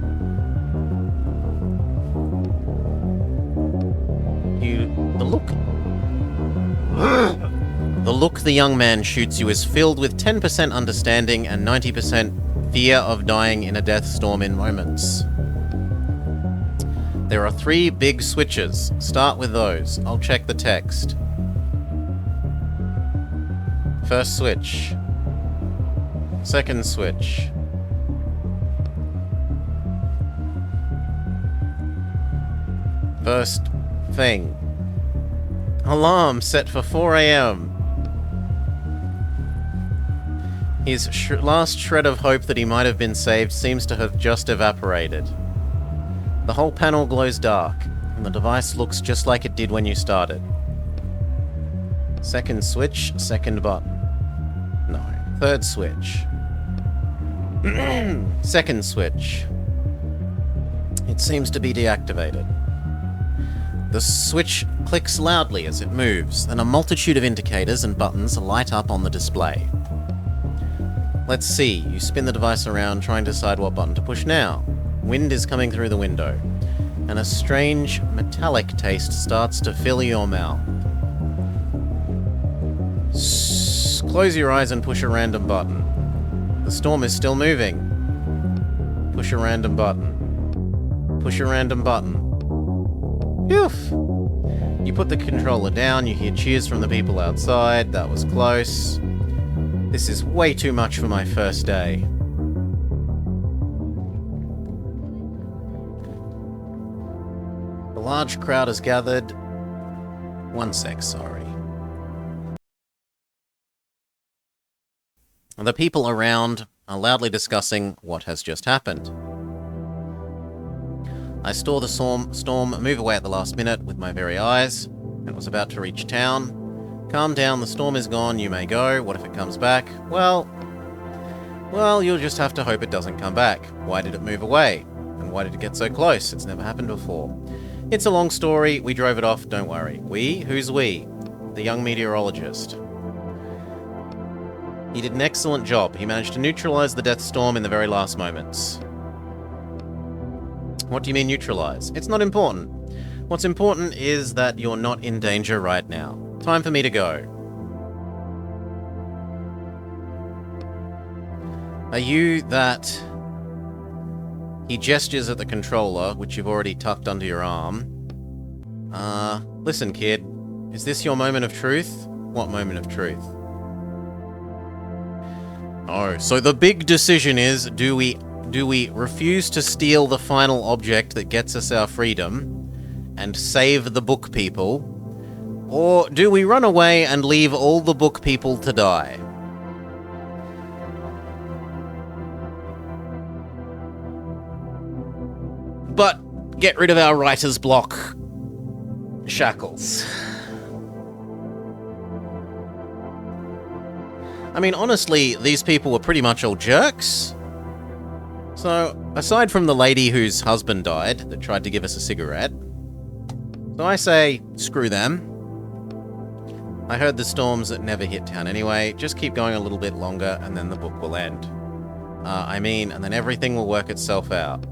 A: The look the young man shoots you is filled with 10% understanding and 90% fear of dying in a death storm in moments. There are 3 big switches. Start with those. I'll check the text. First switch. Second switch. First thing. Alarm set for 4 a.m. His last shred of hope that he might have been saved seems to have just evaporated. The whole panel glows dark, and the device looks just like it did when you started. Second switch, second button. No. Third switch. Second switch. It seems to be deactivated. The switch clicks loudly as it moves, and a multitude of indicators and buttons light up on the display. Let's see. You spin the device around, trying to decide what button to push now. Wind is coming through the window, and a strange metallic taste starts to fill your mouth. Close your eyes and push a random button. The storm is still moving. Push a random button. Push a random button. Phew! You put the controller down, you hear cheers from the people outside. That was close. This is way too much for my first day. The large crowd has gathered. 1 sec, sorry. The people around are loudly discussing what has just happened. I saw the storm move away at the last minute with my very eyes. It was about to reach town. Calm down, the storm is gone, you may go. What if it comes back? Well, you'll just have to hope it doesn't come back. Why did it move away? And why did it get so close? It's never happened before. It's a long story, we drove it off, don't worry. We? Who's we? The young meteorologist. He did an excellent job. He managed to neutralize the death storm in the very last moments. What do you mean neutralize? It's not important. What's important is that you're not in danger right now. Time for me to go. Are you that... He gestures at the controller, which you've already tucked under your arm. Listen, kid. Is this your moment of truth? What moment of truth? Oh, so the big decision is, do we refuse to steal the final object that gets us our freedom and save the book people? Or do we run away and leave all the book people to die? But get rid of our writer's block shackles. I mean, honestly, these people were pretty much all jerks. So, aside from the lady whose husband died that tried to give us a cigarette, so I say, screw them. I heard the storms that never hit town anyway. Just keep going a little bit longer and then the book will end. And then everything will work itself out.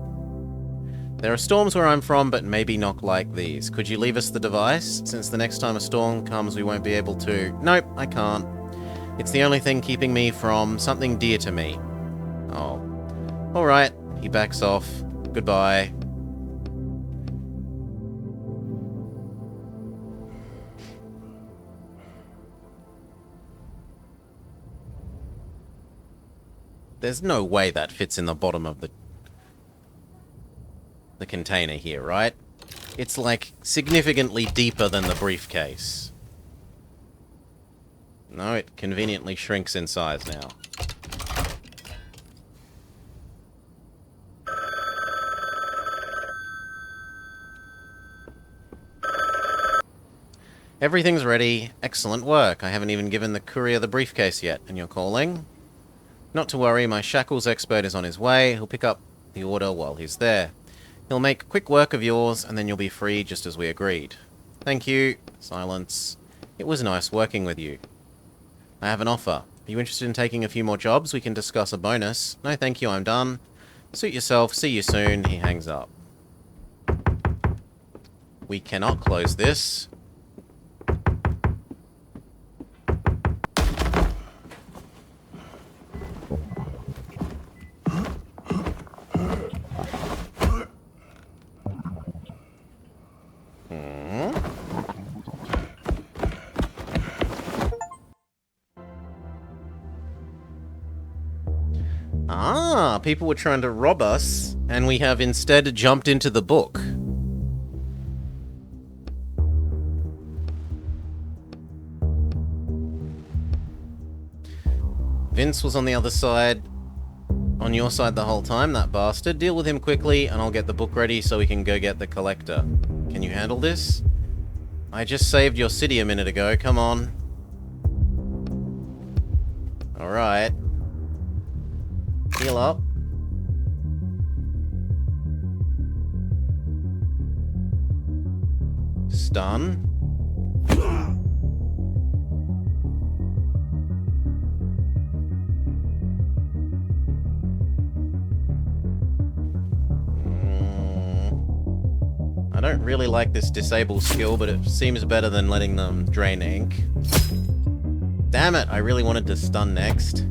A: There are storms where I'm from, but maybe not like these. Could you leave us the device? Since the next time a storm comes, we won't be able to... Nope, I can't. It's the only thing keeping me from something dear to me. Oh. Alright, he backs off. Goodbye. There's no way that fits in the bottom of the container here, right? It's like significantly deeper than the briefcase. No, it conveniently shrinks in size now. Everything's ready. Excellent work. I haven't even given the courier the briefcase yet, and you're calling? Not to worry, my shackles expert is on his way. He'll pick up the order while he's there. He'll make quick work of yours, and then you'll be free just as we agreed. Thank you. Silence. It was nice working with you. I have an offer. Are you interested in taking a few more jobs? We can discuss a bonus. No, thank you, I'm done. Suit yourself, see you soon. He hangs up. We cannot close this. Ah, people were trying to rob us, and we have instead jumped into the book. Vince was on the other side, on your side the whole time, that bastard. Deal with him quickly, and I'll get the book ready so we can go get the collector. Can you handle this? I just saved your city a minute ago, come on. Alright. Heal up. Stun. I don't really like this disable skill, but it seems better than letting them drain ink. Damn it, I really wanted to stun next.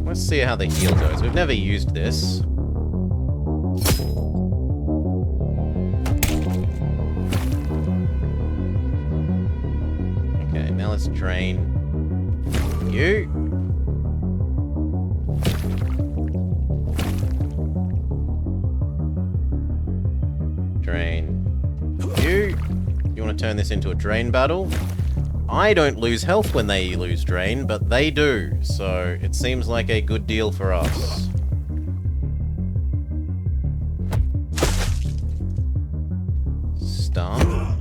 A: Let's see how the heal goes. We've never used this. Okay, now let's drain you. Drain you. You want to turn this into a drain battle? I don't lose health when they lose drain, but they do, so it seems like a good deal for us. Stun.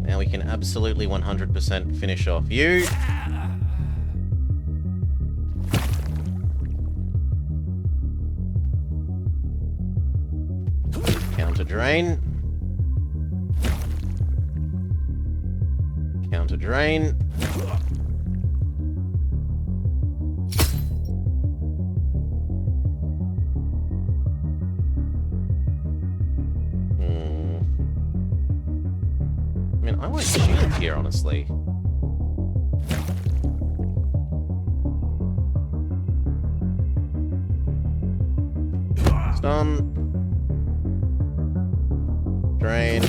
A: Now we can absolutely 100% finish off you. Counter drain. Counter drain. I mean, I want shield here, honestly. Stun. Drain.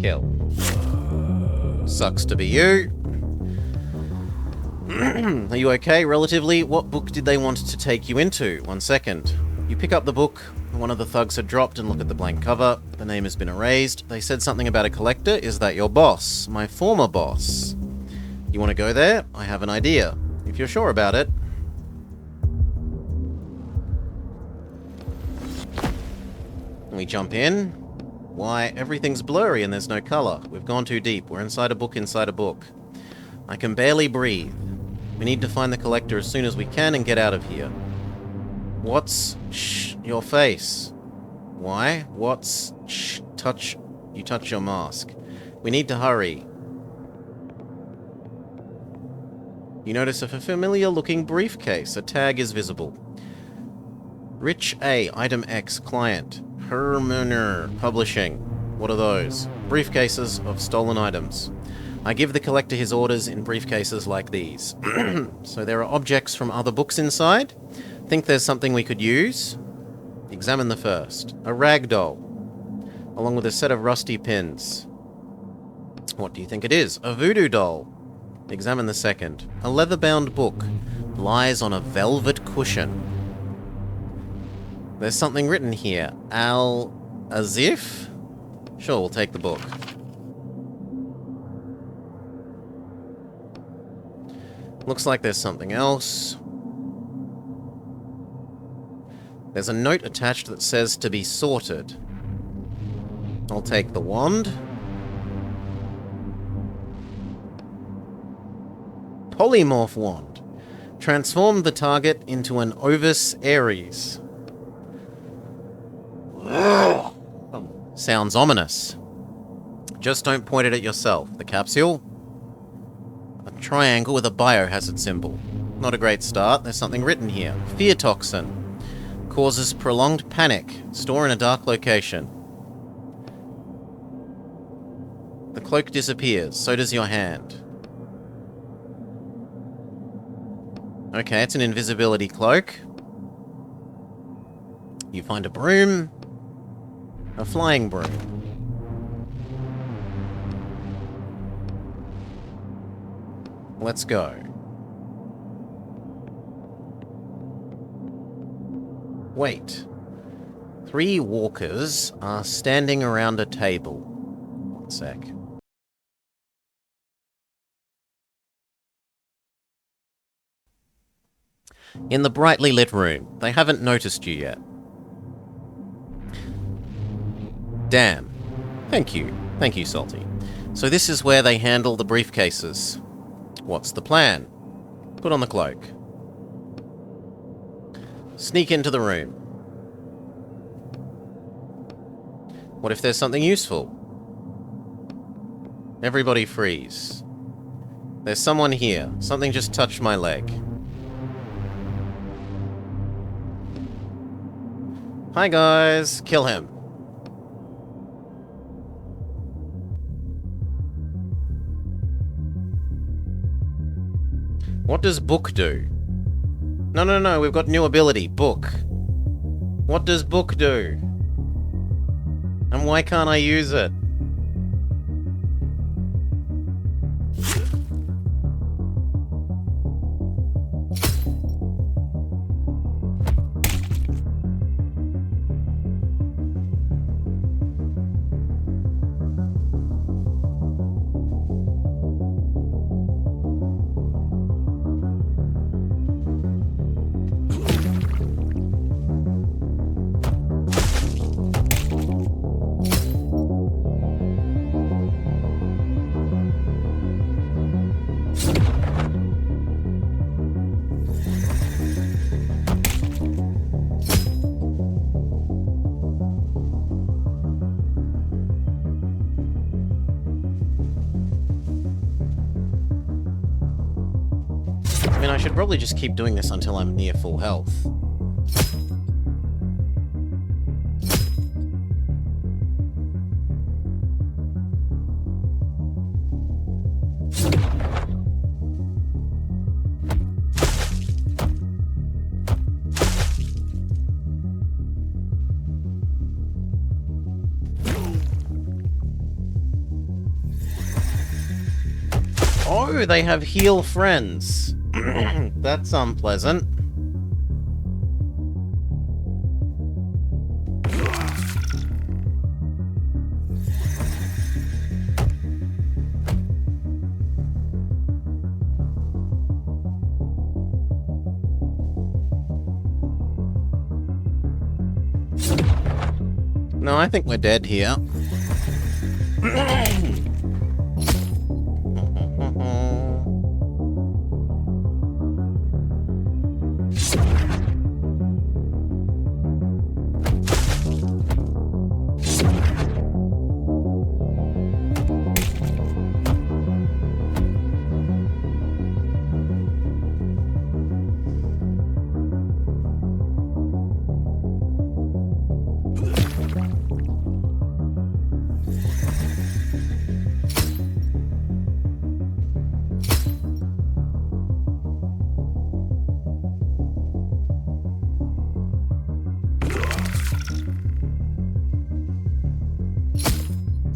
A: Kill. Sucks to be you. Are you okay, relatively? What book did they want to take you into? 1 second. You pick up the book. One of the thugs had dropped and look at the blank cover. The name has been erased. They said something about a collector. Is that your boss? My former boss. You want to go there? I have an idea. If you're sure about it. We jump in. Why, everything's blurry and there's no color. We've gone too deep. We're inside a book inside a book. I can barely breathe. We need to find the collector as soon as we can and get out of here. What's... Shh, your face. Why? What's... Shh, touch... You touch your mask. We need to hurry. You notice a familiar-looking briefcase. A tag is visible. Rich A, Item X, Client. Hermaner, Publishing. What are those? Briefcases of stolen items. I give the collector his orders in briefcases like these. So there are objects from other books inside. Think there's something we could use? Examine the first. A rag doll. Along with a set of rusty pins. What do you think it is? A voodoo doll. Examine the second. A leather-bound book. Lies on a velvet cushion. There's something written here. Al-Azif? Sure, we'll take the book. Looks like there's something else. There's a note attached that says to be sorted. I'll take the wand. Polymorph wand. Transform the target into an Ovis Aries. Sounds ominous. Just don't point it at yourself. The capsule? A triangle with a biohazard symbol. Not a great start. There's something written here. Fear toxin. Causes prolonged panic. Store in a dark location. The cloak disappears. So does your hand. Okay, it's an invisibility cloak. You find a broom. A flying broom. Let's go. Wait. 3 walkers are standing around a table. One sec. In the brightly lit room. They haven't noticed you yet. Damn. Thank you. Thank you, Salty. So this is where they handle the briefcases. What's the plan? Put on the cloak. Sneak into the room. What if there's something useful? Everybody freeze. There's someone here. Something just touched my leg. Hi guys, kill him. What does Book do? No, we've got new ability, Book. What does Book do? And why can't I use it? I mean, I should probably just keep doing this until I'm near full health. Oh, they have heal friends. That's unpleasant. No, I think we're dead here.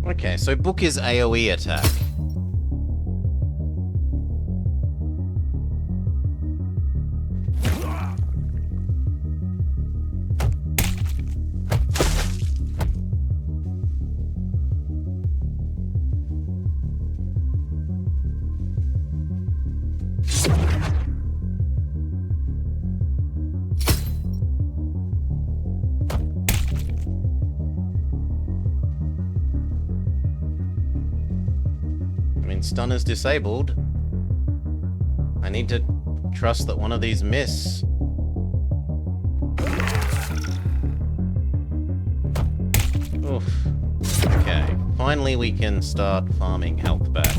A: Okay, so Book is AoE attack. Stun is disabled. I need to Trust that one of these miss. Oof. Okay, finally we can start farming health back.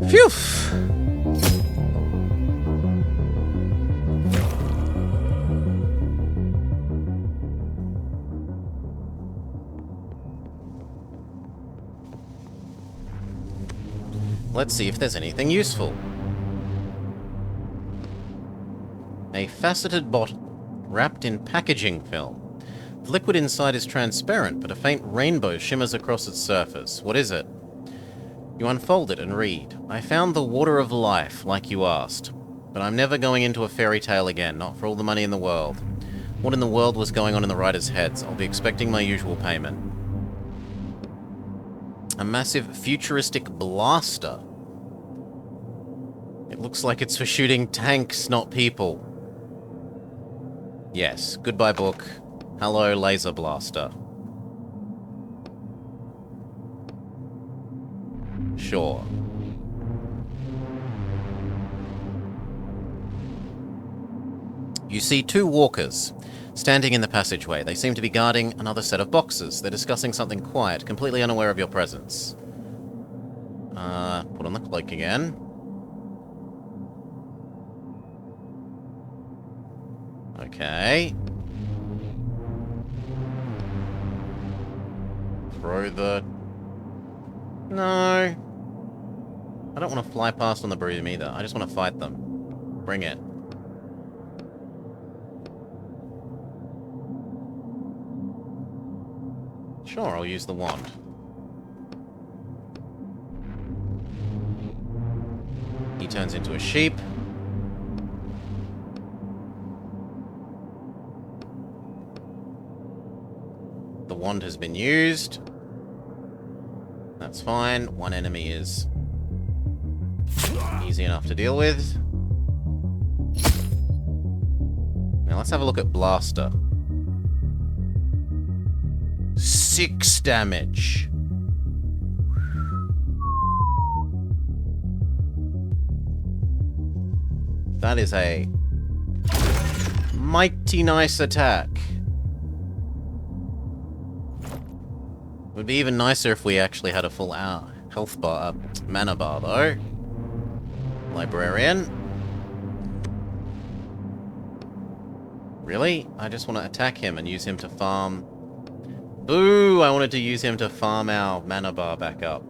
A: Phew! Let's see if there's anything useful. A faceted bottle, wrapped in packaging film. The liquid inside is transparent, but a faint rainbow shimmers across its surface. What is it? You unfold it and read. I found the water of life, like you asked. But I'm never going into a fairy tale again, not for all the money in the world. What in the world was going on in the writers' heads? I'll be expecting my usual payment. A massive futuristic blaster. It looks like it's for shooting tanks, not people. Yes, goodbye book. Hello, laser blaster. Sure. You see two walkers standing in the passageway. They seem to be guarding another set of boxes. They're discussing something quiet, completely unaware of your presence. Put on the cloak again. Okay. Throw the... No. I don't want to fly past on the broom either. I just want to fight them. Bring it. Sure, I'll use the wand. He turns into a sheep. The wand has been used. That's fine. One enemy is easy enough to deal with. Now let's have a look at Blaster. 6 damage. That is a mighty nice attack. Would be even nicer if we actually had a full health bar, mana bar though. Librarian. Really? I just want to attack him and use him to farm. Boo! I wanted to use him to farm our mana bar back up.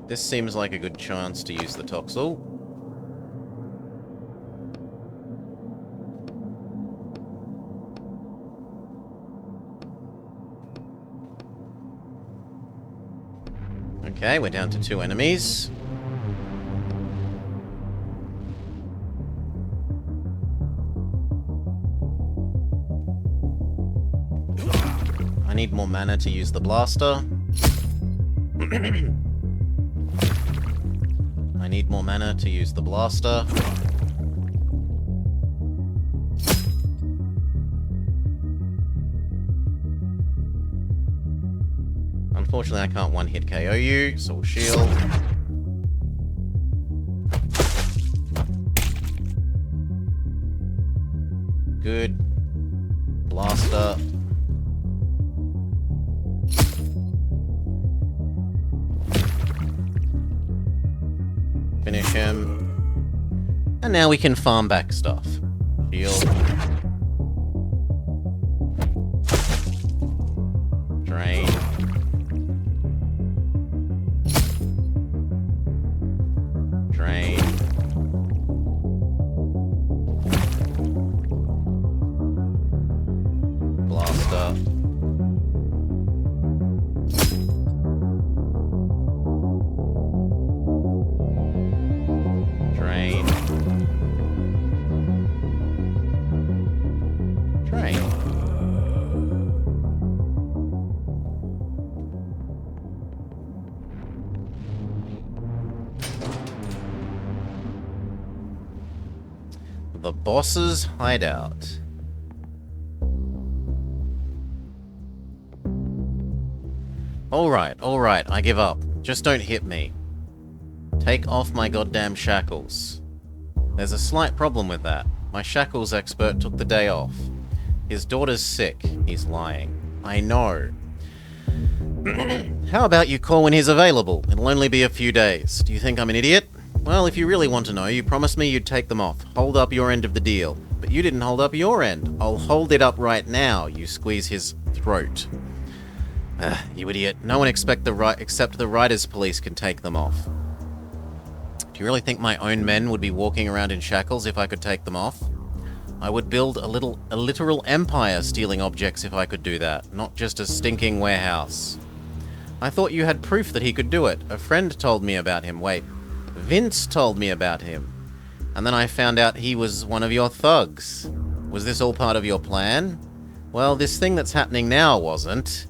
A: This seems like a good chance to use the Toxel. Okay, we're down to 2 enemies. I need more mana to use the blaster. I need more mana to use the blaster. Unfortunately, I can't one-hit KO you, so we'll shield. Good. Blaster. Finish him. And now we can farm back stuff. Shield. Drain. Drain. Blaster. Drain. The boss's hideout. Alright, I give up. Just don't hit me. Take off my goddamn shackles. There's a slight problem with that. My shackles expert took the day off. His daughter's sick. He's lying. I know. How about you call when he's available? It'll only be a few days. Do you think I'm an idiot? Well, if you really want to know, you promised me you'd take them off. Hold up your end of the deal. But you didn't hold up your end. I'll hold it up right now. You squeeze his throat. You idiot. No one except the writers' police can take them off. Do you really think my own men would be walking around in shackles if I could take them off? I would build a literal empire stealing objects if I could do that, not just a stinking warehouse. I thought you had proof that he could do it. A friend told me about him. Wait, Vince told me about him. And then I found out he was one of your thugs. Was this all part of your plan? Well, this thing that's happening now wasn't.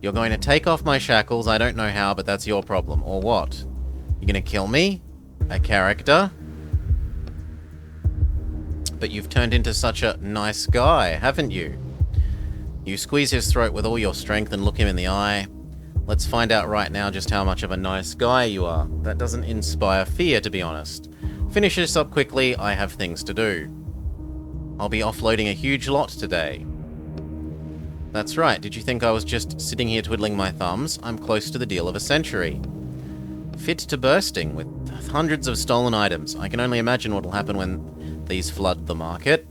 A: You're going to take off my shackles, I don't know how, but that's your problem. Or what? You're gonna kill me? A character? But you've turned into such a nice guy, haven't you? You squeeze his throat with all your strength and look him in the eye. Let's find out right now just how much of a nice guy you are. That doesn't inspire fear, to be honest. Finish this up quickly, I have things to do. I'll be offloading a huge lot today. That's right, did you think I was just sitting here twiddling my thumbs? I'm close to the deal of a century. Fit to bursting, with hundreds of stolen items. I can only imagine what will happen when these flood the market.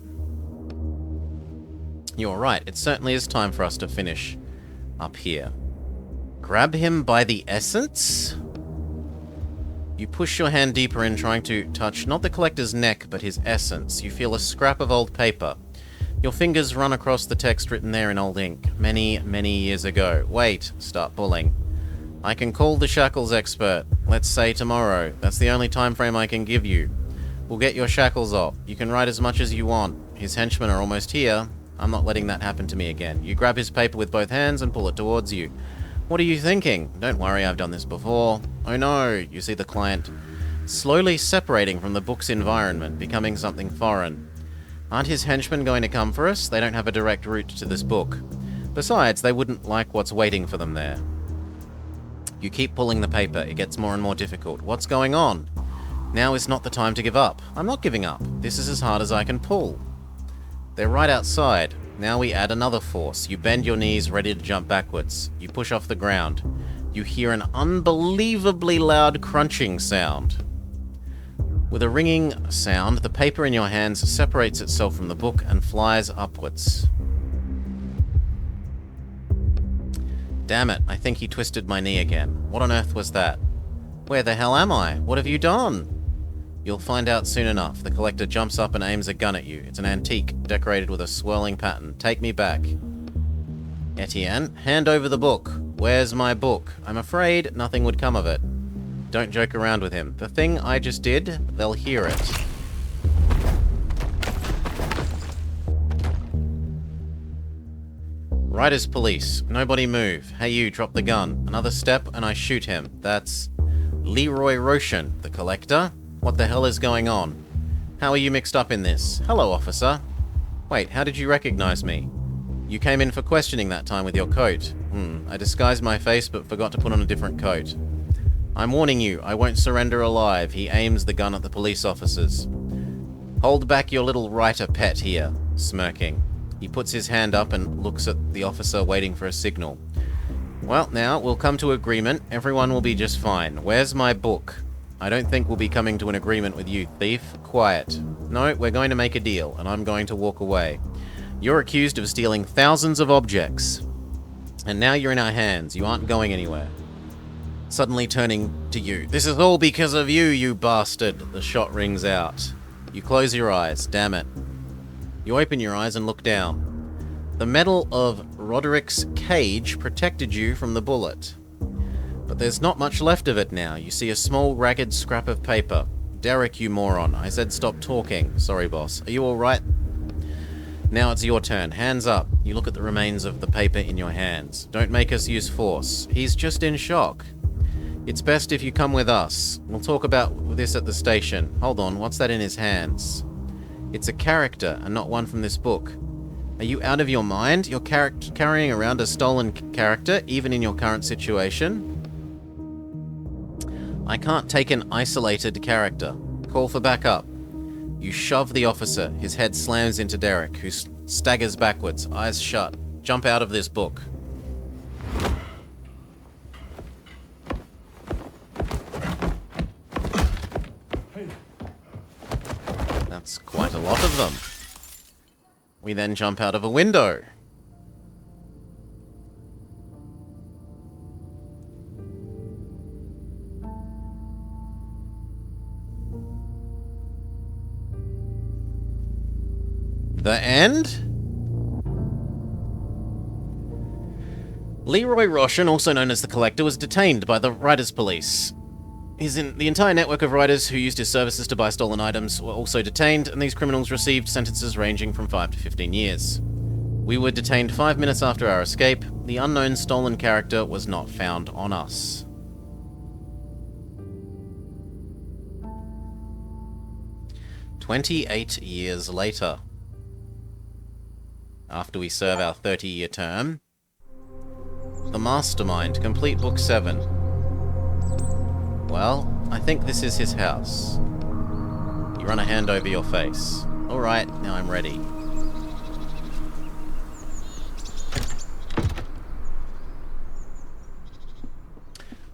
A: You're right, it certainly is time for us to finish up here. Grab him by the essence? You push your hand deeper in, trying to touch not the collector's neck, but his essence. You feel a scrap of old paper. Your fingers run across the text written there in old ink. Many, many years ago. Wait, start pulling. I can call the shackles expert. Let's say tomorrow. That's the only time frame I can give you. We'll get your shackles off. You can write as much as you want. His henchmen are almost here. I'm not letting that happen to me again. You grab his paper with both hands and pull it towards you. What are you thinking? Don't worry, I've done this before. Oh no, you see the client slowly separating from the book's environment, becoming something foreign. Aren't his henchmen going to come for us? They don't have a direct route to this book. Besides, they wouldn't like what's waiting for them there. You keep pulling the paper. It gets more and more difficult. What's going on? Now is not the time to give up. I'm not giving up. This is as hard as I can pull. They're right outside. Now we add another force. You bend your knees, ready to jump backwards. You push off the ground. You hear an unbelievably loud crunching sound. With a ringing sound, the paper in your hands separates itself from the book and flies upwards. Damn it, I think he twisted my knee again. What on earth was that? Where the hell am I? What have you done? You'll find out soon enough. The collector jumps up and aims a gun at you. It's an antique, decorated with a swirling pattern. Take me back. Etienne, hand over the book. Where's my book? I'm afraid nothing would come of it. Don't joke around with him. The thing I just did, they'll hear it. Writers police. Nobody move. Hey you, drop the gun. Another step and I shoot him. That's Leroy Roshan, the collector. What the hell is going on? How are you mixed up in this? Hello, officer. Wait, how did you recognize me? You came in for questioning that time with your coat. I disguised my face but forgot to put on a different coat. I'm warning you, I won't surrender alive. He aims the gun at the police officers. Hold back your little writer pet here, smirking. He puts his hand up and looks at the officer waiting for a signal. Well, now, we'll come to agreement. Everyone will be just fine. Where's my book? I don't think we'll be coming to an agreement with you, thief. Quiet. No, we're going to make a deal, and I'm going to walk away. You're accused of stealing thousands of objects. And now you're in our hands. You aren't going anywhere. Suddenly turning to you. This is all because of you, you bastard. The shot rings out. You close your eyes. Damn it. You open your eyes and look down. The metal of Roderick's cage protected you from the bullet. But there's not much left of it now. You see a small, ragged scrap of paper. Derek, you moron. I said stop talking. Sorry, boss. Are you alright? Now it's your turn. Hands up. You look at the remains of the paper in your hands. Don't make us use force. He's just in shock. It's best if you come with us. We'll talk about this at the station. Hold on, what's that in his hands? It's a character, and not one from this book. Are you out of your mind? You're carrying around a stolen character, even in your current situation? I can't take an isolated character. Call for backup. You shove the officer. His head slams into Derek, who staggers backwards, eyes shut. Jump out of this book. That's quite a lot of them. We then jump out of a window. The end? Leroy Roshan, also known as the Collector, was detained by the Writers' Police. The entire network of writers who used his services to buy stolen items were also detained, and these criminals received sentences ranging from 5 to 15 years. We were detained 5 minutes after our escape. The unknown stolen character was not found on us. "28 years later. After we serve our 30-year term. The Mastermind, complete Book 7. Well, I think this is his house. You run a hand over your face. Alright, now I'm ready.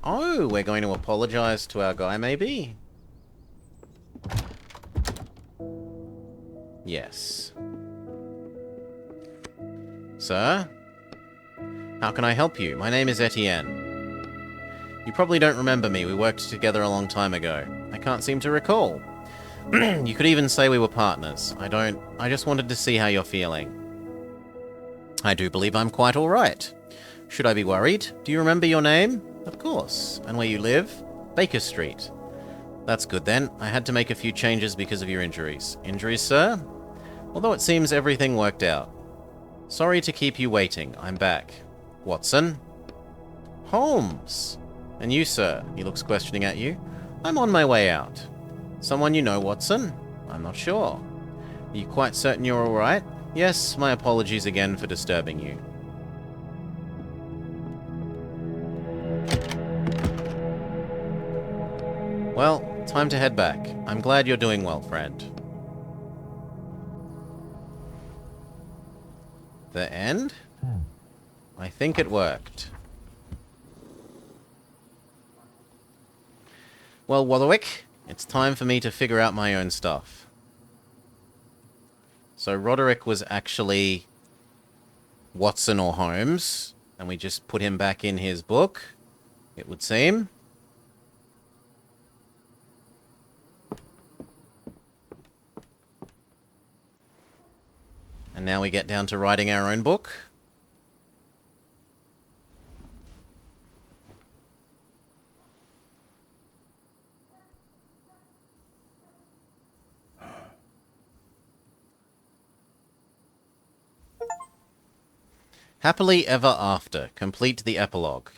A: Oh, we're going to apologize to our guy, maybe? Yes. Sir? How can I help you? My name is Etienne. You probably don't remember me. We worked together a long time ago. I can't seem to recall. You could even say we were partners. I just wanted to see how you're feeling. I do believe I'm quite alright. Should I be worried? Do you remember your name? Of course. And where you live? Baker Street. That's good then. I had to make a few changes because of your injuries. Injuries, sir? Although it seems everything worked out. Sorry to keep you waiting. I'm back. Watson? Holmes! And you, sir? He looks questioning at you. I'm on my way out. Someone you know, Watson? I'm not sure. Are you quite certain you're alright? Yes, my apologies again for disturbing you. Well, time to head back. I'm glad you're doing well, friend. The end? I think it worked. Well, Warwick, it's time for me to figure out my own stuff. So Roderick was actually Watson or Holmes, and we just put him back in his book, it would seem. And now we get down to writing our own book. Happily ever after. Complete the epilogue.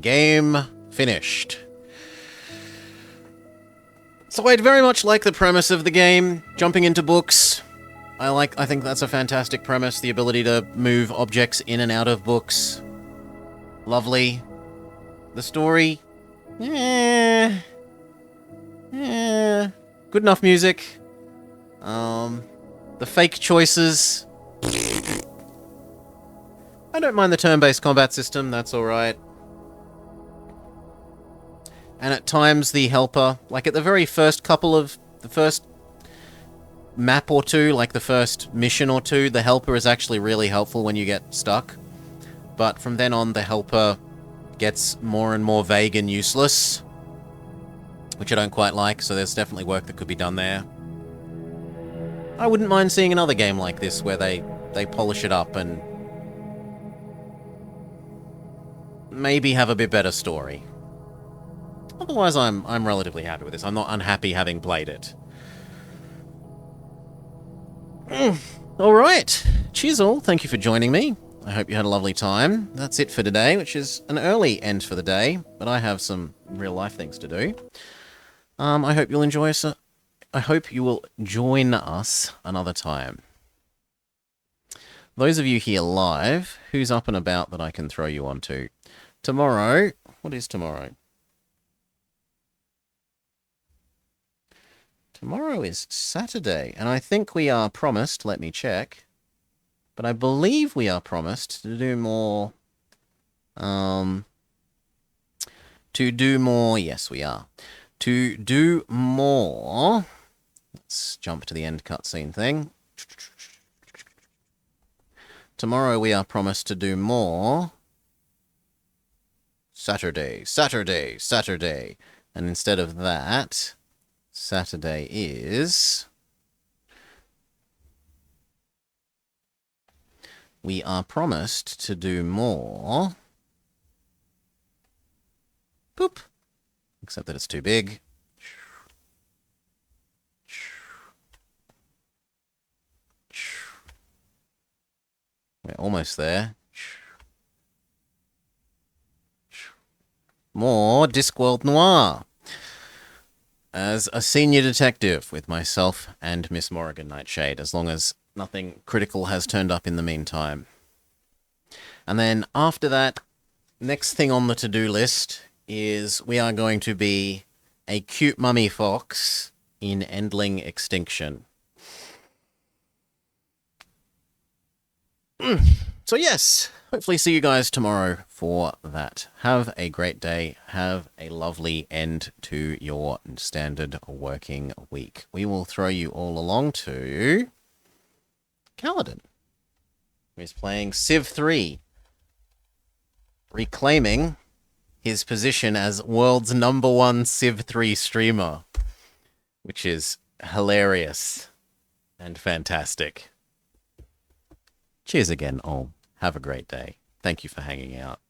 A: Game finished. So I'd very much like the premise of the game, jumping into books. I think that's a fantastic premise, the ability to move objects in and out of books. Lovely. The story? Good enough music. The fake choices. I don't mind the turn-based combat system, that's alright. And at times the helper, like at the very first the first map or two, like the first mission or two, the helper is actually really helpful when you get stuck. But from then on, the helper gets more and more vague and useless, which I don't quite like, so there's definitely work that could be done there. I wouldn't mind seeing another game like this where they polish it up and maybe have a bit better story. Otherwise, I'm relatively happy with this. I'm not unhappy having played it. Alright. Cheers all. Thank you for joining me. I hope you had a lovely time. That's it for today, which is an early end for the day, but I have some real life things to do. I hope you'll enjoy I hope you will join us another time. Those of you here live, who's up and about that I can throw you onto? Tomorrow, what is tomorrow? Tomorrow is Saturday, and I think we are promised, let me check, but I believe we are promised to do more, yes we are, to do more, let's jump to the end cutscene thing. Tomorrow we are promised to do more Saturday, and instead of that, Saturday is... we are promised to do more... boop. Except that it's too big. We're almost there. More Discworld Noir. As a senior detective with myself and Miss Morrigan Nightshade, as long as nothing critical has turned up in the meantime. And then after that, next thing on the to-do list is we are going to be a cute mummy fox in Endling Extinction. So yes, hopefully see you guys tomorrow for that. Have a great day. Have a lovely end to your standard working week. We will throw you all along to Kaladin, who is playing Civ 3, reclaiming his position as world's #1 Civ 3 streamer, which is hilarious and fantastic. Cheers again, all. Have a great day. Thank you for hanging out.